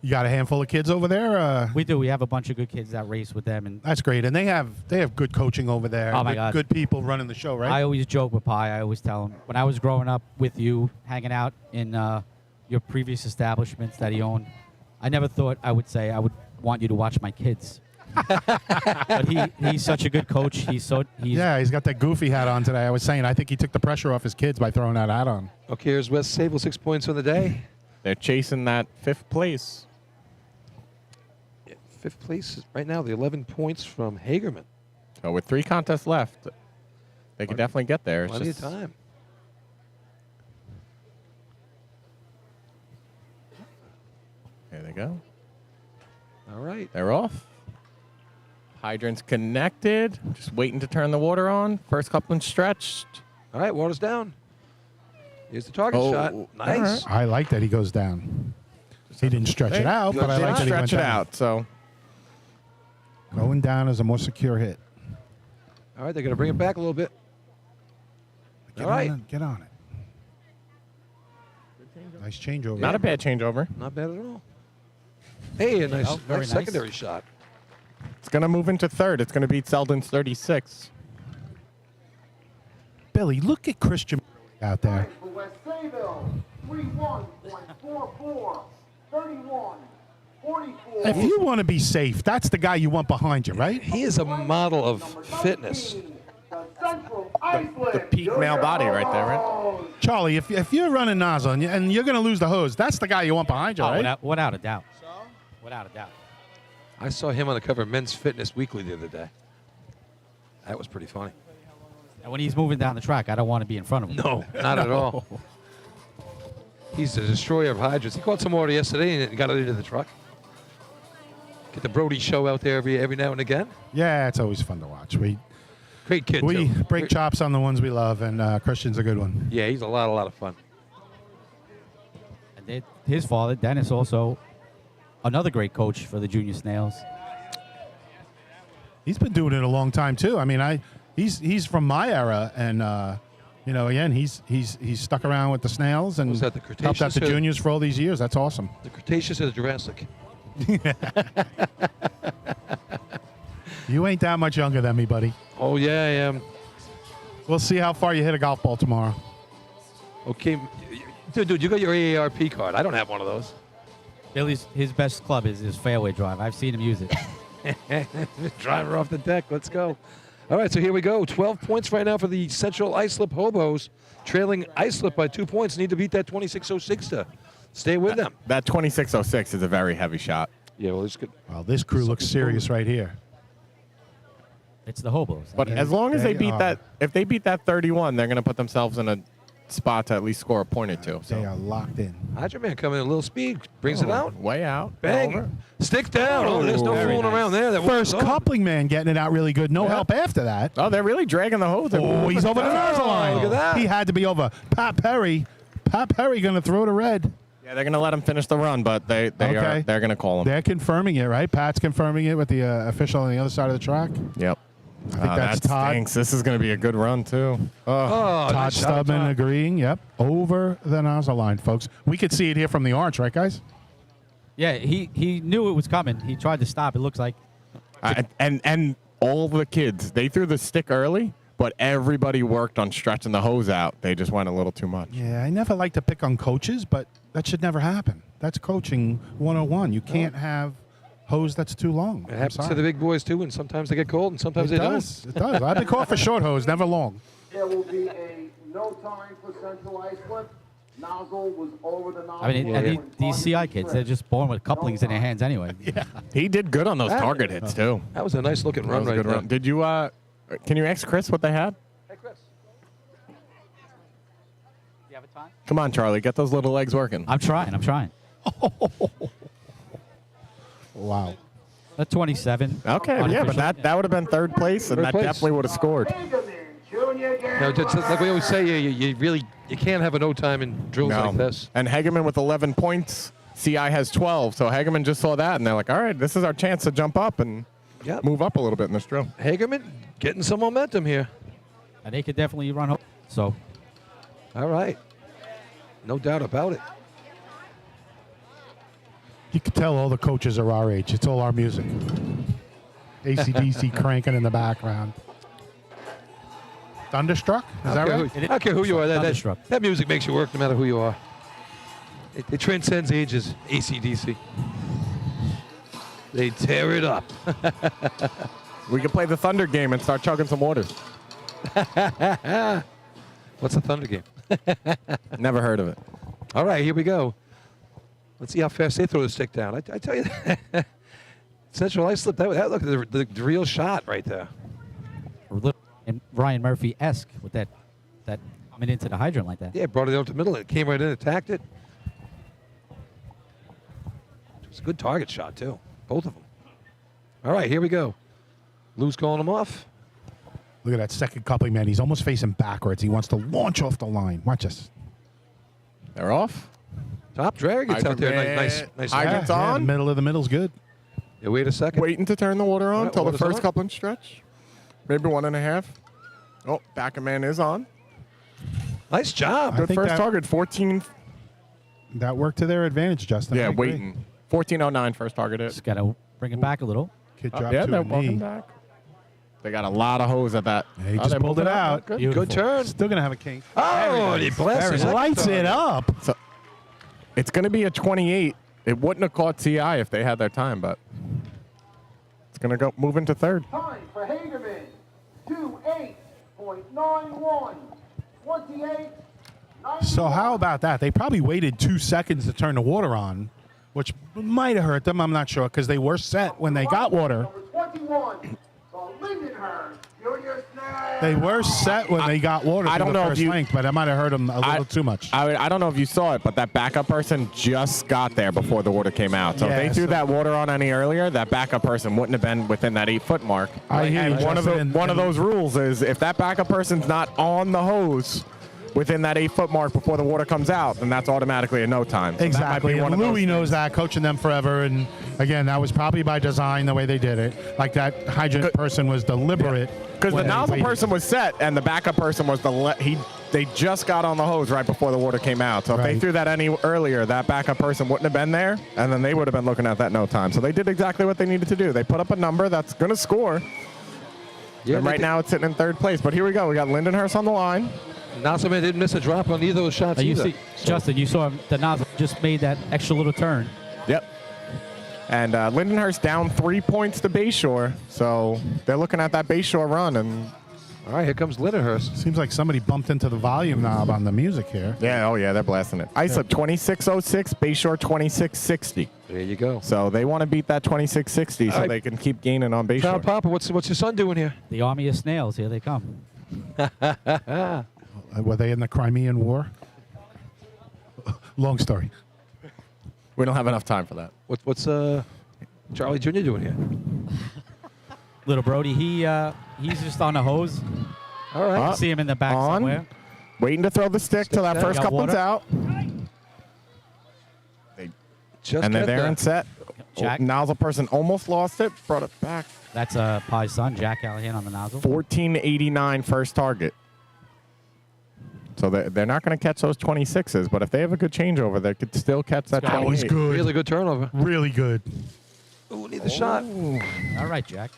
You got a handful of kids over there. We do. We have a bunch of good kids that race with them, and That's great, and they have good coaching over there. Oh, my good, God. good people running the show, right? I always joke with Pi. I always tell him when I was growing up with you, hanging out in your previous establishments that he owned, I never thought I would say I would want you to watch my kids. But he's such a good coach. He's Yeah, he's got that goofy hat on today. I was saying, I think he took the pressure off his kids by throwing that hat on. Okay, here's West Sable, 6 points on the day. They're chasing that 5th place. Yeah, 5th place is right now, the 11 points from Hagerman. So with 3 contests left, they can definitely get there. It's Plenty of just- time. There they go. All right. They're off. Hydrant's connected. Just waiting to turn the water on. First coupling stretched. All right, water's down. Here's the target Oh, shot. Nice. I like that he goes down. He didn't stretch it out, but I Didn't like that he went stretch it down. out. So Going down is a more secure hit. All right, they're going to bring it back a little bit. Get All right. on it. Get on it. Nice changeover. not a bad changeover. Not bad at all. Hey, a nice, Oh, very nice nice. secondary shot. It's going to move into 3rd. It's going to beat Selden's 36. Billy, look at Christian out there. For West Sayville, 41.44, 31.44. If you want to be safe, that's the guy you want behind you, right? He is a model of Number fitness. 19, the Central Iceland the peak male Junior body right there, right? Hose. Charlie, if you're running nozzle and you're going to lose the hose, that's the guy you want behind you, Oh, right? without a doubt. Without a doubt. I saw him on the cover of Men's Fitness Weekly the other day. That was pretty funny. And when he's moving down the track, I don't want to be in front of him. No, not at all. He's a destroyer of hydrants. He caught some water yesterday and got it into the truck. Get the Brody show out there every now and again. Yeah, it's always fun to watch. Great kid, We too. break chops on the ones we love, and Christian's a good one. Yeah, he's a lot of fun. And his father, Dennis, also another great coach for the Junior Snails. He's been doing it a long time too. I mean, he's from my era, and again, he's stuck around with the Snails and Was that the helped out Cretaceous the or- juniors for all these years. That's awesome. The Cretaceous or the Jurassic? You ain't that much younger than me, buddy. Oh, yeah, I am. We'll see how far you hit a golf ball tomorrow. Okay. Dude, you got your AARP card. I don't have one of those. His best club is his fairway drive. I've seen him use it. Driver off the deck. Let's go. All right, so here we go. 12 points right now for the Central Islip Hobos. Trailing Islip by 2 points. Need to beat that 26-06 to stay with them. That 26-06 is a very heavy shot. Yeah, well, it's good. Well, this crew looks serious right here. It's the Hobos. But as long as they beat that, if they beat that 31, they're going to put themselves in a spot to at least score a point or two. They are locked in. Hydra Man coming in a little speed. Brings it out. Way out. Bang. Over. Stick down. Oh, there's no Very fooling nice. around there. That First wasn't on. coupling man getting it out really good. No help after that. Oh, they're really dragging the hose. Oh, he's over the nozzle line. look at that. He had to be over. Pat Perry going to throw to red. Yeah, they're going to let him finish the run, but they're Okay. going to call him. They're confirming it, right? Pat's confirming it with the official on the other side of the track. Yep. I think that's that Todd. stinks. This is going to be a good run, too. Oh, Todd nice shot, Stubman Todd. agreeing. Yep. Over the nozzle line, folks. We could see it here from the orange, right, guys? Yeah, he knew it was coming. He tried to stop. It looks like And all the kids, they threw the stick early, but everybody worked on stretching the hose out. They just went a little too much. Yeah, I never like to pick on coaches, but that should never happen. That's coaching 101. You can't have hose that's too long. It I'm happens to sorry. the big boys, too, and sometimes they get cold and sometimes It they does. It does. I've been caught for short hose, never long. There will be a no time for Central Iceland. Nozzle was over the nozzle. I mean, line and when these CI kids, they're just born with couplings in their hands anyway. Yeah. He did good on those target hits, too. don't. That was a nice looking That run was a right good there. run. Did you, can you ask Chris what they had? Hey, Chris. You have a time? Come on, Charlie. Get those little legs working. I'm trying. Wow. A 27. Okay, yeah, but Unofficial. that would have been third place, and Third that place. definitely would have scored. Hagerman Junior Now, just like we always say, you can't have a no time in drills like this. And Hagerman with 11 points. CI has 12. So Hagerman just saw that, and they're like, all right, this is our chance to jump up and Yep. move up a little bit in this drill. Hagerman getting some momentum here. And they could definitely run home. So All right. No doubt about it. You can tell all the coaches are our age. It's all our music. AC/DC cranking in the background. Thunderstruck? Is that right? I don't care who you are. Thunderstruck. That music makes you work no matter who you are. It transcends ages, AC/DC. They tear it up. We can play the Thunder game and start chugging some water. What's the Thunder game? Never heard of it. All right, here we go. Let's see how fast they throw the stick down. I tell you, Central Ice slipped. That looked like the real shot right there. And Ryan Murphy-esque with that coming into the hydrant like that. Yeah, brought it out to the middle. It came right in, attacked it. It was a good target shot, too. Both of them. All right, here we go. Lou's calling him off. Look at that second coupling, man. He's almost facing backwards. He wants to launch off the line. Watch this. They're off. Top drag gets out there. Nice. Hydrant's on. The middle of the middle's good. Yeah, wait a second. Waiting to turn the water on Right, until the water's first on. coupling stretch. Maybe 1.5. Oh, back of man is on. Nice job. I Good think first that- target. 14. That worked to their advantage, Justin. I Yeah, agree. waiting. 14.09 first target hit. Just got to bring it back a little. Kid dropped Yeah, to they're a knee. walking back. They got a lot of hose at that. Yeah, he just they pulled moved it out. Good. Beautiful. Good turn. Still going to have a kink. Oh, and he blasts it. Lights it up. So it's going to be a 28. It wouldn't have caught CI if they had their time, but it's going to go move into third. Time for Hagerman, 28.91, 28. So how about that? They probably waited 2 seconds to turn the water on, which might have hurt them. I'm not sure because they were set when they got water. Number 21, the Lindenhurst Junior Snag. They were set when they got water. I through don't the know if first you- length, but that might have hurt them a little too much. I don't know if you saw it, but that backup person just got there before the water came out. So Yeah, if they threw so- that water on any earlier, that backup person wouldn't have been within that 8-foot mark. I hear And you, one of Justin, one of and- those rules is if that backup person's not on the hose within that 8-foot mark before the water comes out, then that's automatically a no time. So that might Exactly. be one And of those Louis knows things. that, coaching them forever. And again, that was probably by design the way they did it. Like that hydrant person was deliberate. Because the when they nozzle waited. person was set, and the backup person was they just got on the hose right before the water came out. So if they Right. threw that any earlier, that backup person wouldn't have been there, and then they would have been looking at that no time. So they did exactly what they needed to do. They put up a number that's going to score. Yeah, And right now it's sitting in third place. But here we go. We got Lindenhurst on the line. Nasserman didn't miss a drop on either of those shots You either. see, Justin, you saw him, the nozzle just made that extra little turn. Yep. And Lindenhurst down 3 points to Bayshore. So they're looking at that Bayshore run. And All right, here comes Lindenhurst. Seems like somebody bumped into the volume knob on the music here. yeah, oh yeah, they're blasting it. Islip 2606, Bayshore 2660. There you go. So they want to beat that 2660 so All right. they can keep gaining on John Bayshore. Papa, what's your son doing here? The army of snails, here they come. Were they in the Crimean War? Long story. We don't have enough time for that. What's Charlie Jr. doing here? Little Brody, he's just on a hose. All right. I see him in the back on. somewhere. Waiting to throw the stick till that down. first Got coupling's water? out. Just And they're got there that. and set. Jack. Nozzle person almost lost it, brought it back. That's Pie's son, Jack Callahan, on the nozzle. 1489 first target. So they're not going to catch those 26s, but if they have a good changeover, they could still catch that That was 28. good. Really good turnover. Really good. Ooh, need the shot. All right, Jack.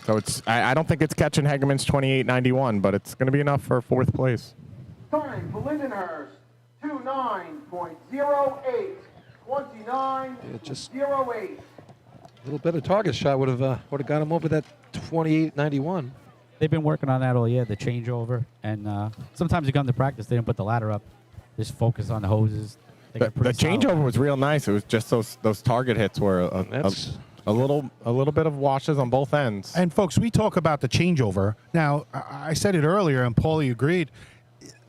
So it's I don't think it's catching Hegeman's 2891, but it's going to be enough for fourth place. Time for Lindenhurst, 29.08, 29.08. Just a little better target shot would have got him over that 28.91. They've been working on that all year, the changeover. And sometimes you come to practice, they don't put the ladder up. Just focus on the hoses. They The get pretty solid. changeover was real nice. It was just those target hits were a little bit of washes on both ends. And folks, we talk about the changeover. Now, I said it earlier, and Paulie agreed.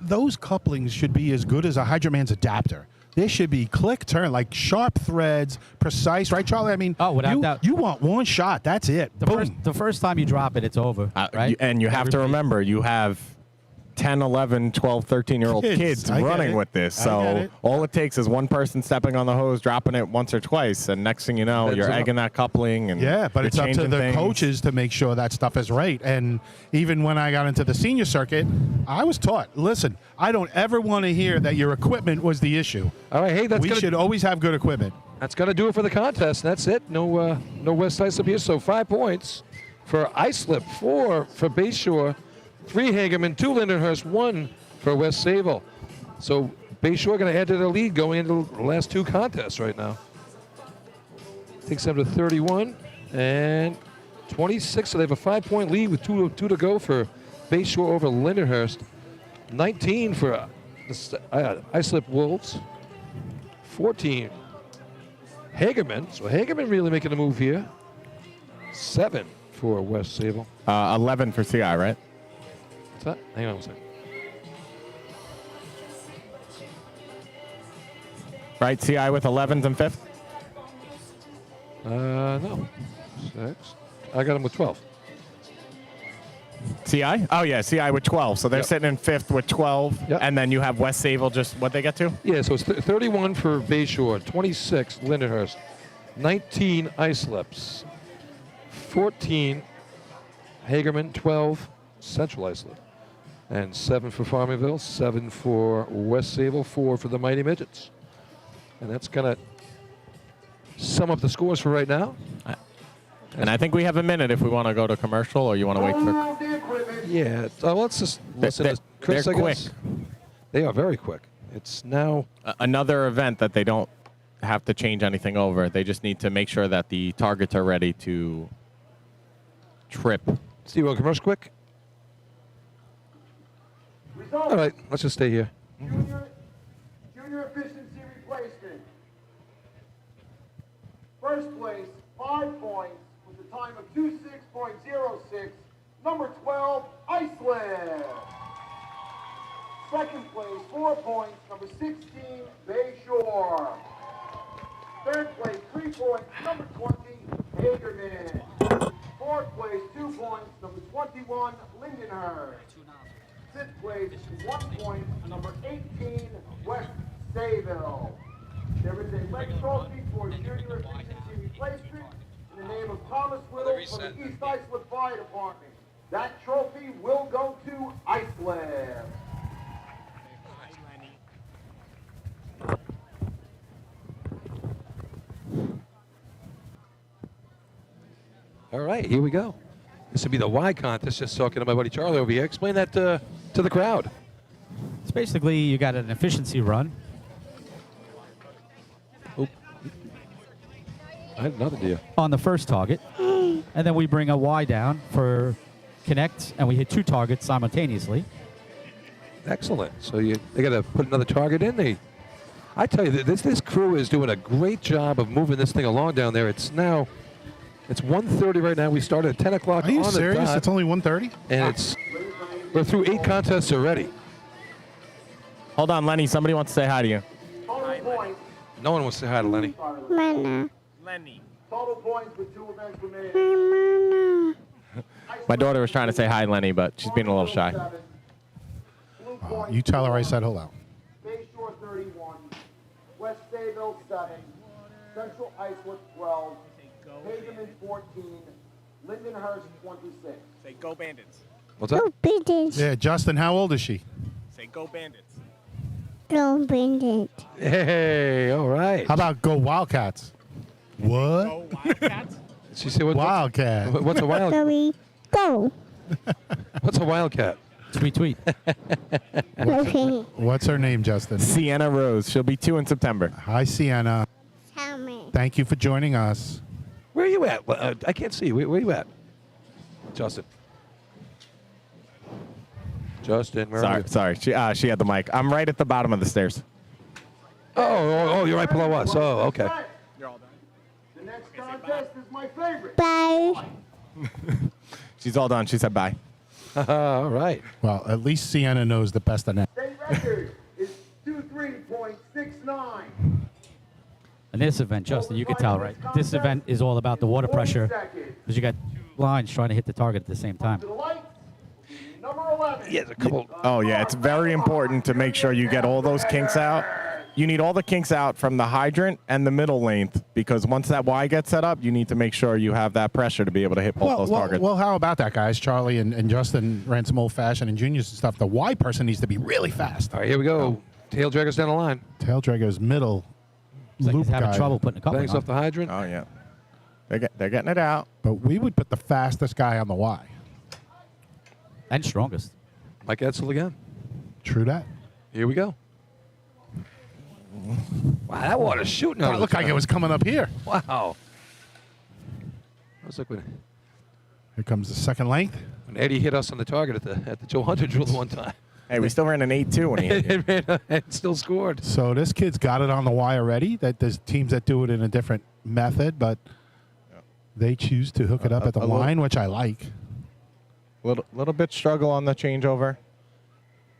Those couplings should be as good as a Hydroman's adapter. There should be click, turn, like sharp threads, precise, right, Charlie? I mean, without doubt. you want one shot. That's it. Boom. The first time you drop it, it's over, right? And you have to remember, you have 10, 11, 12, 13-year-old kids I get running it. with this. I get So it. all it takes is one person stepping on the hose, dropping it once or twice, and next thing you know, That's you're enough. egging that coupling. And Yeah, but you're it's up to changing the things. coaches to make sure that stuff is right. And even when I got into the senior circuit, I was taught, listen, I don't ever want to hear that your equipment was the issue. All right, hey, We should always have good equipment. That's going to do it for the contest. That's it. No West Islip here. So 5 points for Islip, 4 for Bayshore, 3 Hagerman, 2 Lindenhurst, 1 for West Sayville. So Bayshore going to add to their lead going into the last 2 contests right now. Takes them to 31 and 26. So they have a 5-point lead with 2 to go for Bayshore over Lindenhurst. 19 for Islip Wolves. 14 Hagerman. So Hagerman really making a move here. 7 for West Sayville. 11 for CI, right? What's that? Hang on a second. Right, CI with 11s and 5th? No. 6. I got him with 12. CI? Oh, yeah, CI with 12. So they're Yep. sitting in 5th with 12. Yep. And then you have West Sayville just, what they get to? Yeah, so it's 31 for Bayshore, 26 Lindenhurst, 19 Islips, 14 Hagerman, 12 Central Islip, and 7 for Farmingville, 7 for West Sayville, 4 for the Mighty Midgets. And that's going to sum up the scores for right now. And I think we have a minute if we want to go to commercial or you want to wait for... Yeah, let's just listen to Chris, they're I guess. quick. They are very quick. It's now... Another event that they don't have to change anything over. They just need to make sure that the targets are ready to trip. Steve, want commercial quick? All right, let's just stay here. Junior efficiency replacement. First place, 5 points with a time of 26.06. Number 12, Iceland. Second place, 4 points. Number 16, Bayshore. Third place, 3 points. Number 20, Hagerman. Fourth place, 2 points. Number 21, Lindenhurst. Fifth place, 1 point. Number 18, West Sayville. There is a lead trophy for junior efficiency replacement in the name of Thomas Whittle from the East Islip Fire Department. That trophy will go to Iceland. All right, here we go. This would be the Y contest, just talking to my buddy Charlie over here. Explain that to the crowd. It's basically you got an efficiency run. I had another deal. On the first target. And then we bring a Y down for connect, and we hit 2 targets simultaneously. Excellent. So they got to put another target in. I tell you, this crew is doing a great job of moving this thing along down there. It's 1:30 right now. We started at 10 o'clock Are you on the serious? dot, It's only 1:30? and we're through 8 contests already. Hold on, Lenny. Somebody wants to say hi to you. Total points. No one wants to say hi to Lenny. Lenny. Total points with 2 events remaining. My daughter was trying to say hi, Lenny, but she's being a little shy. You tell her I said hello. Bayshore 31, West Sayville 7, Central Islip 12, Hagerman 14, Lindenhurst 26. Say go Bandits. What's up? Yeah, Justin, how old is she? Say go Bandits. Hey, all right. How about go Wildcats? What? Go Wildcats. Did she say what? Wildcat. What's a wild? Go. What's a wildcat? Tweet. What's her name, Justin? Sienna Rose. She'll be 2 in September. Hi, Sienna. Tell me. Thank you for joining us. Where are you at? I can't see. Where are you at? Justin. Justin, where are you? Sorry. She had the mic. I'm right at the bottom of the stairs. Oh, you're right below us. Oh, okay. You're all done. The next contest is my favorite. Bye. She's all done. She said bye. All right. Well, at least Sienna knows the best of that. State record is 23.69. And this event, Justin, you can tell, right? This event is all about the water pressure because you got 2 lines trying to hit the target at the same time. To the light. Number 11. Yeah, there's a couple. Oh, yeah, it's very important to make sure you get all those kinks out. You need all the kinks out from the hydrant and the middle length, because once that Y gets set up, you need to make sure you have that pressure to be able to hit both those targets. Well, how about that, guys? Charlie and Justin ran some old-fashioned and juniors and stuff. The Y person needs to be really fast. All right, here we go. Tail draggers down the line. Tail draggers middle. It's like loop he's having guy. trouble putting a couple Bangs off the hydrant. Oh, yeah. They're getting it out. But we would put the fastest guy on the Y. And strongest. Mike Edsel again. True that. Here we go. Wow, that water's shooting out. It looked like it was coming up here. Wow. That was like when Here comes the second length. Eddie hit us on the target at the Joe Hunter drill the one time. Hey, we still ran an 8-2 when he hit you. and still scored. So this kid's got it on the Y already. That there's teams that do it in a different method, but they choose to hook it up at the line, which I like. Little bit struggle on the changeover.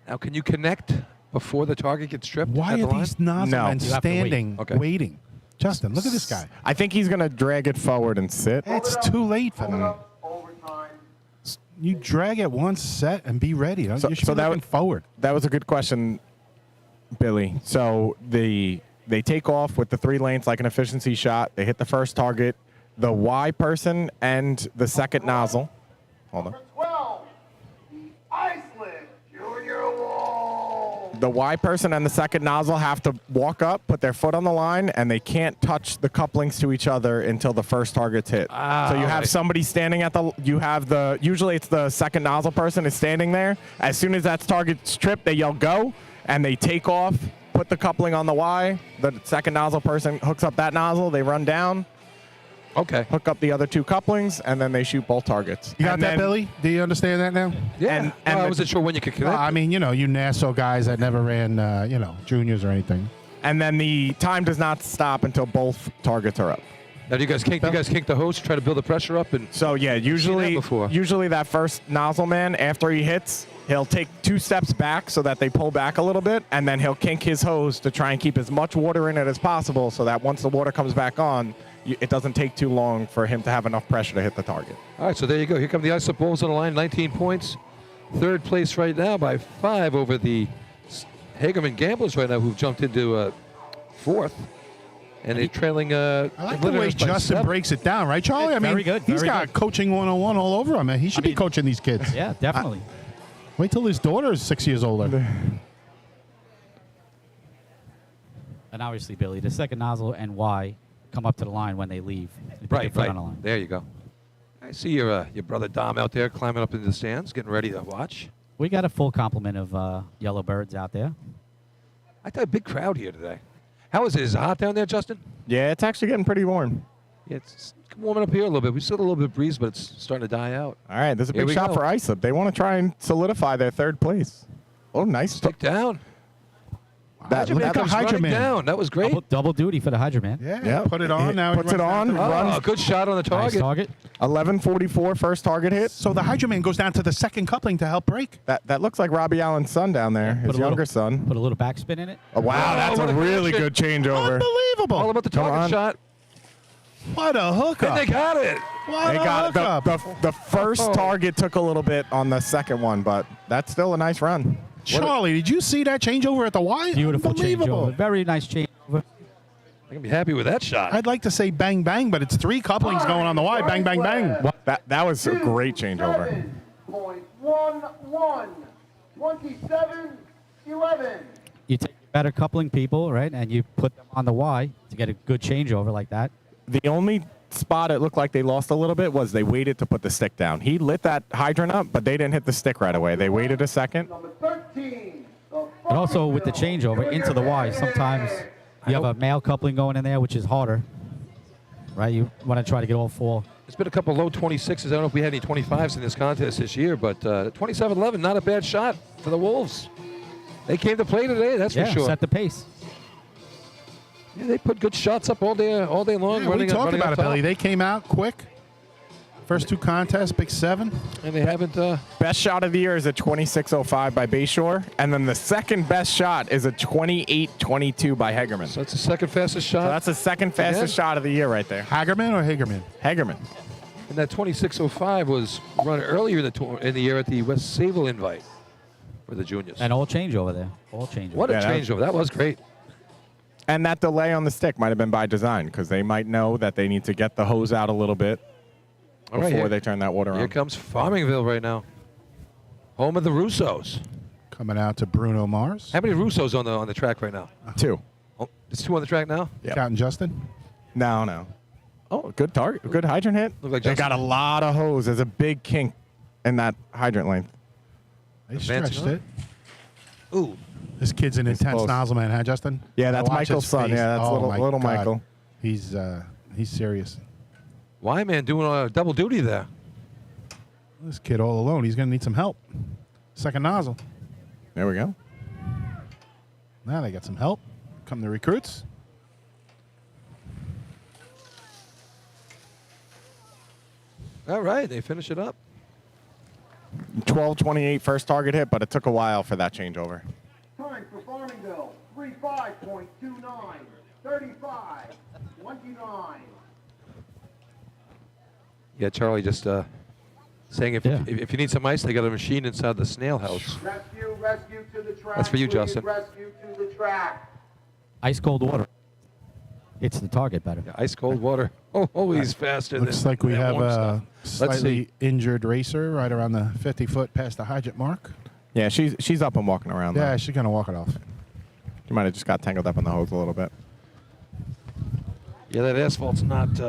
Now, can you connect before the target gets tripped? Why at the are these line? nozzlemen No. You have to wait. standing, Okay. waiting? Justin, look at this guy. I think he's going to drag it forward and sit. It's too late for them. Overtime. You drag it one set and be ready. You should be looking forward. That was a good question, Billy. So they take off with the 3 lanes like an efficiency shot. They hit the first target, the Y person, and the second nozzle. Hold on. Number 12. The Iceland Junior Wall. The Y person and the second nozzle have to walk up, put their foot on the line, and they can't touch the couplings to each other until the first target's hit. So you have somebody standing at usually it's the second nozzle person is standing there. As soon as that target's tripped, they yell go, and they take off, put the coupling on the Y. The second nozzle person hooks up that nozzle, they run down. Okay. Hook up the other 2 couplings, and then they shoot both targets. You got that, Billy? Do you understand that now? Yeah. And I wasn't sure when you could connect. I mean, you Nassau guys that never ran, juniors or anything. And then the time does not stop until both targets are up. Now, do you guys kink the hose, try to build the pressure up? And So yeah, usually that first nozzle man, after he hits, he'll take 2 steps back so that they pull back a little bit, and then he'll kink his hose to try and keep as much water in it as possible, so that once the water comes back on, it doesn't take too long for him to have enough pressure to hit the target. All right, so there you go. Here come the Islip Wolves on the line, 19 points. Third place right now by 5 over the Hagerman Gamblers right now, who've jumped into 4th. And they're trailing. I like the way Justin breaks it down, right, Charlie? I mean, very good, he's very got good. coaching 101 all over him. He should be coaching these kids. Yeah, definitely. Wait till his daughter is 6 years older. And obviously, Billy, the second nozzle and Y come up to the line when they leave. They put their foot on the line. There you go. I see your brother Dom out there climbing up into the stands, getting ready to watch. We got a full complement of yellow birds out there. I thought a big crowd here today. How is it? Is it hot down there, Justin? Yeah, it's actually getting pretty warm. Yeah, it's warming up here a little bit. We still had a little bit of breeze, but it's starting to die out. All right, there's a Here big we shot go. for Islip. They want to try and solidify their 3rd place. Oh, nice. Stick down. Look at the comes Hydra running Man. down. That was great. Double duty for the Hydra Man. Yeah, put it on now. Puts it on. Oh, good shot on the Nice target. target. 11:44 first target hit. So the Hydra Man goes down to the second coupling to help break. That looks like Robbie Allen's son down there, his younger son. Put a little backspin in it. Oh, wow, that's what a a really connection. good changeover. Unbelievable. All about the Come target on. shot. What a hookup. And they got it. What They a got hookup. the first target took a little bit on the second one, but that's still a nice run. Charlie, did you see that changeover at the Y? Beautiful Unbelievable. changeover. Very nice changeover. I can be happy with that shot. I'd like to say bang, bang, but it's 3 couplings going on the Y. Bang, bang, bang. That was a great changeover. 7.11. 27-11. You take better coupling people, right, and you put them on the Y to get a good changeover like that. The only spot it looked like they lost a little bit was they waited to put the stick down. He lit that hydrant up, but they didn't hit the stick right away. They waited a second. Number 13. And also with the changeover into the Y, sometimes you have a male coupling going in there, which is harder, right? You want to try to get all 4. There's been a couple low 26s. I don't know if we had any 25s in this contest this year, but 27-11, not a bad shot for the Wolves. They came to play today, that's for sure. Set the pace. Yeah, they put good shots up all day long. Yeah, we talked running about up it, top. Billy. They came out quick. First 2 contests, big 7. And they haven't. Best shot of the year is a 26.05 by Bayshore, and then the second best shot is a 28.22 by Hegerman. So that's the second fastest shot. So that's the second fastest shot of the year right there. Hagerman or Hagerman? Hegerman. And that 26:05 was run earlier in the year at the West Sayville Invite for the juniors. And all change over there. All change. What a changeover. That was great. And that delay on the stick might have been by design because they might know that they need to get the hose out a little bit before they turn that water on. Here comes Farmingville right now. Home of the Russos. Coming out to Bruno Mars. How many Russos on the track right now? 2. Oh, it's 2 on the track now? Yep. Counting Justin? No. Oh, good target. Good hydrant hit. Look like they Justin. got a lot of hose. There's a big kink in that hydrant length. They Advancing stretched it. Ooh. This kid's an intense close. nozzle man, huh, Justin? Yeah, that's Watch Michael's his son. face. Yeah, that's Oh, my little God. Michael. He's serious. Why, man, doing double duty there? This kid all alone. He's going to need some help. Second nozzle. There we go. Now they got some help. Come the recruits. All right, they finish it up. 12:28 first target hit, but it took a while for that changeover. Time for Farmingville, 35.29, 35.29. Yeah, Charlie just saying if you need some ice, they got a machine inside the snail house. Rescue to the track. That's for you, please. Justin. Rescue to the track. Ice cold water. It's the target better. Yeah, ice cold water. Oh, he's faster. Looks than like we that have warm a stuff. Let's slightly see. injured racer right around the 50-foot past the hydrant mark. Yeah, she's up and walking around. Yeah, though. she's going to walk it off. She might have just got tangled up in the hose a little bit. Yeah, that asphalt's not. It's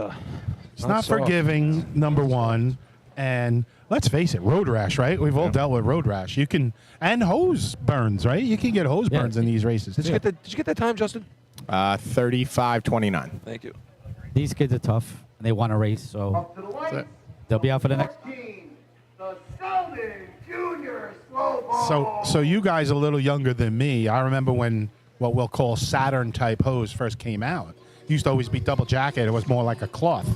not soft. forgiving, number one. And let's face it, road rash, right? We've all dealt with road rash. You can, and hose burns, right? You can get hose burns in these races. Did you get that time, Justin? 35:29. Thank you. These kids are tough, and they want to race, so Up to the lights. they'll be out for the next. 14, the Selden Junior Slow Ball. So you guys are a little younger than me. I remember when what we'll call Saturn type hose first came out. It used to always be double jacket. It was more like a cloth.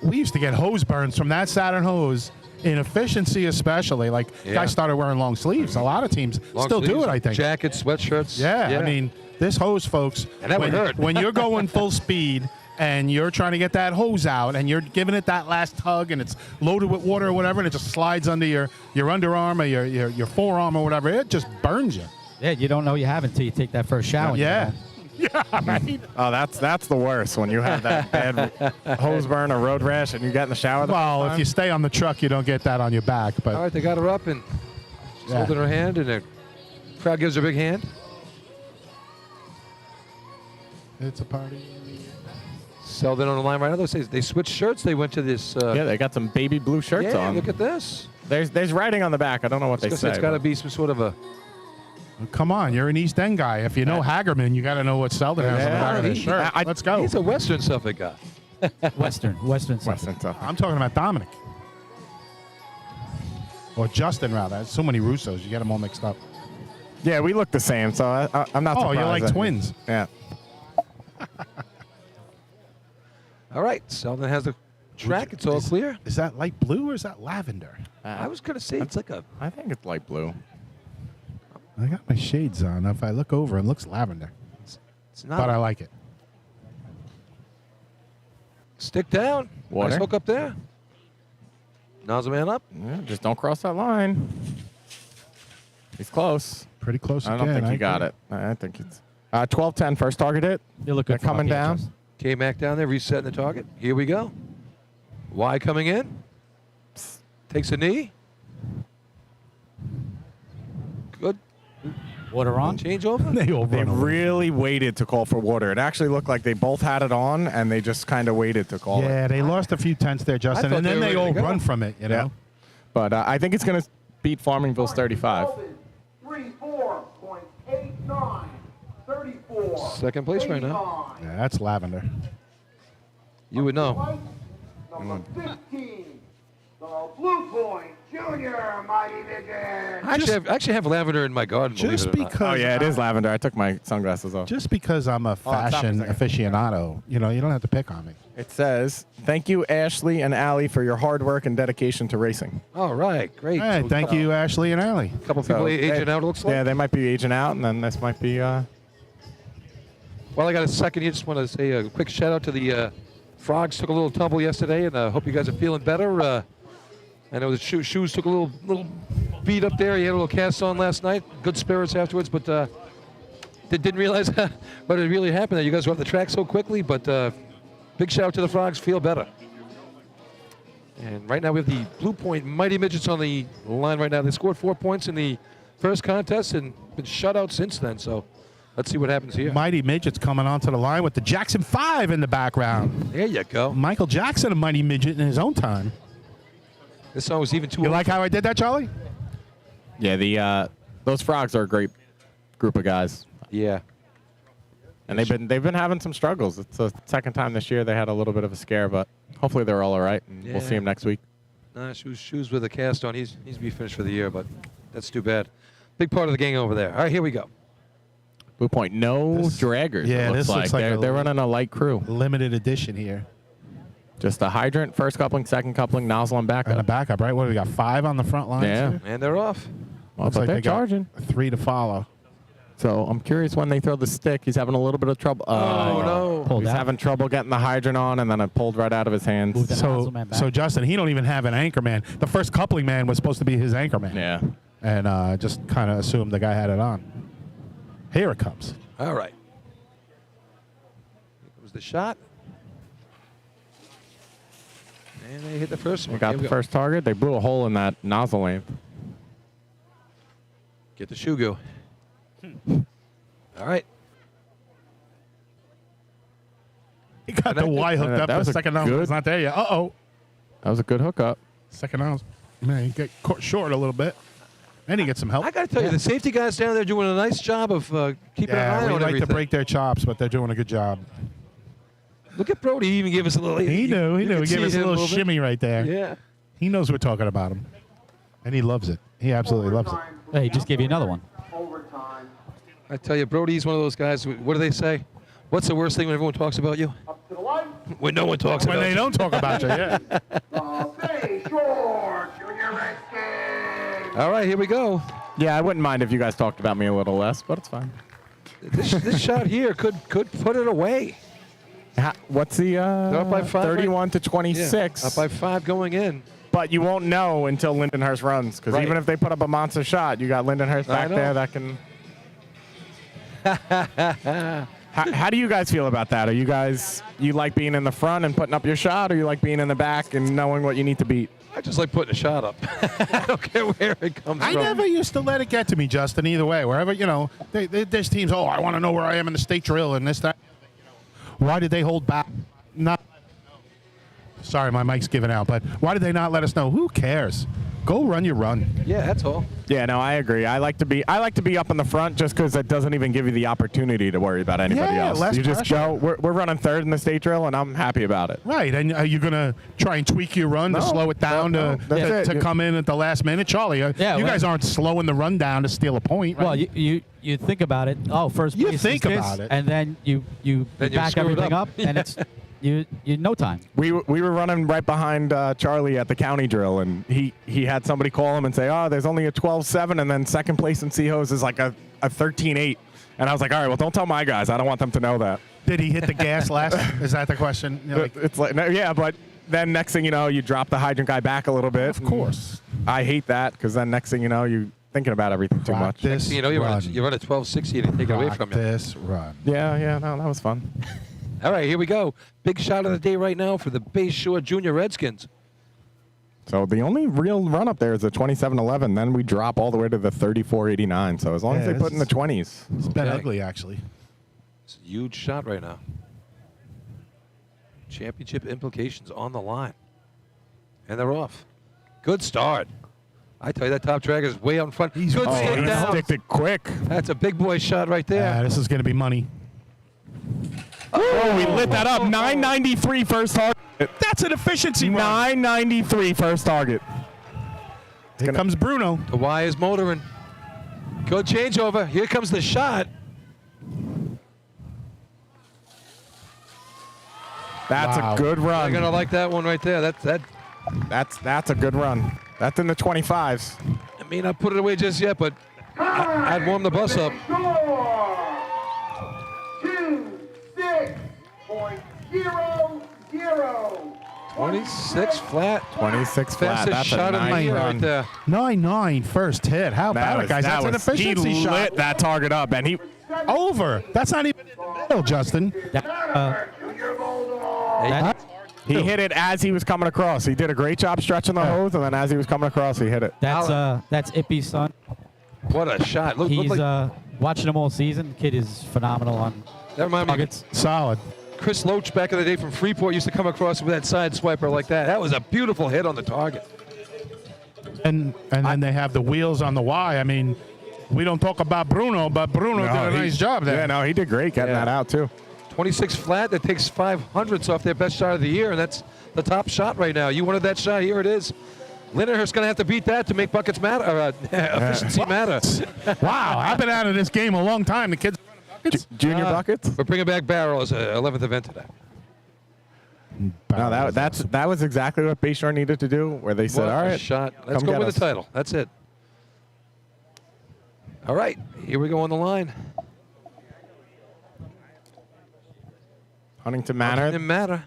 We used to get hose burns from that Saturn hose in efficiency, especially. Like guys started wearing long sleeves. A lot of teams Long still do sleeves, it, I think. Jackets, sweatshirts. Yeah, I mean, this hose, folks, And that would hurt. when you're going full speed and you're trying to get that hose out and you're giving it that last tug and it's loaded with water or whatever and it just slides under your underarm or your forearm or whatever, it just burns you. Yeah, you don't know you have until you take that first shower. Yeah. Yeah, right. Oh, that's the worst when you have that bad hose burn or road rash and you get in the shower. Well, if you stay on the truck, you don't get that on your back. But All right, they got her up and she's holding her hand, and the crowd gives her a big hand. It's a party. Selden on the line right now. They switched shirts. They went to this. Yeah, they got some baby blue shirts yeah, on. look at this. There's writing on the back. I don't know what they say. It's got to but- be some sort of a. Come on, you're an East End guy. If you know Hagerman, you got to know what Selden has on the back of his shirt. Let's go. He's a Western Suffolk guy. Western stuff. I'm talking about Dominic. Or Justin, rather. So many Russos. You get them all mixed up. Yeah, we look the same, so I'm not surprised. Oh, you're like that- twins. Yeah. All right, Selden has the track. It's all clear. Is that light blue or is that lavender? I was going to say it's like a. I think it's light blue. I got my shades on. If I look over, it looks lavender. It's not. But I like it. Stick down. Water. Nice hook up there. Nozzle man up. Yeah, just don't cross that line. He's close. Pretty close I don't again. think he got it. I think it's 12-10 first target hit. You're looking They're coming down. K-Mac down there, resetting the target. Here we go. Y coming in. Takes a knee. Good. Water on. Change over. They all They run over. really waited to call for water. It actually looked like they both had it on, and they just kind of waited to call it. Yeah, they lost a few tenths there, Justin, thought and then they they were all ready to go. run from it, you know? Yeah. But I think it's going to beat Farmingville's 35. 34.89, 34. Second place right now. Yeah, that's lavender. You would know. White, number 15, the Blue Point Junior Mighty Midget. I actually have lavender in my garden. Just believe it or not. because Oh, yeah, it is lavender. I took my sunglasses off. Just because I'm a Oh, stop a fashion second. aficionado, you know, you don't have to pick on me. It says, thank you, Ashley and Allie, for your hard work and dedication to racing. All right, great. Hey, So, thank you, Ashley and Allie. A couple people aging out, it looks like. Yeah, they might be aging out, and then this might be... Well, I got a second here. Just want to say a quick shout out to the Frogs took a little tumble yesterday, and I hope you guys are feeling better. I know the shoes took a little beat up there. He had a little cast on last night. Good spirits afterwards, but didn't realize what had really happened. That you guys were off the track so quickly. But big shout out to the Frogs. Feel better. And right now we have the Blue Point Mighty Midgets on the line right now. They scored 4 points in the first contest and been shut out since then. So let's see what happens here. Mighty Midgets coming onto the line with the Jackson 5 in the background. There you go. Michael Jackson, a Mighty Midget in his own time. This song was even too. You like how I did that, Charlie? Yeah, those Frogs are a great group of guys. Yeah. And they've been having some struggles. It's the second time this year they had a little bit of a scare, but hopefully they're all right, and we'll see them next week. Shoes with a cast on. He's be finished for the year, but that's too bad. Big part of the gang over there. All right, here we go. Blue Point, no draggers. Yeah, this looks like they're running a light crew. Limited edition here. Just a hydrant, first coupling, second coupling, nozzle, and backup. And a backup, right? What do we got? 5 on the front lines? Yeah. Here? And they're off. Well, Looks but like they're they got charging. 3 to follow. So I'm curious when they throw the stick. He's having a little bit of trouble. Oh, no. He's having trouble getting the hydrant on, and then it pulled right out of his hands. So Justin, he don't even have an anchor man. The first coupling man was supposed to be his anchor man. Yeah. And just kind of assumed the guy had it on. Here it comes. All right. Here comes the shot. And they hit the first one. They got the first target. They blew a hole in that nozzle length. Get the shoe go. All right. He got the Y hooked up. The second nozzle is not there yet. Uh-oh. That was a good hookup. Second nozzle. Man, he got caught short a little bit. And he gets some help. I got to tell you, the safety guys down there doing a nice job of keeping an eye on we like everything. to break their chops, but they're doing a good job. Look at Brody. He even gave us a little. He knew. He could gave us see a him little bit. shimmy right there. Yeah. He knows we're talking about him. And he loves it. He absolutely loves it. Hey, he just gave you another one. Overtime. I tell you, Brody's one of those guys. What do they say? What's the worst thing when everyone talks about you? Up to the line. When no one talks When about they you. don't talk about you, yeah. The Bay Shore Junior Redskins. All right, here we go. Yeah, I wouldn't mind if you guys talked about me a little less, but it's fine. This shot here could put it away. What's the They're up by 5, 31 to 26? Yeah, up by 5 going in. But you won't know until Lindenhurst runs, because Right. even if they put up a monster shot, you got Lindenhurst I back know. there that can. How do you guys feel about that? Are you like being in the front and putting up your shot, or you like being in the back and knowing what you need to beat? I just like putting a shot up. I don't care where it comes I from. never used to let it get to me, Justin, either way. Wherever, there's teams, I want to know where I am in the state drill and this, that. Why did they hold back? Not. Sorry, my mic's giving out, but why did they not let us know? Who cares? Go run your run. Yeah, that's all. Yeah, no, I agree. I like to be up in the front just because it doesn't even give you the opportunity to worry about anybody Yeah, else. less You just pressure. go. We're running third in the state drill, and I'm happy about it. Right, and are you going to try and tweak your run to No, slow it down no, that's it. to come in at the last minute? Charlie, you guys aren't slowing the run down to steal a point, right? Well, you think about it. Oh, first You place is think this, about it. and then you Then you back screw it everything up. up, and it's you no time. We were running right behind Charlie at the county drill, and he had somebody call him and say, "Oh, there's only a 12-7, and then second place in Seahose is like a 13-8." And I was like, "All right, well, don't tell my guys. I don't want them to know that." Did he hit the gas last? Is that the question? It's like, no, yeah, but then next thing you know, you drop the hydrant guy back a little bit. Of course. I hate that because then next thing you know, you thinking about everything too much. Practice, You run a 12-60 and they take it away from you. Practice, run. Yeah, no, that was fun. All right, here we go. Big shot of the day right now for the Bay Shore Junior Redskins. So the only real run up there is the 27-11. Then we drop all the way to the 34-89. So as long as they put in the 20s. It's been Okay. ugly, actually. It's a huge shot right now. Championship implications on the line. And they're off. Good start. I tell you, that top dragger is way out in front. Good he stick down. Sticked it quick. That's a big boy shot right there. This is going to be money. Oh, we lit that up. 993 first target. That's an efficiency run. 993 first target. Here comes Bruno. The Y is motoring. Good changeover. Here comes the shot. That's Wow. a good You're run. gonna like that one right there. That's a good run. That's in the 25s. I may not put it away just yet, but I'd warm the bus up. 26.00. 26 flat. 26 flat. Fastest That's shot a of the nice year run. right there. 9-9 first hit. How about it, guys? That's an efficiency he shot. lit that target up, and he Over. That's not even in the middle, Justin. he hit it as he was coming across. He did a great job stretching the hose, and then as he was coming across, he hit it. That's Ippy's son. What a shot. Look He's like watching him all season. Kid is phenomenal on that reminds me of targets. Solid. Chris Loach back in the day from Freeport used to come across with that side swiper like that. That was a beautiful hit on the target. And then they have the wheels on the Y. I mean, we don't talk about Bruno, but Bruno did a nice job there. Yeah, no, he did great getting that out, too. 26 flat. That takes 500s off their best shot of the year, and that's the top shot right now. You wanted that shot. Here it is. Lindenhurst's going to have to beat that to make buckets matter, or efficiency matter. Wow, I've been out of this game a long time. The kids buckets. Junior buckets? We're bringing back barrel as an 11th event today. No, that was exactly what Bayshore needed to do, where they said, What all a right, shot. Let's come go get with us. the title. That's it. All right, here we go on the line. Huntington Manor. Huntington Manor.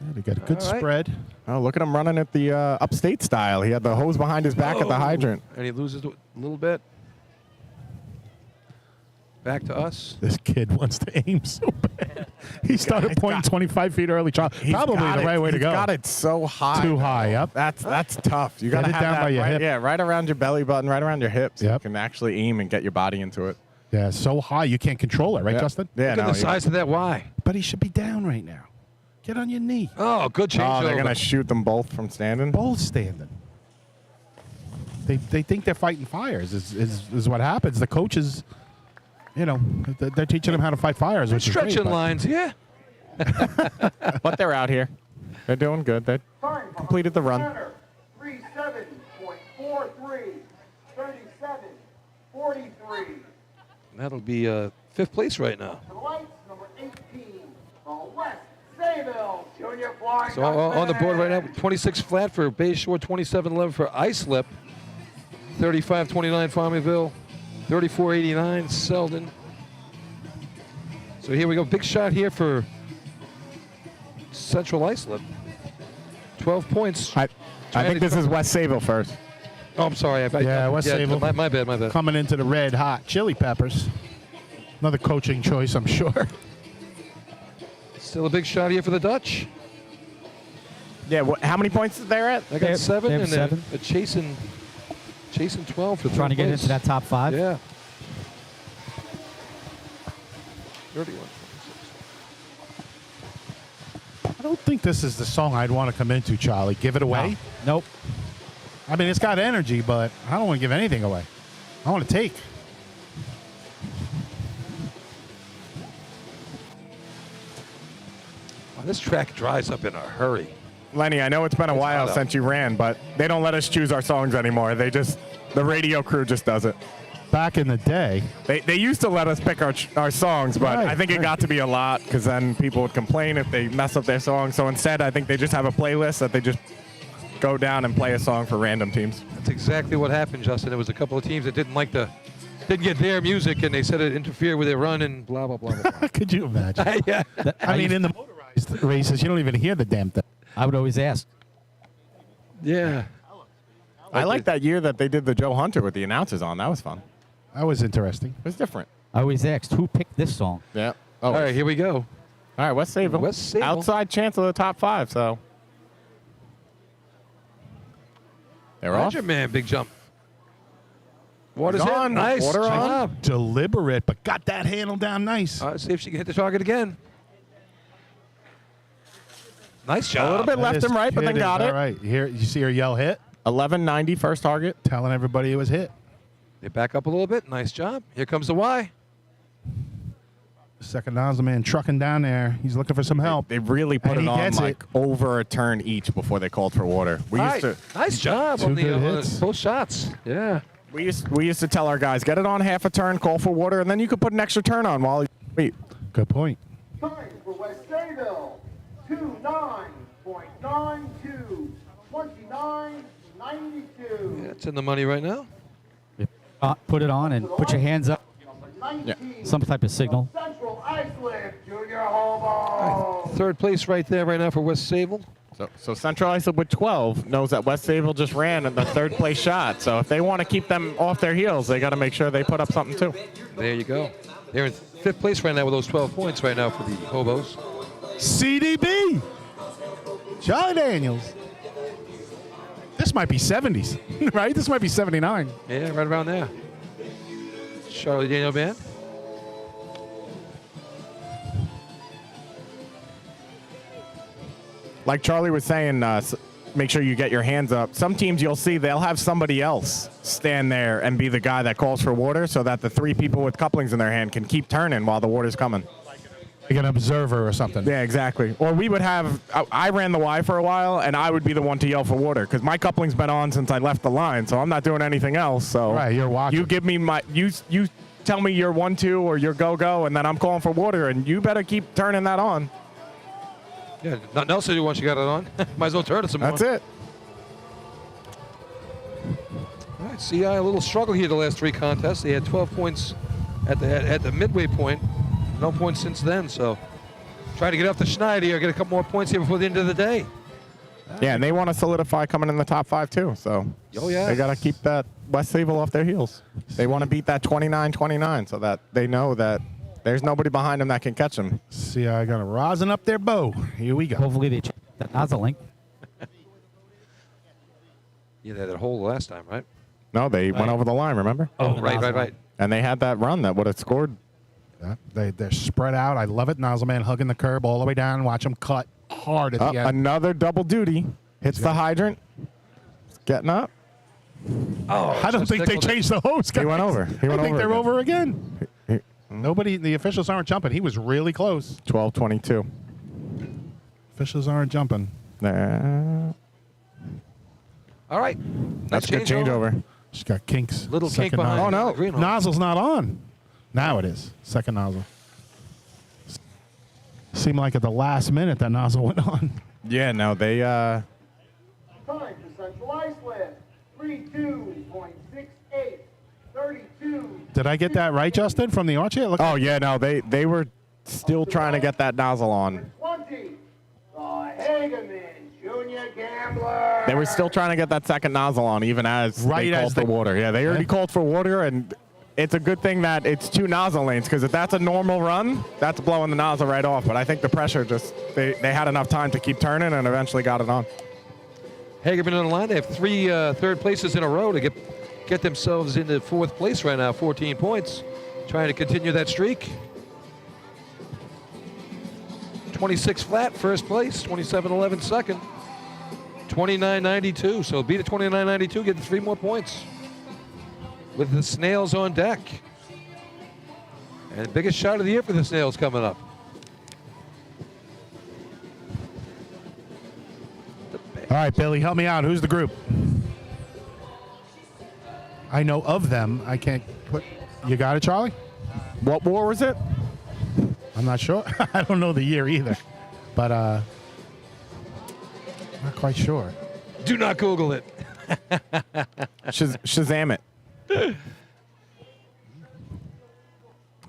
Yeah, they got a good All right. spread. Oh, look at him running at the upstate style. He had the hose behind his back at the hydrant. And he loses a little bit. Back to us. This kid wants to aim so bad. He started pointing 25 feet early. Probably the right way to go. He's got it so high. Too high, yep. That's tough. You got to Get it have down that by your right, hip. Yeah, right around your belly button, right around your hips. Yep. You can actually aim and get your body into it. Yeah, so high you can't control it, right, Yeah. Justin? Yeah, Look at no, the size of that Y. But he should be down right now. Get on your knee. Oh, good change. Oh, they're going to shoot them both from standing? Both standing. They think they're fighting fires is what happens. The coaches, they're teaching them how to fight fires, which is great. Stretching but- lines, yeah. But they're out here. They're doing good. They completed the run. 37.43, 37.43. That'll be fifth place right now. To the lights, number 18, the West Sayville Junior Flying So on the board right now, 26 flat for Bayshore, 27-11 for Islip, 35-29 Farmingville, 34-89 Selden. So here we go. Big shot here for Central Islip. 12 points. I think this is West Sayville first. Oh, I'm sorry. West Sayville. My bad. Coming into the red hot chili peppers. Another coaching choice, I'm sure. Still a big shot here for the Dutch. Yeah, how many points is there at? They got 7, they have and 7. they're chasing 12 for Trying to get into that top 5. Yeah. 31. I don't think this is the song I'd want to come into, Charlie. Give it away? Nope. I mean, it's got energy, but I don't want to give anything away. I want to take. Wow, this track dries up in a hurry. Lenny, I know it's been a while hot out. since you ran, but they don't let us choose our songs anymore. The radio crew just does it. Back in the day. They used to let us pick our songs, but Right, I think it got to be a lot because then people would complain if they mess up their song. So instead, I think they just have a playlist that they just go down and play a song for random teams. That's exactly what happened, Justin. There was a couple of teams that didn't get their music, and they said it interfered with their run and blah, blah, blah, blah. Could you imagine? Yeah. I mean, in the motorized races, you don't even hear the damn thing. I would always ask. Yeah. I like that year that they did the Joe Hunter with the announcers on. That was fun. That was interesting. It was different. I always asked, who picked this song? Yeah. All right, here we go. All right, West Sayville. West Sayville. Outside chance of the top 5, so. They're off. Roger, man, big jump. Water's He's in. on. Nice Water on. job. Deliberate, but got that handle down nice. See if she can hit the target again. Nice job. A little bit left This and right, but kid then is got it. All right, here you see her yell hit, 1190 first target. telling everybody it was hit. They back up a little bit. Nice job. Here comes the Y. Second nozzle man trucking down there. He's looking for some help. They really put And it he on gets like over a turn each before they called for water. We All used right. to Nice job Two on good the hits. both shots. Yeah. we used to tell our guys, get it on half a turn, call for water, and then you could put an extra turn on while you wait. Good point. Time for West Sayville, 29.92, 29.92. Yeah, it's in the money right now. Put it on and put your hands up. 19, Some type of signal. Central Iceland Junior Hobo. Third place right there right now for West Sayville. So Central Islip with 12 knows that West Sayville just ran in the third place shot. So if they want to keep them off their heels, they got to make sure they put up something too. There you go. They're in 5th place right now with those 12 points right now for the Hobos. CDB. Charlie Daniels. This might be 70s, right? This might be 79. Yeah, right around there. Charlie Daniel Band. Like Charlie was saying, make sure you get your hands up. Some teams you'll see, they'll have somebody else stand there and be the guy that calls for water so that the 3 people with couplings in their hand can keep turning while the water's coming. Like an observer or something. Yeah, exactly. Or we would have, I ran the Y for a while, and I would be the one to yell for water because my coupling's been on since I left the line, so I'm not doing anything else. So right, you're watching. You give me you tell me your 1-2 or your go-go, and then I'm calling for water, and you better keep turning that on. Yeah, nothing else to do once you got it on. Might as well turn it some more. That's it. All right, CI a little struggle here the last 3 contests. They had 12 points at the midway point. No points since then, so try to get off the schneid here, get a couple more points here before the end of the day. Yeah, and they want to solidify coming in the top 5 too. So yeah, they got to keep that West Sayville off their heels. They want to beat that 29-29 so that they know that there's nobody behind them that can catch them. See, I got to rosin up their bow. Here we go. Hopefully they check that nozzle link. Yeah, they had that hole last time, right? No, they went over the line, remember? Oh, right. And they had that run that would have scored. Yeah, they're spread out. I love it. Nozzle man hugging the curb all the way down. Watch him cut hard at the end. Another double duty. Hits the hydrant. Getting up. Oh, I don't think they changed the hose, guys. He went over. I think they're over again. Nobody, the officials aren't jumping. He was really close. 12-22. Officials aren't jumping. All right. That's a good changeover. She's got kinks. Little kink Second behind. nozzle. Oh, no. Green hole. Nozzle's not on. Now it is. Second nozzle. Seemed like at the last minute that nozzle went on. Yeah, no, they... Time for Central Iceland. 32.68. 32. Did I get that right, Justin, from the arch? Oh, yeah, no, they were still trying to get that nozzle on. 20. The Hageman Junior Gambler. They were still trying to get that second nozzle on, even as they called for water. Yeah, they already called for water, and it's a good thing that it's 2 nozzle lanes, because if that's a normal run, that's blowing the nozzle right off. But I think the pressure just, they had enough time to keep turning and eventually got it on. Hagerman on the line. They have 3 third places in a row to get themselves into 4th place right now, 14 points. Trying to continue that streak. 26 flat, 1st place. 27-11, 2nd. 29-92. So beat it 29-92, get 3 more points. With the Snails on deck. And biggest shot of the year for the Snails coming up. All right, Billy, help me out. Who's the group? I know of them. I can't put. You got it, Charlie? What war was it? I'm not sure. I don't know the year either. But not quite sure. Do not Google it. Shazam it.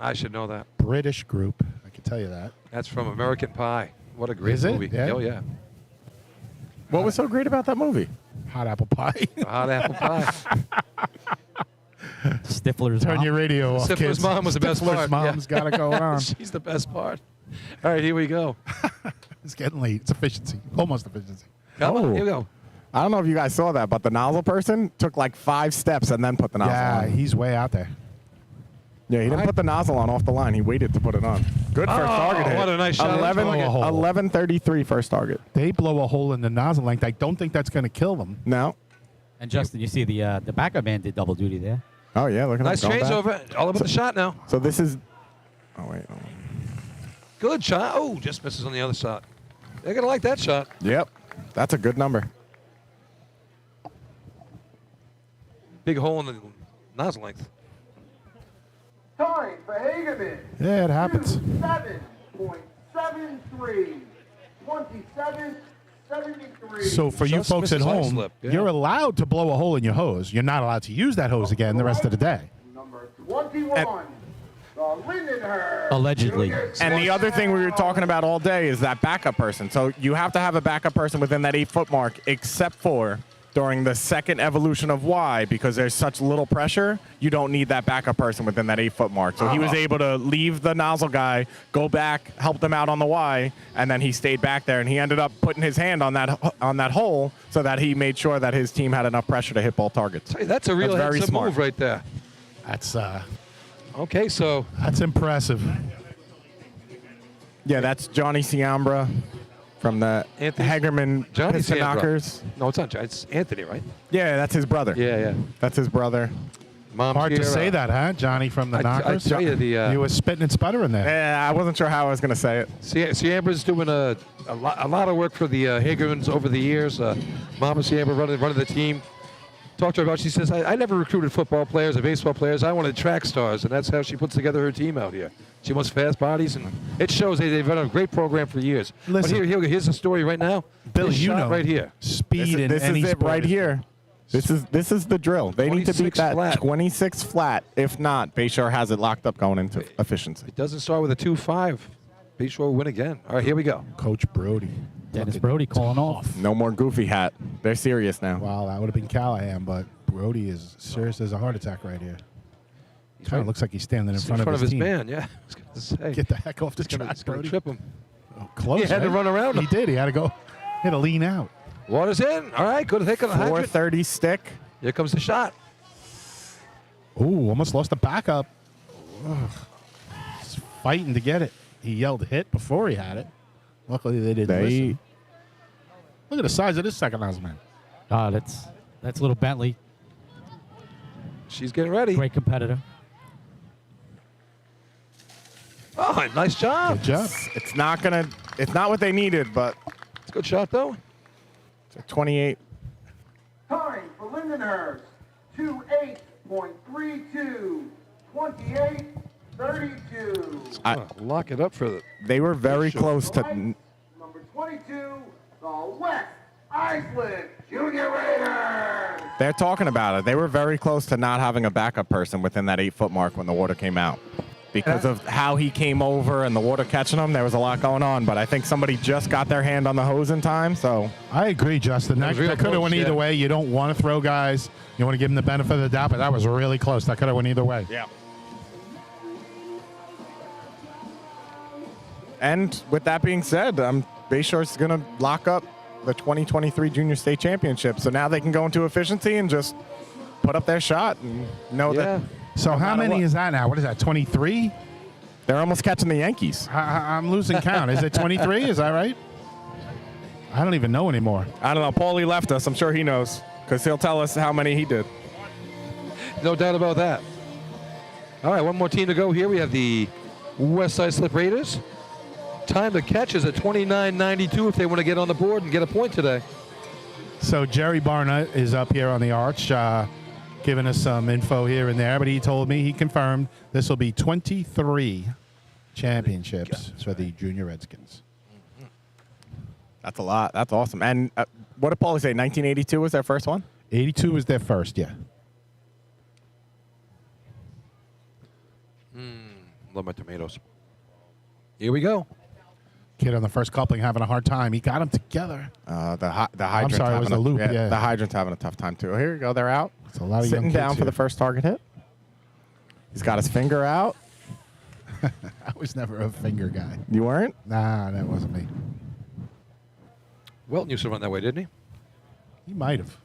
I should know that. British group. I can tell you that. That's from American Pie. What a great Is it? movie. Yeah. Oh, yeah. What was so great about that movie? Hot apple pie. Hot apple pie. Stifler's Turn mom. your radio off, Stifler's kids. mom was the best Stifler's part. mom's got it going on. She's the best part. All right, here we go. It's getting late. It's efficiency. Almost efficiency. Come on, here we go. I don't know if you guys saw that, but the nozzle person took like 5 steps and then put the nozzle Yeah, on. he's way out there. Yeah, he didn't put the nozzle on off the line. He waited to put it on. Good first target hit. What a nice shot. 11:33 first target. They blow a hole in the nozzle length. I don't think that's going to kill them. No. And Justin, you see the backup man did double duty there. Oh, yeah, look at Nice that. changeover. All about the shot now. So this is... Oh, wait. Oh. Good shot. Oh, just misses on the other side. They're going to like that shot. Yep. That's a good number. Big hole in the nozzle length. Time for Hageman. Yeah, it happens. 27.73. 27.73. So for you Just folks at misses home, slip, yeah. you're allowed to blow a hole in your hose. You're not allowed to use that hose again the rest of the day. Number 21. the Lindenhurst. Allegedly. And the other thing we were talking about all day is that backup person. So you have to have a backup person within that 8-foot mark, except for during the second evolution of Y, because there's such little pressure, you don't need that backup person within that 8-foot mark. So he was able to leave the nozzle guy, go back, help them out on the Y, and then he stayed back there, and he ended up putting his hand on that hole so that he made sure that his team had enough pressure to hit ball targets. Hey, that's a real very handsome smart move right there. That's Okay, so that's impressive. Yeah, that's Johnny Ciambra from the Anthony- Hagerman Johnny Piston Sandra. Knockers. No, it's not. It's Anthony, right? Yeah, that's his brother. Yeah. That's his brother. Mom Hard to Sierra. say that, huh, Johnny from the I Knockers? tell you, the you were spitting and sputtering there. Yeah, I wasn't sure how I was going to say it. Ciambra's doing a lot of work for the Hagermans over the years. Mama Ciambra running the team. Talked to her about. She says, I never recruited football players or baseball players. I wanted track stars, and that's how she puts together her team out here. She wants fast bodies, and it shows they've run a great program for years. Listen. But here's the story right now. Bill, This you shot know, right here. speed in This any is it sport right is- here. This is the drill. They need to beat 26 that flat. 26 flat. If not, Bayshore has it locked up going into efficiency. It doesn't start with a 2-5. Bayshore will win again. All right, here we go. Coach Brody. Dennis Brody calling off. No more goofy hat. They're serious now. Wow, that would have been Callahan, but Brody is serious as a heart attack right here. Kind of looks like he's standing in It's front of his team. man, yeah. I was going to say. Get the heck off the It's gonna track, trip Brody. him. Oh, close. He had to right? run around He him. did. He had to go. He had to lean out. Water's in. All right, good take on the hydrant. 430 stick. Here comes the shot. Ooh, almost lost the backup. Ugh. He's fighting to get it. He yelled hit before he had it. Luckily, they didn't listen. Look at the size of this second nozzle, man. That's little Bentley. She's getting ready. Great competitor. Oh, nice job. Good job. It's not what they needed, but It's a good shot, though. it's a 28. Time for Lindenhurst, 28.32, 28.32. Lock it up for the. They were very close to. Number 22, the West Iceland Junior Raiders. They're talking about it. They were very close to not having a backup person within that 8-foot mark when the water came out. Because of how he came over and the water catching him, there was a lot going on. But I think somebody just got their hand on the hose in time. So I agree, Justin. That real could have close, went either yeah. way. You don't want to throw guys. You want to give them the benefit of the doubt, but that was really close. That could have went either way. yeah. And with that being said, Bayshore's going to lock up the 2023 Junior State Championship. So now they can go into efficiency and just put up their shot and know that So how matter many what. is that now? What is that, 23? they're almost catching the Yankees. I'm losing count. Is it 23? Is that right? I don't even know anymore. I don't know. Paulie left us. I'm sure he knows because he'll tell us how many he did. No doubt about that. All right, one more team to go here. We have the West Side Slip Raiders. Time to catch is at 29.92 if they want to get on the board and get a point today. So Jerry Barnett is up here on the arch, giving us some info here and there, but he told me, he confirmed, this will be 23 championships for the Junior Redskins. That's a lot. That's awesome. And what did Paulie say? 1982 was their first one? 82 was their first, yeah. Love my tomatoes. Here we go. Kid on the first coupling having a hard time. He got them together. The hydrant's sorry, it was having the loop, yeah. The hydrant's having a tough time too. Here we go. They're out. It's a lot of Sitting young down kids for the here. first target hit. He's got his finger out. I was never a finger guy. You weren't? Nah, that wasn't me. Welton used to run that way, didn't he? He might have.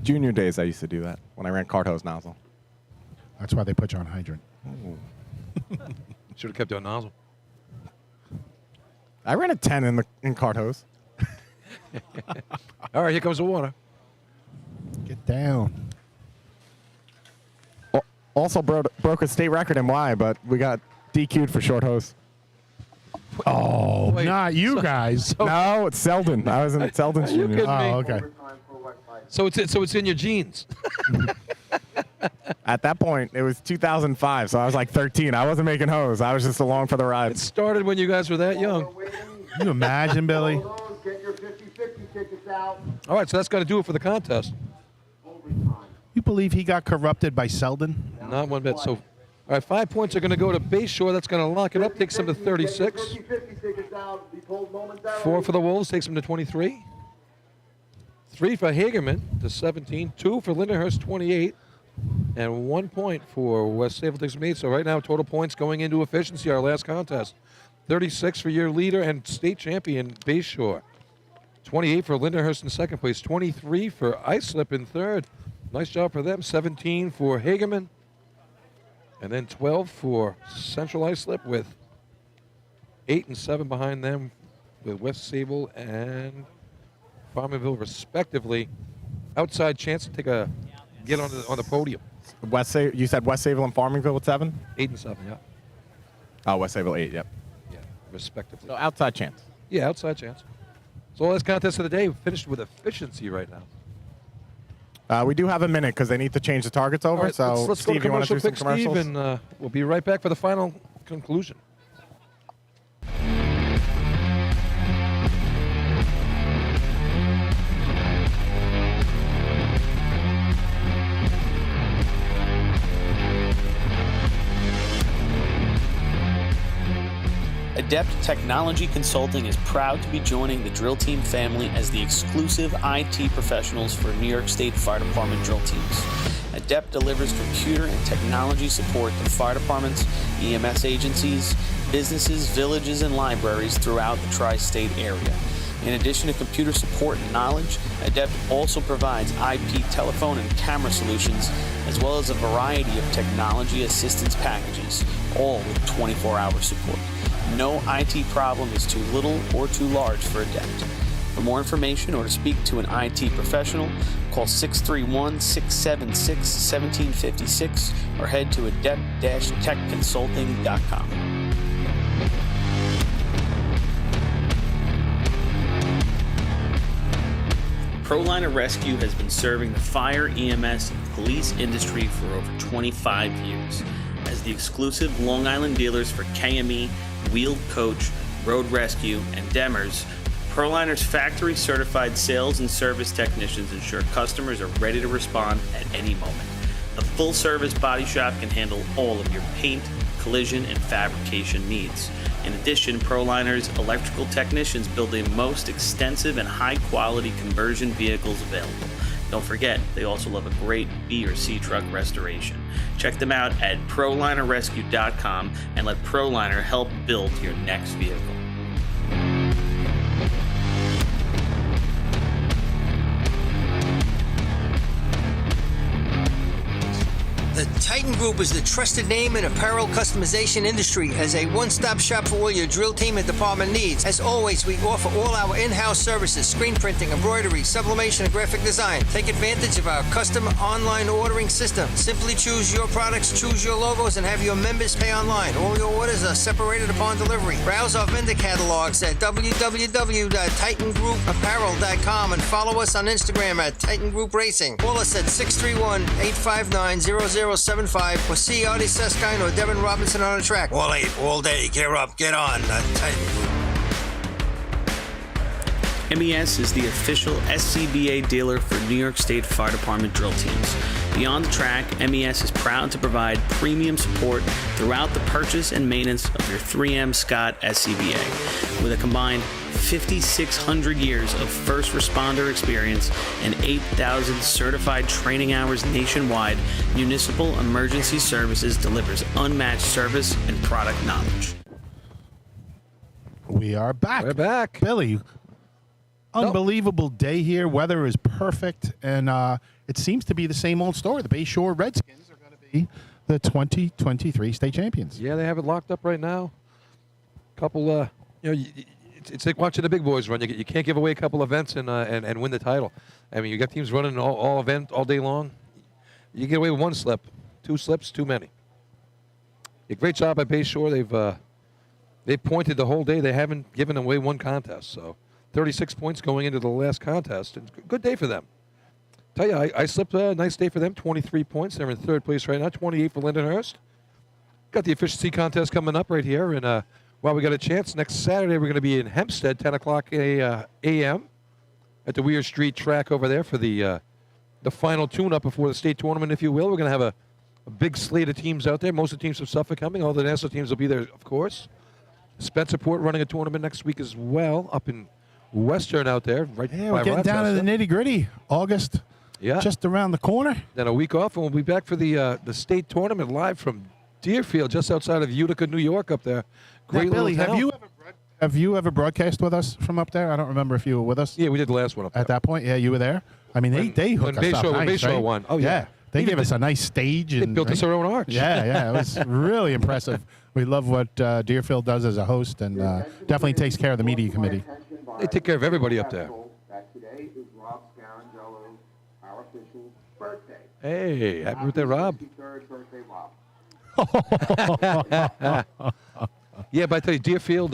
Junior days, I used to do that when I ran cart hose nozzle. That's why they put you on hydrant. Should have kept it on nozzle. I ran a 10 in cart hose. All right, here comes the water. Get down. Also broke a state record in Y, but we got DQ'd for short hose. Oh, Wait, not you guys. No, it's Selden. I was in Selden's Are you junior. kidding me? Oh, okay. So it's in your genes. At that point, it was 2005, so I was like 13. I wasn't making hose. I was just along for the ride. It started when you guys were that young. Can you imagine, Billy? Get your 50-50 tickets out. All right, so that's got to do it for the contest. You believe he got corrupted by Selden? Not one bit. So All right, 5 points are going to go to Bayshore. That's going to lock it up, takes them to 36. 50-50 tickets down, be told momentarily. 4 for the Wolves, takes them to 23. 3 for Hagerman to 17. 2 for Lindenhurst, 28. And 1 point for West Sable, takes them 8. So right now, total points going into efficiency, our last contest. 36 for your leader and state champion, Bayshore. 28 for Lindenhurst in second place. 23 for Islip in third. Nice job for them. 17 for Hagerman. And then 12 for Central Islip with 8 and 7 behind them with West Sable and Farmerville respectively. Outside chance to get on the podium. You said West Sable and Farmingville with 7? 8 and 7, yeah. Oh, West Sable 8, yep. Yeah, respectively. So outside chance. Yeah, outside chance. So last contest of the day, we finished with efficiency right now. We do have a minute because they need to change the targets over. All right, so, let's go to Steve, you want to do some quick, commercials? Steve, and we'll be right back for the final conclusion. Adept Technology Consulting is proud to be joining the Drill Team family as the exclusive IT professionals for New York State Fire Department drill teams. Adept delivers computer and technology support to fire departments, EMS agencies, businesses, villages, and libraries throughout the tri-state area. In addition to computer support and knowledge, Adept also provides IP telephone and camera solutions, as well as a variety of technology assistance packages, all with 24-hour support. No IT problem is too little or too large for Adept. For more information or to speak to an IT professional, call 631-676-1756 or head to adept-techconsulting.com. ProLiner Rescue has been serving the fire, EMS, and police industry for over 25 years. As the exclusive Long Island dealers for KME, Wheeled Coach, Road Rescue, and Demers, ProLiner's factory-certified sales and service technicians ensure customers are ready to respond at any moment. A full-service body shop can handle all of your paint, collision, and fabrication needs. In addition, ProLiner's electrical technicians build the most extensive and high-quality conversion vehicles available. Don't forget, they also love a great B or C truck restoration. Check them out at ProLinerRescue.com and let ProLiner help build your next vehicle. The Titan Group is the trusted name in apparel customization industry as a one-stop shop for all your drill team and department needs. As always, we offer all our in-house services, screen printing, embroidery, sublimation, and graphic design. Take advantage of our custom online ordering system. Simply choose your products, choose your logos, and have your members pay online. All your orders are separated upon delivery. Browse our vendor catalogs at www.titangrouapparel.com and follow us on Instagram at Titan Group Racing. Call us at 631-859-0075 or see Artie Seskine or Devin Robinson on the track. All 8, all day. Gear up, get on. Titan Group. MES is the official SCBA dealer for New York State Fire Department drill teams. Beyond the track, MES is proud to provide premium support throughout the purchase and maintenance of your 3M Scott SCBA. With a combined 5,600 years of first responder experience and 8,000 certified training hours nationwide, Municipal Emergency Services delivers unmatched service and product knowledge. We are back. We're back. Billy, unbelievable day here. Weather is perfect, and it seems to be the same old story. The Bayshore Redskins are going to be the 2023 state champions. Yeah, they have it locked up right now. Couple, it's like watching the big boys run. You can't give away a couple events and win the title. I mean, you got teams running all day long. You get away with one slip, 2 slips, too many. A great job by Bayshore. They've pointed the whole day. They haven't given away one contest. So 36 points going into the last contest. And good day for them. Tell you, I slipped a nice day for them. 23 points. They're in third place right now. 28 for Lindenhurst. Got the efficiency contest coming up right here. And while we got a chance, next Saturday we're going to be in Hempstead, 10 o'clock a.m. at the Weir Street track over there for the final tune-up before the state tournament, if you will. We're going to have a big slate of teams out there. Most of the teams from Suffolk coming. All the national teams will be there, of course. Spencerport running a tournament next week as well, up in Western out there. Right Yeah, by we're getting down to the Rochester. nitty-gritty. August, Yeah. just around the corner. Then a week off, and we'll be back for the state tournament live from Deerfield, just outside of Utica, New York, up there. Great Now, Billy, little town. have you ever broadcast with us from up there? I don't remember if you were with us. Yeah, we did the last one up there. At that point, yeah, you were there. I mean, they hooked us up when nice, Bayshore right? won. Oh, yeah. They Even gave us a nice stage. They And built us our own arch. Yeah, it was really impressive. We love what Deerfield does as a host, and definitely takes care of the media committee. They take care of everybody up there. That today is Rob Scarangello's, our official birthday. Hey, happy birthday, Rob. 53rd birthday, Rob. Yeah, but I tell you, Deerfield,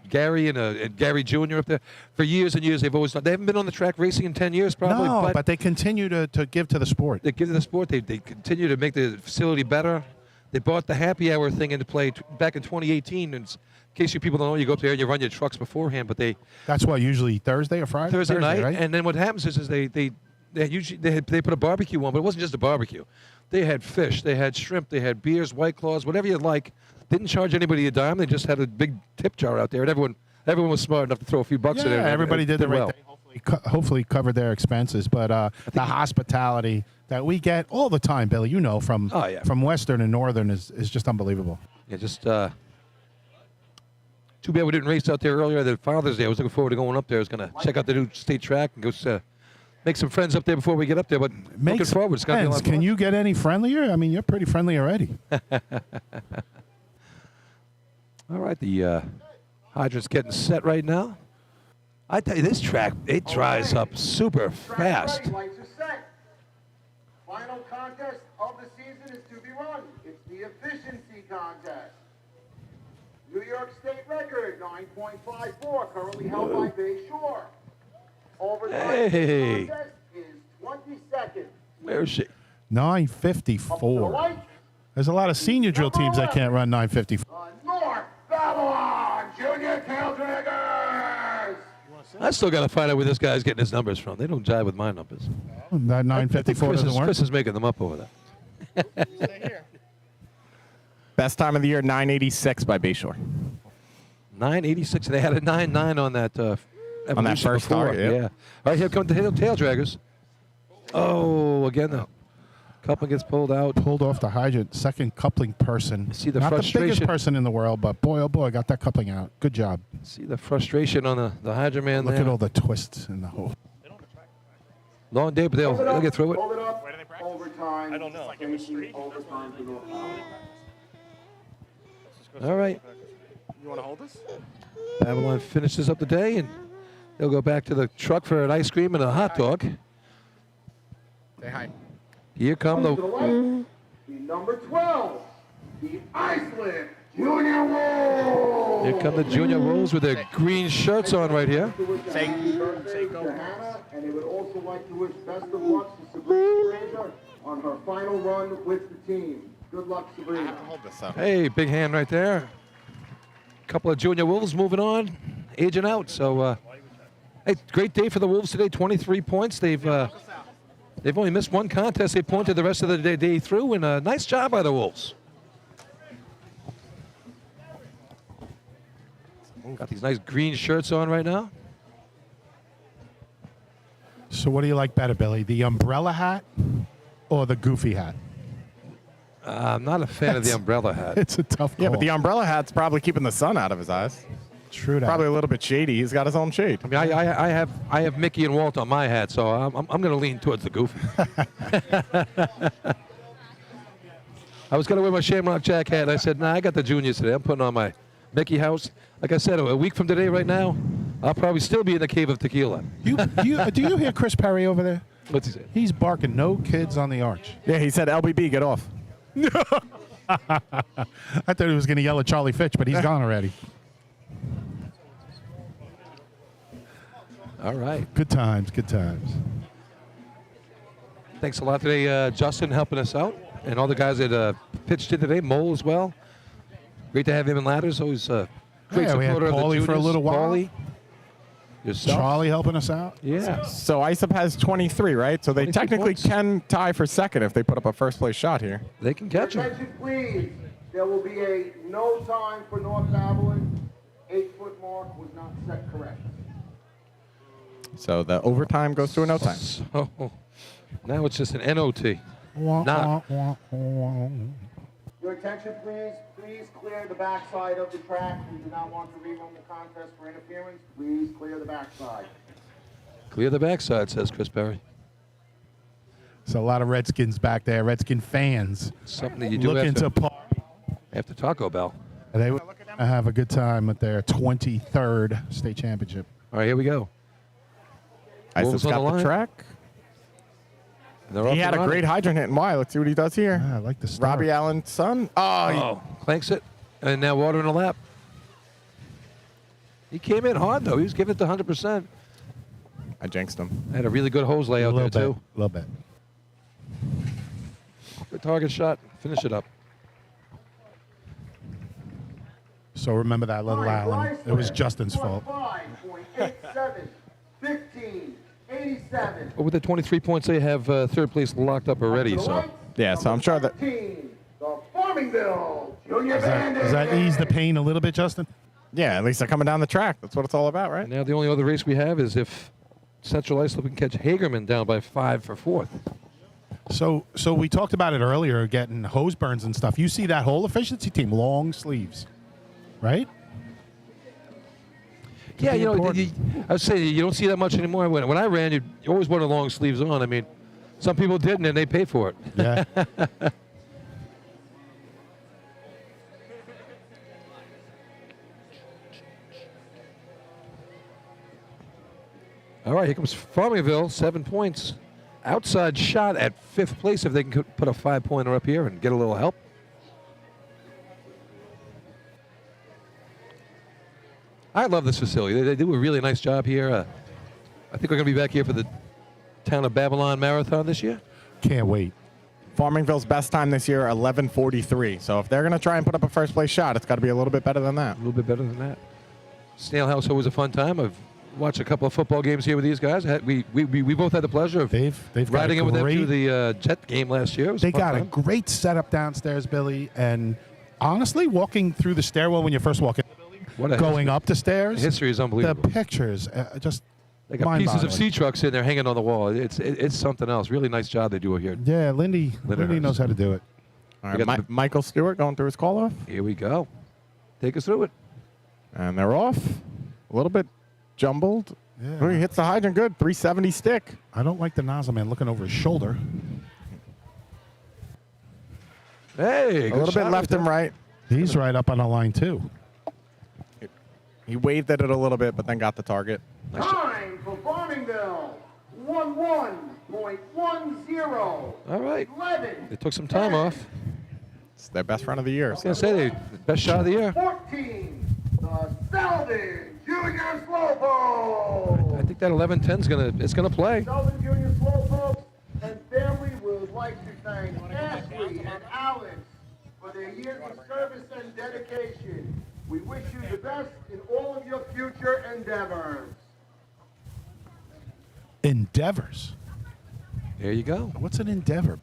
Gary and Gary Jr. up there, for years and years, they've always done. They haven't been on the track racing in 10 years, probably. No, but they continue to give to the sport. They give to the sport. They continue to make the facility better. They brought the happy hour thing into play back in 2018. And in case you people don't know, you go up there and you run your trucks beforehand. But That's what, usually Thursday or Friday? Thursday night, right? and then what happens is they put a barbecue on, but it wasn't just a barbecue. They had fish, they had shrimp, they had beers, White Claws, whatever you like. Didn't charge anybody a dime. They just had a big tip jar out there, and everyone was smart enough to throw a few bucks in there. Yeah, everybody did the right thing. Hopefully covered their expenses. But the hospitality that we get all the time, Billy, you know, from Western and Northern is just unbelievable. Yeah, just too bad we didn't race out there earlier than Father's Day. I was looking forward to going up there. I was going to check out the new state track and go make some friends up there before we get up there. But looking forward, it's going to be a lot of fun. Can you get any friendlier? I mean, you're pretty friendly already. All right, the hydrant's getting set right now. I tell you, this track, it dries up super fast. Lights are set. Final contest of the season is to be run. It's the efficiency contest. New York State record, 9.54, currently held by Bay Shore. Overtime Hey. contest is 20 seconds. Where is she? 9:54. There's a lot of senior drill teams that can't run 9:54. North Babylon Junior Tail Draggers. I still got to find out where this guy's getting his numbers from. They don't jive with my numbers. That 9:54 doesn't work. Chris is making them up over there. Best time of the year, 9:86 by Bayshore. 9:86. They had a 9.9 on that. On that first before. start, yeah. All right, here come the tail draggers. Oh, again, the coupling gets pulled out. Pulled off the hydrant. Second coupling person. See the Not the biggest frustration. person in the world, but boy, oh boy, got that coupling out. Good job. See the frustration on the hydrant man Look there. at all the twists in the hole. Long day, but they'll get through it. Hold it up. Overtime. I don't know. Like in the street? Overtime to North Babylon. All right. You want to hold this? Babylon finishes up the day, and they'll go back to the truck for an ice cream and a hot dog. Say hi. Here come To the the... right, the number 12, the Iceland Junior Wolves. Here come the Junior Wolves with their green shirts on right here. Say go. Hannah, and they would also like to wish best of luck to Sabrina Fraser on her final run with the team. Good luck, Sabrina. Hold this up. Hey, big hand right there. Couple of Junior Wolves moving on, aging out. So, hey, great day for the Wolves today. 23 points. They've only missed one contest. They pointed the rest of the day through, and nice job by the Wolves. Got these nice green shirts on right now. So what do you like better, Billy? The umbrella hat or the goofy hat? I'm not a fan of the umbrella hat. It's a tough call. Yeah, but the umbrella hat's probably keeping the sun out of his eyes. True that. Probably a little bit shady. He's got his own shade. I mean, I have Mickey and Walt on my hat, so I'm going to lean towards the goofy. I was going to wear my Shamrock Jack hat. I said, nah, I got the juniors today. I'm putting on my Mickey House. Like I said, a week from today right now, I'll probably still be in the cave of tequila. Do you hear Chris Perry over there? What's he say? He's barking, no kids on the arch. Yeah, he said, LBB, get off. I thought he was going to yell at Charlie Fitch, but he's gone already. All right. Good times, good times. Thanks a lot today, Justin, helping us out, and all the guys that pitched in today, Mole as well. Great to have him in ladders. Always great Yeah, we had supporter of the Paulie juniors. for a little while. Paulie. Yourself? Charlie helping us out. Yeah. So ISUP has 23, right? So they 23 technically points. can tie for second if they put up a first place shot here. They can catch him. Attention, please. There will be a no time for North Abilene. 8-foot mark was not set correct. So the overtime goes to a no time. So now it's just an NOT. Not. Your attention, please. Please clear the backside of the track. We do not want to rerun the contest for interference. Please clear the backside. Clear the backside, says Chris Berry. So a lot of Redskins back there, Redskin fans. Something that you do looking to party. after Taco Bell. They would have a good time at their 23rd state championship. All right, here we go. ISUP's got the track. He had a great hydrant hit in Y. Let's see what he does here. I like the start. Robbie Allen's son. Oh, clanks it. And now water in the lap. He came in hard, though. He was giving it the 100%. I jinxed him. Had a really good hose layout there, too. A little bit. Good target shot. Finish it up. So remember that little Allen. It was Justin's fault. 5.87, 15, 87. But with the 23 points, they have third place locked up already. So yeah, so I'm sure that. 13, the Farmingville Junior Bandits. Does that ease the pain a little bit, Justin? Yeah, at least they're coming down the track. That's what it's all about, right? and now the only other race we have is if Central Islip can catch Hagerman down by 5 for fourth. So we talked about it earlier, getting hose burns and stuff. You see that whole efficiency team, long sleeves, right? Yeah, you know, important. I would say you don't see that much anymore. When I ran, you always wanted long sleeves on. I mean, some people didn't, and they paid for it. Yeah. All right, here comes Farmingville, 7 points. Outside shot at 5th place if they can put a 5-pointer up here and get a little help. I love this facility. They do a really nice job here. I think we're going to be back here for the Town of Babylon Marathon this year. Can't wait. Farmingville's best time this year, 11:43. So if they're going to try and put up a first place shot, it's got to be a little bit better than that. A little bit better than that. Snail House always a fun time. I've watched a couple of football games here with these guys. We both had the pleasure of They've riding in with them great, through the Jet game last year. It was They a fun got time. a great setup downstairs, Billy. And honestly, walking through the stairwell when you first walk in, What a going history. up the stairs, The history is unbelievable. the pictures, just They got pieces of mind-boggling. sea trucks in there hanging on the wall. It's something else. Really nice job they do here. Yeah, Lindy knows how to do it. All We right, got Michael Stewart going through his call off. Here we go. Take us through it. And they're off. A little bit jumbled. Yeah. Oh, he hits the hydrant good. 370 stick. I don't like the nozzle man looking over his shoulder. Hey, A little bit left and right. He's right up on the line, too. He waved at it a little bit, but then got the target. Time for Farmingville. 11.10. All right. 11. They took some time off. It's their best run of the year. I was going to say, best shot of the year. 14. The Selvin Junior Slowpoke. I think that 11-10 is gonna play. Selvin Junior Slowpokes and family would like to thank Ashley and Alex for their years of service and dedication. We wish you the best in all of your future endeavors. Endeavors. There you go. What's an endeavor?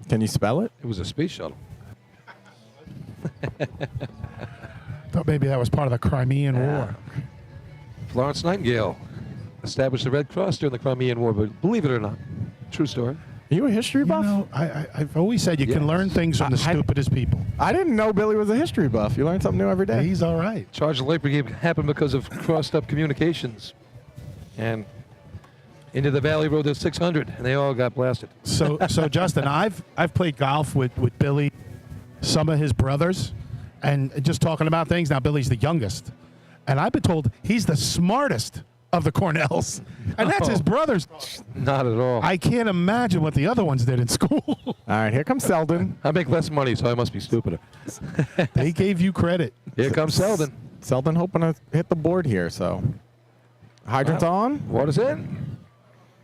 Can you spell it? It was a space shuttle. Thought maybe that was part of the Crimean War. Florence Nightingale established the Red Cross during the Crimean War, but believe it or not, true story. Are you a history You buff? know, I've always said you Yes. can learn things from the stupidest people. I didn't know Billy was a history buff. You learn something new every day. He's all right. Charge of the Light Brigade happened because of crossed-up communications, and into the valley rode the 600, and they all got blasted. So Justin, I've played golf with Billy, some of his brothers, and just talking about things. Now Billy's the youngest, and I've been told he's the smartest of the Cornells, and that's his brothers. Not at all. I can't imagine what the other ones did in school. All right, here comes Selden. I make less money, so I must be stupider. They gave you credit. Here comes Selden. Selden hoping to hit the board here, so. Hydrant's on. Water's in.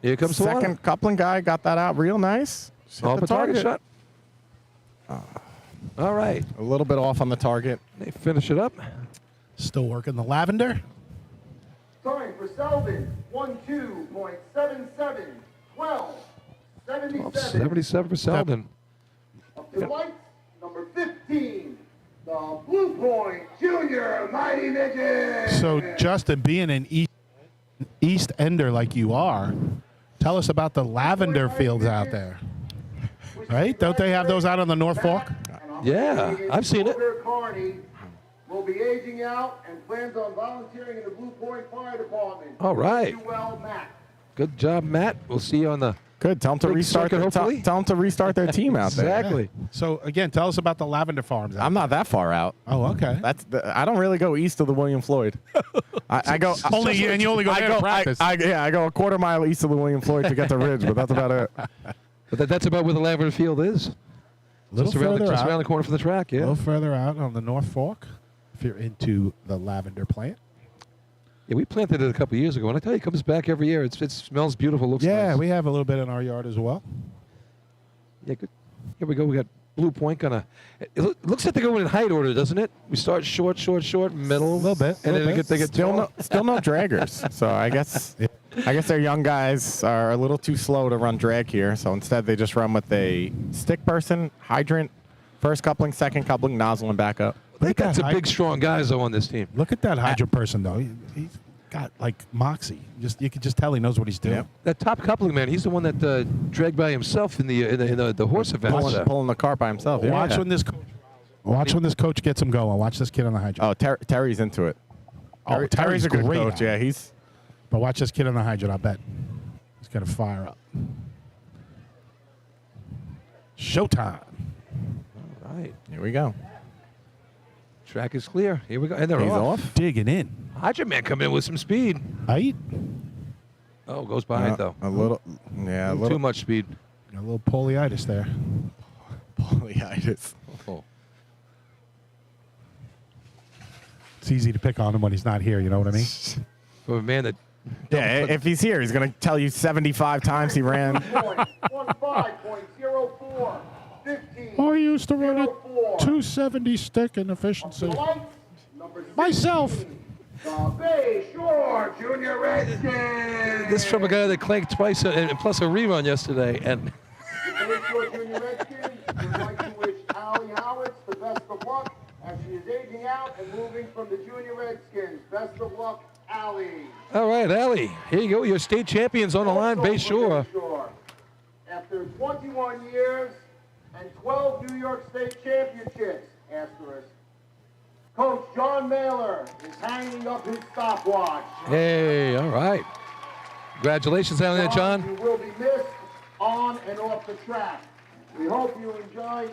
Here comes the water. Second coupling guy got that out real nice. Just hit Off the a target shot. All right. A little bit off on the target. They finish it up. Still working the lavender. Time for Selden, 12.77, 12.77. 77 for Selden. Up to the lights, number 15, the Blue Point Junior Mighty Midget. So, Justin, being an East Ender like you are, tell us about the lavender fields out there. Right? Don't they have those out on the North Fork? Yeah, I've seen it. Carney will be aging out and plans on volunteering in the Blue Point Fire Department. All right. Do well, Matt. Good job, Matt. We'll see you on the Good. Tell them to big restart. circuit, hopefully. Tell them to restart their team out there. Exactly. So, again, tell us about the lavender farms. I'm not that far out. Oh, okay. I don't really go east of the William Floyd. I go Only and you only go there to practice. I go a quarter mile east of the William Floyd to get to Ridge, but that's about it. But that's about where the lavender field is. Little Just around further out. around the corner from the track, A yeah. little further out on the North Fork, if you're into the lavender plant. Yeah, we planted it a couple of years ago, and I tell you, it comes back every year. It smells beautiful, looks Yeah, nice. we have a little bit in our yard as well. Yeah, good. Here we go. We got Blue Point gonna. It looks like they're going in height order, doesn't it? We start short, middle, A little bit. and then they get Still tall. no draggers. So I guess their young guys are a little too slow to run drag here. So instead, they just run with a stick person, hydrant, first coupling, second coupling, nozzle, and backup. They got some height. big, strong guys though on this team. Look at that hydrant person, though. He's got like moxie. You can just tell he knows what he's doing. Yep. That top coupling man, he's the one that dragged by himself in the horse event. Pulling the cart by himself. Watch when this coach gets him going. Watch this kid on the hydrant. Oh, Terry's into it. Oh, Terry's a good great coach. at Yeah, it. he's. But watch this kid on the hydrant. I bet he's gonna fire up. Showtime. All right, Here we go. track is clear. Here we go, and they're He's off. off. Digging in. Hydrant man coming in with some speed. Height. Oh, goes behind though. A little. Yeah, a Too little. much speed. A little politis there. Polyitis. Oh. It's easy to pick on him when he's not here. You know what I mean? For a man that. Yeah, if he's here, he's going to tell you 75 times he ran. 15.04, 15. I used to run a 04. 270 stick in efficiency. Lights, number Myself. 16, the Bay Shore Junior Redskins. This from a guy that clanked twice and plus a rerun yesterday, and The Bay Shore Junior Redskins would like to wish Allie Howitz the best of luck as she is aging out and moving from the Junior Redskins. Best of luck, Allie. all right, Allie, here you go. Your state champions on the line, Also Bay for Shore. Bay Shore, after 21 years and 12 New York State championships, asterisk, Coach John Mailer is hanging up his stopwatch. Hey, all right. Congratulations on that, John. You will be missed on and off the track. We hope you enjoy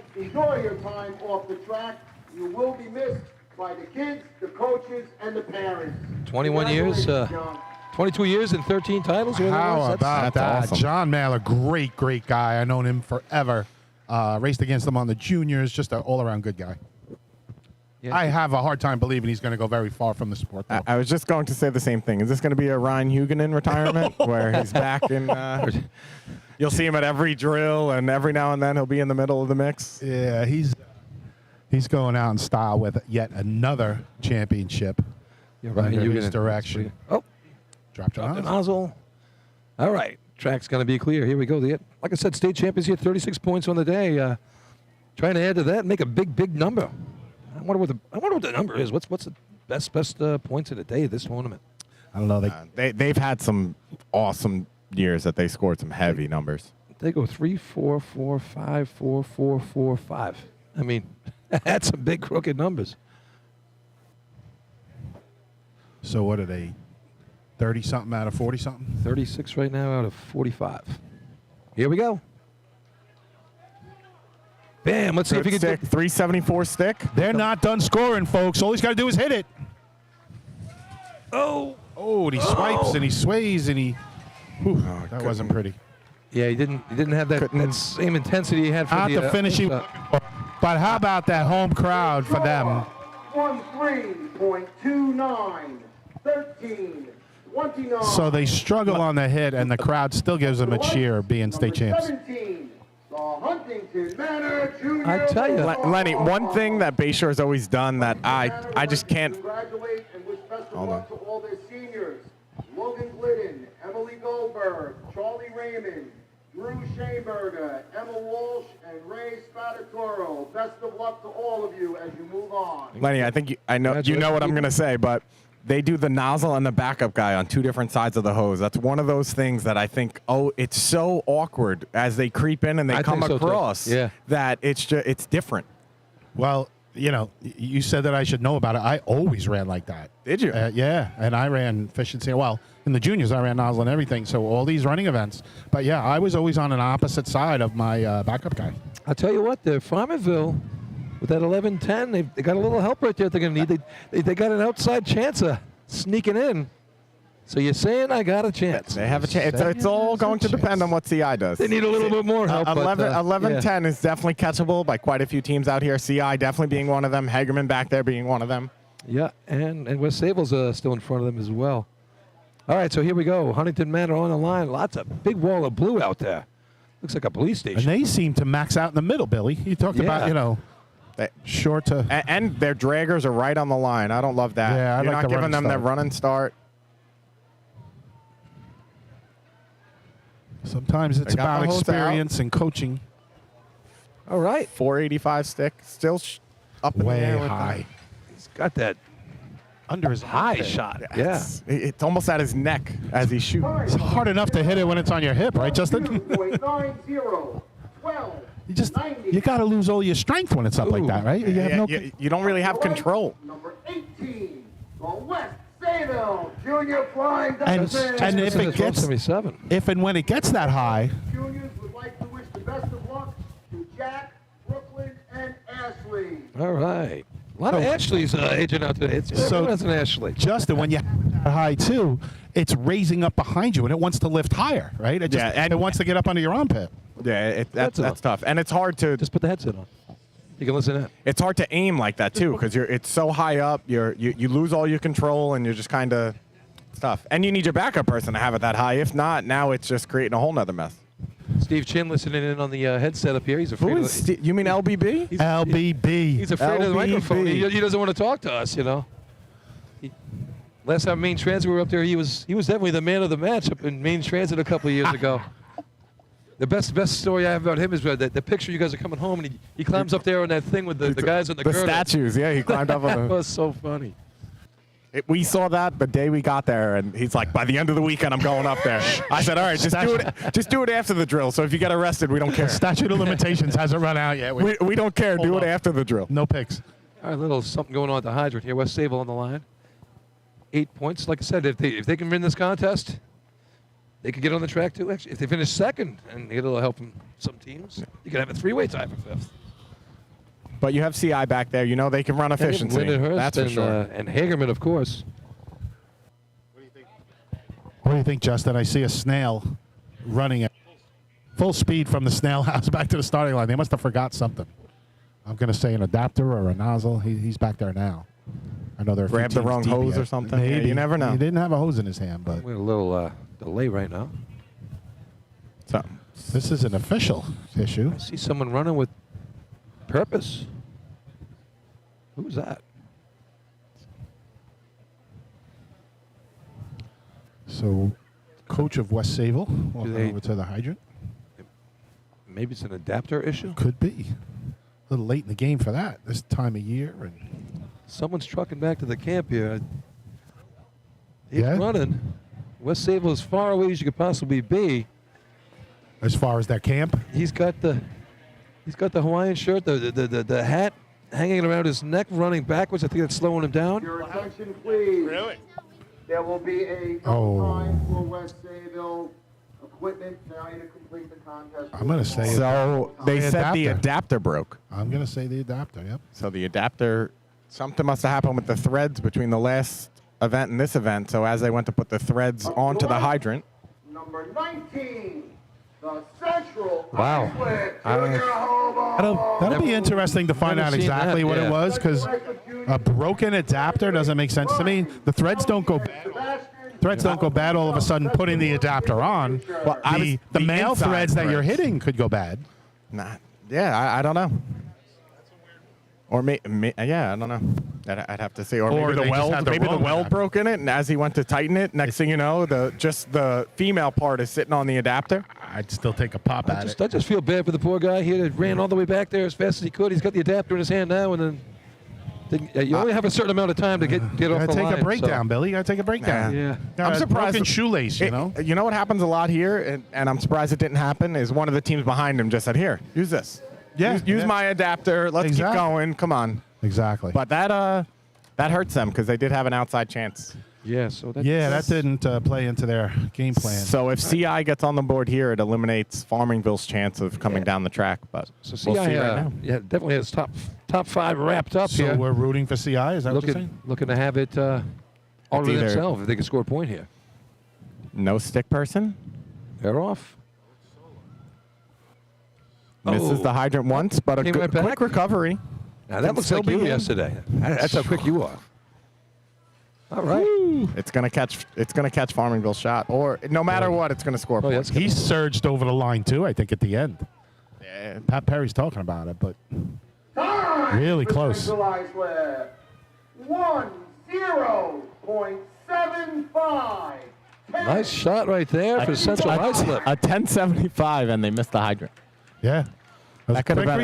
your time off the track. You will be missed by the kids, the coaches, and the parents. 21 years, Congratulations, John. 22 years and 13 titles. How about that? awesome. John Mailer, great guy. I known him forever. Raced against him on the juniors. Just an all-around good guy. Yeah. I have a hard time believing he's going to go very far from the sport, though. I was just going to say the same thing. Is this going to be a Ryan Huguenin retirement where he's back in? You'll see him at every drill, and every now and then he'll be in the middle of the mix. Yeah, he's going out in style with yet another championship. Yeah, right. Under You his can- direction. Oh, Drop drop the John. nozzle. All right, track's going to be clear. Here we go. Like I said, state champions here, 36 points on the day. Trying to add to that and make a big number. I wonder what the number is. What's the best points of the day of this tournament? I don't know. They've had some awesome years that they scored some heavy numbers. They go 3, 4, 4, 5, 4, 4, 4, 5. I mean, that's some big crooked numbers. So what are they? 30-something out of 40-something? 36 right now out of 45. Here we go. Bam. Let's see if Good you can stick, 374 stick. They're not done scoring, folks. All he's got to do is hit it. Oh, and he swipes and he sways and he. Whew, that wasn't pretty. yeah. He didn't have that same intensity he had for Not the the finishing. But how about that home crowd for them? 13.29, 13, 29. So they struggle on the hit, and the crowd still gives them a cheer being state champs. 17, the Huntington Manor Junior. I tell you, Lenny, one thing that Bayshore has always done that I just can't. Congratulate and wish best of Hold luck on. to all their seniors. Goldberg, Charlie Raymond, Drew Shaberger, Emma Walsh, and Ray Spadatoro. Best of luck to all of you as you move on. Lenny, I think you know what I'm going to say, but they do the nozzle and the backup guy on two different sides of the hose. That's one of those things that I think, it's so awkward as they creep in and they come across that it's different. Well, you said that I should know about it. I always ran like that. Did you? Yeah, and I ran efficiency. Well, in the juniors, I ran nozzle and everything, so all these running events. But, yeah, I was always on an opposite side of my backup guy. I'll tell you what, the Farmerville, with that 11-10, they got a little help right there they're going to need. They got an outside chance of sneaking in. So you're saying I got a chance. They have a chance. It's all going to depend on what CI does. They need a little bit more help. 11-10 is definitely catchable by quite a few teams out here. CI definitely being one of them. Hagerman back there being one of them. Yeah, and West Sable's still in front of them as well. All right, so here we go. Huntington Manor on the line. Lots of big wall of blue out there. Looks like a police station. And they seem to max out in the middle, Billy. You talked about, short to... And their draggers are right on the line. I don't love that. Yeah, You're not giving them their run and start. Sometimes it's about experience and coaching. All right. 485 stick. Still up in the air with high. He's got that under his high shot. Yeah. It's almost at his neck as he shoots. It's hard enough to hit it when it's on your hip, right, Justin? 2.90, 12. You got to lose all your strength when it's up like that, right? You don't really have control. Number 18, the West Sayville Junior Flying And Dutchman. if it gets, if and when it gets that high, Juniors would like to wish the best of luck to Jack, Brooklyn, and Ashley. All right. A lot of Ashleys aging out today. That's an Ashley. Justin, when you have that high too, it's raising up behind you, and it wants to lift higher, right? And it wants to get up under your armpit. Yeah, that's tough, and it's hard to just put the headset on. You can listen in. It's hard to aim like that too, because it's so high up. You lose all your control, and you're just kind of tough. And you need your backup person to have it that high. If not, now it's just creating a whole nother mess. Steve Chin listening in on the headset up here. He's afraid. You mean LBB? LBB. He's afraid of the microphone. He doesn't want to talk to us. Last time Main Transit we were up there, he was definitely the man of the match up in Main Transit a couple of years ago. The best story I have about him is the picture you guys are coming home, and he climbs up there on that thing with the guys on the girdle. Statues. Yeah, he climbed up on them. That was so funny. We saw that the day we got there, and he's like, by the end of the weekend, I'm going up there. I said, all right, just do it after the drill. So if you get arrested, we don't care. Statute of limitations hasn't run out yet. We don't care. Do it after the drill. No picks. All right, a little something going on at the hydrant here. West Sable on the line. 8 points. Like I said, if they can win this contest, they could get on the track too. Actually, if they finish second and get a little help from some teams, you could have a three-way tie for fifth. But you have CI back there. You know they can run efficiency. That's for sure. And Hagerman, of course. What do you think, Justin? I see a snail running at full speed from the snail house back to the starting line. They must have forgot something. I'm going to say an adapter or a nozzle. He's back there now. I know they're grabbed the wrong hose or something. Maybe. Yeah, you never know. He didn't have a hose in his hand, but we're a little delay right now. So this is an official issue. I see someone running with purpose. Who's that? So, coach of West Sable walking over to the hydrant. Maybe it's an adapter issue. Could be. A little late in the game for that this time of year. And someone's trucking back to the camp here. He's running. West Sable as far away as you could possibly be. As far as their camp? He's got the Hawaiian shirt, the hat hanging around his neck, running backwards. I think that's slowing him down. Your attention, please. Really? There will be a time for West Sayville equipment failure to complete the contest. I'm going to say so. They said the adapter broke. I'm going to say the adapter. Yep. So the adapter, something must have happened with the threads between the last event and this event. So as they went to put the threads onto the hydrant. Number 19. The Central That'll be interesting to find out exactly what it was, because a broken adapter doesn't make sense to me. The threads don't go bad. Threads don't go bad all of a sudden putting the adapter on. Well, the male threads that you're hitting could go bad. Nah. Yeah, I don't know. Or yeah, I don't know. I'd have to say, or Or maybe they the just weld, had the maybe the wrong weld adapter. broke in it, and as he went to tighten it, next thing you know, the female part is sitting on the adapter. I'd still take a pop at it. I just feel bad for the poor guy here that ran all the way back there as fast as he could. He's got the adapter in his hand now, and then you only have a certain amount of time to get off Gotta the take line. a breakdown, Billy. You gotta take a breakdown. Yeah. I'm surprised. Broken shoelace, you know. You know what happens a lot here, and I'm surprised it didn't happen, is one of the teams behind him just said, here, use this. Yeah, Use my adapter. Let's keep going. Come on. Exactly. But that hurts them because they did have an outside chance. Yeah, so that didn't play into their game plan. So if CI gets on the board here, it eliminates Farmingville's chance of coming down the track. But So we'll CI see right now. definitely has top 5 wrapped up So here. we're rooting for CI. Is that what you're saying? Looking to have it all to either- themselves if they can score a point here. No stick person. They're off. Misses the hydrant once, but a Came good, right back. quick recovery. Now that Can looks still like be you in. yesterday. That's how quick you are. All right. It's gonna catch Farmingville's shot, or no matter what, it's gonna score. Oh, yeah, points. He surged over the line too. I think at the end. Yeah. Pat Perry's talking about it, but Time Really for close. centralized web. 10.75. Nice shot right there for Central Islip. A 10.75, and they missed the hydrant. yeah. That could have quick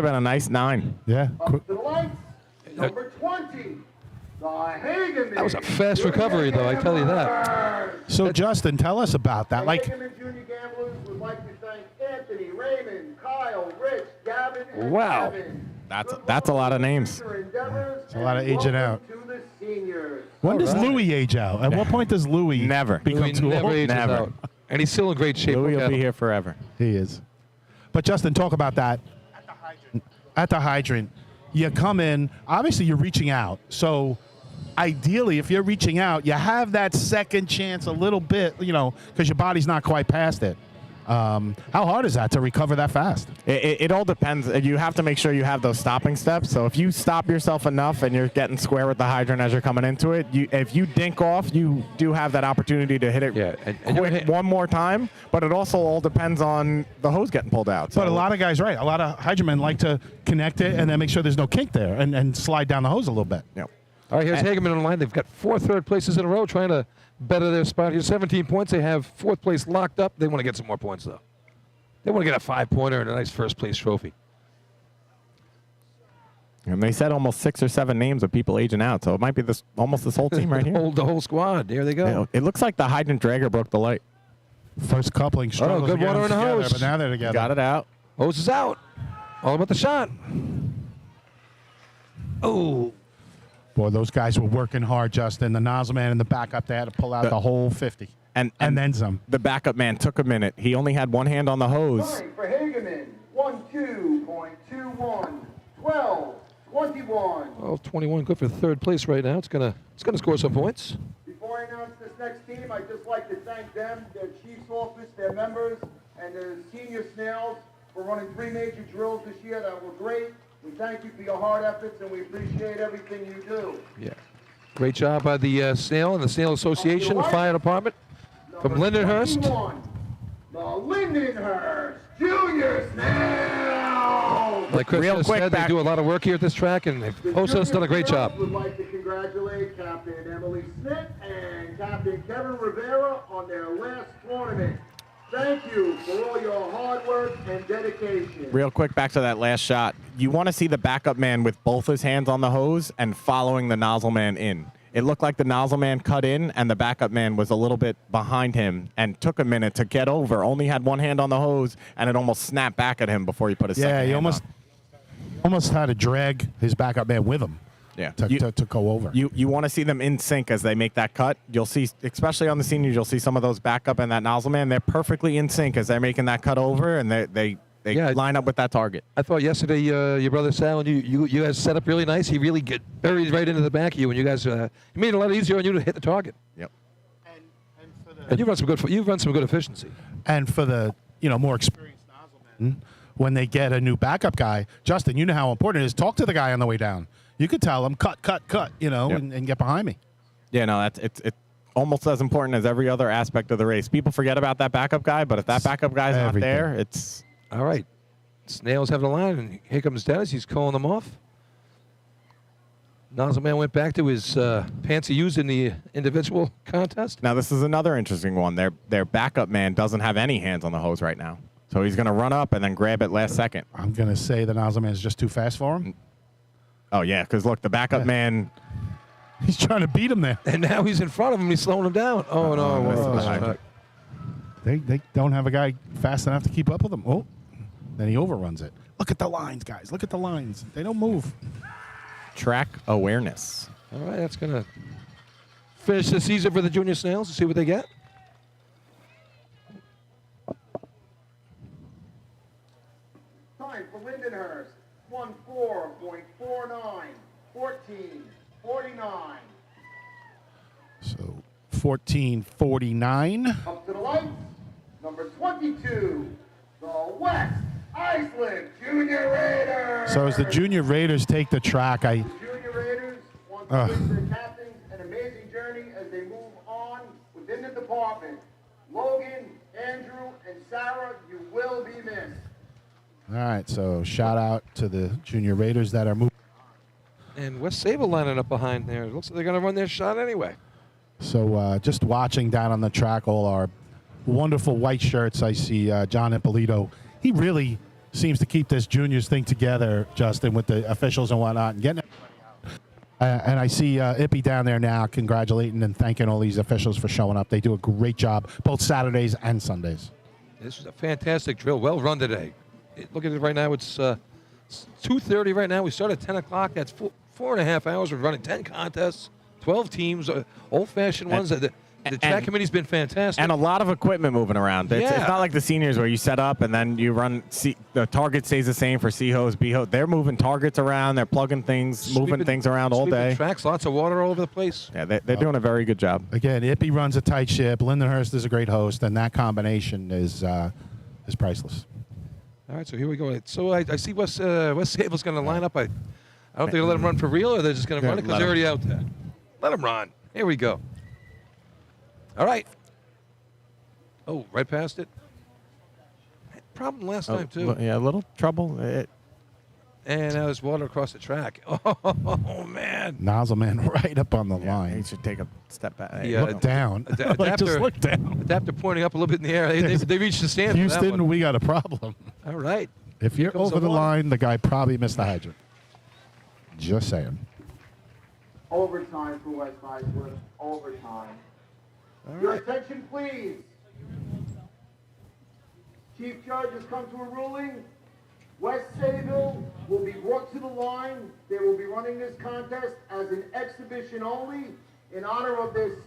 been a nice 9. Yeah. Up to the lights. Number 20. The Hageman. That was a fast recovery, though, I tell you that. So Justin, tell us about that. Like, Hageman Junior Gamblers would like to thank Anthony, Raymond, Kyle, Rich, Gavin, and Wow. Kevin. That's a lot of names. It's a lot of aging out. To the seniors. when does Louis age out? At what point does Louis Never. become Louis too never old? ages Never. out. And he's still in great shape. Louis Look will at be him. here forever. He is. But Justin, talk about that. At the hydrant, you come in. Obviously, you're reaching out. So, ideally, if you're reaching out, you have that second chance a little bit, because your body's not quite past it. How hard is that to recover that fast? It all depends. You have to make sure you have those stopping steps. So if you stop yourself enough and you're getting square with the hydrant as you're coming into it, if you dink off, you do have that opportunity to hit it and quick one more time. But it also all depends on the hose getting pulled out. But a lot of guys, right? A lot of hydromen like to connect it and then make sure there's no kink there and slide down the hose a little bit. Yep. All right, here's Hageman on the line. They've got 4 third places in a row trying to better their spot. Here's 17 points. They have 4th place locked up. They want to get some more points, though. They want to get a 5-pointer and a nice first place trophy. And they said almost 6 or 7 names of people aging out, so it might be almost this whole team right here. The whole squad. There they go. It looks like the hydrant dragger broke the light. First coupling struggles. good to get water them in the together, hose. But now they're together. Got it out. Hose is out. All about the shot. Oh. Boy, those guys were working hard, Justin. The nozzle man in the backup, they had to pull out the whole 50. And then some. The backup man took a minute. He only had one hand on the hose. Time for Hageman. 12.21. 12.21. Well, 21 good for 3rd place right now. It's gonna score some points. Before I announce this next team, I'd just like to thank them, their chief's office, their members, and the senior snails for running 3 major drills this year that were great. We thank you for your hard efforts, and we appreciate everything you do. Yeah. Great job by the Snail and the Snail Association, the Fire Department from Number Lindenhurst. 21, the Lindenhurst Junior Snails. Like Chris Real just quick said, they back- do a lot of work here at this track, and The Hosa has Junior done a great Snails job. would like to congratulate Captain Emily Smith and Captain Kevin Rivera on their last tournament. Thank you for all your hard work and dedication. Real quick, back to that last shot. You want to see the backup man with both his hands on the hose and following the nozzle man in. It looked like the nozzle man cut in, and the backup man was a little bit behind him and took a minute to get over. Only had one hand on the hose, and it almost snapped back at him before he put his second Yeah, he hand almost had to drag his backup man with him. Yeah. To go over. You want to see them in sync as they make that cut. You'll see, especially on the seniors, you'll see some of those backup and that nozzle man. They're perfectly in sync as they're making that cut over, and they line up with that target. I thought yesterday your brother Sal and you guys set up really nice. He really get buried right into the back of you, and you guys he made it a lot easier on you to hit the target. Yep. And you run some good efficiency. And for the more experienced nozzlemen, when they get a new backup guy, Justin, you know how important it is. Talk to the guy on the way down. You could tell him cut, Yep. and get behind me. Yeah, no, it's almost as important as every other aspect of the race. People forget about that backup guy, but if that backup guy's not Everything. there, it's All right. Snails having a line, and here comes Dennis. He's calling them off. Nozzle Man went back to his pants he used in the individual contest. Now, this is another interesting one. Their backup man doesn't have any hands on the hose right now. So he's going to run up and then grab it last second. I'm going to say the Nozzle Man is just too fast for him. Oh, yeah, because, look, the backup man. He's trying to beat him there. And now he's in front of him. He's slowing him down. Oh, no. They don't have a guy fast enough to keep up with him. Oh, then he overruns it. Look at the lines, guys. Look at the lines. They don't move. Track awareness. All right, that's going to finish the season for the Junior Snails. Let's see what they get. Time for Lindenhurst, 1:4.49, 14:49. So 14:49. Up to the lights, number 22, the West Iceland Junior Raiders. So as the Junior Raiders take the track, The Junior Raiders want to wish their captains an amazing journey as they move on within the department. Logan, Andrew, and Sarah, you will be missed. All right, so shout out to the Junior Raiders that are moving. And West Sable lining up behind there. It looks like they're going to run their shot anyway. So just watching down on the track, all our wonderful white shirts. I see John Ippolito. He really seems to keep this juniors thing together, Justin, with the officials and whatnot, and getting and I see Ippy down there now congratulating and thanking all these officials for showing up. They do a great job both Saturdays and Sundays. This was a fantastic drill. Well run today. Look at it right now. It's 2:30 right now. We start at 10 o'clock. That's 4.5 hours. We're running 10 contests, 12 teams, old-fashioned ones. The track committee's been fantastic. And a lot of equipment moving around. It's not like the seniors where you set up and then you run. The target stays the same for C hose, B hose. They're moving targets around. They're plugging things, moving things around all day. Tracks, lots of water all over the place. Yeah, they're doing a very good job. Again, Ippy runs a tight ship. Lindenhurst is a great host, and that combination is priceless. All right, so here we go. So I see West Sable's going to line up. I don't think they'll let him run for real, or they're just going to run it because they're already out there. Let him run. Here we go. All right. Oh, right past it. Problem last time, too. Yeah, a little trouble. And now there's water across the track. Oh, man. Nozzle Man right up on the line. He should take a step back. Look down. Just look down. Adapter pointing up a little bit in the air. They reached the stand. Houston, we got a problem. All right. If you're over the line, the guy probably missed the hydrant. Just saying. Overtime for West Iceland. Overtime. Your attention, please. Chief Judge has come to a ruling. West Sayville will be brought to the line. They will be running this contest as an exhibition only in honor of their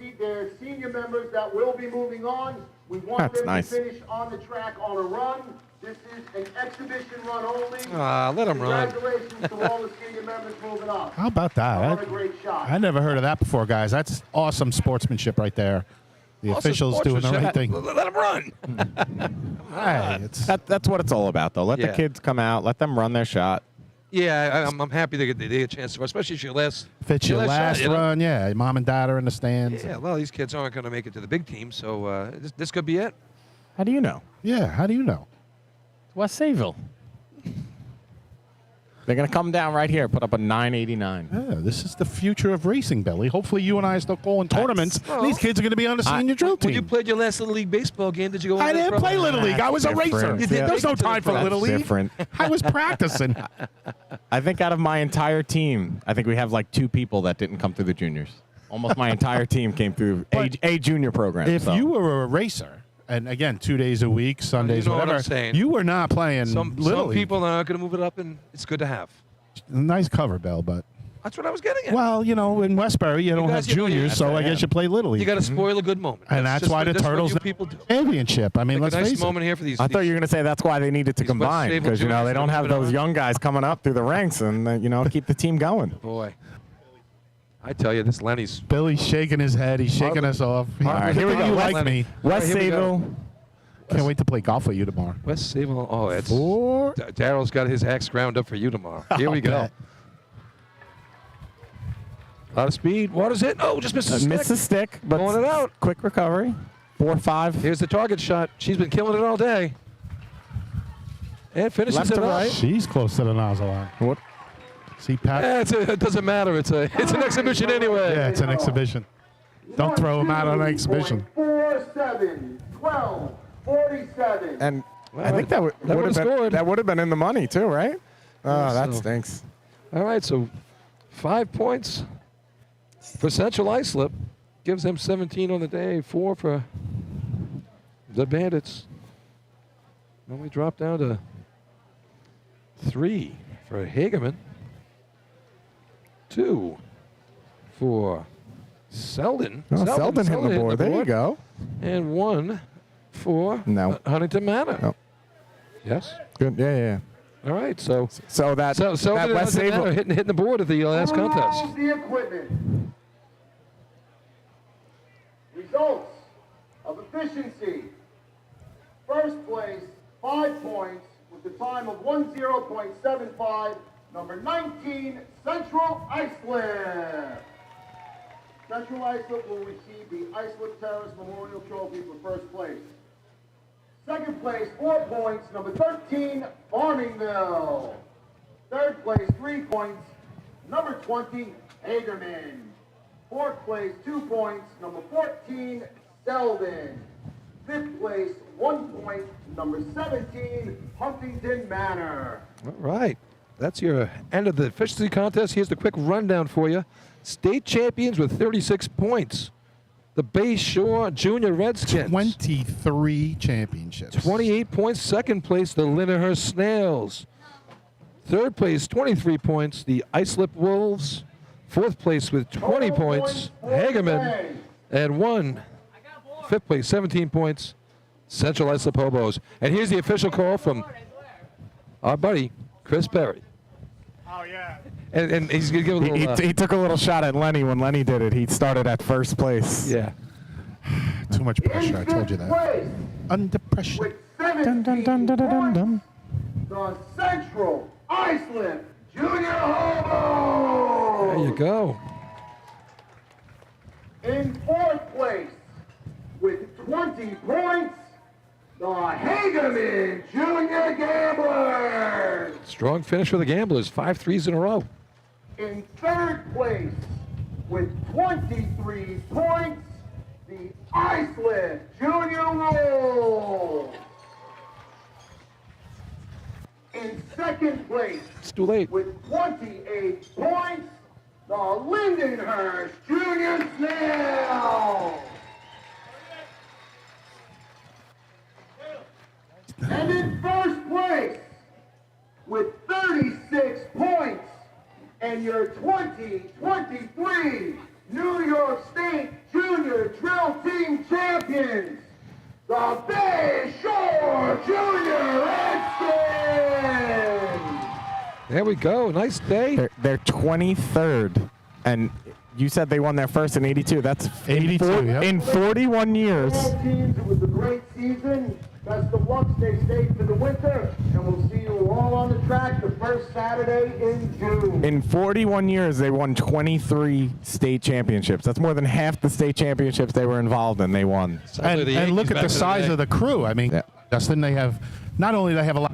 senior members that will be moving on. We want them to finish on the track on a run. This is an exhibition run only. Let them run. Congratulations to all the senior members moving up. How about that? What a great shot. I never heard of that before, guys. That's awesome sportsmanship right there. The officials doing the right thing. Let them run. Hey, that's what it's all about, though. Let the kids come out. Let them run their shot. Yeah, I'm happy they get a chance to run, especially if it's your last shot, run, yeah. Mom and dad are in the stands. Yeah, well, these kids aren't going to make it to the big team, so this could be it. How do you know? Yeah, how do you know? West Sayville. They're going to come down right here, put up a 989. Yeah, this is the future of racing, Billy. Hopefully you and I still go in tournaments. These kids are going to be on the senior drill team. When you played your last Little League baseball game, did you go? I didn't play Little League. I was a racer. There's no time for Little League. Different. I was practicing. I think out of my entire team, I think we have like 2 people that didn't come through the juniors. Almost my entire team came through a junior program. If you were a racer, and again, 2 days a week, Sundays, you know whatever, what I'm saying. you were not playing Some Little League. people are going to move it up, and it's good to have. Nice cover, Bell, but. That's what I was getting at. Well, you know, in Westbury, you don't have juniors, so I guess you play Little League. You got to spoil a good moment. And that's why the Turtles championship. I mean, like let's a nice face moment here for these. I thought you were going to say that's why they needed to combine, because, you know, they don't have those young guys coming up through the ranks and, you know, keep the team going. Boy. I tell you, this Lenny's. Billy's shaking his head. He's shaking us off. All right, here we go. You like me. West Sayville. Can't wait to play golf with you tomorrow. West Sayville. Oh, it's. Daryl's got his axe ground up for you tomorrow. Here we go. A lot of speed. Water's hit. Oh, just missed the stick. Missed the stick, but pulling it out. Quick recovery. 4-5. Here's the target shot. She's been killing it all day. And finishes Left it to up. right. She's close to the nozzle line. What? See, Pat? It doesn't matter. It's an exhibition anyway. Yeah, it's an exhibition. Don't throw him out on an exhibition. 47, 12, 47. And I think that would have been in the money too, right? Oh, that stinks. All right, so 5 points for Central Islip. Gives them 17 on the day, 4 for the Bandits. Then we drop down to 3 for Hagerman. 2 for Selden. Oh, Selden hitting the board. There you go. And 1 for Huntington Manor. No. Yes? Good. Yeah. All right, so that West Haverhill hitting the board at the last contest. The equipment. Results of efficiency. First place, 5 points with the time of 10.75. Number 19, Central Islip. Central Islip will receive the Islip Terrace Memorial Trophy for first place. Second place, 4 points, number 13, Farmingville. Third place, 3 points, number 20, Hagerman. Fourth place, 2 points, number 14, Selden. Fifth place, 1 point, number 17, Huntington Manor. All right. That's your end of the efficiency contest. Here's the quick rundown for you. State champions with 36 points. The Bay Shore Junior Redskins. 23 championships. 28 points. Second place, the Lindenhurst Snails. Third place, 23 points, the Islip Wolves. Fourth place with 20 points, Hagerman. And fifth place, 17 points, Central Islip Hobos. And here's the official call from our buddy, Chris Berry. Oh, yeah. And he's going to give a little... He took a little shot at Lenny when Lenny did it. He started at first place. Yeah. Too much pressure, I told you that. Under pressure. With 17 points, the Central Islip Junior Hobos. There you go. In fourth place, with 20 points, the Hagerman Junior Gamblers. Strong finish for the Gamblers. 5 threes in a row. In third place, with 23 points, the Islip Junior Wolves. In second place, It's too late. with 28 points, the Lindenhurst Junior Snails. And in first place, with 36 points, and your 2023 New York State Junior Drill Team champions, the Bay Shore Junior Redskins. There we go. Nice day. They're 23rd. And you said they won their first in 82. That's 82, yep. In 41 years. All teams, it was a great season. Best of luck. Stay safe for the winter, and we'll see you all on the track the first Saturday in June. In 41 years, they won 23 state championships. That's more than half the state championships they were involved in. They won. And look at the size of the crew. I mean, Yeah. Justin, they have not only they have a lot,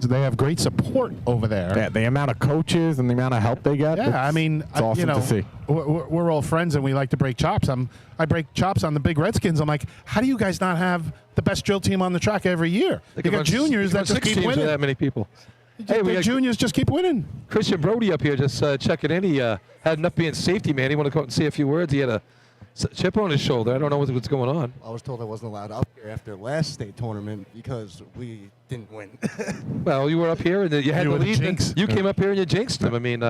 they have great support over there. Yeah, the amount of coaches and the amount of help they get. Yeah, I mean, it's awesome to see. We're all friends and we like to break chops. I break chops on the big Redskins. I'm like, how do you guys not have the best drill team on the track every year? You got juniors that just keep winning. That many people. Hey, the juniors just keep winning. Christian Brody up here just checking in. He had enough being safety man. He wanted to go out and say a few words. He had a chip on his shoulder. I don't know what's going on. I was told I wasn't allowed up here after last state tournament because we didn't win. Well, you were up here and you had the lead. And you came up here and you jinxed him. I mean,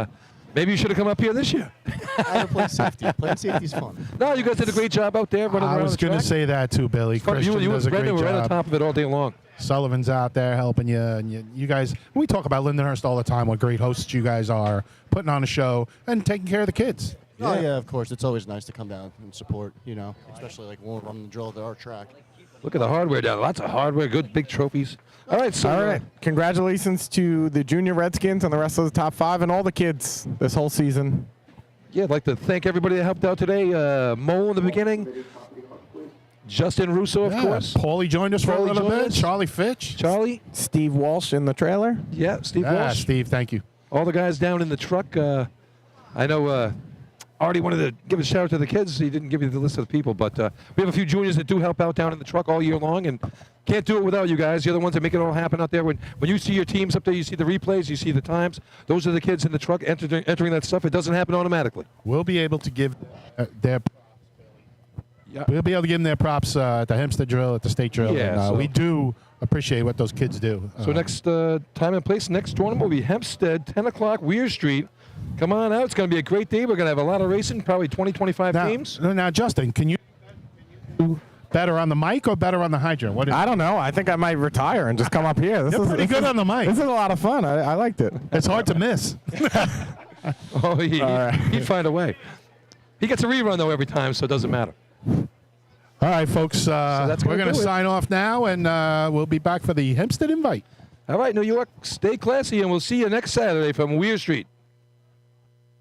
maybe you should have come up here this year. I had to play safety. Playing safety's fun. No, you guys did a great job out there running around. I was going to say that too, Billy. Christian You does a and Brendan great were right on job. top of it all day long. Sullivan's out there helping you, and you guys. We talk about Lindenhurst all the time. What great hosts you guys are, putting on a show and taking care of the kids. Oh, yeah, of course. It's always nice to come down and support, especially like when we're running the drill at our track. Look at the hardware down. Lots of hardware. Good big trophies. All right. So, All right. Congratulations to the Junior Redskins and the rest of the top 5 and all the kids this whole season. Yeah, I'd like to thank everybody that helped out today. Mo in the beginning. Justin Russo, of course. Paulie joined us for a little bit. us. Charlie Fitch. Charlie. Steve Walsh in the trailer. Yeah, Steve Walsh. Steve, thank you. all the guys down in the truck. I know Artie wanted to give a shout out to the kids. He didn't give you the list of the people, but we have a few juniors that do help out down in the truck all year long, and can't do it without you guys. You're the ones that make it all happen out there. When you see your teams up there, you see the replays, you see the times. Those are the kids in the truck entering that stuff. It doesn't happen automatically. We'll be able to give their. Yeah. We'll be able to give them their props at the Hempstead Drill, at the State Drill. Yeah, and, so- we do appreciate what those kids do. So next time and place, next tournament will be Hempstead, 10 o'clock, Weir Street. Come on out. It's going to be a great day. We're going to have a lot of racing, probably 20, 25 teams. Now, Justin, can you do better on the mic or better on the hydrant? What is I don't know. I think I might retire and just come up here. You're pretty good on the mic. This is a lot of fun. I liked it. It's hard to miss. Oh, he'd find a way. He gets a rerun, though, every time, so it doesn't matter. All right, folks. that's We're gonna going to do it. sign off now, and we'll be back for the Hempstead Invite. All right, New York, stay classy, and we'll see you next Saturday from Weir Street.